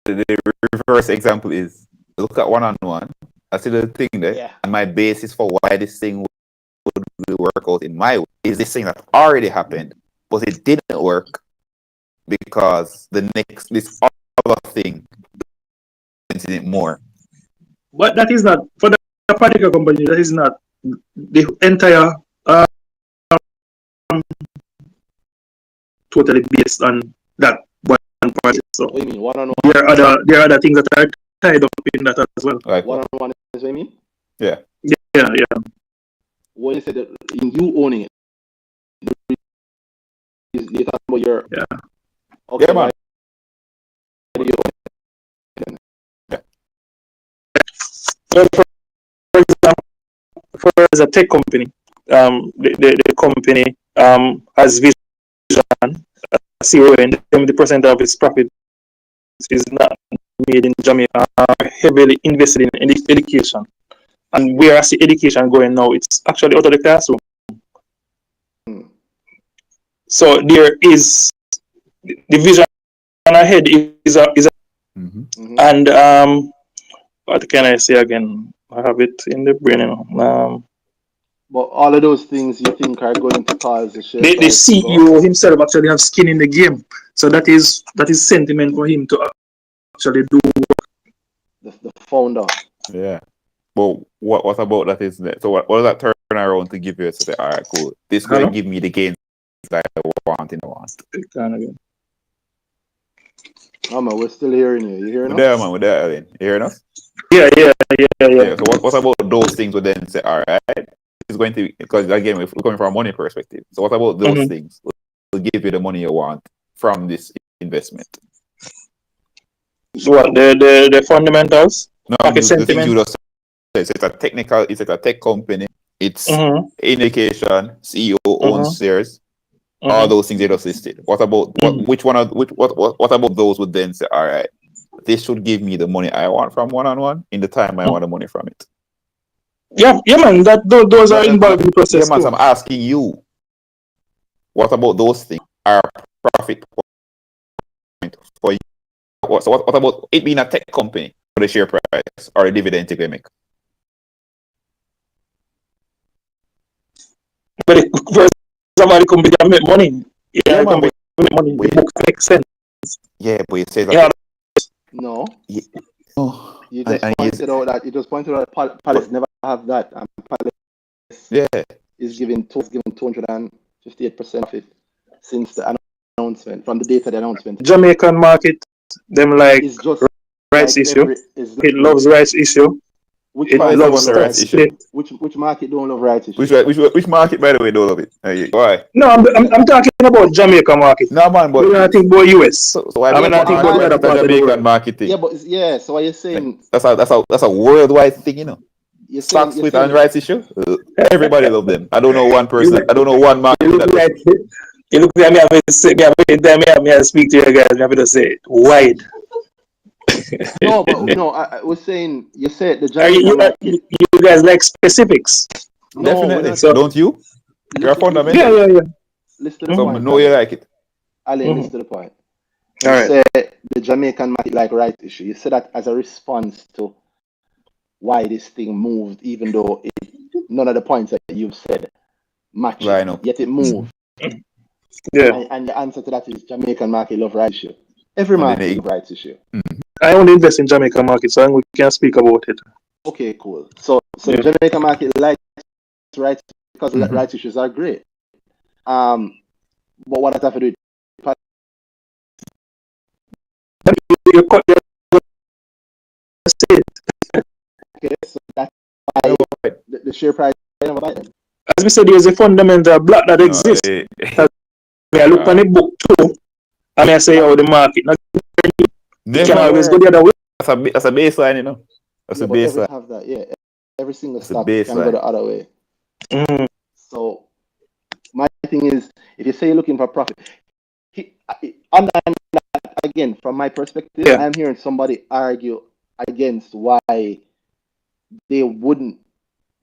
the reverse example is, look at one-on-one. I see the thing there, and my basis for why this thing would work out in my way is this thing that already happened, but it didn't work because this other thing it more. But that is not for the particular company. That is not the entire totally based on that one project. So what do you mean one-on-one? There are other things that are tied up in that as well. Like one-on-one is what you mean? Yeah. What you said that in you owning it, you're talking about your okay, man. For example, as a tech company, the company has vision, CEO, and 70% of its profit is not made in Jamaica, are heavily invested in education. And where I see education going now, it's actually out of the classroom. So there is the vision ahead is a and what can I say again? I have it in the brain, you know. But all of those things you think are going to cause the share the CEO himself actually have skin in the game, so that is sentiment for him to actually do work. The founder. Yeah. But what about that is that? So what does that turn around to give you? To say, all right, cool. This will give me the gains that I want in the want. Oh man, we're still hearing you. You hearing us? There, man. We're there, Ellen. You hearing us? Yeah. So what about those things? Would then say, all right, it's going to, because again, we're coming from a money perspective. So what about those things? give you the money you want from this investment. So what the fundamentals? No, Market the things sentiment. you just said. It's a tech company. It's indication, CEO owns shares. All those things they just listed. What about what about those would then say, all right, this should give me the money I want from one-on-one in the time I want the money from it. Yeah, man. Those are involved in the process. Yeah, man. So I'm asking you, what about those things are profit point for you? So what about it being a tech company for the share price or a dividend to make? But first, somebody come and make money. Yeah, man, make money. The book makes sense. Yeah, but you say that. Yeah. No. Yeah. Oh, You just pointed out that Palace never have that, and Palace is giving 258% profit since the announcement, from the date of the announcement. Jamaican market, them like it's just rights like issue. It loves rights issue. Which market loves don't love rights issue? Which market don't love rights issue? Which market, by the way, don't love it? Why? No, I'm talking about Jamaica market. No, man, but I think about US. So why I mean, I think about the other part of the Jamaican world. marketing? Yeah, but so are you saying that's a worldwide thing, you know? Stock split and rights issue. Everybody love them. I don't know one person. I don't know one market. You look at me, I speak to you guys. I'm going to say wide. No, but no, I was saying you said the Jamaican market. You guys like specifics. No, definitely. So don't you? You're a fundamental. Yeah. Listen to the point. No, you like it. Alan, listen to the point. You said the Jamaican market like rights issue. You said that as a response to why this thing moved, even though none of the points that you've said match. Right, yet it moved. Yeah. And the answer to that is Jamaican market love rights issue. Every market love rights issue. I only invest in Jamaican market, so we can speak about it. Okay, cool. So the Jamaican market likes rights because rights issues are great. But what does that have to do with you cut your okay, so that's why the share price. As we said, there's a fundamental block that exists. I look on the book too, and I say, the market. You can always go the other way. That's a baseline, you know. That's a baseline. Have that, yeah. Every single stock can go the other way. So my thing is, if you say you're looking for profit, again, from my perspective, I'm hearing somebody argue against why they wouldn't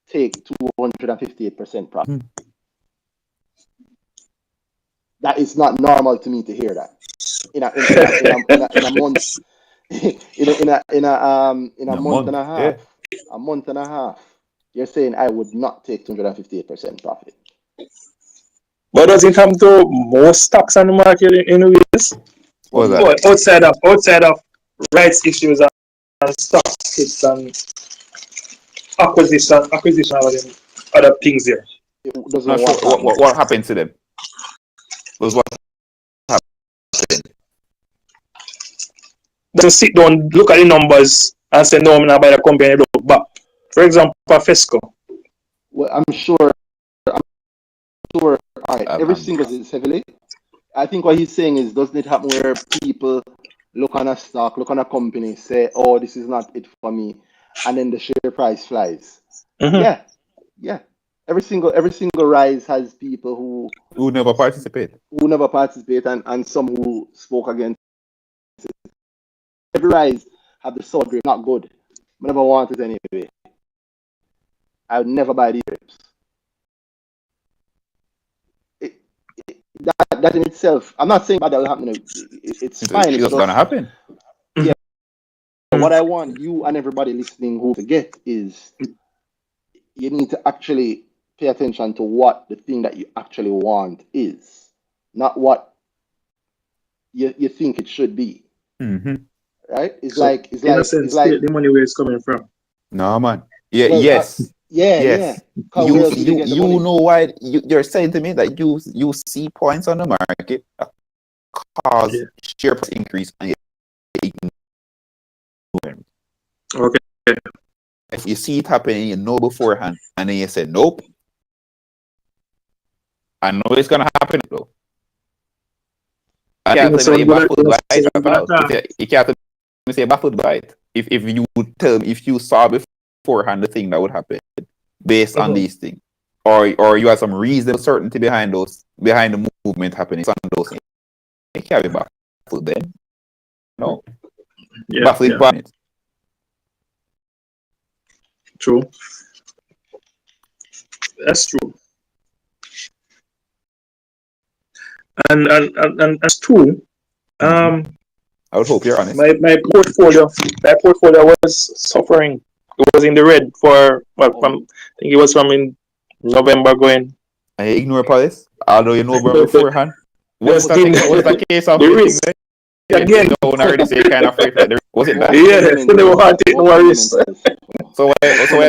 take 258% profit. That is not normal to me to hear that. In a month, in a month and a half, a month and a half, you're saying I would not take 258% profit. But does it happen to most stocks on the market in US? Outside of rights issues and stock splits and acquisition and other things there. Not sure what happened to them. Was what happened. Just sit down, look at the numbers, and say, no, I'm not buy the company, look back. For example, Fesco. Well, I'm sure. All right, every single is heavily. I think what he's saying is, doesn't it happen where people look on a stock, look on a company, say, oh, this is not it for me, and then the share price flies. Yeah. Every single rise has people who never participate. And some who spoke against it. Every rise have the sour grape, not good. I never want it anyway. I would never buy these grapes. That in itself, I'm not saying that will happen. It's fine. It's gonna happen. Yeah. What I want you and everybody listening who to get is you need to actually pay attention to what the thing that you actually want is, not what you think it should be. Right? It's like the money where it's coming from. No, man. Yeah. Well, yes. Yes. You know why you're saying to me that you see points on the market that cause share price increase and you ignore. Okay. If you see it happening, you know beforehand, and then you say, nope. I know it's gonna happen though. I can't tell me you're baffled by it at all. Data. You can't tell me you're baffled by it. If you would tell me, if you saw beforehand the thing that would happen based on these things, or you have some reasonable certainty behind the movement happening on those things, you can't be baffled then. No. Baffled by it. True. That's true. And that's true. I would hope you're honest. My portfolio was suffering. It was in the red for I think it was from in November going. And you ignore police, although you know beforehand. What's the case of the risk again? You don't already say kind of afraid that was it that? Yeah, they were hard to no risk. So I tell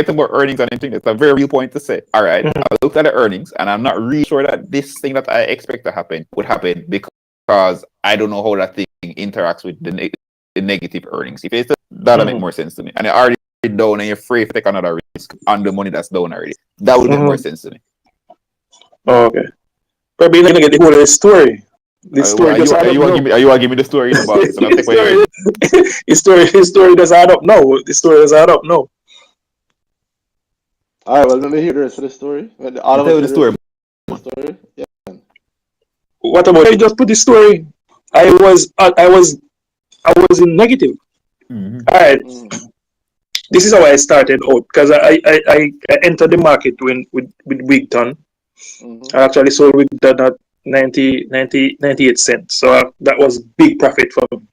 about earnings and anything. It's a very real point to say. All right, I looked at the earnings, and I'm not really sure that this thing that I expect to happen would happen because I don't know how that thing interacts with the negative earnings. If it's that'll make more sense to me. And you're already down, and you're free to take another risk on the money that's down already. That would make more sense to me. Oh, okay. Probably you're gonna get the whole of the story. The story does add up. Are you gonna give me the story about it? So His story does add up. No, the story does add up. No. All right, well, let me hear the rest of the story. Tell the story. Yeah. What about you? Just put the story. I was in negative. All right. This is how I started out because I entered the market with Wigton. I actually sold Wigton at 98 cents. So that was big profit for me.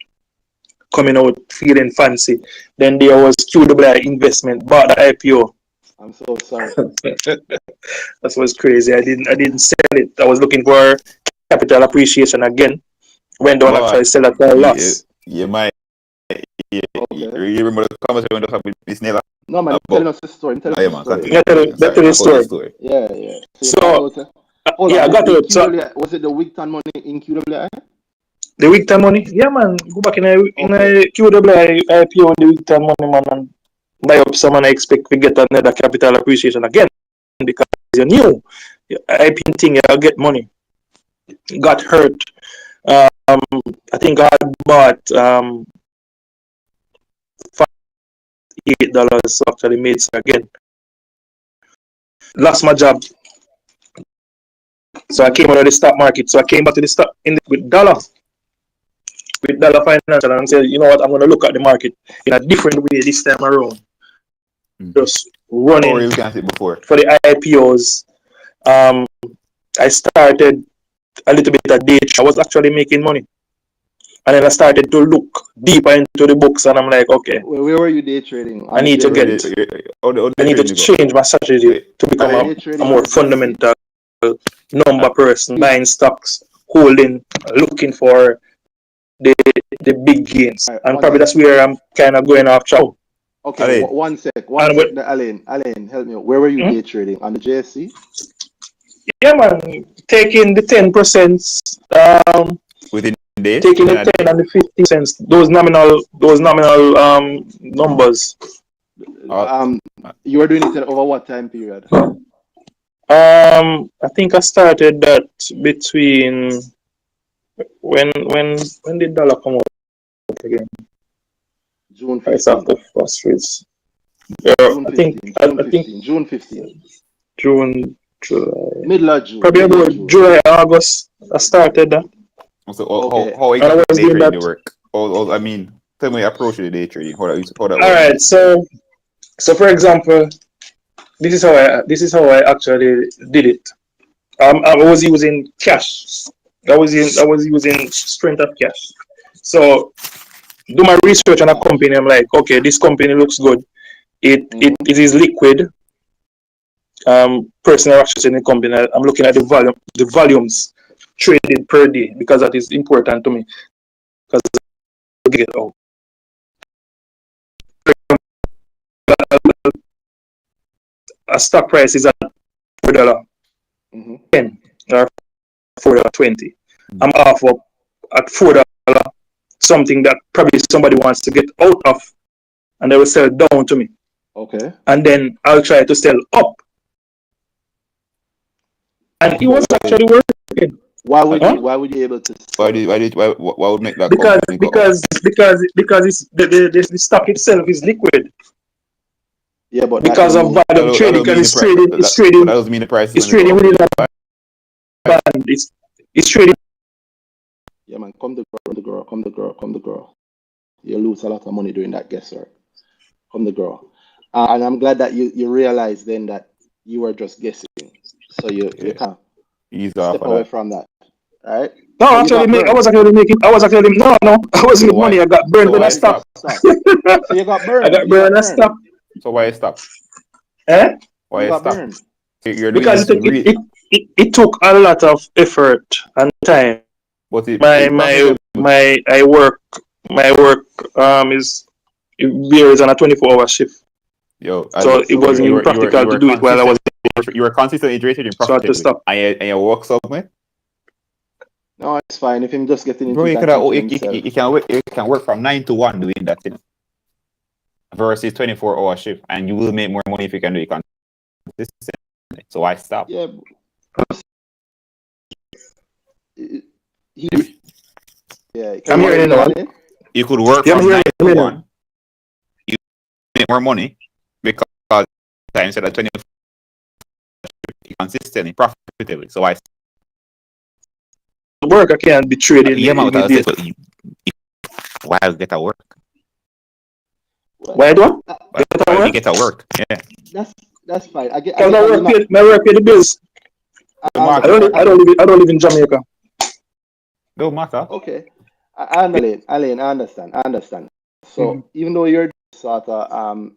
Coming out feeling fancy. Then there was QWI investment, bought the IPO. I'm so sorry. That was crazy. I didn't sell it. I was looking for capital appreciation again. Went down actually sell at a loss. You might. You remember the conversation we had with this Nela? No, man, telling us the story. Tell the story. Yeah. So I got it. So, was it the Wigton money in QWI? The Wigton money? Yeah, man. Go back in a QWI IPO the Wigton money, man, and buy up some, and I expect we get another capital appreciation again because you knew IPO thing, you get money. Got hurt. I think I bought $8, so actually made some again. Lost my job. So I came out of the stock market. So I came back to the stock with dollar financial, and said, you know what, I'm going to look at the market in a different way this time around. Just running for the IPOs. I started a little bit of day. I was actually making money. And then I started to look deeper into the books, and I'm like, okay. Where were you day trading? I need to change my strategy to become a more fundamental number person, buying stocks, holding, looking for the big gains. Right, and probably that's where I'm kind of going off track. Okay, one sec. Alain, help me out. Where were you day trading? On the JSC? Yeah, man. Taking the 10%, within days? Taking the 10 and the 50 cents, those nominal numbers. You were doing it over what time period? I think I started that between when did dollar come out again? June 15th. The first rates. June 15th. June, July. Middle of June. Probably about July, August. I started that. So how exactly day trading work? I mean, tell me approach to the day trading. All right. So for example, this is how I actually did it. I was using cash. I was using strength of cash. So do my research on a company. I'm like, okay, this company looks good. It is liquid. Personal access in the company. I'm looking at the volumes traded per day because that is important to me. Because I get out. A stock price is at $4.10 or $4.20. I'm off up at $4, something that probably somebody wants to get out of, and they will sell down to me. Okay. And then I'll try to sell up and it was actually working. Why would you able to Why would make that Because company go up? it's the stock itself is liquid. Yeah, but Because of volume trading, because it's trading That doesn't mean the price is going to go within up. a band. It's trading. Yeah, man, come the girl. You lose a lot of money doing that guesswork. Come the girl. And I'm glad that you realize then that you were just guessing. So you can't Ease off step of away that. from that. Right? No, So I wasn't with money. I got burned when I stopped. So you got burned. I got burned when I stopped. So why stop? Eh? Why You got stop? burned. You're doing Because this it took a lot of effort and time. but My work is it varies on a 24-hour shift. Yo, So it wasn't even practical to do it while I was. You were consistently trading So I had to profitably. stop. And you work somewhere. No, it's fine. If him just getting into Bro, it you can work from 9 to 1 doing that thing. Versus 24-hour shift, and you will make more money if you can do it consistently. So why stop? Yeah. I'm hearing it now. You could work from 9 to 1. You make more money because time said that 24 consistently, profitably. So why work? I can't be trading. Why get a work? Why do Why you get a work? Yeah. That's fine. I get. My work pay the bills. I don't live in Jamaica. Don't matter. Okay. Alain, I understand. So even though you're sort of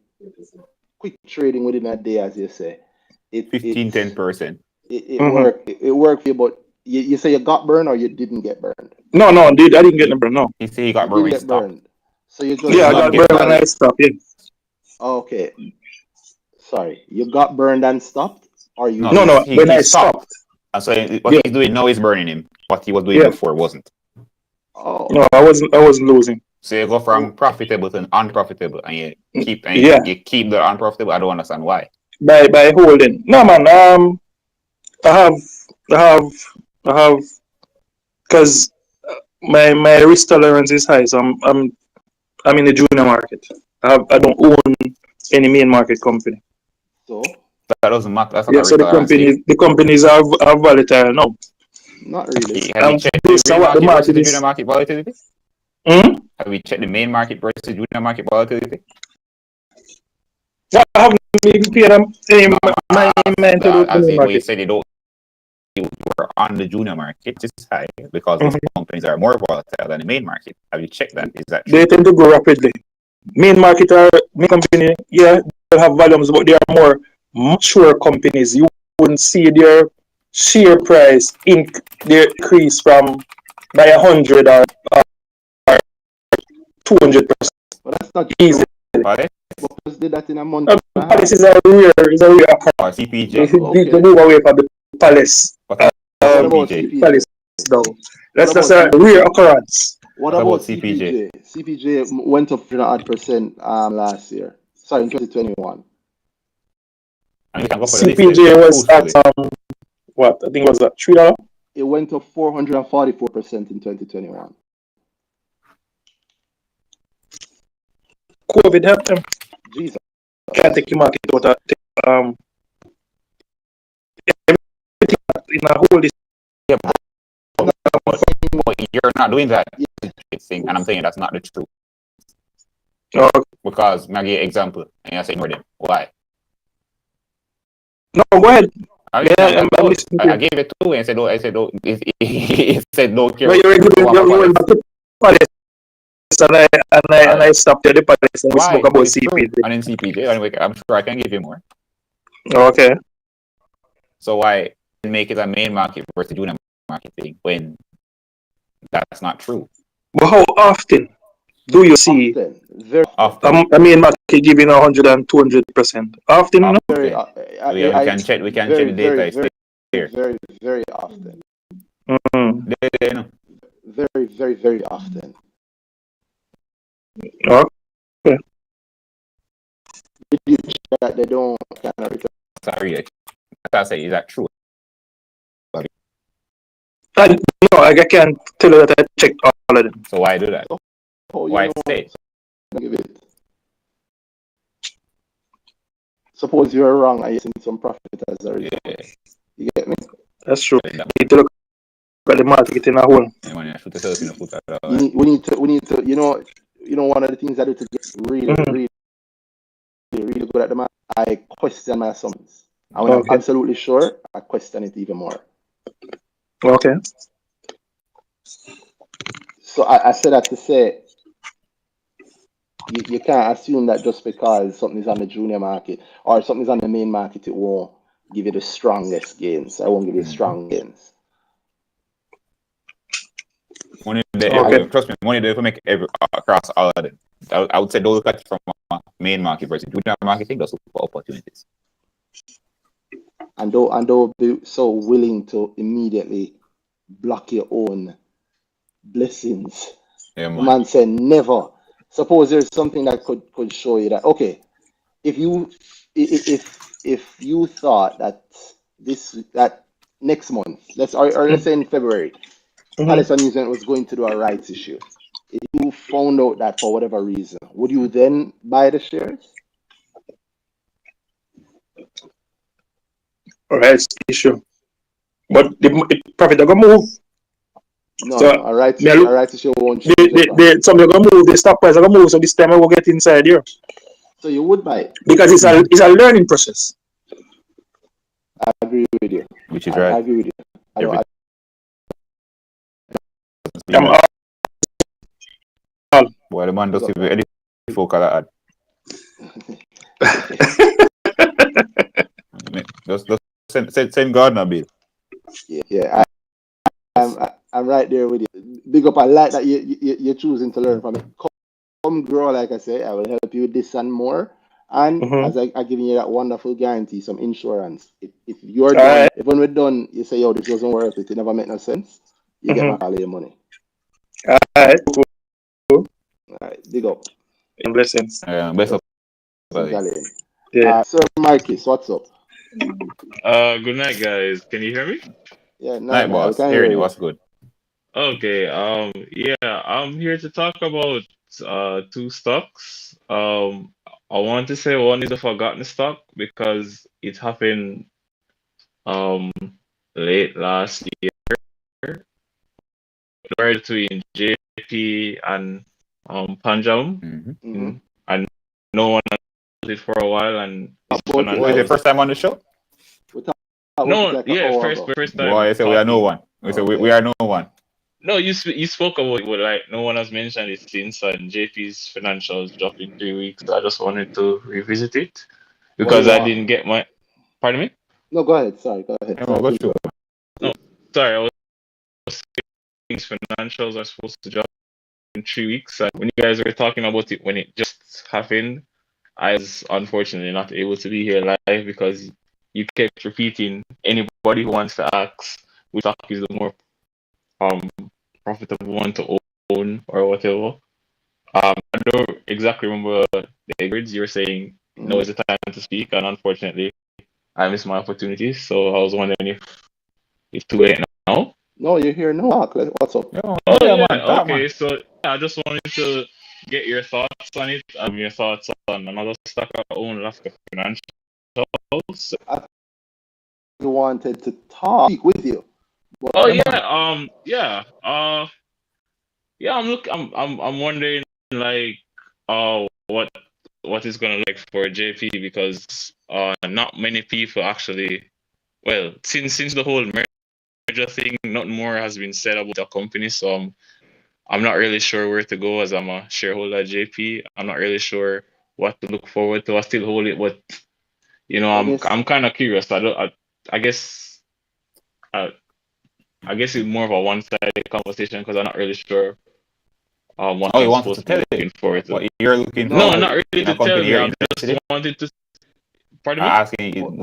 quick trading within a day, as you say, 10%. It worked for you, but you say you got burned or you didn't get burned? No, I didn't get burned. No. He said he got burned when he stopped. So you I got burned when I stopped. Yeah. Okay. Sorry, you got burned and stopped, or you? No. When I stopped. And so what he's doing now is burning him. What he was doing before wasn't. Oh. No, I wasn't losing. So you go from profitable to unprofitable, and you keep the unprofitable. I don't understand why. By holding. No, man. I have, because my risk tolerance is high, so I'm in the junior market. I don't own any main market company. So that doesn't matter. That's not so the companies are volatile now. Not really. Have you checked the junior market volatility? Have we checked the main market versus junior market volatility? I haven't even paid any mind to the market. You said you were on the junior market, which is high because these companies are more volatile than the main market. Have you checked that? Is that true? They tend to grow rapidly. Main company, they have volumes, but they are more mature companies. You wouldn't see their share price increase from by 100 or 200%. But that's not easy. Because did that in a month. Palace is a rare occurrence. CPJ. They move away from the Palace. CPJ? Palace though. That's a rare occurrence. What about CPJ? CPJ went up 3% last year. Sorry, in 2021. CPJ was at what? I think it was at $3. It went up 444% in 2021. COVID helped them. Jesus. Can't take your market out of in a whole. But you're not doing that thing, and I'm saying that's not the truth. Because I give you an example, and I say ignore them. Why? No, go ahead. I gave it two, and I said, "Oh, It said don't care." No, you went back to Palace, and I stopped at the Palace and we spoke about CPJ. And in CPJ, anyway, I'm sure I can give you more. Okay. So why make it a main market versus junior market thing when that's not true? But how often do you see very often. a main market giving 100 and 200%? Often, no? We can check the data. Very, very often. Very, very, very often. Okay. Did you check that they don't kind of return? Sorry, I say, is that true? No, I can't tell you that I checked all of them. So why do that? Oh, you Why know, stay? give it. Suppose you're wrong and you're seeing some profit as a result. Yeah. You get me? That's true. You need to look at the market in a whole. We need to, one of the things I do to get really, really, really good at the market, I question my assumptions. And when I'm absolutely sure, I question it even more. Okay. So I said that to say, you can't assume that just because something is on the junior market or something is on the main market, it won't give you the strongest gains. I won't give you strong gains. Money there, trust me, money there to make across all of them. I would say don't look at it from a main market versus junior marketing, just look for opportunities. And don't be so willing to immediately block your own blessings. Yeah, the man said never. Suppose there's something that could show you that, okay, if you thought that that next month, let's say in February, Palace Amusement was going to do a rights issue. If you found out that for whatever reason, would you then buy the shares? Rights issue. But the profit are gonna move. No, so, a rights issue won't change some are gonna move, the stock price are gonna move, so this time I will get inside here. So you would buy it? Because it's a learning process. I agree with you. Which is right. I agree with you. Well, the man does give any folk ad. Just send Gardner bill. Yeah, I'm right there with you. Big up, I like that you're choosing to learn from it. Come grow, like I say, I will help you with this and more. And as I giving you that wonderful guarantee, some insurance. If you're done, if when we're done, you say, yo, this wasn't worth it, it never make no sense, you get back all your money. All right. All right, big up. In blessings. Best of yeah. Sir Marcus, what's up? Good night, guys. Can you hear me? Yeah, night boss. Hearing you. What's good? Okay. Yeah, I'm here to talk about two stocks. I want to say one is a forgotten stock because it happened late last year, between JP and Panjam, and no one knows it for a while. And was it the first time on the show? No, yeah, first time. Boy, so we are no one. We are no one. No, you spoke about it, but like no one has mentioned it since, and JP's financials dropped in 3 weeks. So I just wanted to revisit it because I didn't get my. Pardon me? No, go ahead. Sorry, go ahead. No, sorry. I was saying financials are supposed to drop in 3 weeks, and when you guys were talking about it when it just happened, I was unfortunately not able to be here live because you kept repeating anybody who wants to ask which stock is the more profitable one to own or whatever. I don't exactly remember the words you were saying. Now is the time to speak, and unfortunately, I missed my opportunity. So I was wondering if it's too late now. No, you're here now. What's up? Yeah. Okay. So I just wanted to get your thoughts on it. Your thoughts on another stock I own, Alaska Financials. I wanted to speak with you. Yeah. I'm wondering like what is gonna look like for JP because not many people actually since the whole merger thing, nothing more has been said about the company, so I'm not really sure where to go as I'm a shareholder at JP. I'm not really sure what to look forward to. I still hold it, but I'm kind of curious. I guess it's more of a one-sided conversation because I'm not really sure what I'm supposed to be looking forward to. What you're looking for? No, not really to tell you. I just wanted to. Pardon me? Asking you.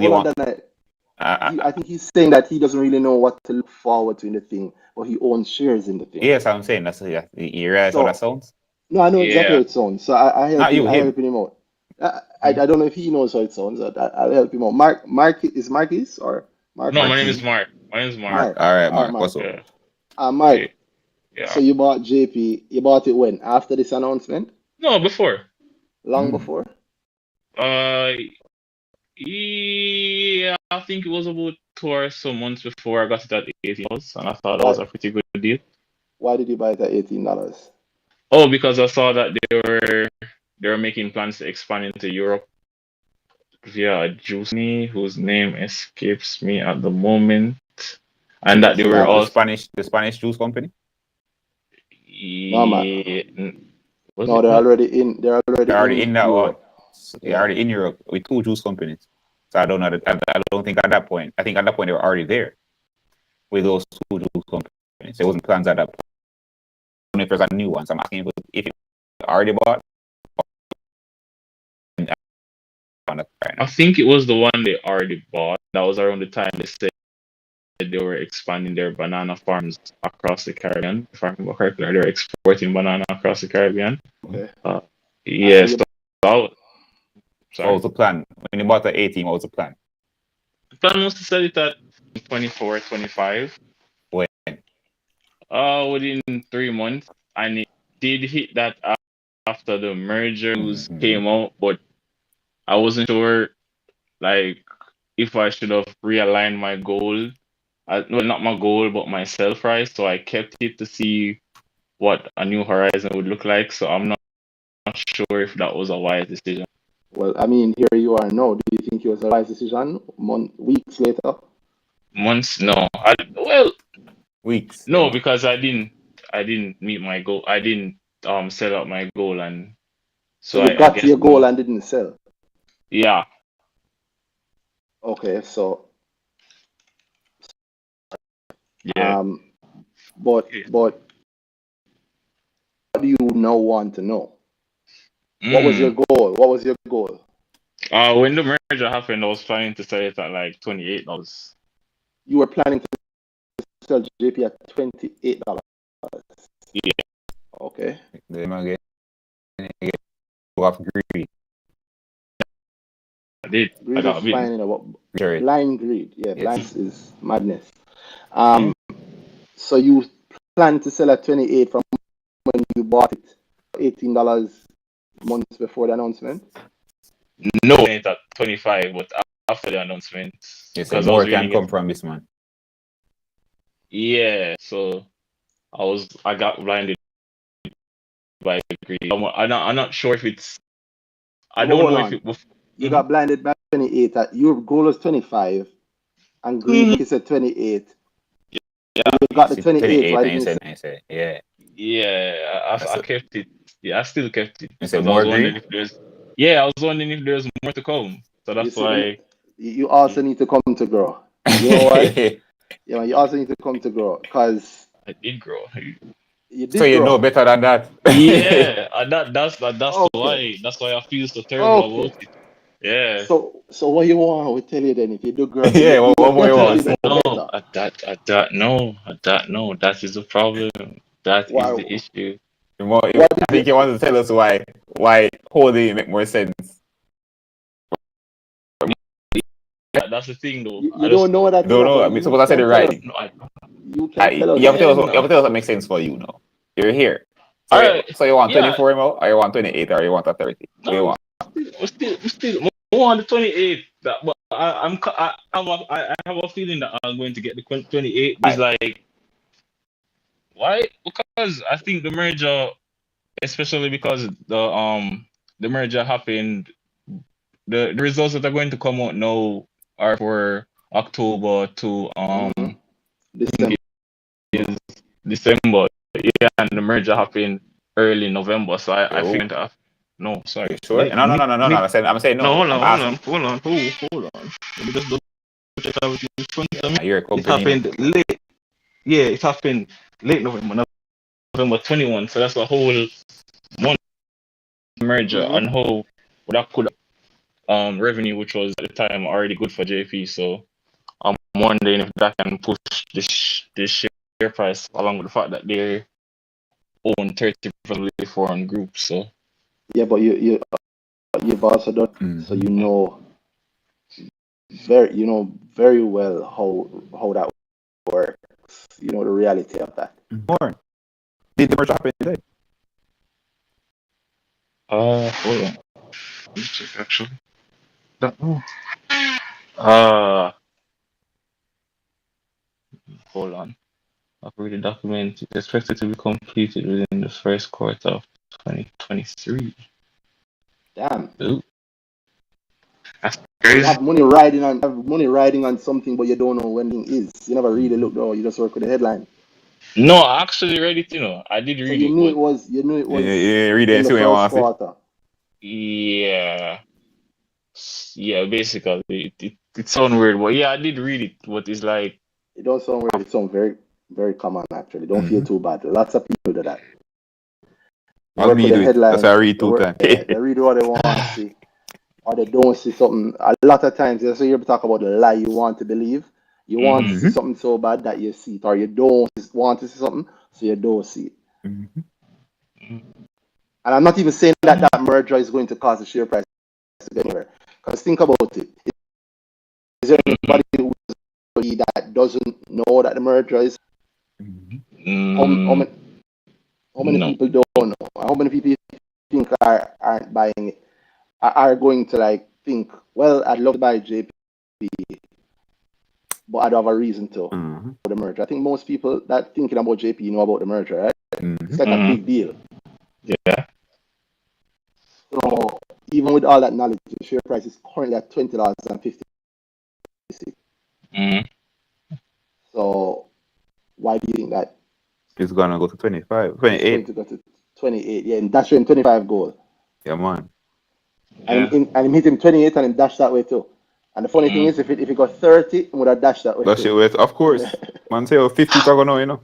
I think he's saying that he doesn't really know what to look forward to in the thing, but he owns shares in the thing. Yes, I'm saying that's you realize how that sounds. No, I know exactly how it sounds. So I help him out. I don't know if he knows how it sounds. I'll help him out. Marcus or Mark? No, my name is Mark. All right, Mark. What's up? Mike, Yeah. so you bought JP, you bought it when? After this announcement? No, before. Long before? Uh, yeah, I think it was about 2 or so months before I got it at $18, and I thought that was a pretty good deal. Why did you buy it at $18? Oh, because I saw that they were making plans to expand into Europe via a juice company whose name escapes me at the moment, and that they were all the Spanish juice company. No, man. No, they're already in. They're already in that Europe. one. They're already in Europe with 2 juice companies. So I don't know. I don't think at that point. I think at that point they were already there with those 2 juice companies. There wasn't plans at that point. I don't know if there's a new one. So I'm asking if it already bought. I think it was the one they already bought. That was around the time they said they were expanding their banana farms across the Caribbean. If I remember correctly, they were exporting banana across the Caribbean. Okay. Yes. What was the plan? When you bought the 18, what was the plan? The plan was to sell it at 24, 25. When? Within 3 months. And it did hit that after the merger news came out, but I wasn't sure, like, if I should have realigned my goal. Well, not my goal, but my sell price. So I kept it to see what a new horizon would look like. So I'm not sure if that was a wise decision. Well, I mean, here you are now. Do you think it was a wise decision? Weeks later? Months? No. Weeks. No, because I didn't meet my goal. I didn't set up my goal, and so you got to your goal and didn't sell. Yeah. Okay, so yeah. But what do you now want to know? What was your goal? What was your goal? When the merger happened, I was planning to sell it at like $28. You were planning to sell JP at $28. Yeah. Okay. They get off greed. I did. Greed I got is fine, blind greed. Yeah, blind is madness. So you plan to sell at 28 from when you bought it, $18 months before the announcement? No, it's at 25, but after the announcement. Yes, more can come from this man. Yeah, so I got blinded by greed. I'm not sure if it's. I don't know if it was. You got blinded by 28. Your goal was 25, and greed is at 28. Yeah, you got the 28. Why didn't you say? Yeah. Yeah, I kept it. Yeah, I still kept it. You said more greed? I was wondering if there's more to come. So that's why. You also need to come to grow. You know why? Yeah, you also need to come to grow because I did grow. You did so you grow. know better than that. Yeah, that's Okay. why I feel so terrible about it. Yeah. So what you want? We tell you then if you do grow. Yeah, what more you want? No, at that no, that is the problem. That is the issue. I think you want to tell us why holding make more sense. That's the thing, though. You don't know that. Don't know. I mean, suppose I said it right. You can't tell us. You have to tell us what makes sense for you now. You're here. So you want 24 mil, or you want 28, or you want a 30? What do you want? We still more on the 28. But I have a feeling that I'm going to get the 28. It's like, why? Because I think the merger, especially because the merger happened, the results that are going to come out now are for October to December. Yeah, and the merger happened early November. So I think that. No, sorry. Sure? No. I'm saying no. No, hold on. Let me just double check everything in front of me. It happened late. Yeah, it happened late November 21. So that's a whole month merger and how that could revenue, which was at the time already good for JP. So I'm wondering if that can push this share price along with the fact that they own 30% of the foreign group. So yeah, but you've also done so you know very well how that works. the reality of that. More. Did the merger happen today? Hold on. Let me check actually. Don't know. Hold on. Operating document is expected to be completed within the first quarter of 2023. Damn. Ooh. That's You crazy. have money riding on something, but you don't know when it is. You never really look though. You just work with the headline. No, I actually read it, I did So read you it, knew but it was Yeah, read in it, the see what you first want to see. quarter. yeah. Yeah, basically. It sounds weird, but yeah, I did read it, but it's like, It don't sound weird. It sounds very, very common actually. Don't feel too bad. Lots of people do that. They As work me with the do it. That's why I headline. read two times. They read what they want to see, or they don't see something. A lot of times, that's why you talk about the lie you want to believe. You want to see something so bad that you see it, or you don't want to see something, so you don't see it. And I'm not even saying that merger is going to cause the share price to go anywhere. Because think about it. Is there anybody that doesn't know that the merger is? How many no. people don't know? How many people think aren't buying it? Are going to think, well, I'd love to buy JP, but I don't have a reason to for the merger. I think most people that thinking about JP know about the merger, right? It's like a big deal. Yeah. So even with all that knowledge, the share price is currently at $20.50. So why do you think that It's gonna go to 25, it's going 28. to go to 28? Yeah, and that's in 25 goal. Yeah, man. And him hit him 28 and him dash that way too. And the funny thing is, if it got 30, it would have dashed that way That shit too. with, of course. Man, say 50 to go now,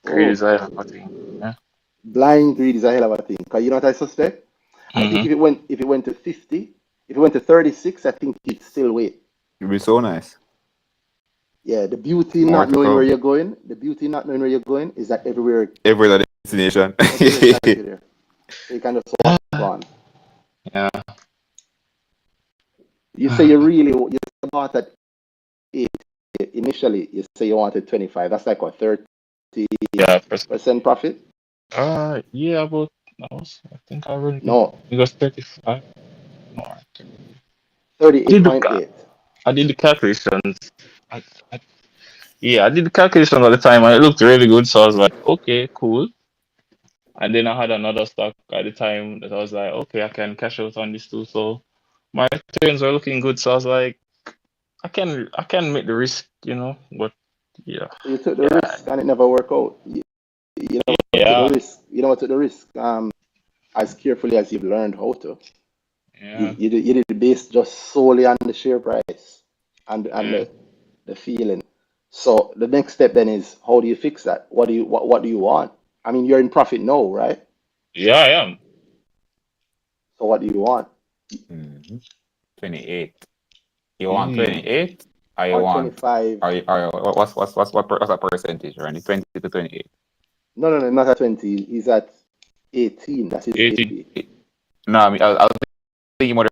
Greed is a thing. Yeah. Blind greed is a hell of a thing. Because you know what I suspect? I think if it went to 50, if it went to 36, I think it'd still wait. It'd be so nice. Yeah, the beauty in More not to knowing come. where you're going, is that everywhere Everywhere that destination. takes you there. So you kind of walk on. Yeah. You say you bought at 8 initially. You say you wanted 25. That's like what, 30% profit? Yeah, but I think I already. No, It was 35. No, 38.8. I did the calculations. I, I, yeah, I did the calculations at the time, and it looked really good. So I was like, okay, cool. And then I had another stock at the time that I was like, okay, I can cash out on this too. So my returns were looking good. So I was like, I can make the risk, But yeah, So you took the risk and it never worked out. You never took the risk. You never took the risk as carefully as you've learned how to. yeah. You did it based just solely on the share price and the feeling. So the next step then is, how do you fix that? What do you want? I mean, you're in profit now, right? Yeah, I am. So what do you want? 28. You want 28? Or you Or want 25? or what's that percentage, Randy? 20 to 28. No, not at 20. He's at 18. That's his 18. JP. No, I mean I was thinking more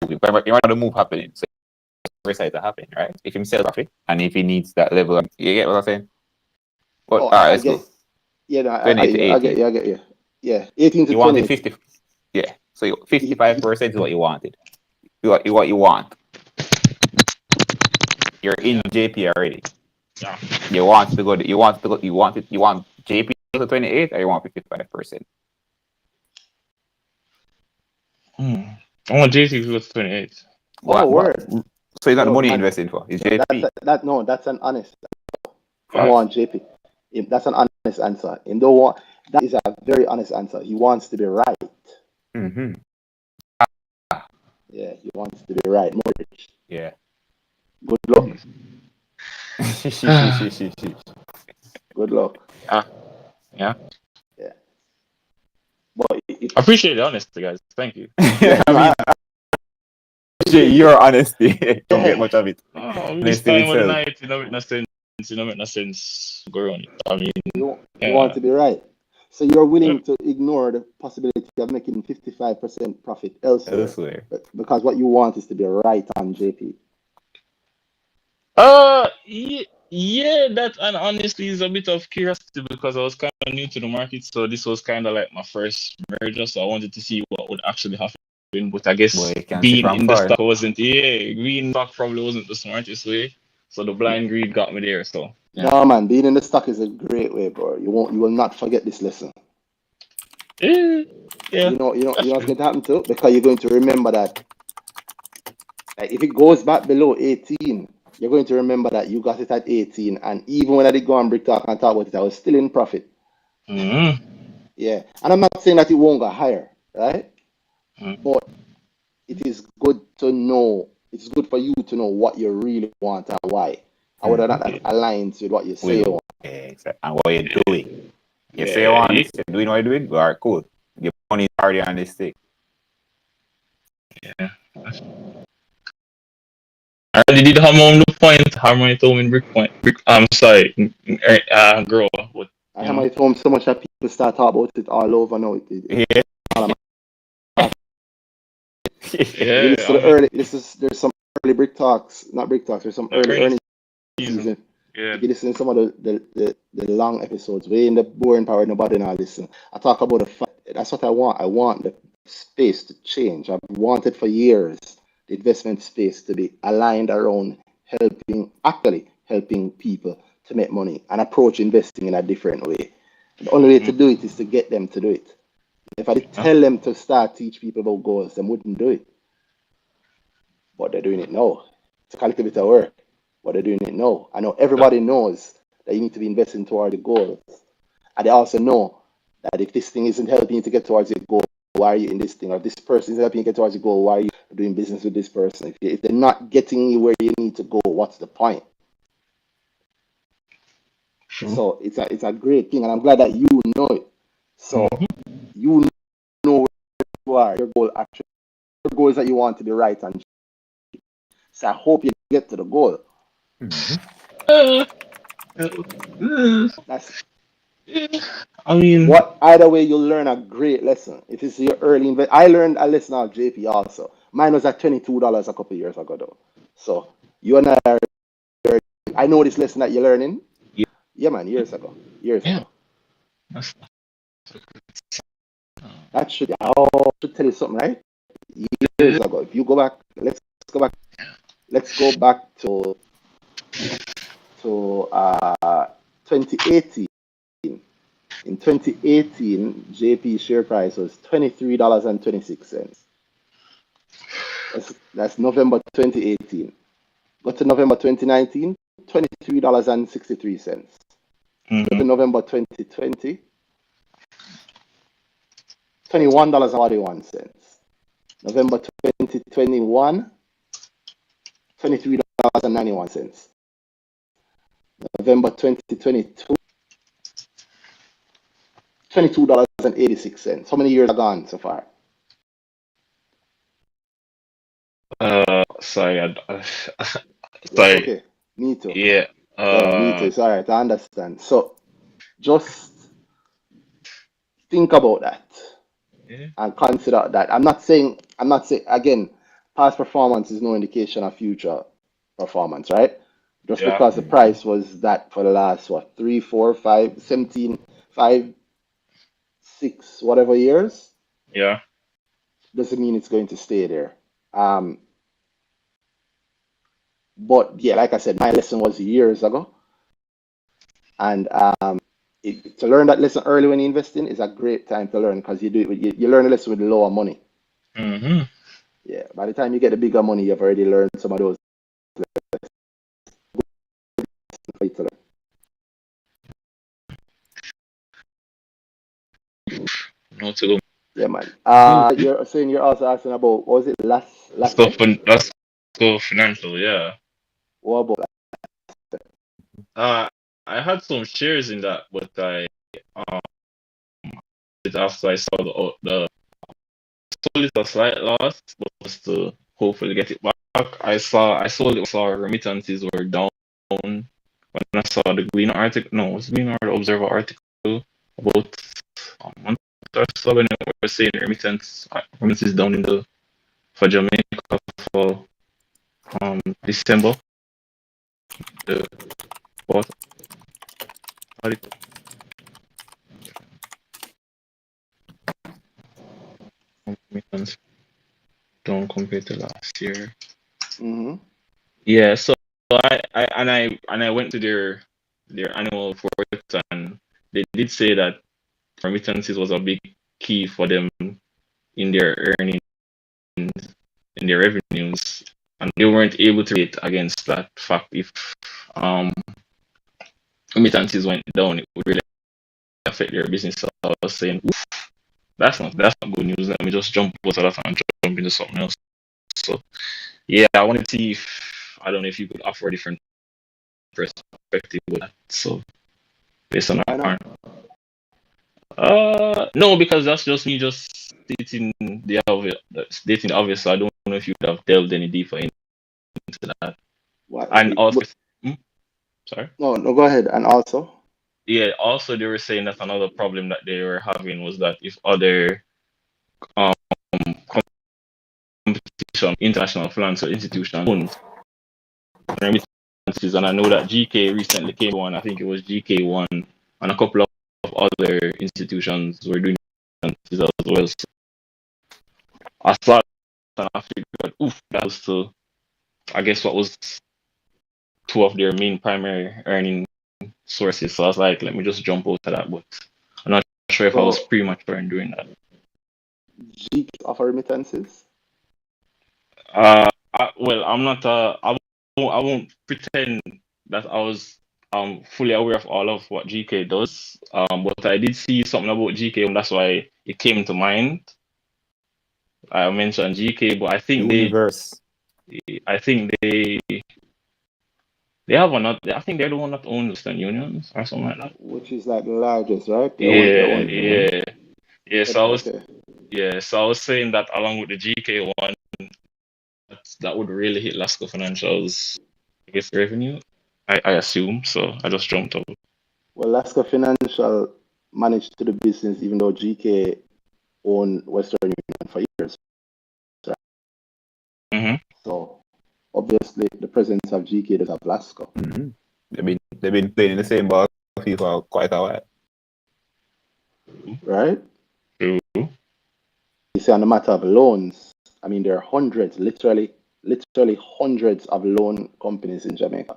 you want the move happening. So it's to happen, right? If he sells profit and if he needs that level, you get what I'm saying? But all right, let's go. Yeah, no, 20 to 18. I get you. Yeah, 18 to You wanted 20. 50. Yeah. So 55% is what you wanted. What you want. You're in JP already. Yeah. You want JP to 28 or you want 55%? I want JT to go to 28. Word. So you got the No, money man, investing for? It's JP. that's an honest. He Right. wants JP. That's an honest answer. Him don't want. That is a very honest answer. He wants to be right. Mm-hmm. Yeah, he wants to be right. Mortgage. Yeah. Good luck. Yeah. Good luck. Yeah. Yeah. But I appreciate the honesty, guys. Thank you. yeah, I mean, your honesty. Don't get much of it. This Honesty time of the itself. night, make no sense. Make no sense. Go on. I mean, you want to be right. So you're willing to ignore the possibility of making 55% profit elsewhere Elsewhere. because what you want is to be right on JP. Yeah, that and honestly is a bit of curiosity because I was kind of new to the market, so this was kind of like my first merger, so I wanted to see what would actually happen. But I Boy, guess you can see being from in the far. stock wasn't, yeah, being stock probably wasn't the smartest way. So the blind greed got me there. So yeah, No, man, being in the stock is a great way, bro. You will not forget this lesson. yeah, yeah, You that's know what's true. going to happen too? Because you're going to remember that, like, if it goes back below 18, you're going to remember that you got it at 18, and even when I did go on Brick Talk and talk about it, I was still in profit. Mm-hmm. Yeah, and I'm not saying that it won't go higher, right? Mm-hmm. But it is good to know. It's good for you to know what you really want and why, and whether or not that aligns with what you say you want. Yeah, exactly. And what you're doing. You say you Yeah, want this, you're doing what you're doing, all right, cool. Your money is already on this thing. yeah. I already did hammer on the point. Hammer it home in brick point. Brick. I'm sorry, grow. But I you hammer know, it home so much that people start talking about it all over now. Yeah. If you yeah. listen to the early, there's some early brick talks, not brick talks. There's some The early earnings earnings season. season. Yeah. If you listen to some of the long episodes, way in the boring part, nobody now listen. I talk about the fact that's what I want. I want the space to change. I've wanted for years the investment space to be aligned around actually helping people to make money and approach investing in a different way. The only way to do it is to get them to do it. If I did Yeah. tell them to start teach people about goals, they wouldn't do it. But they're doing it now. It's a collective bit of work, but they're doing it now. I know everybody knows that you need to be investing toward the goals. And they also know that if this thing isn't helping you to get towards your goal, why are you in this thing? Or if this person is helping you get towards your goal, why are you doing business with this person? If they're not getting you where you need to go, what's the point? True. So it's a great thing, and I'm glad that you know it. So Mm-hmm. you know where you are, your goal actually, your goal is that you want to be right, and so I hope you get to the goal. Uh, uh, That's I mean, what either way you'll learn a great lesson. If it's your early invest, I learned a lesson of JP also. Mine was at $22 a couple of years ago though. So you and I know this lesson that you're learning. yeah, Yeah, man, years ago, years yeah. ago. That's, That should tell you something, right? Years ago. If you go back, go back. Let's go back to 2018. In 2018, JP share price was $23.26. That's November 2018. Go to November 2019, $23.63. Go mm-hmm. to November 2020, $21.41. November 2021, $23.91. November 2022, $22.86. How many years are gone so far? Sorry, That's sorry. okay. Me too. Yeah. Yeah, man, me too. It's all right. I understand. So just think about that Yeah. and consider that. I'm not saying again, past performance is no indication of future performance, right? Just Yeah. because the price was that for the last what 3, 4, 5, 17, 5, 6, whatever years, Yeah. doesn't mean it's going to stay there. Um, but yeah, like I said, my lesson was years ago, and to learn that lesson early when you invest in is a great time to learn because you learn a lesson with lower money. Mm-hmm. Yeah, by the time you get the bigger money, you've already learned some of those to learn. No to go. Yeah, man. Ooh, You're saying you're also asking about what was it stuff last and let's go financial. Yeah. What about Uh, I had some shares in that, but I um after I saw the sold it a slight loss, but was to hopefully get it back. I sold it. Saw remittances were down when I saw the Green article. No, it was Green or the Observer article about a month or so when they were saying remittances down in the for Jamaica for December. the what? How did- Remittance don't compare to last year. Mm-hmm. Yeah, so I went to their annual report, and they did say that remittances was a big key for them in their earnings, in their revenues, and they weren't able to rate against that fact. If um remittances went down, it would really affect their business. So I was saying, oof, that's not good news. Let me just jump out of that and jump into something else. So yeah, I wanted to see if I don't know if you could offer a different perspective with that. So based on Why our not? no, because that's just me just stating the obvious. Stating the obvious. So I don't know if you would have delved any deeper into that. Why? And also, hmm? Sorry. No, no, go ahead. And also, Yeah. Also, they were saying that another problem that they were having was that if other um competition, international financial institutions owned remittances, and I know that GK recently came on. I think it was GK one, and a couple of other institutions were doing remittances as well. So I saw and I figured, oof, that was to, I guess, what was two of their main primary earning sources. So I was like, let me just jump out to that. But I'm not sure if I was so premature in doing that. GK offer remittances. Well, I'm not. I won't pretend that I was fully aware of all of what GK does. But I did see something about GK, and that's why it came to mind. I mentioned GK, but Universe. I think they have another. I think they're the one that owns Western Unions or something like that. Which is like the largest, right? Yeah, Their yeah, yeah. okay. So I was saying that along with the GK one, that would really hit Lasco Financial's, I guess, revenue. I assume. So I just jumped up. Well, Alaska Financial managed to do business even though GK owned Western Union for years. Right? Mm-hmm. So obviously the presence of GK does have Lasco. Mm-hmm. They've been playing in the same ball field for quite a while. Right? True. You see on the matter of loans, I mean there are hundreds, literally hundreds of loan companies in Jamaica.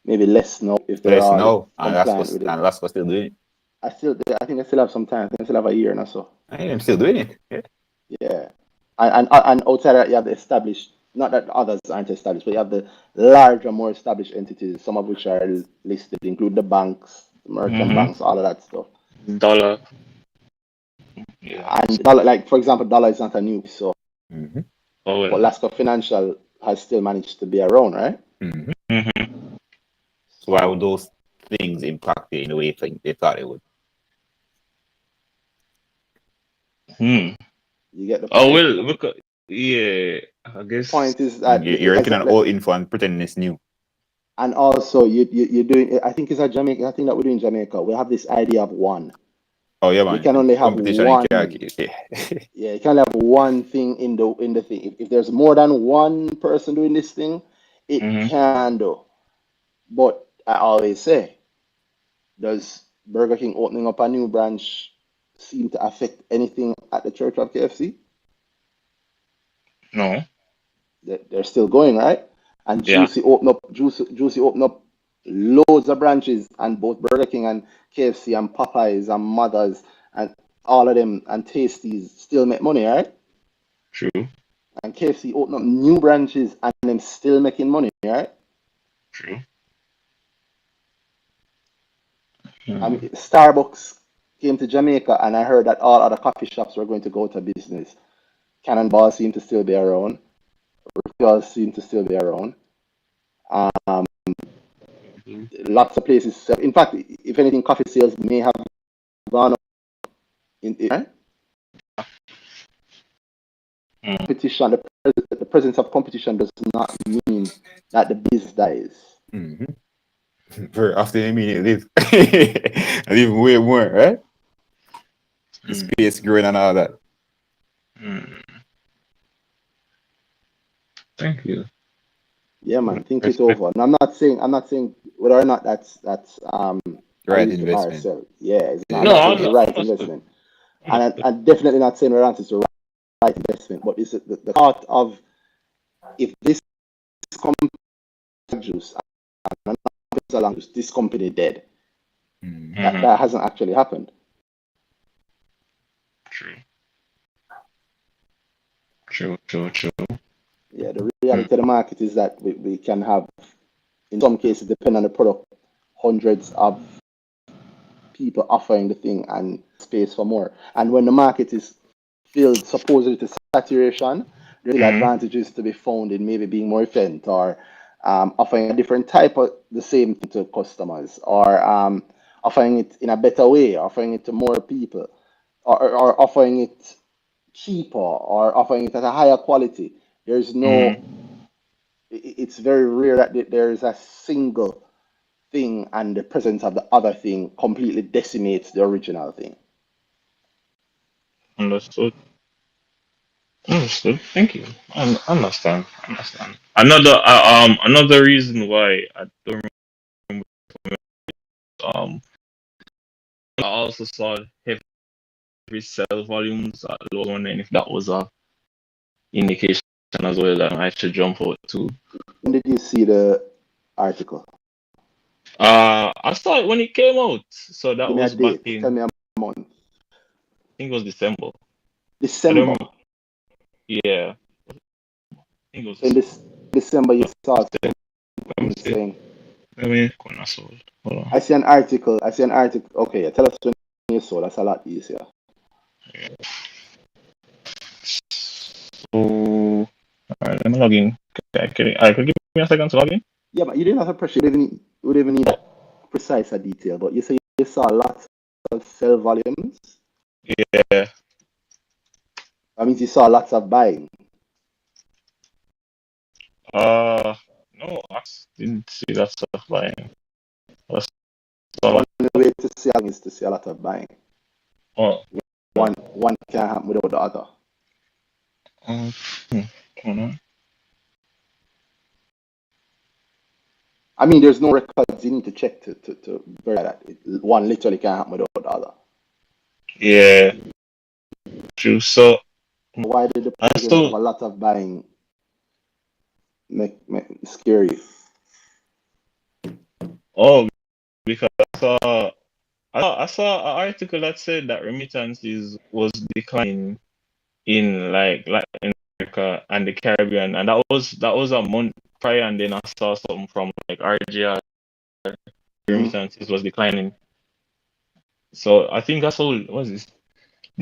Maybe less now if they're Let's all know. And compliant with it. Lasco still doing it. I think I still have some time. I think I still have a year and so. I am still doing it. Yeah. Yeah. And outside that you have the established, not that others aren't established, but you have the larger, more established entities, some of which are listed, include the banks, merchant Mm-hmm. banks, all of that stuff. Dollar. Yeah. And dollar, like for example, dollar is not a new, so Mm-hmm. Oh but well. Lasco Financial has still managed to be around, right? Mm-hmm. Mm-hmm. So why So would those things impact you in the way they thought it would? Hmm. you get the Oh point. well. Look. Yeah. I The guess. point is that You're taking an exactly, old info and pretending it's new. and also you're doing. I think it's a Jamaica. I think that we do in Jamaica. We have this idea of one. Oh yeah, You man. can only have Competition in one. karaoke. Yeah, you can have one thing in the thing. If there's more than one person doing this thing, it Mm-hmm. can do. But I always say, does Burger King opening up a new branch seem to affect anything at the Church of KFC? No. They're still going, right? And Yeah. Juicy open up loads of branches, and both Burger King and KFC and Popeyes and Mothers and all of them and Tasties still make money, right? True. And KFC open up new branches and them still making money, right? True. I Hmm. mean, Starbucks came to Jamaica, and I heard that all other coffee shops were going to go to business. Cannonball seemed to still be around. Rituals seem to still be around. Um, Lots of places. In fact, if anything, coffee sales may have gone up right? Hmm. Competition. The presence of competition does not mean that the business dies. Mm-hmm. Very often I mean it live. And even way more, right? The Hmm. space growing and all that. Hmm. Thank you. Yeah, man, think it over. And I'm not saying whether or not that's Right to buy or investment. sell. Yeah, I'm No, not saying it's the right understood. investment, and I'm definitely not saying whether or not it's the right investment. But it's the thought of, if this company juice and another juice, this company dead. That hasn't actually happened. True. Yeah, the reality of the market is that we can have, in some cases, depending on the product, hundreds of people offering the thing and space for more. And when the market is filled supposedly to saturation, there are advantages to be found in maybe being more efficient, or offering a different type of the same thing to customers, or offering it in a better way, offering it to more people, or offering it cheaper, or offering it at a higher quality. There's no, it's very rare that there is a single thing and the presence of the other thing completely decimates the original thing. Understood. Thank you. I understand. Another reason why I don't remember, I also saw heavy sell volumes at low one, and if that was a indication as well that I should jump out too. When did you see the article? I saw it when it came out, so that Give me a was back date. Tell in, me a month. I think it was December. I December. don't, yeah, I think it was In this December, you saw Let me something see. saying. Let me go on, hold on. I see an article. Okay, yeah, tell us when you saw. That's a lot easier. So, alright, let me log in. Could give me a second to log in? Yeah, but you didn't have to pressure. You would even need precise a detail. But you say you saw lots of sell volumes. Yeah. That means you saw lots of buying. No, I didn't see that stuff buying. I saw One way to see is to see a lot of buying. oh, One can't happen without the other. Hold on. I mean, there's no records you need to check to verify that. One literally can't happen without the other. Yeah, true. So, Why did the I presence of still, a lot of buying make scare you? oh, because I saw an article that said that remittances was declining in like Latin America and the Caribbean, and that was a month prior, and then I saw something from like RGR, remittances was declining. So I think that's all. What was this?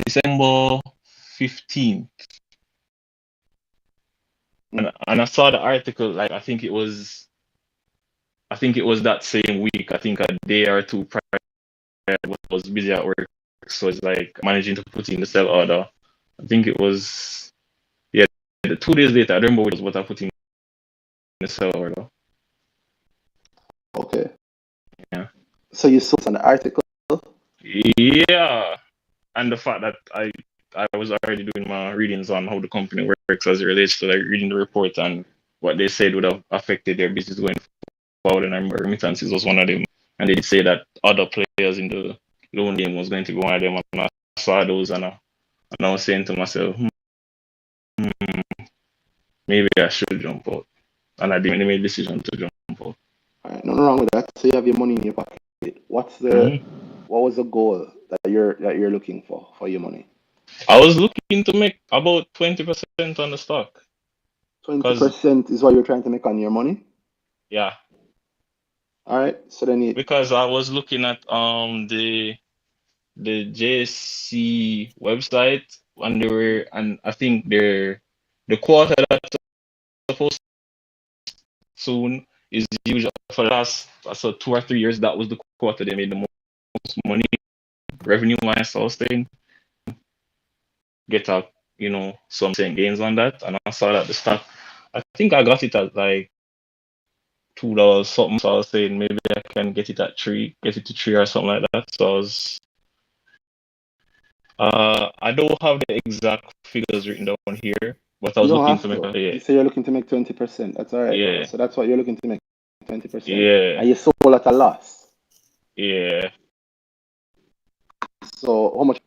December 15th, and I saw the article. Like I think it was that same week. I think a day or two prior, I was busy at work, so it's like managing to put in the sell order. I think it was, yeah, 2 days later. I don't remember what I put in the sell order. Okay. Yeah. So you saw an article? Yeah, and the fact that I was already doing my readings on how the company works as it relates to like reading the report and what they said would have affected their business going forward. And I remember remittances was one of them, and they did say that other players in the loan game was going to be one of them. And I saw those, and I was saying to myself, maybe I should jump out, and I didn't make a decision to jump out. All right, nothing wrong with that. So you have your money in your pocket. What was the goal that you're looking for your money? I was looking to make about 20% on the stock. 20% is what you're trying to make on your money? Yeah. All right. So then because I was looking at the JC website, and I think the quarter that's supposed soon is usually for the last 2 or 3 years. That was the quarter they made the most money revenue wise. So I was saying get out, some cent gains on that, and I saw that the stock. I think I got it at like $2 something. So I was saying maybe I can get it at three, get it to three or something like that. So I don't have the exact figures written down here, but I was looking to make a You say you're looking to make 20%. That's all right. Yeah. So that's what you're looking to make, 20%. Yeah. And you sold at a loss. Yeah. So how much?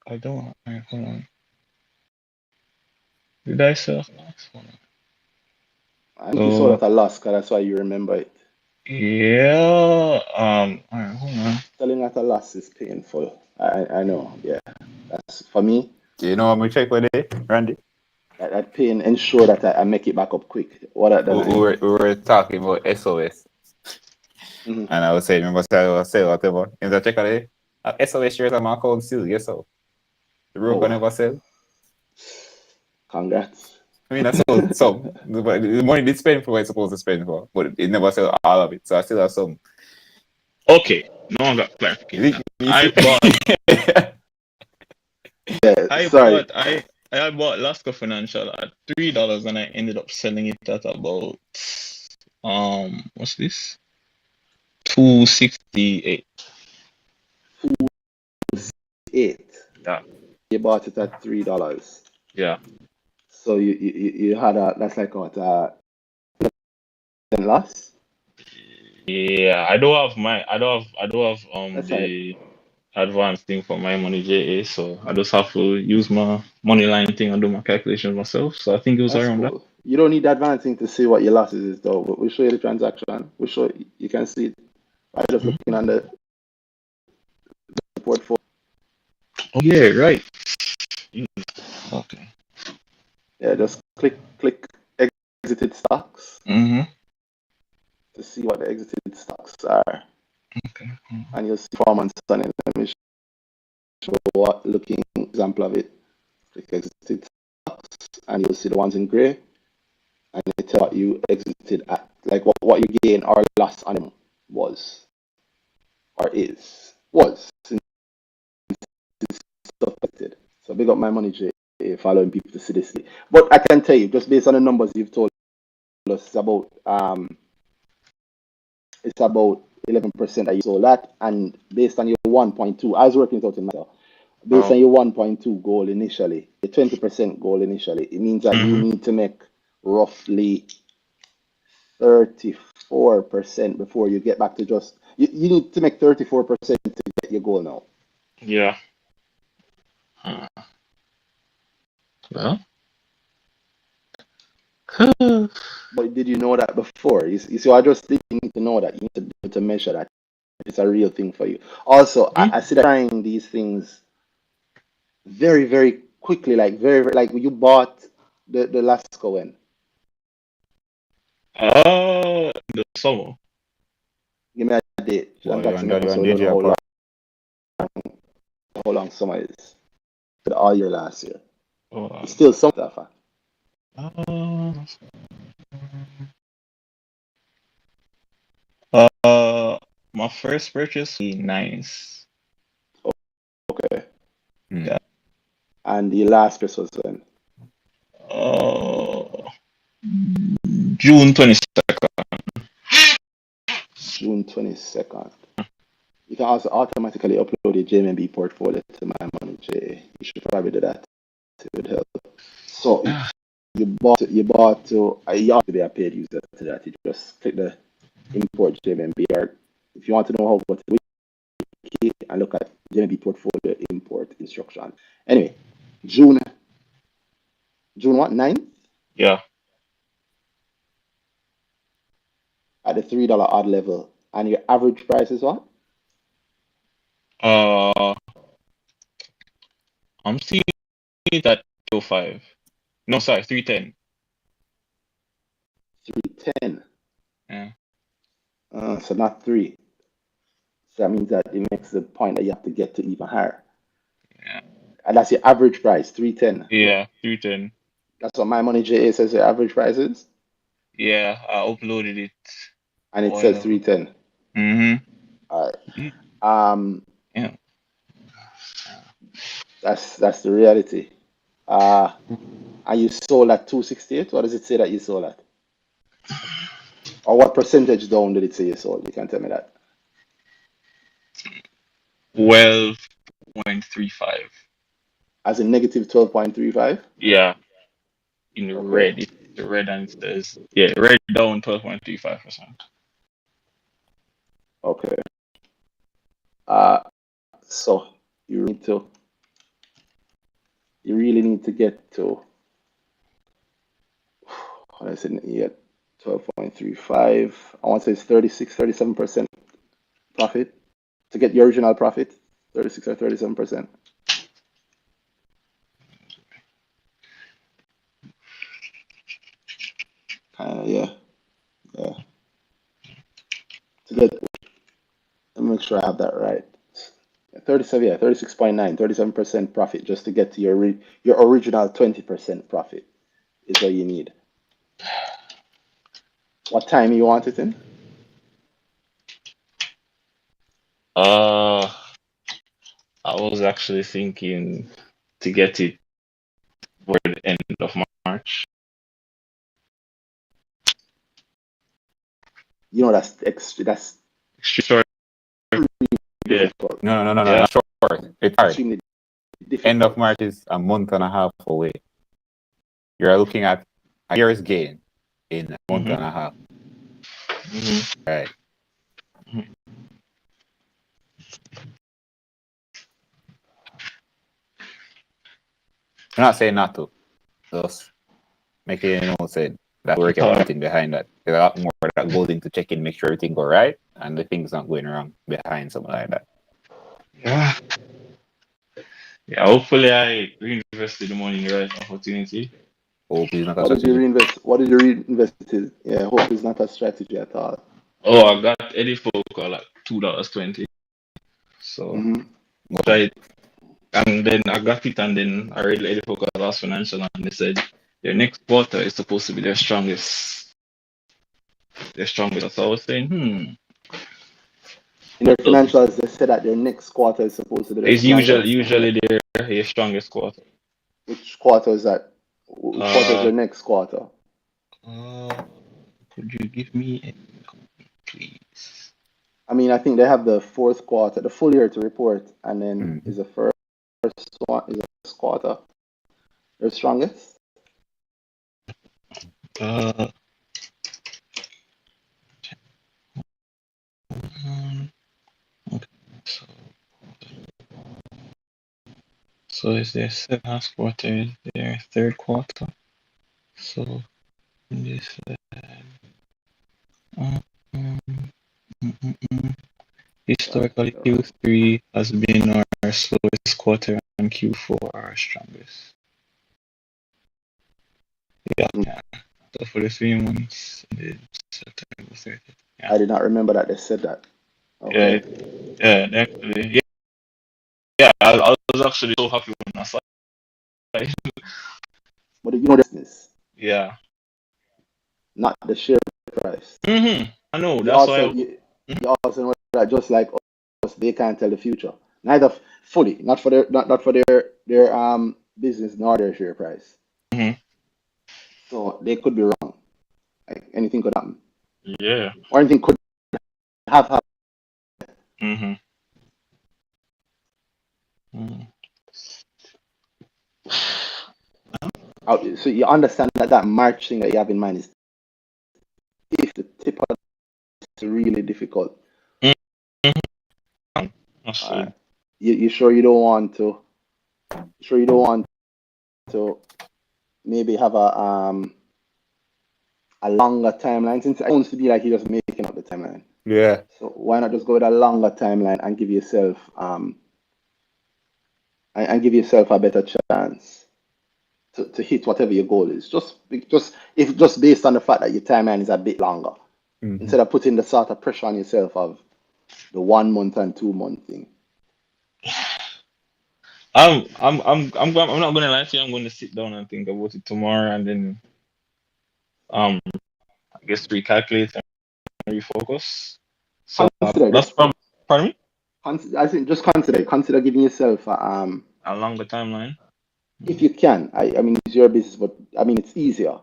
I don't. Hold on. Did I sell last one? I think you sold at a loss, because that's why you remember it. Yeah. All right, hold on. Selling at a loss is painful. I know. Yeah. That's for me. Do you know how much check for day, Randy? That pain ensure that I make it back up quick. What We were talking about SOS. Mm-hmm. And I was saying, remember, say whatever. In the check day, SOS shares on my account still, yes, so. The broker never sell. Congrats. I mean, I sold some. But the money did spend for what it's supposed to spend for, but it never sell all of it. So I still have some. Okay, no one got clarification. I bought Lasco Financial at $3 and I ended up selling it at about what's this? $2.68. $2.68. Yeah. You bought it at $3. Yeah. So you had that's like what, 10 loss? Yeah, I don't have That's the advanced thing for my money JA, so I just have to use my money line thing and do my calculations myself. So I think it was That's around cool. You don't need advancing to see what your losses is though. But we'll show you the transaction. We'll show you can see it by just looking on the portfolio. Oh yeah, right. Okay. Yeah, just click exited stocks Mm-hmm. to see what the exited stocks are. Okay. And you'll see performance on it. Let me show what looking example of it. Click exited stocks and you'll see the ones in gray. And it tell what you exited at, like what you gain or loss on them was or is since it's affected. So big up my money, Jay, following people to see this. But I can tell you, just based on the numbers you've told us, it's about 11% that you sold that, and based on your 1.2, I was working it out in myself. Based on your 1.2 goal initially, the 20% goal initially, it means that you need to make roughly 34% before you get back to just you need to make 34% to get your goal now. Yeah. Well. But did you know that before? You see, I just think you need to know that. You need to be able to measure that. It's a real thing for you. Also, I see that trying these things very, very quickly, like very like you bought the Lasco when? The summer. Give me a date. Well, So we don't know how long summer is. But all year last year. It's still some stuff. My first purchase was nice. Okay. Yeah. And the last purchase was when? June 22nd. June 22nd. You can also automatically upload your JMB portfolio to my money, Jay. You should probably do that. It would help. So you bought to you have to be a paid user to that. You just click the import JMB, or if you want to know how to go to the wiki and look at JMB portfolio import instruction. Anyway, June what, 9th? Yeah. At the $3 odd level. And your average price is what? I'm seeing it at 205. No, sorry, 310. 310. Yeah. So not 3. So that means that it makes the point that you have to get to even higher. Yeah. And that's your average price, 310. Yeah, 310. That's what my money JA says your average price is. Yeah, I uploaded it. And it says 310. Mm-hmm. All right. Yeah. That's the reality. And you sold at 268. What does it say that you sold at? Or what percentage down did it say you sold? You can tell me that. 12.35. As in negative 12.35? Yeah, in the Okay. red. The red, and it says, yeah, red down 12.35%. Okay. So you really need to get to, what I said, yeah, 12.35. I want to say it's 37% profit to get your original profit, 36 or 37%. Yeah. To get, let me make sure I have that right. 37, yeah, 36.9, 37% profit just to get to your original 20% profit is what you need. What time you want it in? I was actually thinking to get it for the end of March. You know, that's Extremely short. Yeah. difficult. No, Yeah. not short. It's hard. Extremely difficult. End of March is a month and a half away. You're looking at a year's gain in a month and a half. Right. I'm not saying not to. Just making say that work everything behind that. There's a lot more that goes into checking, make sure everything go right, and the thing's not going wrong behind something like that. Yeah. Yeah, hopefully I reinvested the money in the right opportunity. Hope is not a What did strategy. you reinvest? What did you reinvest it in? Yeah, hope is not a strategy at all. Oh, I got eventful like $2.20. So tried, and then I got it, and then I read eventful last financial, and they said their next quarter is supposed to be their strongest. So I was saying, In their financials, they said that their next quarter is supposed to be their it's strongest. usually their strongest quarter. Which quarter is that? Which quarter is their next quarter? Could you give me a please? I mean, I think they have the fourth quarter, the full year to report, and then is the first one is the first quarter their strongest. Okay, so is their second quarter is their third quarter. So this historically Q3 has been our slowest quarter, and Q4 our strongest. Yeah. So for the 3 months, September 30th. Yeah. I did not remember that they said that. Okay. Yeah, actually, yeah. I was actually so happy when I saw it. But you know the business, Yeah. not the share price. I know. You That's also why. you also know that just like us, they can't tell the future. Neither fully, not for their business nor their share price. So they could be wrong. Like anything could happen. Yeah. Or anything could have happened. So you understand that March thing that you have in mind is if the tip is really difficult. You sure you don't want to? Sure you don't want to maybe have a longer timeline, since it wants to be like you're just making up the timeline. Yeah. So why not just go with a longer timeline and give yourself a better chance to hit whatever your goal is. Just based on the fact that your timeline is a bit longer, instead of putting the sort of pressure on yourself of the 1 month and 2 month thing. I'm not gonna lie to you. I'm gonna sit down and think about it tomorrow, and then I guess recalculate and refocus. So that's probably. Pardon me. I think just consider giving yourself A longer timeline. If you can. I mean, it's your business, but I mean, it's easier.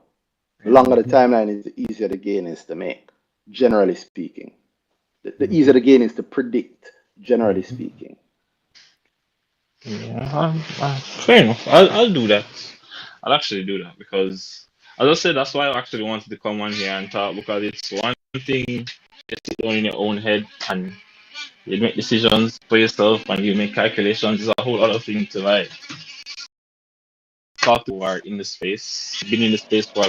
The longer the timeline is, the easier the gain is to make, generally speaking. The easier the gain is to predict, generally speaking. Yeah, fair enough. I'll do that. I'll actually do that because, as I said, that's why I actually wanted to come on here and talk because it's one thing you sit down in your own head and you make decisions for yourself and you make calculations. It's a whole other thing to like talk to who are in the space, been in the space for a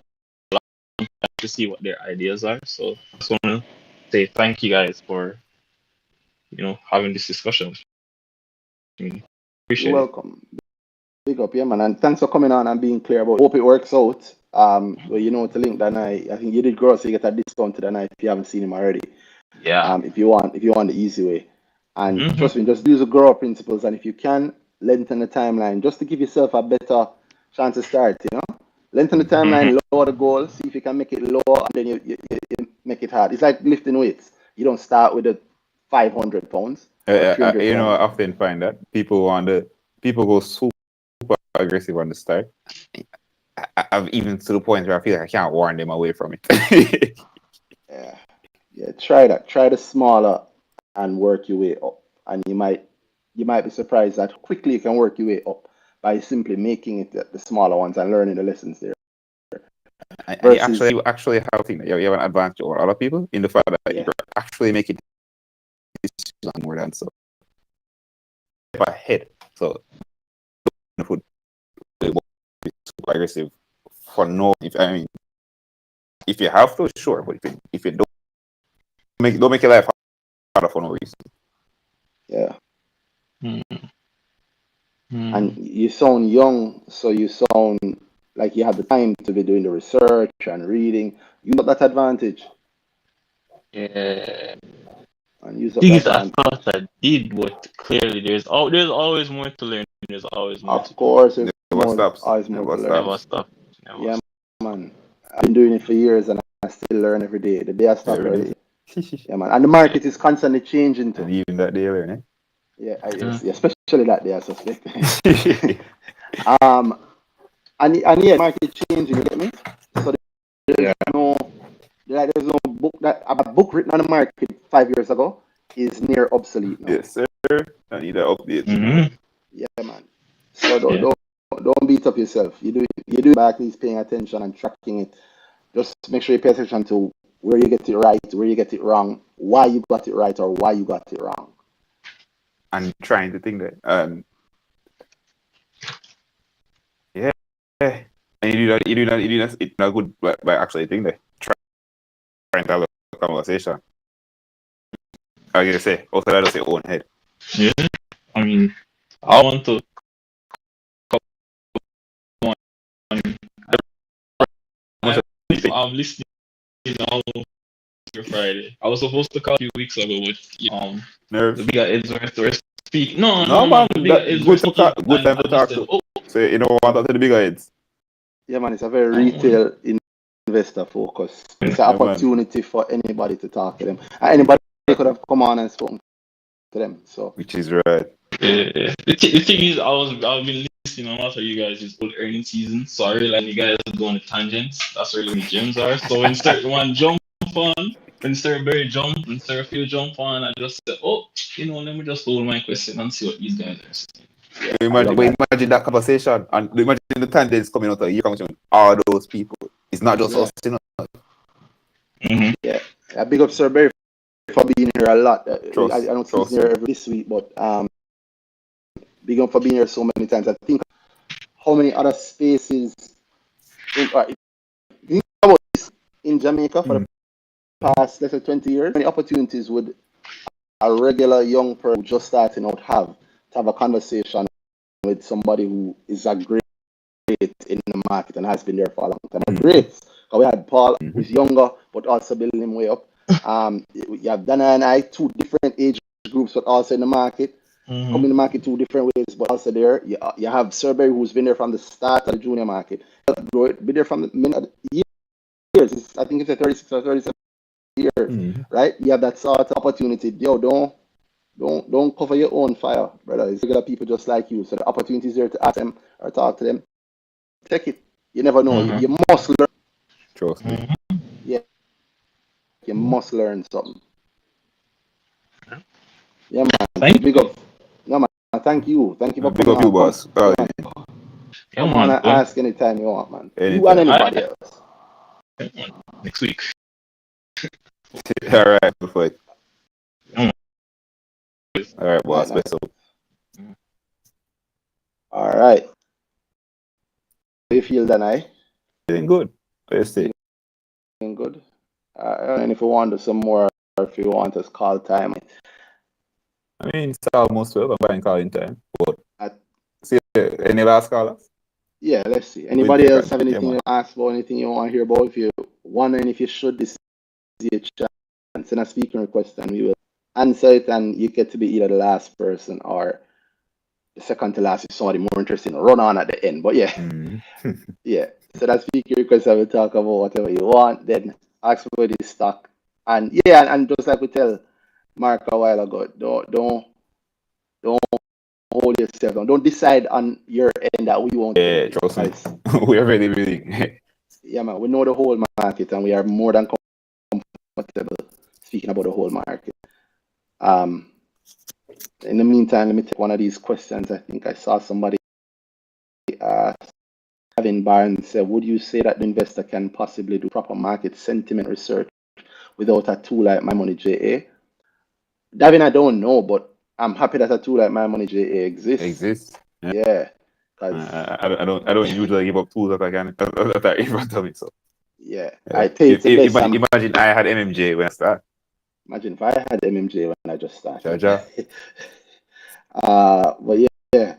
long time to see what their ideas are. So I just want to say thank you guys for having this discussion with me. You're Appreciate it. welcome. Big up, yeah, man. And thanks for coming on and being clear about it. Hope it works out. Well, you know, to link Danhai, I think you did grow, so you get a discount to Danhai if you haven't seen him already. Yeah. If you want the easy way. And Mm-hmm. trust me, just use the grow principles. And if you can, lengthen the timeline just to give yourself a better chance to start, you know? Lengthen the timeline, lower the goal, see if you can make it lower, and then you make it hard. It's like lifting weights. You don't start with the 500 pounds or 300 I pounds. often find that people go super aggressive on the start. I've even to the point where I feel like I can't warn them away from it. Yeah, try that. Try the smaller and work your way up. And you might be surprised at how quickly you can work your way up by simply making it the smaller ones and learning the lessons there. And you actually have a thing that you have an advantage over other people in the fact that you're actually making decisions more than so ahead. So food super aggressive for no. If you have to, sure, but if you don't make your life harder for no reason. Yeah. Mm-hmm. And you sound young, so you sound like you have the time to be doing the research and reading. Use up that advantage. Yeah. And use up Things that I advantage. thought I did, but clearly there's always more to learn. There's always more to Of do. course, there's Never stops. always more to learn. Never stop. Never Yeah, stop. man. I've been doing it for years and I still learn every day. The day I stop Every learning. day. Yeah, man. And the market is constantly changing too. And even that day learn, eh? Yeah, especially that day, I suspect. And yeah, market changing, you get me? So there's no book that a book written on the market 5 years ago is near obsolete now. Yes, sir. I need an update. Mm-hmm. Yeah, man. So don't beat up yourself. You do by at least paying attention and tracking it. Just make sure you pay attention to where you get it right, where you get it wrong, why you got it right or why you got it wrong. And trying to think that yeah. And you do that it's not good by actually think that trying to have a conversation. I gotta say, also I just say own head. Yeah. I mean, I want to come on. I'm listening now for Friday. I was supposed to call a few weeks ago, but Nerves. the bigger heads were speak. No, man. the bigger heads were Good to speaking. good time to I talk just said, to. So you know what to the bigger heads. Yeah, man, it's a very retail investor focus. It's an opportunity for anybody to talk to them. And anybody could have come on and spoken to them. So which is right. Yeah. The thing is, I've been listening a lot of you guys' old earning season, so I realize you guys are going to tangents. That's where the gems are. So when certain one jump on, when certain berry jump, when certain few jump on, I just said, let me just hold my question and see what these guys are saying. Yeah, imagine that conversation and imagine the tangents coming out of your conversation. All those people. It's not just us, you know. Mm-hmm. Yeah, big up Sir Berry for being here a lot. I don't see he's here every this week, but big up for being here so many times. I think how many other spaces in Jamaica for the past, let's say, 20 years, how many opportunities would a regular young person just starting out have to have a conversation with somebody who is a great in the market and has been there for a long time? Great. We had Paul, who's younger, but also building him way up. You have Danhai and I, two different age groups, but also in the market. Mm-hmm. Come in the market two different ways, but also there. You have Sir Berry, who's been there from the start of the junior market. Been there from the years. I think it's a 36 or 37 years, right? You have that sort of opportunity. Yo, don't cover your own fire, brother. It's regular people just like you. So the opportunity is there to ask them or talk to them. Take it. You never know. Mm-hmm. You must learn. Trust me. Yeah, you must learn something. Yeah, man. Thank Big up. No, man. thank you. Thank you for Big coming up you, on. boss. Come on and ask anytime you want, man. You Anytime. and anybody else. Next week. All right, before it. Mm. All right, boss. Nice. Best of. All right. How you feel, Danhai? Feeling good. Let's see. Feeling good. And if you want to do some more, or if you want us call time, I mean, it's almost 12. I'm buying calling time. But At- see, any last callers? yeah, let's see. Anybody else have Yeah, anything man. to ask about, anything you want to hear about? If you're wondering if you should, this is your chance. Send a speaking request and we will answer it, and you get to be either the last person or the second to last if somebody more interesting run on at the end. But yeah, yeah. So that speaking request, I will talk about whatever you want, then ask for the stock. And yeah, and just like we tell Mark a while ago, don't hold yourself down. Don't decide on your end that we won't Yeah, take it. trust me. Because, We are really, really. yeah, man, we know the whole market and we are more than comfortable speaking about the whole market. In the meantime, let me take one of these questions. I think I saw somebody Kevin Barnes said, would you say that the investor can possibly do proper market sentiment research without a tool like My Money JA? Davin, I don't know, but I'm happy that a tool like My Money JA exists. Yeah. I don't usually give up tools that I can that are in front of me. So yeah. I pay it the best. Imagine I had MMJ when I started. Imagine if I had MMJ when I just started. Jaja. But yeah.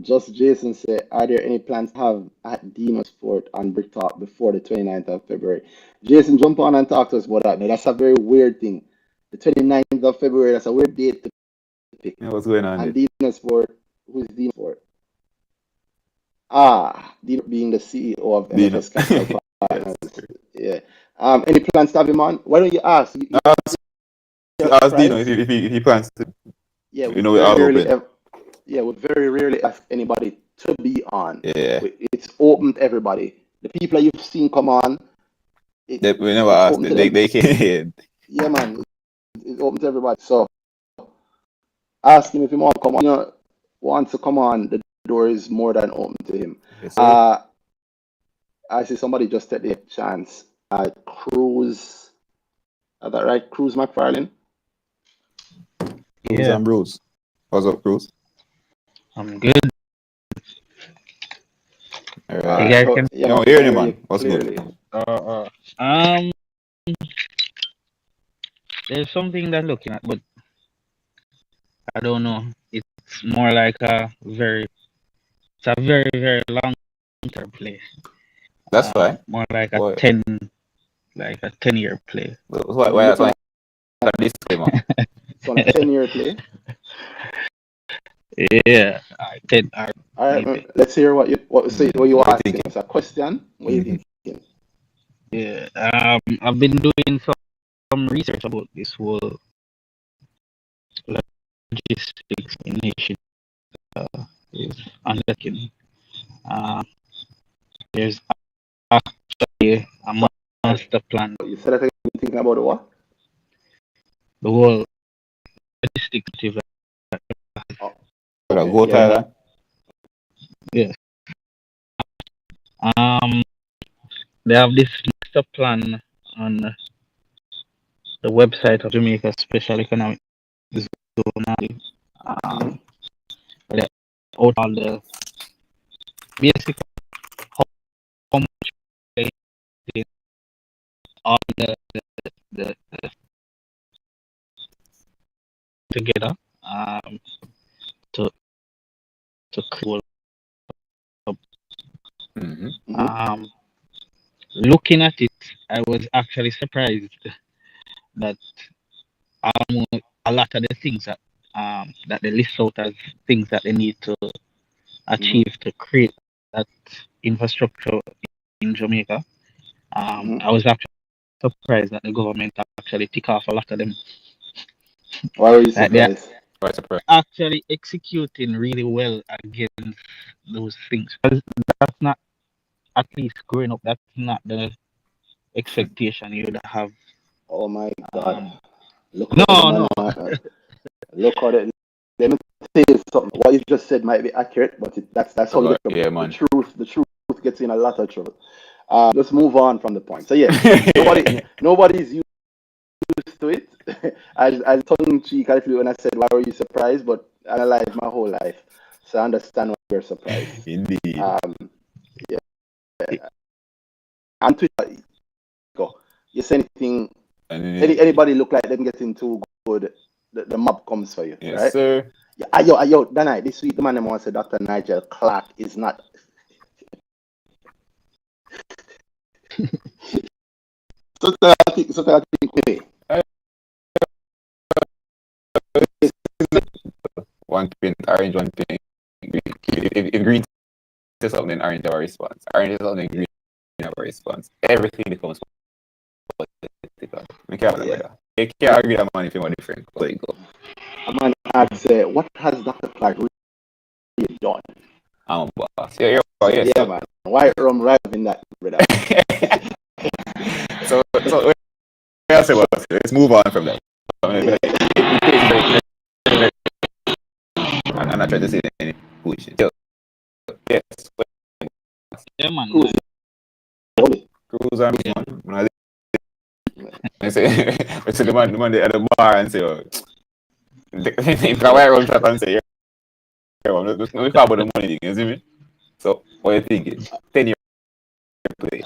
Just Jason said, are there any plans to have at Demon Sport on Brick Talk before the 29th of February? Jason, jump on and talk to us about that. Now, that's a very weird thing. The 29th of February, that's a weird date to pick. Yeah, what's going on? And Demon Sport, who's Demon Sport? Dino being the CEO of MFS Capital Partners. Yeah. Any plans to have him on? Why don't you ask? Ask Dino if he plans to. Yeah, we all open. We very rarely ask anybody to be on. Yeah. It's open to everybody. The people that you've seen come on, we never asked them. They came. Yeah, man. It's open to everybody. So ask him if he want to come on. Wants to come on, the door is more than open to him. Yes, sir. I see somebody just take the chance. Cruz, is that right? Cruz McFarlane? Cruz and Bruce. What's up, Cruz? I'm good. All right. You guys can hear you, man. What's good? There's something that I'm looking at, but I don't know. It's more like a very long term play. That's fine. More like a 10-year play. Why that's like a disclaimer? So a 10-year play. Yeah, All right, let's hear what you asking. It's a question. What are you thinking? Yeah, I've been doing some research about this whole logistics initiative is undertaking. There's actually a master plan. You said that you're thinking about what? The whole logistics initiative. Go Tyler. Yes. They have this master plan on the website of Jamaica Special Economic Zone. They out all the basically how much they all the together to cool. Looking at it, I was actually surprised that a lot of the things that they list out as things that they need to achieve to create that infrastructure in Jamaica. I was actually surprised that the government actually tick off a lot of them. Why were you surprised? They're actually executing really well against those things. Because that's not, at least growing up, that's not the expectation you would have. Oh my God! Look how the, let me say something. What you just said might be accurate, but that's how you get Yeah, the man. truth. The truth gets in a lot of trouble. Let's move on from the point. So yeah, nobody's used to it. I tongue in cheek when I said, "Why were you surprised?" But I analyzed my whole life, so I understand why you're surprised. Indeed. Yeah. And Twitter, go. You say anything? Anybody look like them getting too good? The mob comes for you, Yes, right? sir. Yeah, yo, Danhai, this week the man wants to say Dr. Nigel Clark is not. Sometimes I think, wait. One pin orange, one pin green. If green says something, then orange have a response. Orange says something, green have a response. Everything becomes political. I can't brother. You can't agree that man if you want different. There you go. A man asks, what has Dr. Clark really done? I'm a boss. Yeah, yes. Yeah, man. Why rum in that, brother? So let's move on from that. I'm not trying to say any bullshit. Yes. Yeah, man. Cruise and man. I say the man at the bar and say, oh, if I run shot and say, yeah, no talk about the money thing, you see me? So what are you thinking? 10-year play.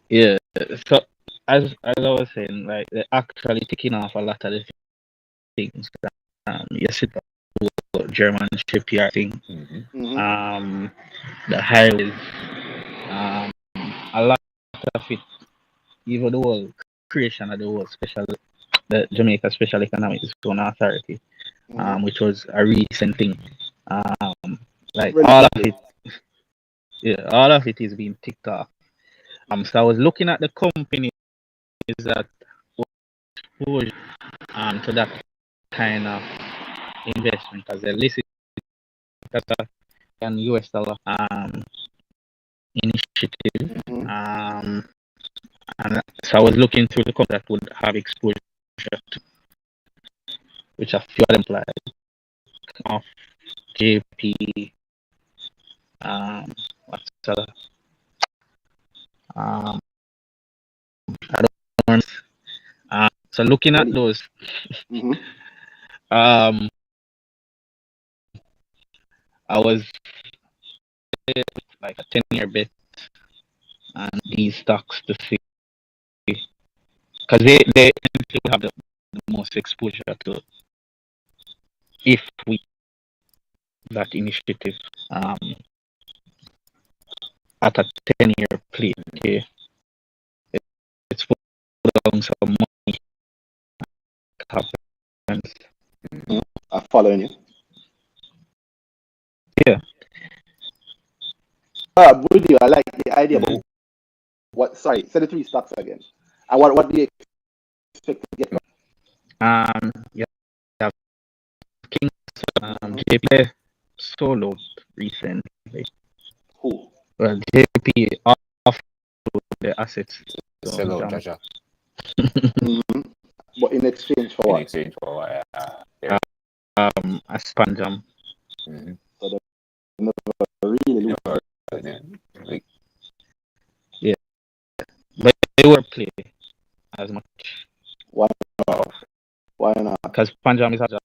Yeah. So as I was saying, like they're actually ticking off a lot of the things. You see the German shipyard thing. Mm-hmm. The highways. A lot of it, even the whole creation of the whole the Jamaica Special Economic Zone Authority, which was a recent thing. Like all of it, yeah, all of it is being ticked off. So I was looking at the companies that exposure to that kind of investment as a listed as an US dollar initiative. And so I was looking through the companies that would have exposure to, which a few of them like of JP, what's the I don't so looking at those, I was like a 10-year bet on these stocks to see because they have the most exposure to if we that initiative at a 10-year play. Okay. It's put down some money happens. I'm following you. Yeah. With you, I like the idea, but what? Sorry, say the three stocks again. And what do you expect to get? Yeah. King JP solo recently. Who? Well, JP off the assets. Sell out, Jaja. But in exchange for what? In exchange for what? A Spanjam. So they never really lose. Yeah. But they were play as much. Why not? Why not? Because Panjam is an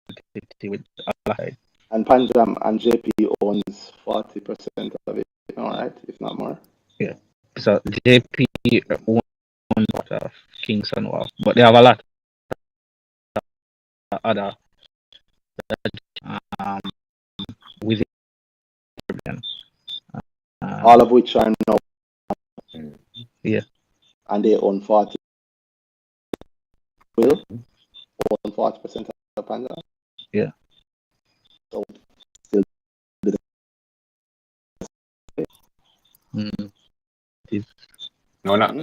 entity with Allied. And Panjam and JP owns 40% of it, all right, if not more. Yeah. So JP owns part of Kingston Wharf, but they have a lot of other within all of which are now. Yeah. And they own 40. Will own 40% of Panjam. Yeah. So still. No, not.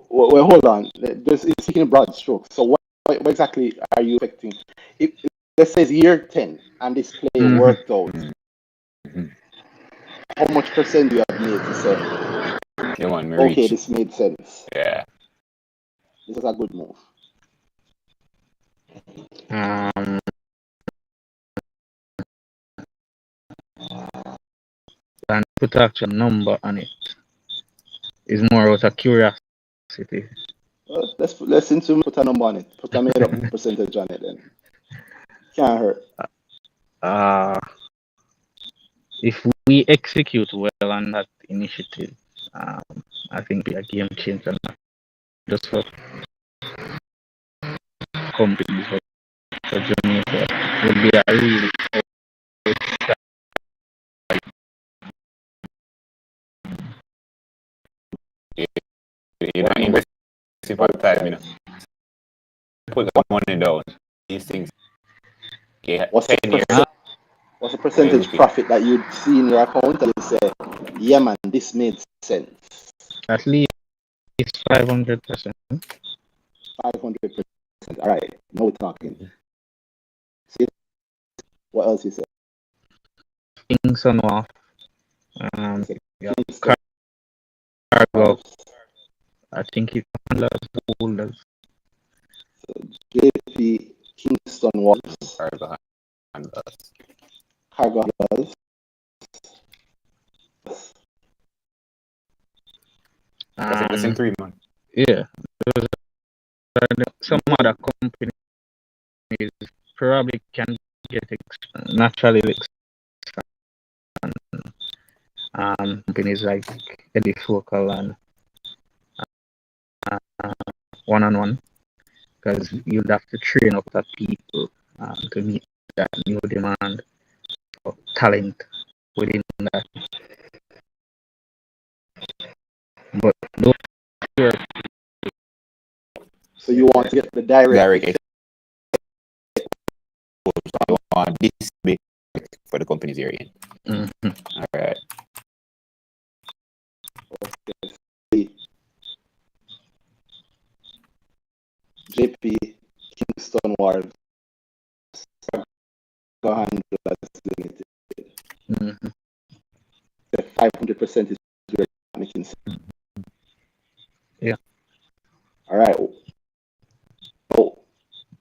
Well, hold on. Just speaking in broad strokes. So what exactly are you expecting? If let's say it's year 10 and this play worked out, how much percent do you have made to say? Yeah, man, okay, this made sense. Yeah. This is a good move. and put an actual number on it. It's more out of curiosity. Well, let's into put a number on it. Put a made up percentage on it then. Can't hurt. If we execute well on that initiative, I think be a game changer, not just for companies, but for Jamaica. It would be a really You're not investing for time, you know. Put the money down. These things. Okay, What's 10 years. What's the percentage profit that you'd see in your account and you say, yeah man, this made sense? at least 500%. 500%. All right, no talking. See what else you said? Things on off. Yeah, cargo. I think it's holders. So JP Kingston was Cargo handlers. cargo handlers. That's in 3 months. Yeah, some other companies probably can get naturally companies like eventful and one-on-one, because you'd have to train up that people to meet that new demand of talent within that. But those are, So you want to get the direct You want this big for the companies you're in. All right. JP Kingston Wharves handlers limited. 500% is where you're making sense. Yeah. All right. Oh,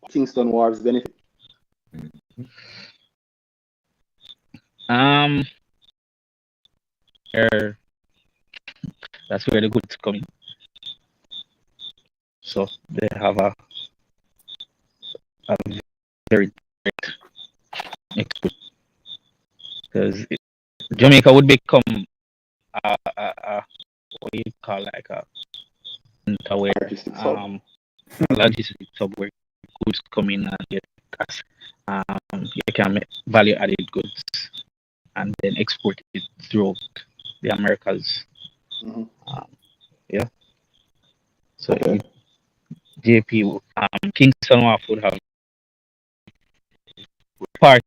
Kingston Wharves benefit. That's where the goods come in. So they have a very direct export, because Jamaica would become what you call like a Logistics hub. logistics hub where goods come in and get you can make value added goods and then export it throughout the Americas. Yeah. So Okay. JP Kingston Wharf would have part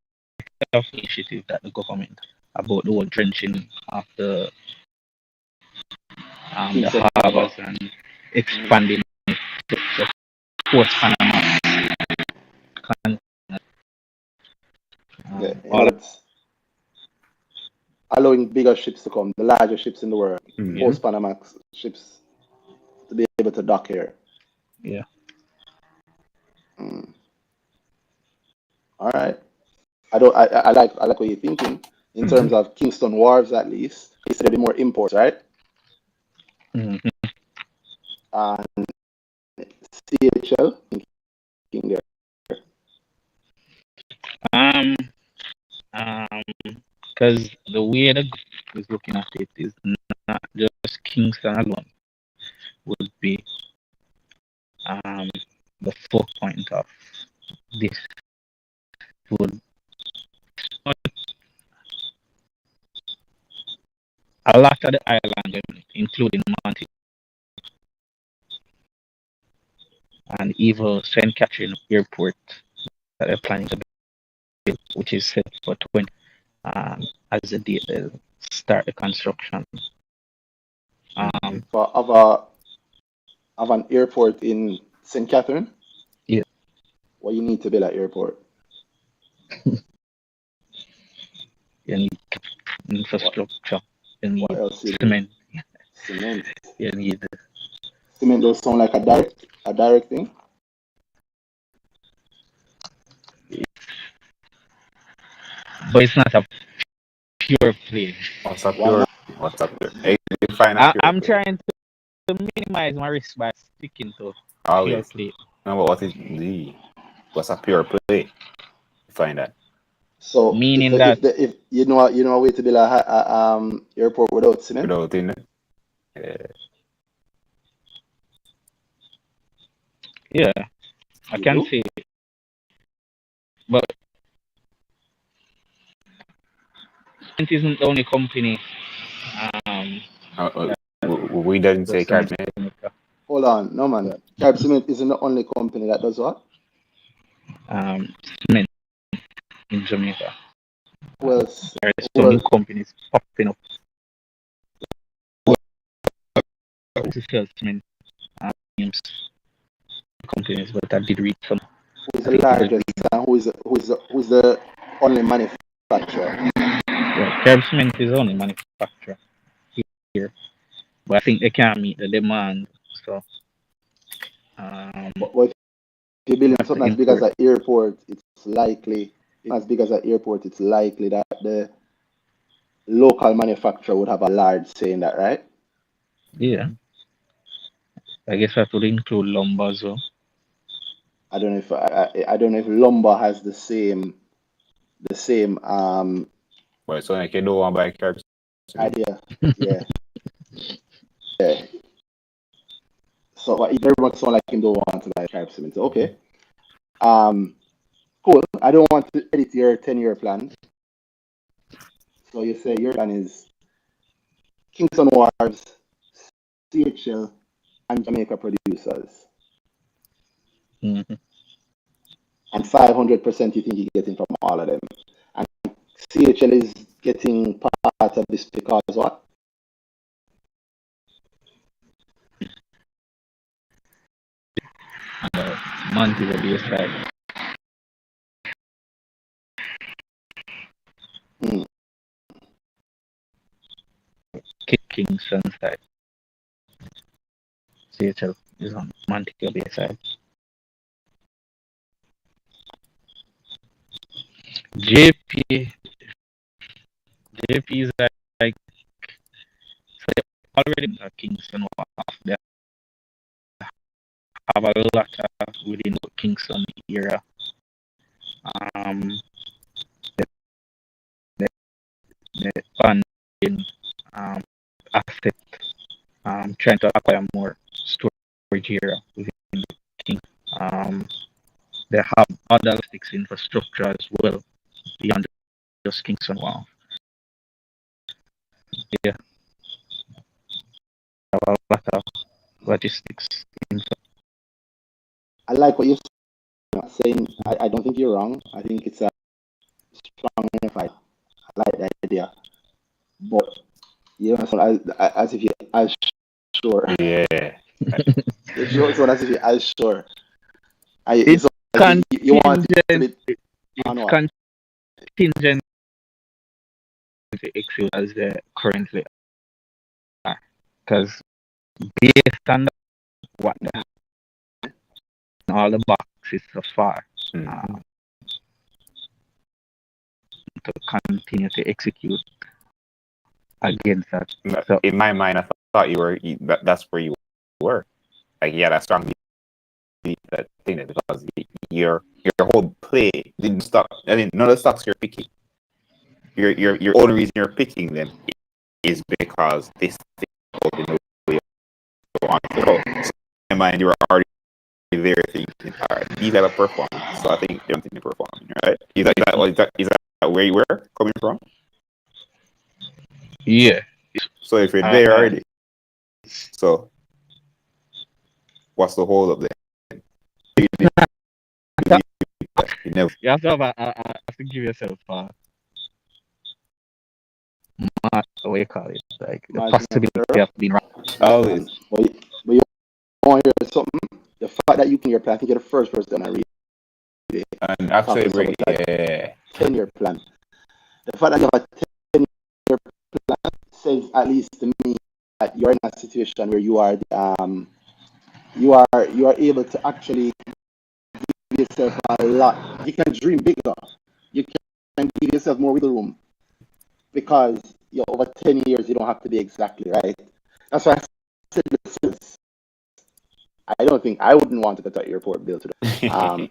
of the initiative that the government about the whole drenching of the harbors and expanding the ports Panama. Allowing bigger ships to come, the larger ships in the world, post Panamax ships, to be able to dock here. Yeah. All right. I like what you're thinking in terms of Kingston Wharves, at least. You said there'll be more imports, right? And CHL in there. Because the way the is looking at it is not just Kingston alone would be the focal point of this. Would a lot of the island, including Monty and even St. Catherine Airport that they're planning to build, which is set for 20 as the date they'll start the construction. Of an airport in St. Catherine? Yeah. What you need to build at airport? You need infrastructure. You need cement. Cement. You need cement. Does sound like a direct thing. But it's not a pure play. What's up, Why pure? not? What's up, pure? Hey, define a pure I'm play. trying to minimize my risk by sticking to pure Always. play. No, but what is the? What's a pure play? Define that. So Meaning that if you know a way to build a airport without cement. Without in it. yeah, I You can do? say, but it isn't the only company. We didn't say Just cement. Hold on, no man. Carib Cement isn't the only company that does what? Cement in Jamaica. Well, There are so many companies popping up to sell cement names companies, but I did read some. who's the largest and who's the only manufacturer? Yeah, Carib Cement is the only manufacturer here, but I think they can't meet the demand. So, But if you're building something as big as an airport, it's likely that the local manufacturer would have a large say in that, right? Yeah, I guess that would include lumber as well. I don't know if lumber has the same Well, so like you don't want to buy Carib Cement. idea. Yeah. Yeah. So but very much so like him don't want to buy Carib Cement. So, okay. Cool. I don't want to edit your 10-year plan. So you say your plan is Kingston Wharves, CHL, and Jamaica producers. Mm-hmm. And 500% you think you're getting from all of them. And CHL is getting part of this because what? Monty will be aside. Kingston side. CHL is on Montego Bay side. JP is like so already a Kingston off there. Have a lot of within the Kingston era. The funding asset trying to acquire more storage area within the King. They have other logistics infrastructure as well beyond just Kingston Wow. Yeah, have a lot of logistics. I like what you're saying. I don't think you're wrong. I think it's a strong fight. I like the idea. But you know, so as if you're as sure. Yeah. It's as if you're as sure. It's you want it to be contingent to execute as they currently are. Because based on what they have, all the boxes so far, to continue to execute against that. So, in my mind, I thought that's where you were. Like, yeah, that's strong that thing because your whole play didn't stop. I mean, none of the stocks you're picking. Your only reason you're picking them is because this thing in the way you want to go. So in my mind, you were already there thinking, all right, these have a performance. So I think they don't think they're performing, right? Is that where you were coming from? yeah. So if you're there already, so what's the hold up there? You have to have to give yourself what do you call it? Like the possibility of being wrong. Always. But you want to hear something? The fact that you can your plan, I think you're the first person I read it. And actually, 10-year plan. The fact that you have a 10-year plan says, at least to me, that you're in a situation where you are able to actually give yourself a lot. You can dream bigger. You can give yourself more wiggle room. because you're over 10 years, you don't have to be exactly right. That's why I said this. I don't think I wouldn't want to cut out your report bill today.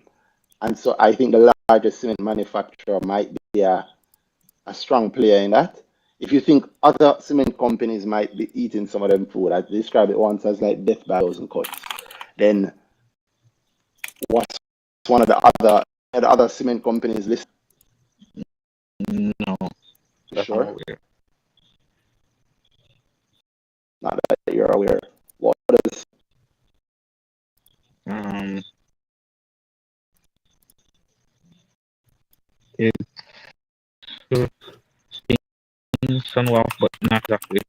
And so I think the largest cement manufacturer might be a strong player in that. If you think other cement companies might be eating some of them food, I described it once as like death by a dozen cuts, then what's one of the other cement companies listed? No, that's Sure. not aware. Not that you're aware. What is It's somewhat, but not exactly.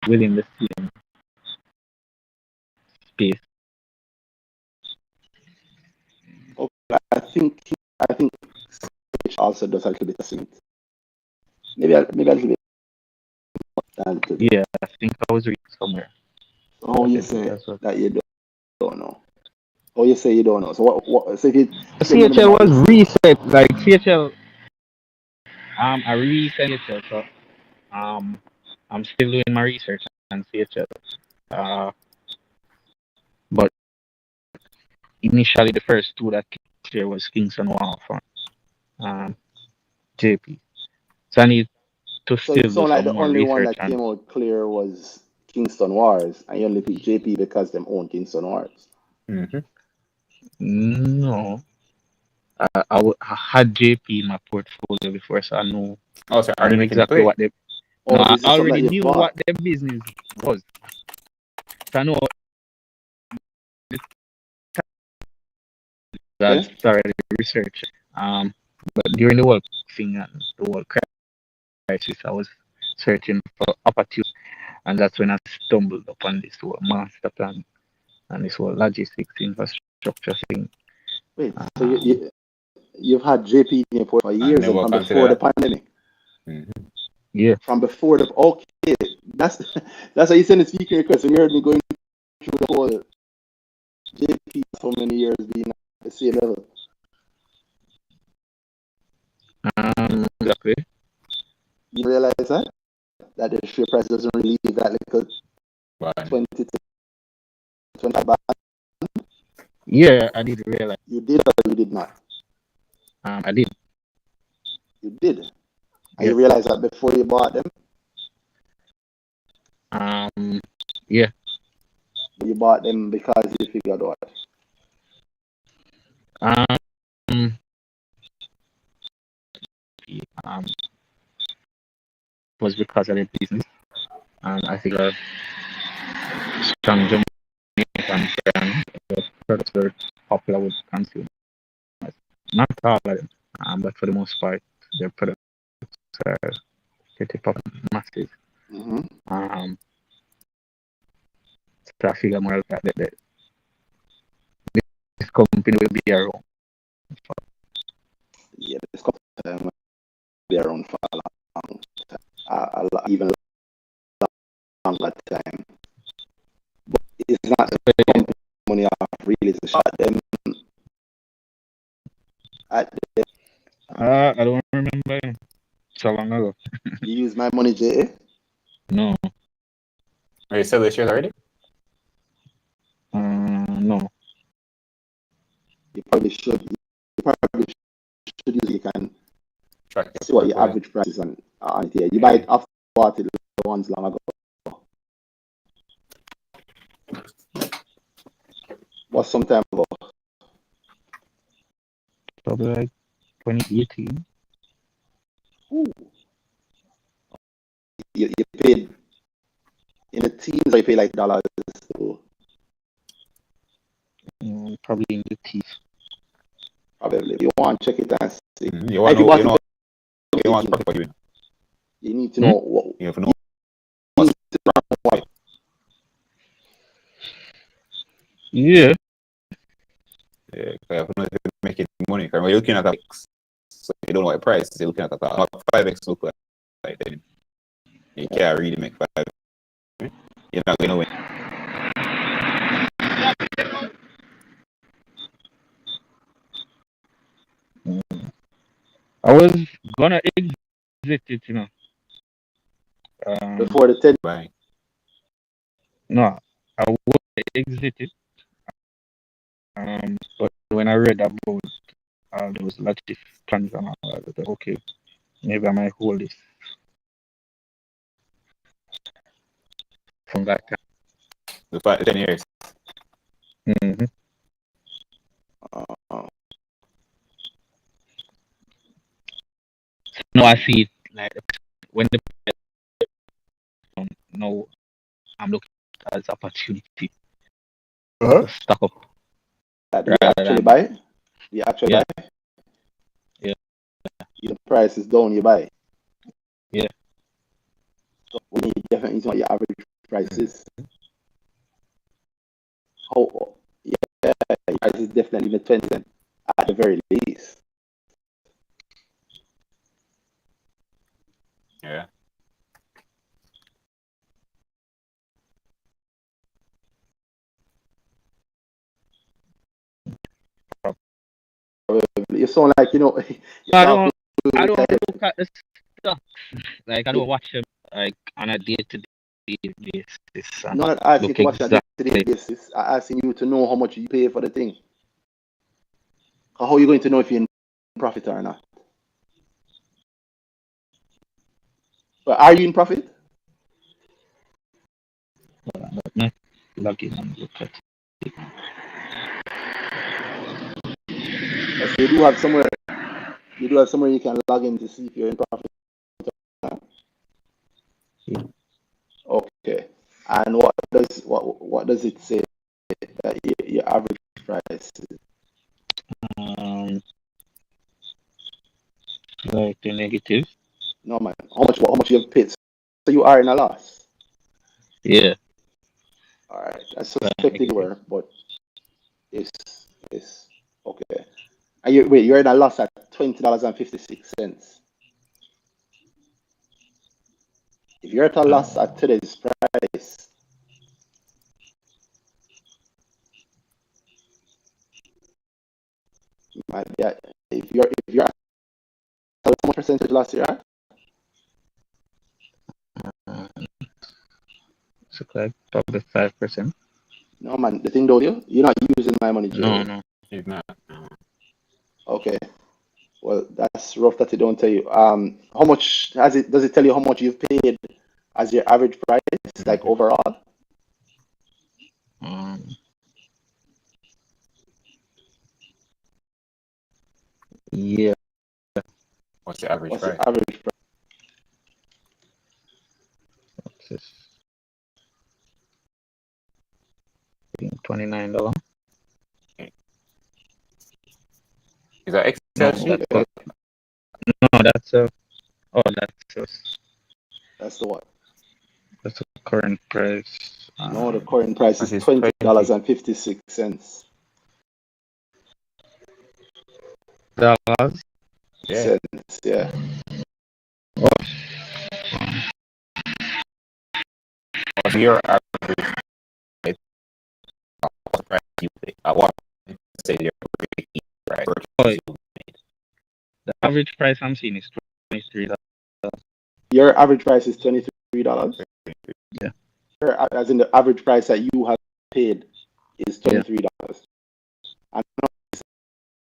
Within the same space. okay, I think it also does a little bit of cement. Maybe a little bit. Yeah, I think I was reading somewhere. Oh, you say that you don't know. Oh, you say you don't know. So what so if you CHL was reset, like CHL. I reset CHL, so I'm still doing my research on CHL. But initially the first two that came clear was Kingston Wharf and JP. So I need to so still it do sounds like some the more only one research that on. came out clear was Kingston Wars, and you only picked JP because them own Kingston Wars. Mm-hmm. No, I had JP in my portfolio before, so I know Oh, so I are they know making the exactly play? what they. No, Oh, I this is something already that you've knew bought. what their business was. So I know that Okay. started the research. But during the world thing and the world crisis, I was searching for opportunity, and that's when I stumbled upon this whole master plan and this whole logistics infrastructure thing. Wait, so you've had JP in your portfolio for And years and never from consider before the that. pandemic. Mm-hmm. Yeah. From before the okay, that's why you sent the speaking request. And you heard me going through the whole JP so many years being at the same level. Exactly. You realize that the share price doesn't really leave that little But 20 to 25 baht. Yeah, I did realize. You did or you did not? I did. You did. And Yeah. you realized that before you bought them? Yeah. You bought them because you figured out. Was because of the business. I think a strong Jamaican brand, the products were popular with consumers. Not all of them, but for the most part, their products are pretty popular, massive. Mm-hmm. So I figure more like that this company will be around. Yeah, this company will be around for a long time, even longer time. But it's not the company money off really to shot them at the, I don't remember. So long ago. you use my money, J. No. Are you sell the shares already? No. You probably should. You probably should use it. You can Track see what your average price is on it here. You buy it after bought it once long ago. Was some time ago. Probably like 2018. Ooh. You paid in the teens, or you pay like dollars. So Probably in the teeth. probably. You want to check it and see. Mm-hmm. You want to know, you need to know what. You have to know. What. Yeah. Yeah, you have to know if you're making money. Because when you're looking at a mix, so you don't know what price, you're looking at a 5x look like then you can't really make 5. You're not going to win. I was gonna exit it, you know. Before the 10. Bye. No, I would exit it. But when I read about those Latif plans and all that, I thought, okay, maybe I might hold this from that time. The 10 years. Mm-hmm. No, I see it like when the no, I'm looking at it as opportunity to stock up Do you rather actually than buy? Do you actually yeah, buy? yeah, The price is down, you buy. yeah. So we need definitely know what your average price is. How yeah, your price is definitely in the 20 cent at the very least. Yeah. You sound like you know you I talk don't, I with don't look at the stuff like I don't watch them like on a day-to-day basis and not asking you look to watch on a day-to-day exactly. basis. I'm asking you to know how much you pay for the thing. How are you going to know if you're in profit or not? But are you in profit? But not log in and look at it. So you do have somewhere you can log in to see if you're in profit. Yeah. Okay. And what does it say that your average price is? Like the negative. No man. How much you have paid? So you are in a loss. Yeah. All right. I Like suspected you negative. were, but it's okay. And you're in a loss at $20.56. If you're at a loss at today's price, you might be at, if you're at how much percentage loss you're at? It's like probably 5%. No man, the thing though, you're not using my money, No, Jay. no. If not, Okay. Well, that's rough that it don't tell you. How much does it tell you how much you've paid as your average price, like overall? Yeah. what's the average What's your price? average price? What's this? $29. Is that No, Excel sheet? Okay. no, that's a. Oh, That's the what? that's the current price. No, the current price That is is 20. $20.56. Dollars. Yeah. Cents, yeah. Oh, What's your average price you pay? What say your price? oh, the average price I'm seeing is $23. Your average price is $23. Yeah. As in the average price that you have paid is Yeah. $23. And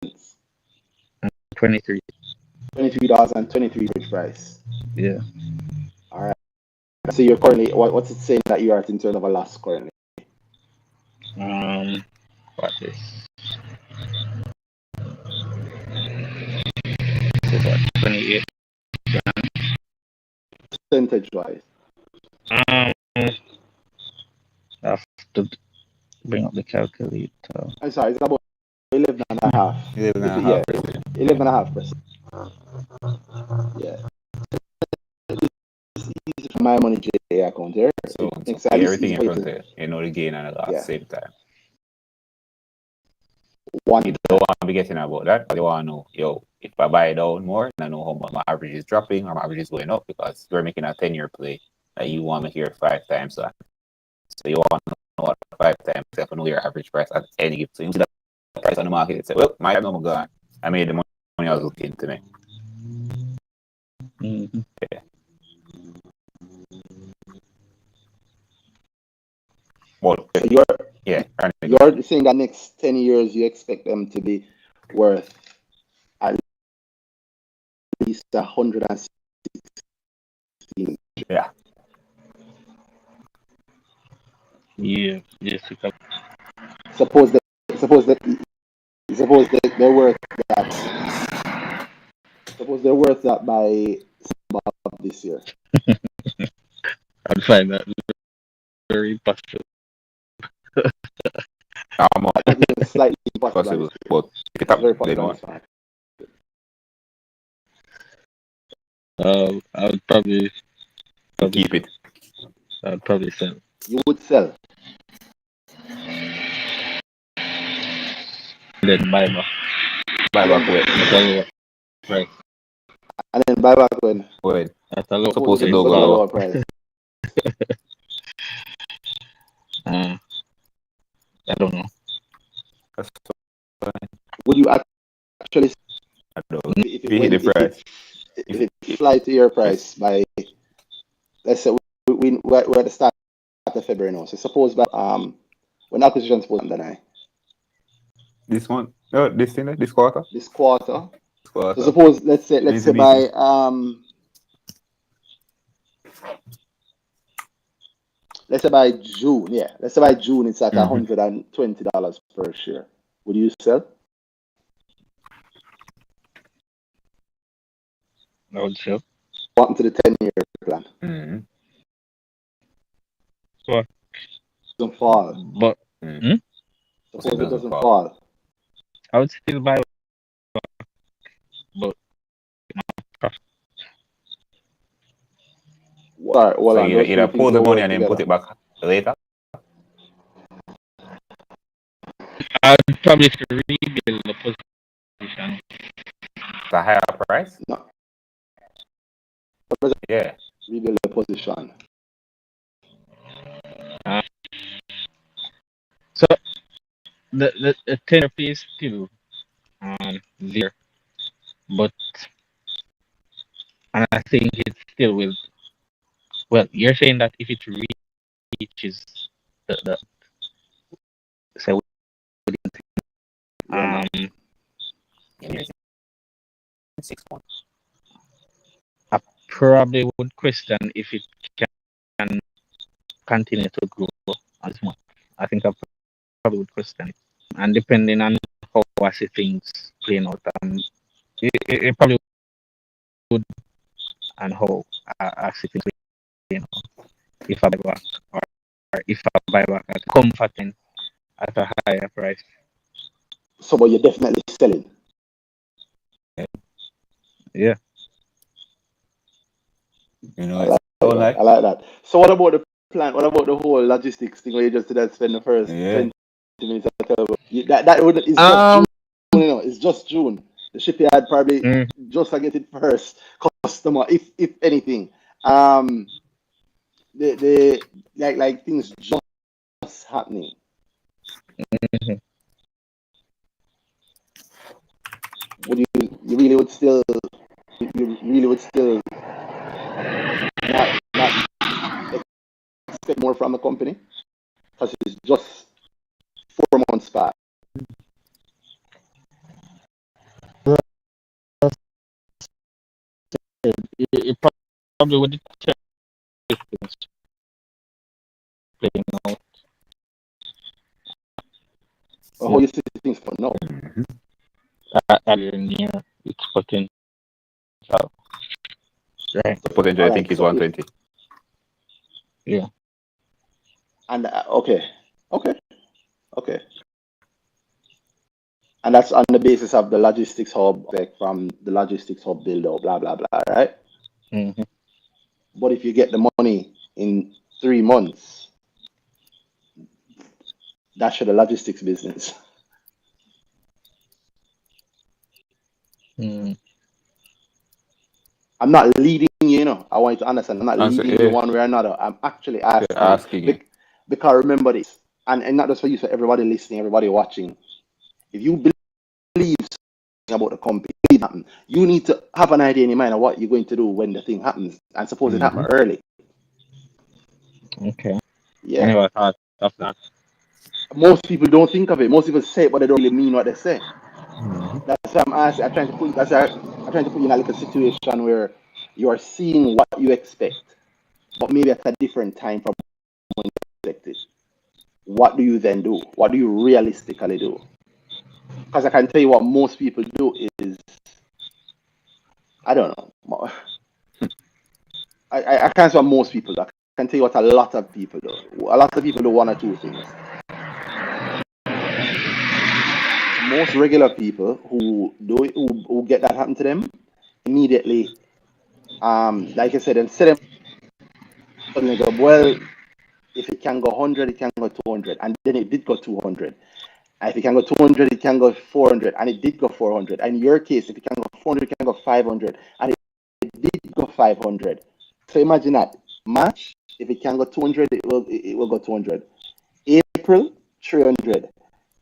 cents. 23. $23.23 average price. Yeah. All right. So you're currently what's it saying that you're at in terms of a loss currently? What is? This is what 28. Percentage wise. I have to bring up the calculator. I'm sorry, it's about 11 and a half. 11.5%. 11.5%. Yeah. It's easy for my money J account here. So It makes see at least everything easy in for you front of to you. You know the gain and the loss yeah. same time. One You don't want to be getting about that. You want to know, yo, if I buy down more, I know how much my average is dropping or my average is going up because you're making a 10-year play that you want to hear 5 times that. So you want to know what 5 times if you know your average price at any given. So you see that price on the market, you say, well, my number gone. I made the money I was looking to make. Yeah. You're saying that next 10 years you expect them to be worth at least 116. Yeah. Yeah, yes, Suppose that they're worth that. Suppose they're worth that by this year. I'd find that very possible. Not even slightly possible. But It's very possible. I would probably keep it. I'd probably sell. You would sell. Then buy back. Buy back with. Right. And then buy back when? Well, At a low suppose it price. don't go low. Price. I don't know. Would you actually? I don't know. If you hit the price. If it fly to your price by, let's say we're at the start of February now. So suppose by when acquisition supposed to Danhai. This one? No, this thing, this quarter. This quarter. So suppose let's say by let's say by June, yeah. Let's say by June it's at $120 per share. Would you sell? I would sell. What to the 10-year plan? What? Doesn't fall. But suppose it doesn't fall. I would still buy, but so either pull the money and then put it back later. I'd probably rebuild the position. The higher price? No. Yeah. Rebuild the position. So the 10 piece still there, but and I think it still will. Well, you're saying that if it reaches the say within 6 months. I probably would question if it can continue to grow as much. I think I probably would question it, and depending on how I see things playing out, it probably would, and how I see things playing out. If I buy back or if I buy back at comforting at a higher price. So, but you're definitely selling. Yeah. You know, I like that. So, what about the plan? What about the whole logistics thing where you just did spend the first 20 minutes? That would is just June. You know, it's just June. The shipyard probably just get it first customer, if anything. The like things just happening. Would you really would still not expect more from the company because it's just 4 months back. It probably would playing out. How you see things for now? Near its potential. Right. The potential, I think, is 120. Yeah. And okay. And that's on the basis of the logistics hub, like from the logistics hub build out, blah blah blah, right? But if you get the money in 3 months, that's for the logistics business. I'm not leading you, I want you to understand. I'm not leading you one way or another. I'm actually asking you. Because remember this, and not just for you, for everybody listening, everybody watching. If you believe about the company, you need to have an idea in your mind of what you're going to do when the thing happens, and suppose it happens early. Okay. Yeah. I never thought of that. most people don't think of it. Most people say it, but they don't really mean what they say. Mm-hmm. That's why I'm asking. I'm trying to put. That's why I'm trying to put you in a little situation where you are seeing what you expect, but maybe at a different time from when you expected. What do you then do? What do you realistically do? Because I can tell you what most people do is, I don't know. I can't say what most people do. I can tell you what a lot of people do. A lot of people do one or two things. Most regular people who do it, who get that happen to them, immediately, like I said, instead of suddenly go, well, if it can go 100, it can go 200, and then it did go 200. And if it can go 200, it can go 400, and it did go 400. And in your case, if it can go 400, it can go 500, and it did go 500. So imagine that. March, if it can go 200, it will go 200. April, 300.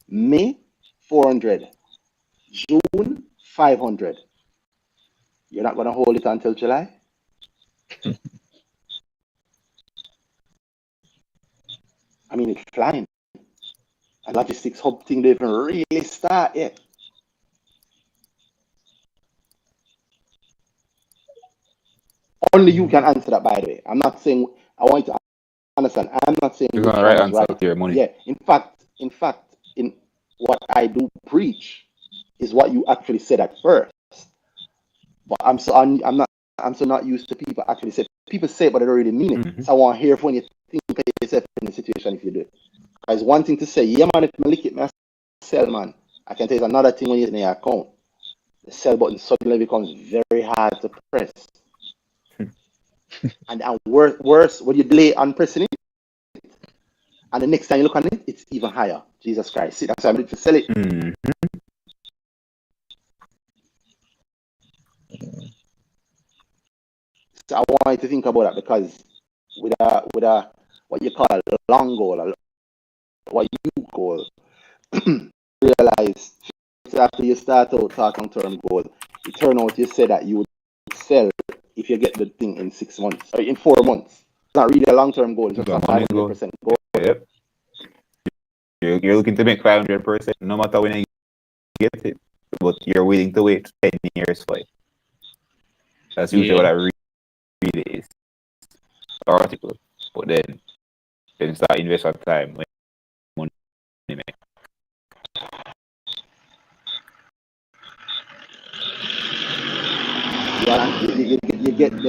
May, 400. June, 500. You're not going to hold it until July? I mean, it's flying. And logistics hub thing, they even really start yet. Only you can answer that, by the way. I'm not saying, I want you to understand, I'm not saying You're which gonna one right is answer right. to your money. Yeah, in fact, in what I do preach is what you actually said at first. But I'm so not used to people actually say, people say it, but they don't really mean it. Mm-hmm. So I want to hear when you think of yourself in the situation if you do it. Because one thing to say, yeah man, if I lick it, I sell, man. I can tell you another thing when you're in your account. The sell button suddenly becomes very hard to press. And worse, when you delay on pressing it, and the next time you look on it, it's even higher. Jesus Christ. See, that's why I'm ready to sell it. Mm-hmm. So I want you to think about that because with a what you call a long goal, or what you call, realize after you start out talking term goal, it turn out you say that you would sell if you get the thing in 6 months or in 4 months. It's not really a long term goal, it's just a Got money goal. 500% goal. Yep. You're looking to make 500%, no matter when you get it, but you're willing to wait 10 years for it. That's usually what I really is. Article, but then start invest on time when money make. Yeah, you get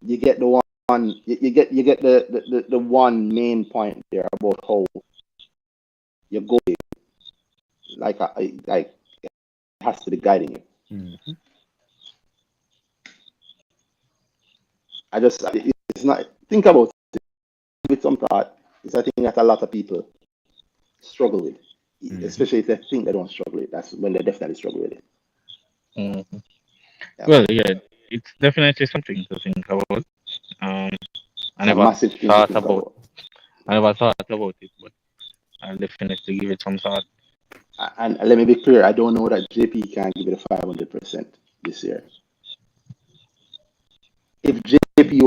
you get the one you get the one main point there about how you go like it has to be guiding you. Mm-hmm. It's not, think about it with some thought. It's a thing that a lot of people struggle with, especially if they think they don't struggle with it. That's when they definitely struggle with it. Mm-hmm. Yeah. Well, yeah, it's definitely something to think about. I It's a never massive thing to thought think about. about. I never thought about it, but I'll definitely give it some thought. And let me be clear, I don't know that JP can give it a 500% this year. If JP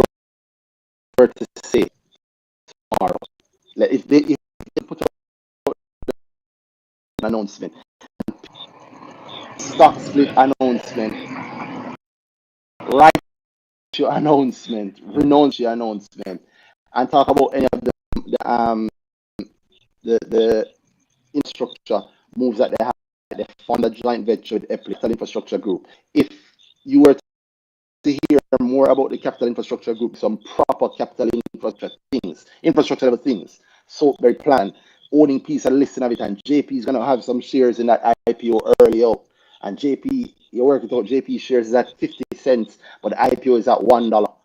were to say tomorrow, if they put out an announcement, stock split announcement, right to announcement, renounce your announcement, and talk about any of the infrastructure moves that they have, they fund a joint venture with Capital Infrastructure Group. If you were to hear more about the Capital Infrastructure Group, some proper capital infrastructure level things, so very planned, owning piece and listing of it, and JP is going to have some shares in that IPO early out. And JP, you're working out JP shares is at 50 cents, but the IPO is at $1.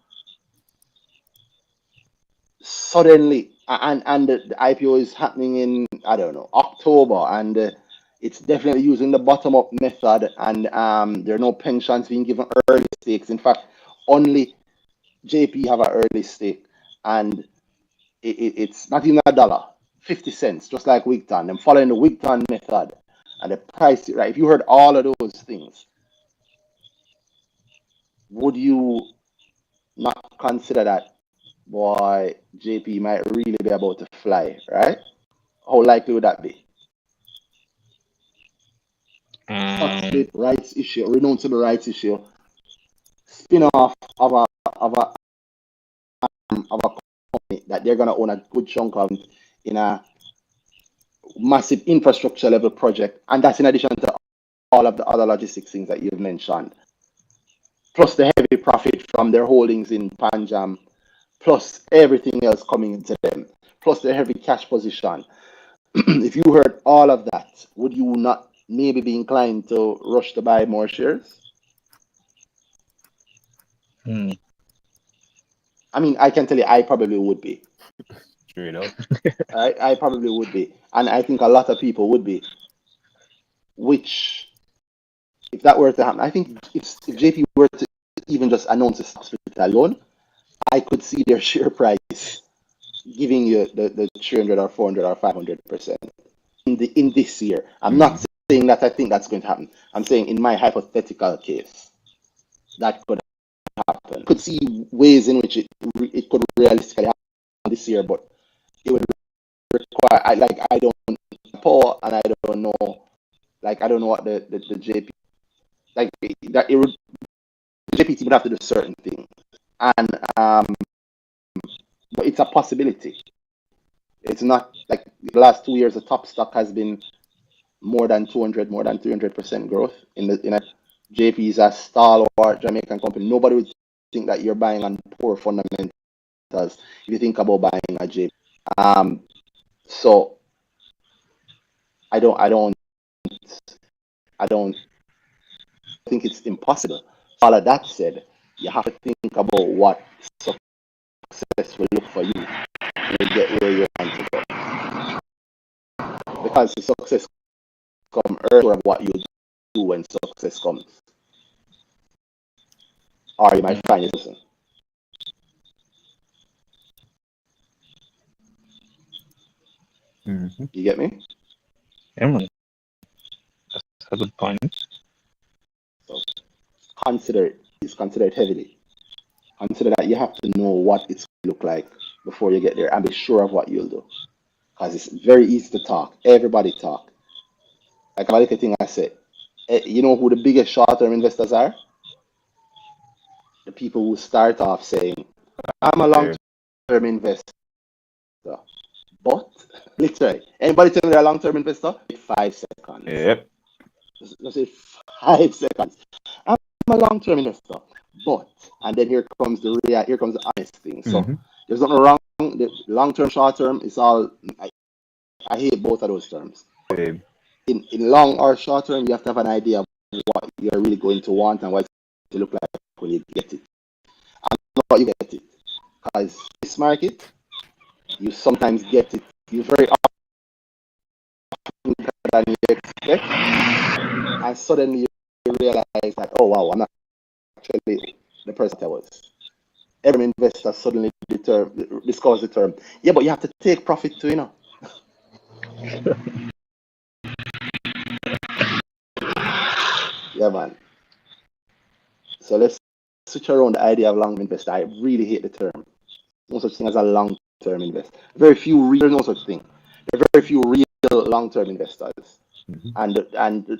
Suddenly, and the IPO is happening in, I don't know, October, and it's definitely using the bottom up method, and there are no pensions being given early stakes. In fact, only JP have an early stake, and it's not even $1, 50 cents, just like Wigton. I'm following the Wigton method, and the price, right? If you heard all of those things, would you not consider that boy, JP might really be about to fly, right? How likely would that be? The rights issue, renounceable rights issue, spin-off of a company that they're gonna own a good chunk of in a massive infrastructure level project, and that's in addition to all of the other logistics things that you've mentioned, plus the heavy profit from their holdings in Panjam, plus everything else coming into them, plus the heavy cash position. If you heard all of that, would you not maybe be inclined to rush to buy more shares? I mean, I can tell you, I probably would be. Straight up. I probably would be, and I think a lot of people would be. Which, if that were to happen, I think if JP were to even just announce a stock split alone, I could see their share price giving you the 300 or 400 or 500% in this year. I'm not saying that I think that's going to happen. I'm saying in my hypothetical case, that could happen. Could see ways in which it could realistically happen this year, but it would require. I don't Paul, and I don't know. Like I don't know what the JP like that. It would JPT would have to do certain things, and but it's a possibility. It's not like the last 2 years. The top stock has been more than 200, more than 300% growth in a JP is a stalwart Jamaican company. Nobody would think that you're buying on poor fundamentals if you think about buying a JP. So I don't think it's impossible. All of that said, you have to think about what success will look for you to get where you want to go. Because the success comes earlier of what you do when success comes. Or you might find it listen. You get me? Yeah, man. That's a good point. So consider it heavily. Consider that you have to know what it's going to look like before you get there and be sure of what you'll do. Because it's very easy to talk. Everybody talk. Like a little thing I said. You know who the biggest short-term investors are? The people who start off saying, I'm a long-term investor. But, literally, anybody tell me they're a long-term investor? 5 seconds. Yep. Let's say 5 seconds. I'm a long-term investor. But, and then here comes the honest thing. So, there's nothing wrong. The long-term, short-term, it's all, I hate both of those terms. In long or short-term, you have to have an idea of what you're really going to want and what it's going to look like when you get it. And what you get it. Because this market, you sometimes get it. You very often than you expect. And suddenly you realize that, oh wow, I'm not actually the person I was. Every investor suddenly discovers the term. Yeah, but you have to take profit too, you know. Yeah, man. So let's switch around the idea of long-term investor. I really hate the term. No such thing as a long-term investor. Very few real, no such thing. There are very few real long-term investors. And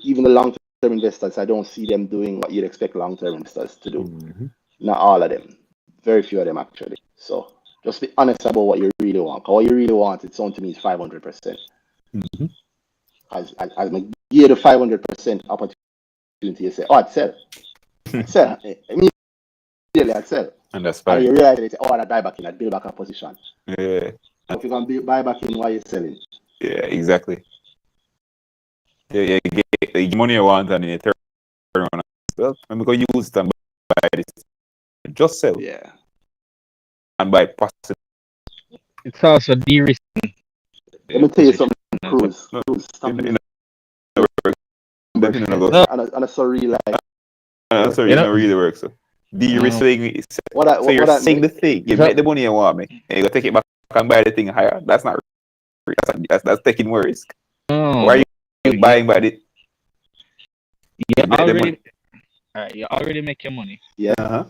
even the long-term investors, I don't see them doing what you'd expect long-term investors to do. Not all of them. Very few of them, actually. So just be honest about what you really want. What you really want, it sounds to me is 500%. As I give the 500% opportunity, you say, oh, I'd sell. Immediately, I'd sell. And that's fine. And you realize it, oh, I'd buy back in, I'd build back a position. Yeah. So if you can buy back in, why are you selling? Yeah, exactly. Yeah, you get the money you want and you turn around. Well, I'm going to use it and buy this. Just sell. Yeah. And buy possible. It's also de-risking. Let me tell you something, Cruz. Stop on a sorry like. Sorry, it don't really work. So de-risking is so you're saying the thing. You make the money you want, me, and you go take it back and buy the thing higher. That's not. That's taking more risk. Why are you buying by it? You already make your money. Yeah.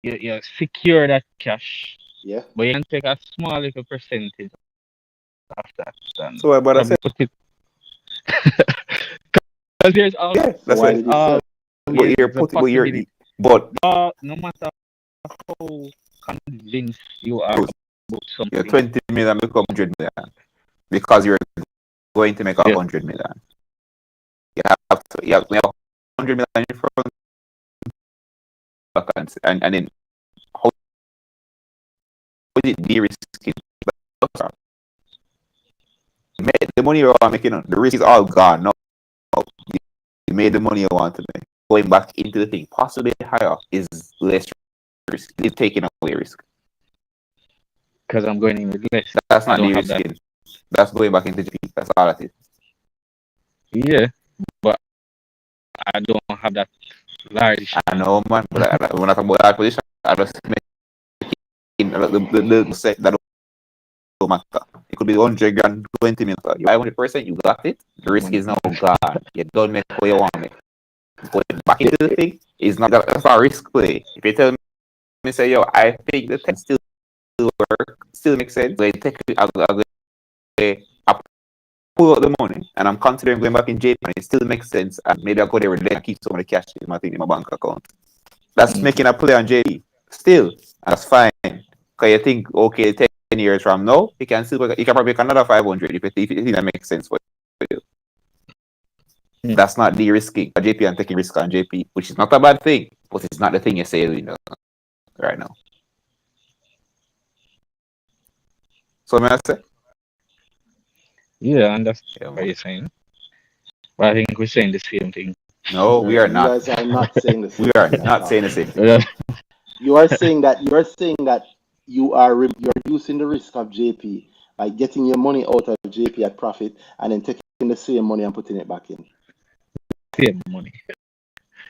you secure that cash, Yeah. but you can take a small little percentage of that and So what about I probably said? put it because there's Yeah, So that's why what. did you sell? But you're always a putting, but possibility. but No matter how convinced you are about your something, 20 million become 100 million because you're going to make yeah, 100 million. You have 100 million in front and then how is it de-risking? The money you're making, the risk is all gone. No, you made the money you want to make. Going back into the thing, possibly higher, is less risk. It's taking away risk. because I'm going in with less. That's I not don't have that. de-risking. That's going back into GP. That's all it is. Yeah, but I don't have that large. I know, man, but when I talk about that position, I just making the set that don't matter. It could be 100 grand, 20 million. You buy 100%, you got it. The risk Money. is now gone. You don't make what you want to make. Going back into the thing is not that's a risk play. If you tell me, say, yo, I think the thing still work, still makes sense. So I take it, I pull out the money and I'm considering going back in JP and it still makes sense. And maybe I'll go there with and keep some of the cash in my thing in my bank account. That's making a play on JP. Still, that's fine. Because you think, okay, 10 years from now, you can probably make another 500 if you think that makes sense for you. That's not de-risking. JP and taking risk on JP, which is not a bad thing, but it's not the thing you say right now. So may I say? Yeah, I understand what you're saying. But I think we're saying the same thing. No, we are You not. guys are not saying the same We are thing at not all. saying the same thing. You are saying that you're reducing the risk of JP by getting your money out of JP at profit and then taking the same money and putting it back in. Same money.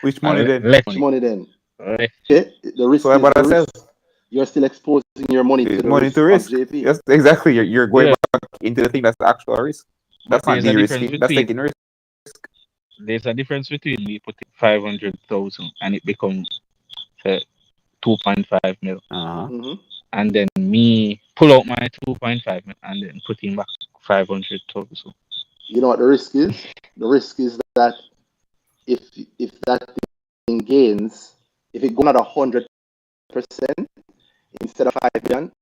Which money then? Less Which money then? Less. Okay, the risk So is what the I said, risk. You're still exposing your money to the money risk to risk. of JP. Yes, exactly. You're going Yeah. back into the thing that's the actual risk. But That's not there's a difference de-risking. That's between taking risk. there's a difference between me putting 500,000 and it becomes 2.5 mil, Mm-hmm. and then me pull out my 2.5 mil and then putting back 500,000. You know what the risk is? The risk is that if that thing gains, if it goes at 100% instead of 5 million,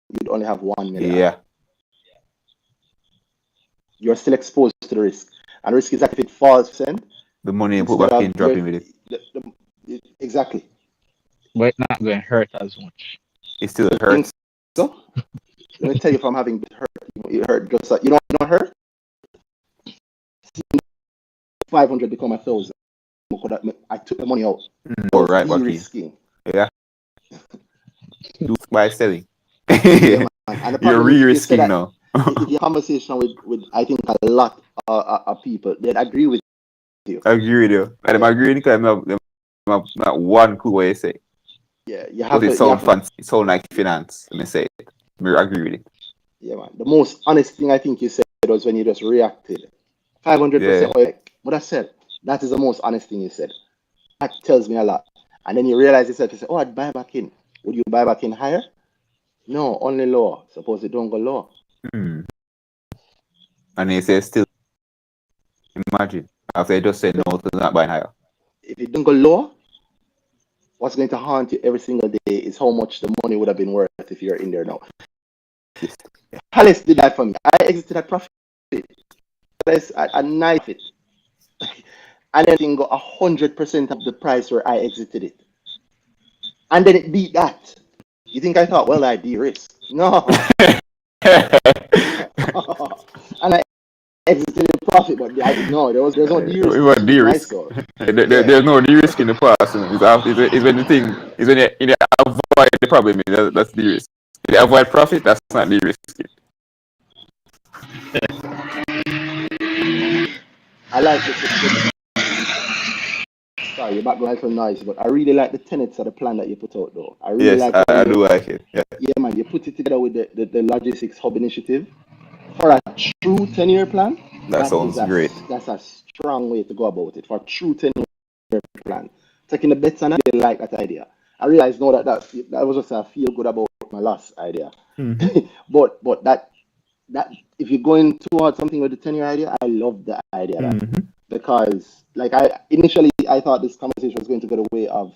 you'd only have 1 million. Yeah. You're still exposed to the risk. And the risk is that if it falls percent, The money you put back in, dropping with it. Exactly. But it's not going to hurt as much. It still hurts. So let me tell you, from having been hurt, it hurt just like, you know what hurt? 500 become 1,000. I took the money out. Oh, right, de-risking. Yeah. Do by selling. Yeah, man. And the You're problem is, re-risking now. if you have a conversation with I think a lot of people, they'd agree with you. I agree with you. And I agree with you because I'm not one clue what you say. Yeah, you have But to. it sounds fancy. It sounds like finance. Let me say it. I agree with it. Yeah, man. The most honest thing I think you said was when you just reacted. 500%. But I said that is the most honest thing you said. That tells me a lot. And then you realize yourself, you say, oh, I'd buy back in. Would you buy back in higher? No, only lower. Suppose it don't go lower. And he says still, imagine, after they just said no to not buying higher. If it don't go lower, what's going to haunt you every single day is how much the money would have been worth if you're in there now. Palace did that for me. I exited at profit. I knife it. And then it got 100% of the price where I exited it. And then it beat that. You think I thought, well, I de-risk? No. And I exited in profit, but there's no de-risk. It was de-risk. There's no de-risk in the past. It's when the thing is when you avoid the problem. That's de-risk. If you avoid profit, that's not de-risking. I like the sorry, your background is noise, but I really like the tenets of the plan that you put out, though. I really like it. I do like it. Yeah. Yeah, man, you put it together with the logistics hub initiative for a true 10-year plan. That sounds great. That's a strong way to go about it for a true 10-year plan. Taking the bets on it, they like that idea. I realize now that was just a feel good about my last idea. but that if you're going towards something with the 10-year idea, I love the idea because like I thought this conversation was going to get away of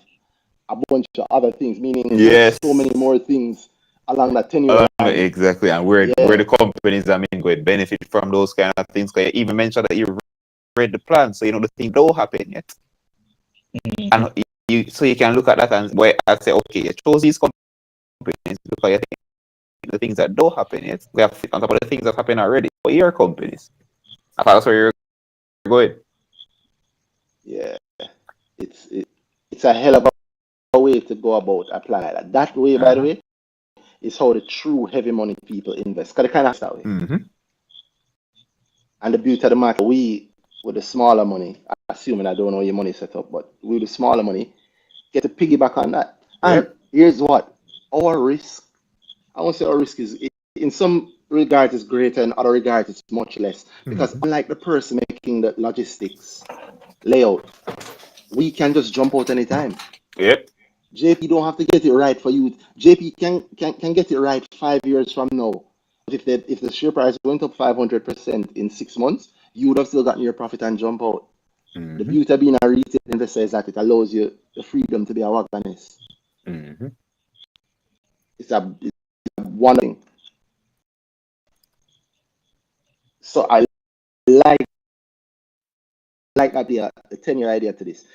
a bunch of other things, meaning there's so many more things along that 10-year line. Exactly, and where the companies going to benefit from those kind of things. Because you even mentioned that you read the plan, so you know the thing don't happen yet, and you can look at that and say, okay, you chose these companies because you think the things that don't happen yet, we have to on top of the things that happen already for your companies. I thought that's where you're going. Yeah, it's a hell of a way to go about a plan like that. That way, by the way, is how the true heavy money people invest. Because they kind of that way. And the beauty of the market, we with the smaller money, assuming I don't know your money set up, but with the smaller money, get to piggyback on that. And here's what our risk. I won't say our risk is in some regards is greater, in other regards it's much less. Because unlike the person making the logistics layout, we can just jump out anytime. JP don't have to get it right for you. JP can get it right 5 years from now. But if the share price went up 500% in 6 months, you would have still gotten your profit and jump out. The beauty of being a retail investor is that it allows you the freedom to be a wagonist. It's a one thing. So I like that the 10-year idea to this.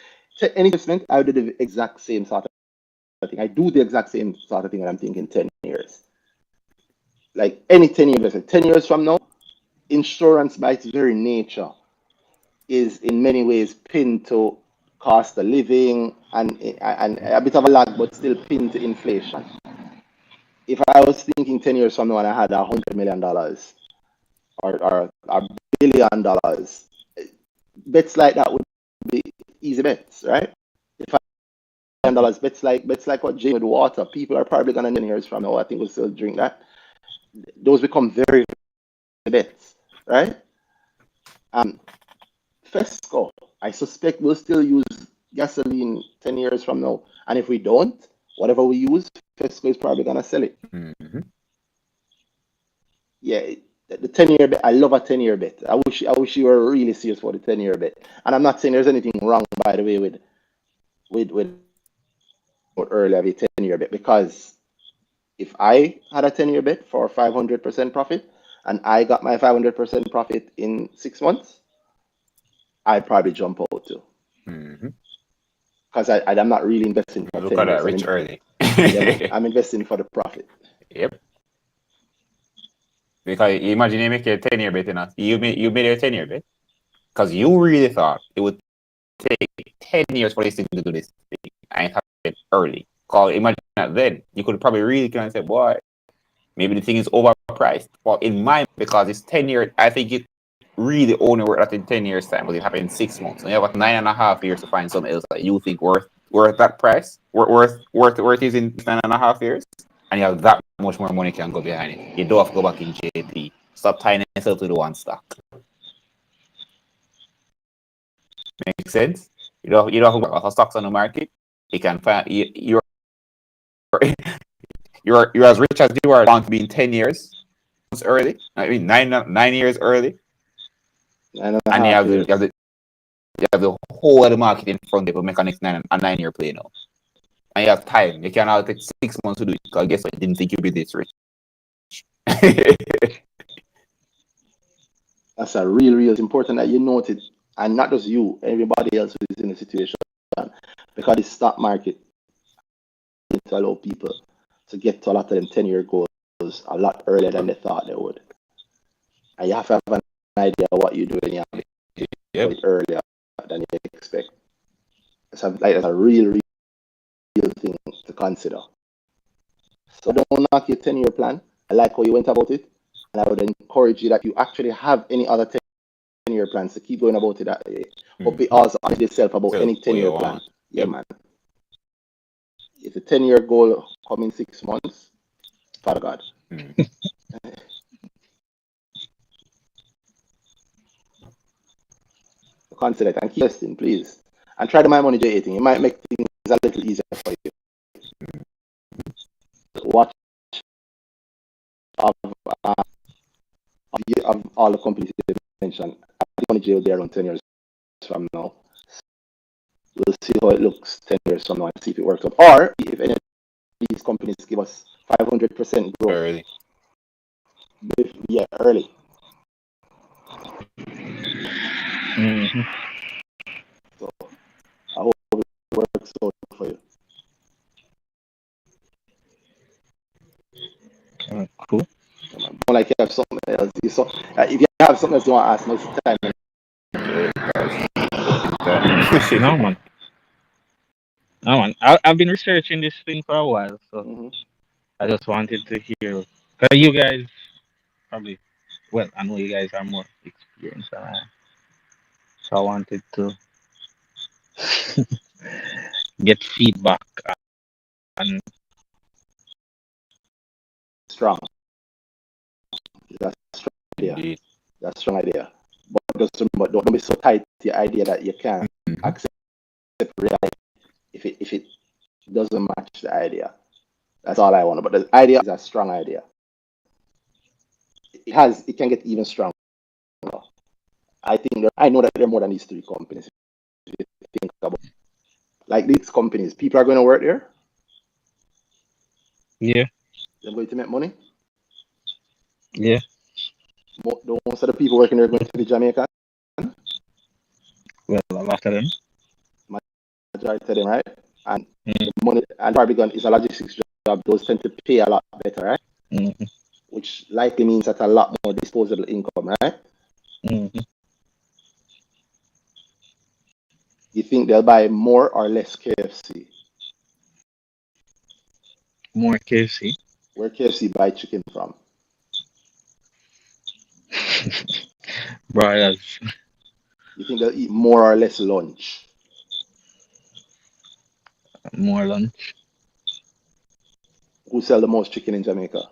Any investment, I would do the exact same sort of thing. I do the exact same sort of thing when I'm thinking 10 years. Like any 10-year investment, 10 years from now, insurance by its very nature is in many ways pinned to cost of living and a bit of a lag, but still pinned to inflation. If I was thinking 10 years from now and I had $100 million or $1 billion, bets like that would be easy bets, right? If $1 million, bets like what Jay with water, people are probably gonna 10 years from now, I think we'll still drink that. Those become very bets, right? Fesco, I suspect we'll still use gasoline 10 years from now. And if we don't, whatever we use, Fesco is probably going to sell it. Yeah, the 10-year bet, I love a 10-year bet. I wish you were really serious for the 10-year bet. And I'm not saying there's anything wrong, by the way, with earlier of a 10-year bet, because if I had a 10-year bet for 500% profit and I got my 500% profit in 6 months, I'd probably jump out too. Because I'm not really investing for 10 years. Rich early. I'm investing for the profit. Yep. Because imagine you make a 10-year bet, you made a 10-year bet because you really thought it would take 10 years for this thing to do this thing and it happened early. Because imagine that then, you could probably really kind of say, boy, maybe the thing is overpriced. Well, in mine, because it's 10 years, I think it really only worked out in 10 years time, but it happened in 6 months. And you have got 9.5 years to find something else that you think worth that price, worth is in 9.5 years, and you have that much more money can go behind it. You don't have to go back in JP. Stop tying yourself to the one stock. Make sense? You don't have to go back stocks on the market. You can find you're as rich as you are bound to be in 10 years early. I mean 9 years early. And you have the whole of the market in front of you, make a next 9-year play now. And you have time. You can now take 6 months to do it. Because guess what? I didn't think you'd be this rich. That's a real important that you noted. And not just you, everybody else who is in the situation. Because the stock market to allow people to get to a lot of them 10-year goals a lot earlier than they thought they would. And you have to have an idea of what you're doing. You have to do it earlier than you expect. That's a real thing to consider. So don't knock your 10-year plan. I like how you went about it. And I would encourage you that you actually have any other 10-year plans to keep going about it that way. But be also honest yourself about any 10-year plan. Yeah, man. If the 10-year goal come in 6 months, Father God. Consider it and keep testing, please. And try the My Money J18. It might make things a little easier for you. watch of, of all the companies you mentioned. I think only jail there around 10 years from now. We'll see how it looks 10 years from now and see if it works out. Or if any of these companies give us 500% growth. Early. Yeah, early. Mm-hmm. So I hope it works out for you. Cool. More like you have something else. So, if you have something else you want to ask, now's the time. No, man. No, man. I've been researching this thing for a while, so I just wanted to hear. Because you guys probably, well, I know you guys are more experienced than I am. So I wanted to get feedback and Strong. That's a strong idea. Indeed. That's a strong idea. But just remember, don't be so tight to the idea that you can't accept reality if it doesn't match the idea. That's all I want. But the idea is a strong idea. It can get even stronger. I know that there are more than these three companies. If you think about like these companies, people are going to work there. yeah, They're going to make money. yeah. Most of the people working there are going to be Jamaican. Well, a lot of them. Majority of them, right? And the money and probably is a logistics job. Those tend to pay a lot better, right? Mm-hmm. Which likely means that a lot more disposable income, right? Mm-hmm. You think they'll buy more or less KFC? More KFC. Where KFC buy chicken from? Brothers. You think they'll eat more or less lunch? More lunch. Who sell the most chicken in Jamaica?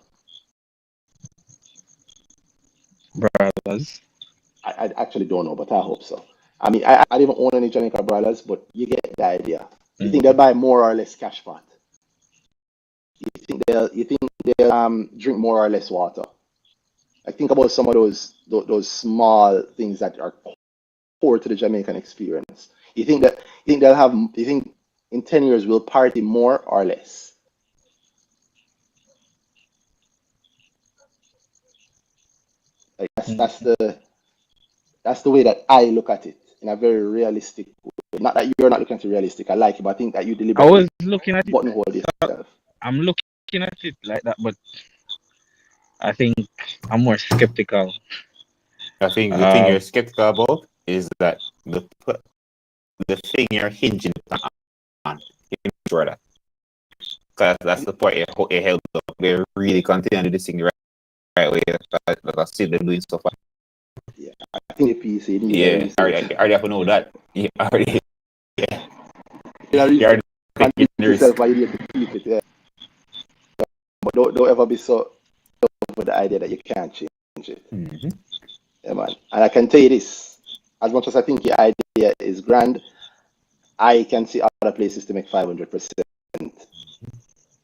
Brothers. I actually don't know, but I hope so. I mean, I don't even own any Jamaica brothers, but you get the idea. You think they'll buy more or less cash pot? You think they'll drink more or less water? Like think about some of those small things that are core to the Jamaican experience. You think in 10 years we'll party more or less? Like that's the way that I look at it in a very realistic way. Not that you're not looking at it realistic. I like it, but I think that you I deliberately was looking at it. buttonhole yourself. I'm looking at it like that, but I think I'm more skeptical. I think the thing you're skeptical about is that the thing you're hinging on, you sure that. Because that's the part it held up. They really continue to do this thing the right way. That I see them doing so far. Yeah, I think the PC. Yeah, I already have to know that. Yeah, already. Yeah. You already taking the risk. yourself while you keep it. Yeah. But don't ever be so with the idea that you can't change it. Yeah, man. And I can tell you this: as much as I think your idea is grand, I can see other places to make 500%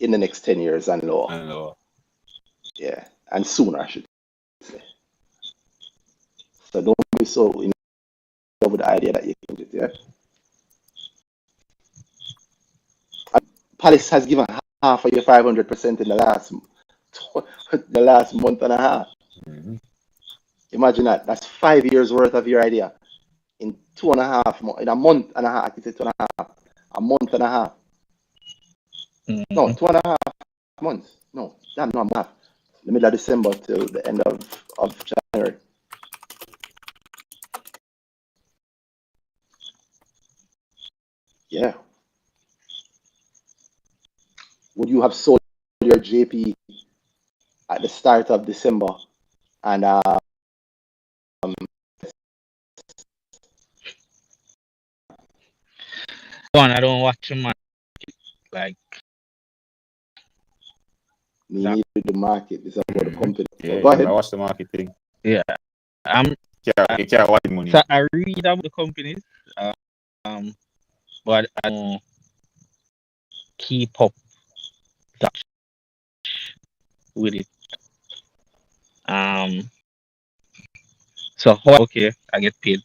in the next 10 years and lower. I know. Yeah, and sooner, I should say. So don't be so in love with the idea that you can do it. Yeah. Palace has given half of your 500% in the last month and a half. Imagine that. That's 5 years worth of your idea in 2.5 months. In a month and a half. I can say 2.5. A month and a half. No, 2.5 months. No, damn, no, a month. The middle of December till the end of January. Yeah. Would you have sold your JP at the start of December and One, I don't watch the market. Like me need the market. It's about the company. Yeah, So go ahead. I watch the market thing. yeah, You can't watch the money. so I read about the companies, but I don't keep up that with it. So okay, I get paid.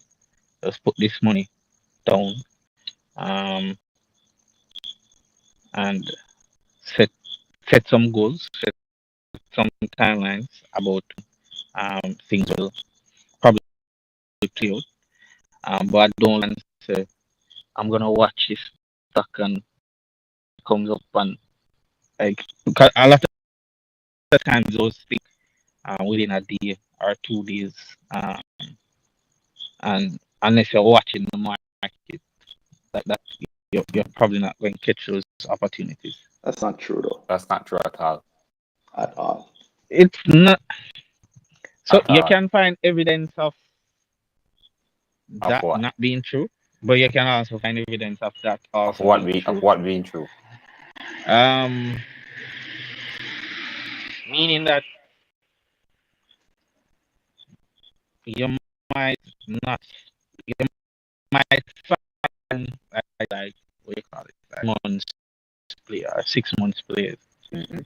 Just put this money down. And set some goals, set some timelines about things will probably play out. But I don't want to say I'm gonna watch this stock and it comes up and like because a lot of times those things within a day or 2 days, and unless you're watching the market like that, you're probably not going to catch those opportunities. That's not true though. That's not true at all. At all. It's not. So At you all. can find evidence of Of that what? not being true, but you can also find evidence of that Of also what being true. Of what being true? Meaning that you might not, you might find like what do you call it, like months play or 6 months play. Mm-hmm.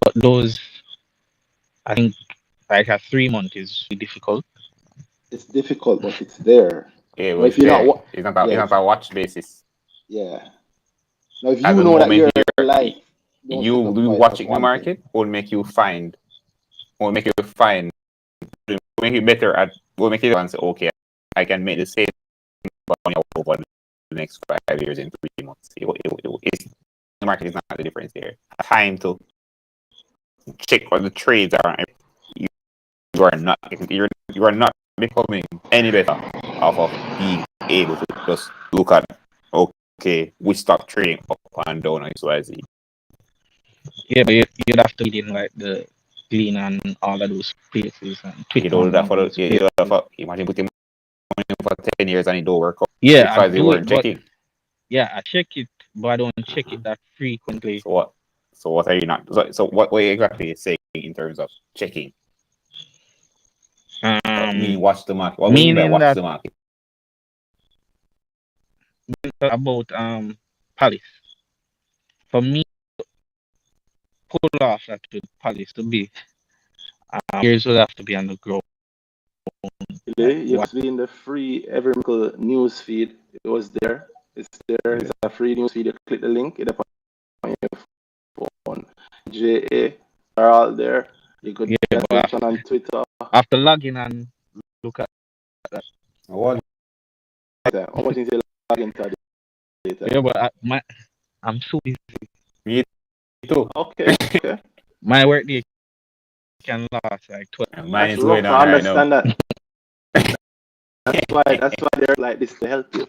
But those, I think, like a 3 month is difficult. It's difficult, but it's there. Yeah, Now, well, if you're there. not, It's not a watch basis. yeah. Now, if At you the know that moment, your life don't set up you for it, that's watching the one thing. market will make you find, will make you better at, will make you say, okay, I can make the same money over the next 5 years in 3 months. The market is not the difference there. Time to check what the trades are. You are not becoming any better off of being able to just look at, okay, we stop trading up and down on XYZ. Yeah, but you'd have to be in like the Glean and all of those places and Twitter. You do that for imagine putting money for 10 years and it don't work out. Yeah, because they weren't checking. Yeah, I check it, but I don't check it that frequently. So what are you not? So what are you exactly saying in terms of checking? Watch the market. What do you mean by watch the market? About Palace. For me, pull off that with Palace to be years will have to be on the ground. You have to be in the free every news feed. It was there. It's there. It's a free news feed. You click the link. It's on your phone. JA are all there. You could pay attention on Twitter. After logging and look at that. What? How much is you log into the data? Yeah, but I'm so busy. Me too. Okay. My work day can last like 12. Mine That's is going rough. on I right now. understand that. That's why they're like this to help you.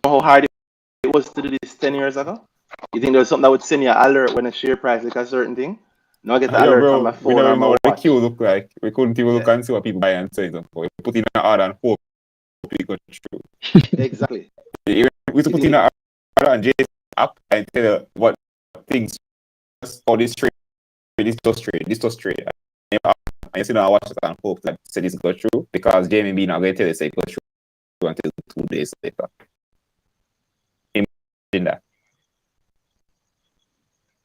How hard it was to do this 10 years ago? You think there was something that would send you an alert when a share price like a certain thing? Now I get the alert on my phone. We don't or even know my what the watch. queue look like. We couldn't even look and see what people buy and sell. We put in an order and hope we go through. Exactly. We used to put in an order and JS app and tell you what things. Oh, this trade, this does trade. And you see now I watch it and hope that say this go through because JMB not going to tell you say it go through until 2 days later. Imagine that.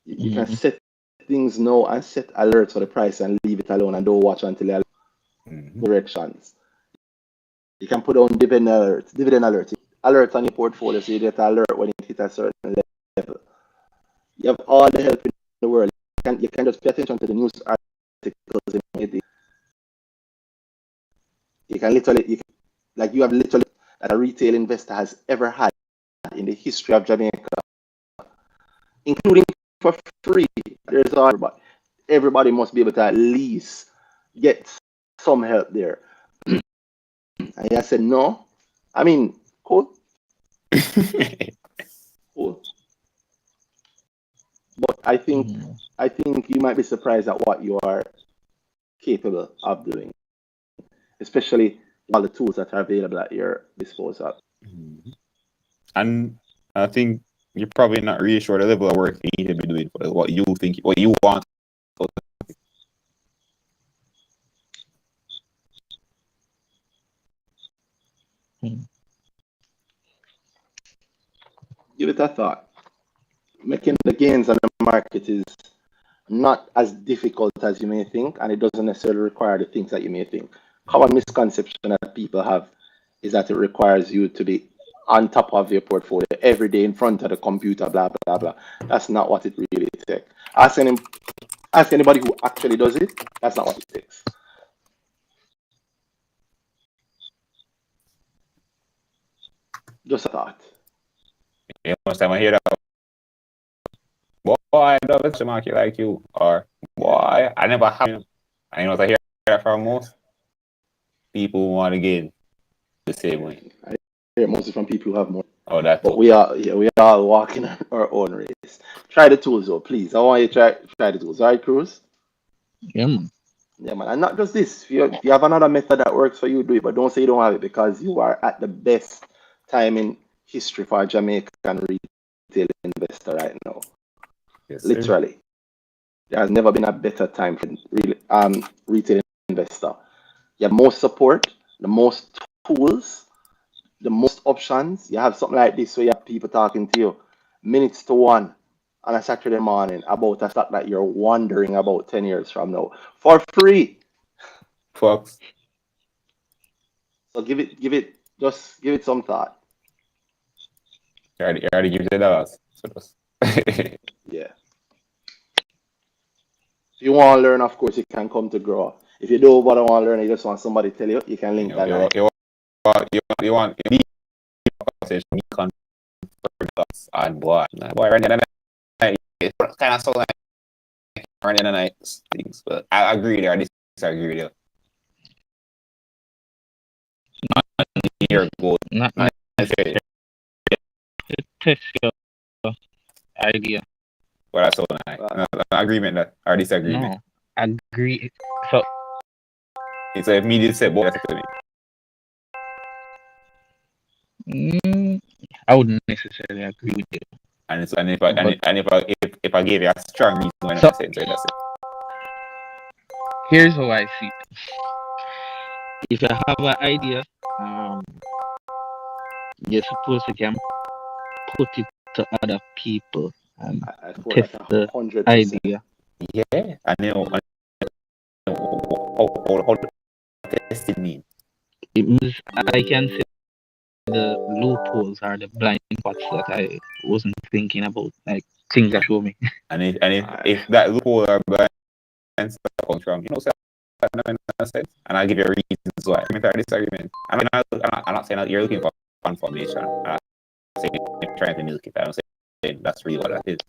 You can set things now and set alerts for the price and leave it alone and don't watch until the directions. You can put on dividend alerts on your portfolio so you get an alert when it hits a certain level. You have all the help in the world. You can just pay attention to the news articles in you can literally, you have literally that a retail investor has ever had in the history of Jamaica, including for free. There's all, but everybody must be able to at least get some help there. And I said, no. I mean, cool. Cool. But I think you might be surprised at what you are capable of doing, especially all the tools that are available at your disposal. And I think you're probably not really sure the level of work you need to be doing for what you think, what you want. Give it a thought. Making the gains on the market is not as difficult as you may think, and it doesn't necessarily require the things that you may think. Common misconception that people have is that it requires you to be on top of your portfolio every day in front of the computer, blah, blah, blah. That's not what it really takes. Ask anybody who actually does it, that's not what it takes. Just a thought. You know, most time I hear that, boy, I don't let the market like you, or boy, I never have. And you know what I hear that from most people who want to gain the same way. I hear it mostly from people who have more. Oh, that But too. we are all walking our own race. Try the tools though, please. I want you to try the tools. All right, Cruz? Yeah, man. Yeah, man. And not just this. If you have another method that works for you, do it. But don't say you don't have it, because you are at the best time in history for a Jamaican retail investor right now. Yes, sir. Literally. There has never been a better time for retail investor. You have most support, the most tools, the most options. You have something like this where you have people talking to you minutes to one on a Saturday morning about a stock that you're wondering about 10 years from now for free. Fox. So give it some thought. You already give the dollars. So just Yeah. If you want to learn, of course, you can come to Grow. If you don't want to learn, you just want somebody to tell you, you can link that. you want deep conversation, me thoughts and boy, running the night. It's kind of so like running the night things, but I agree there. I disagree with you. Not near goal. Not necessarily. To test your idea. Well, that's so nice. Agreement that or disagreement. No, agree. So it's a immediate set both to me. I wouldn't necessarily agree with you. And if I gave you a strong reason why not say that's it. Here's how I see it. If you have an idea, you're supposed to can put it to other people and test the 100%. Idea. Yeah, and you know how testing mean. It means I can see the loopholes are the blind spots that I wasn't thinking about, like things that show me. And if that loophole or blind spots comes from, you know, and I'll give you a reasons why. Disagreement. I'm not saying that you're looking for confirmation. I'm not saying you're trying to milk it. I'm saying that's really what that is.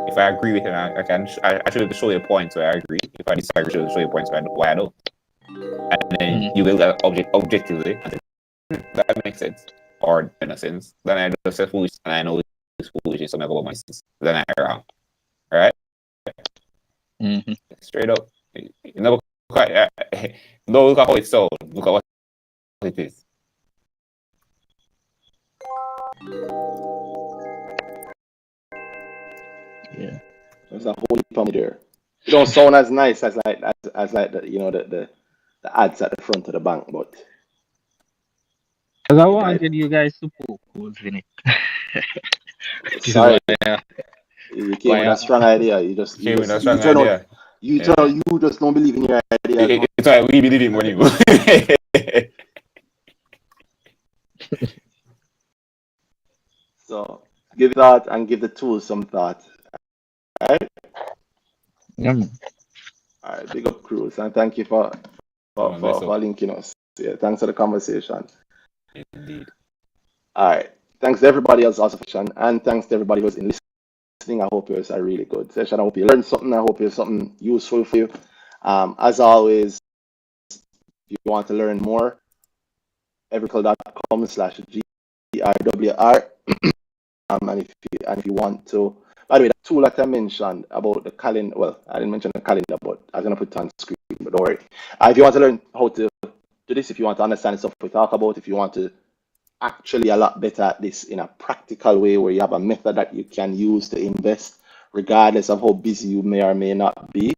If I agree with it, I should show you points where I agree. If I disagree, I should show you points why I don't. And then you will objectively. That makes sense. Or in a sense. Then I just say foolish and I know it's foolish, so I go about my sense. Then I'm wrong. Alright? Mm-hmm. Straight up. You know, don't look at how it sounds. Look at what it is. Yeah. There's a whole heap of there. It don't sound as nice as the, you know, the ads at the front of the bank, but because I wanted you guys to poke holes in it. Sorry. You came with a strong idea. You just don't believe in your idea. It's like we believe in when you go. So give that and give the tools some thought. Alright? Yeah. Alright, big up Cruz, and thank you for linking us. Yeah, thanks for the conversation. Indeed. Alright. Thanks to everybody else also for listening, and thanks to everybody who's listening. I hope it was a really good session. I hope you learned something. I hope it's something useful for you. As always, if you want to learn more, everycal.com/GRWR. And if you want to, by the way, that tool that I mentioned about the calendar, well, I didn't mention the calendar, but I'm going to put it on screen, but don't worry. If you want to learn how to do this, if you want to understand the stuff we talk about, if you want to actually a lot better at this in a practical way where you have a method that you can use to invest regardless of how busy you may or may not be,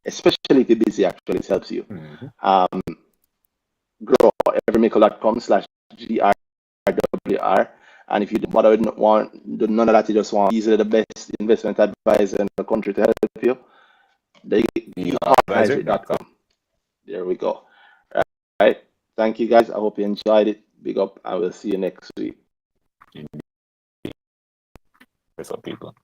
especially if you're busy, actually it helps you. Grow everymickle.com/GRWR. And if you want none of that, you just want easily the best investment advisor in the country to help you, theadvisor.com. There we go. All right. Thank you guys. I hope you enjoyed it. Big up. I will see you next week. What's up, people?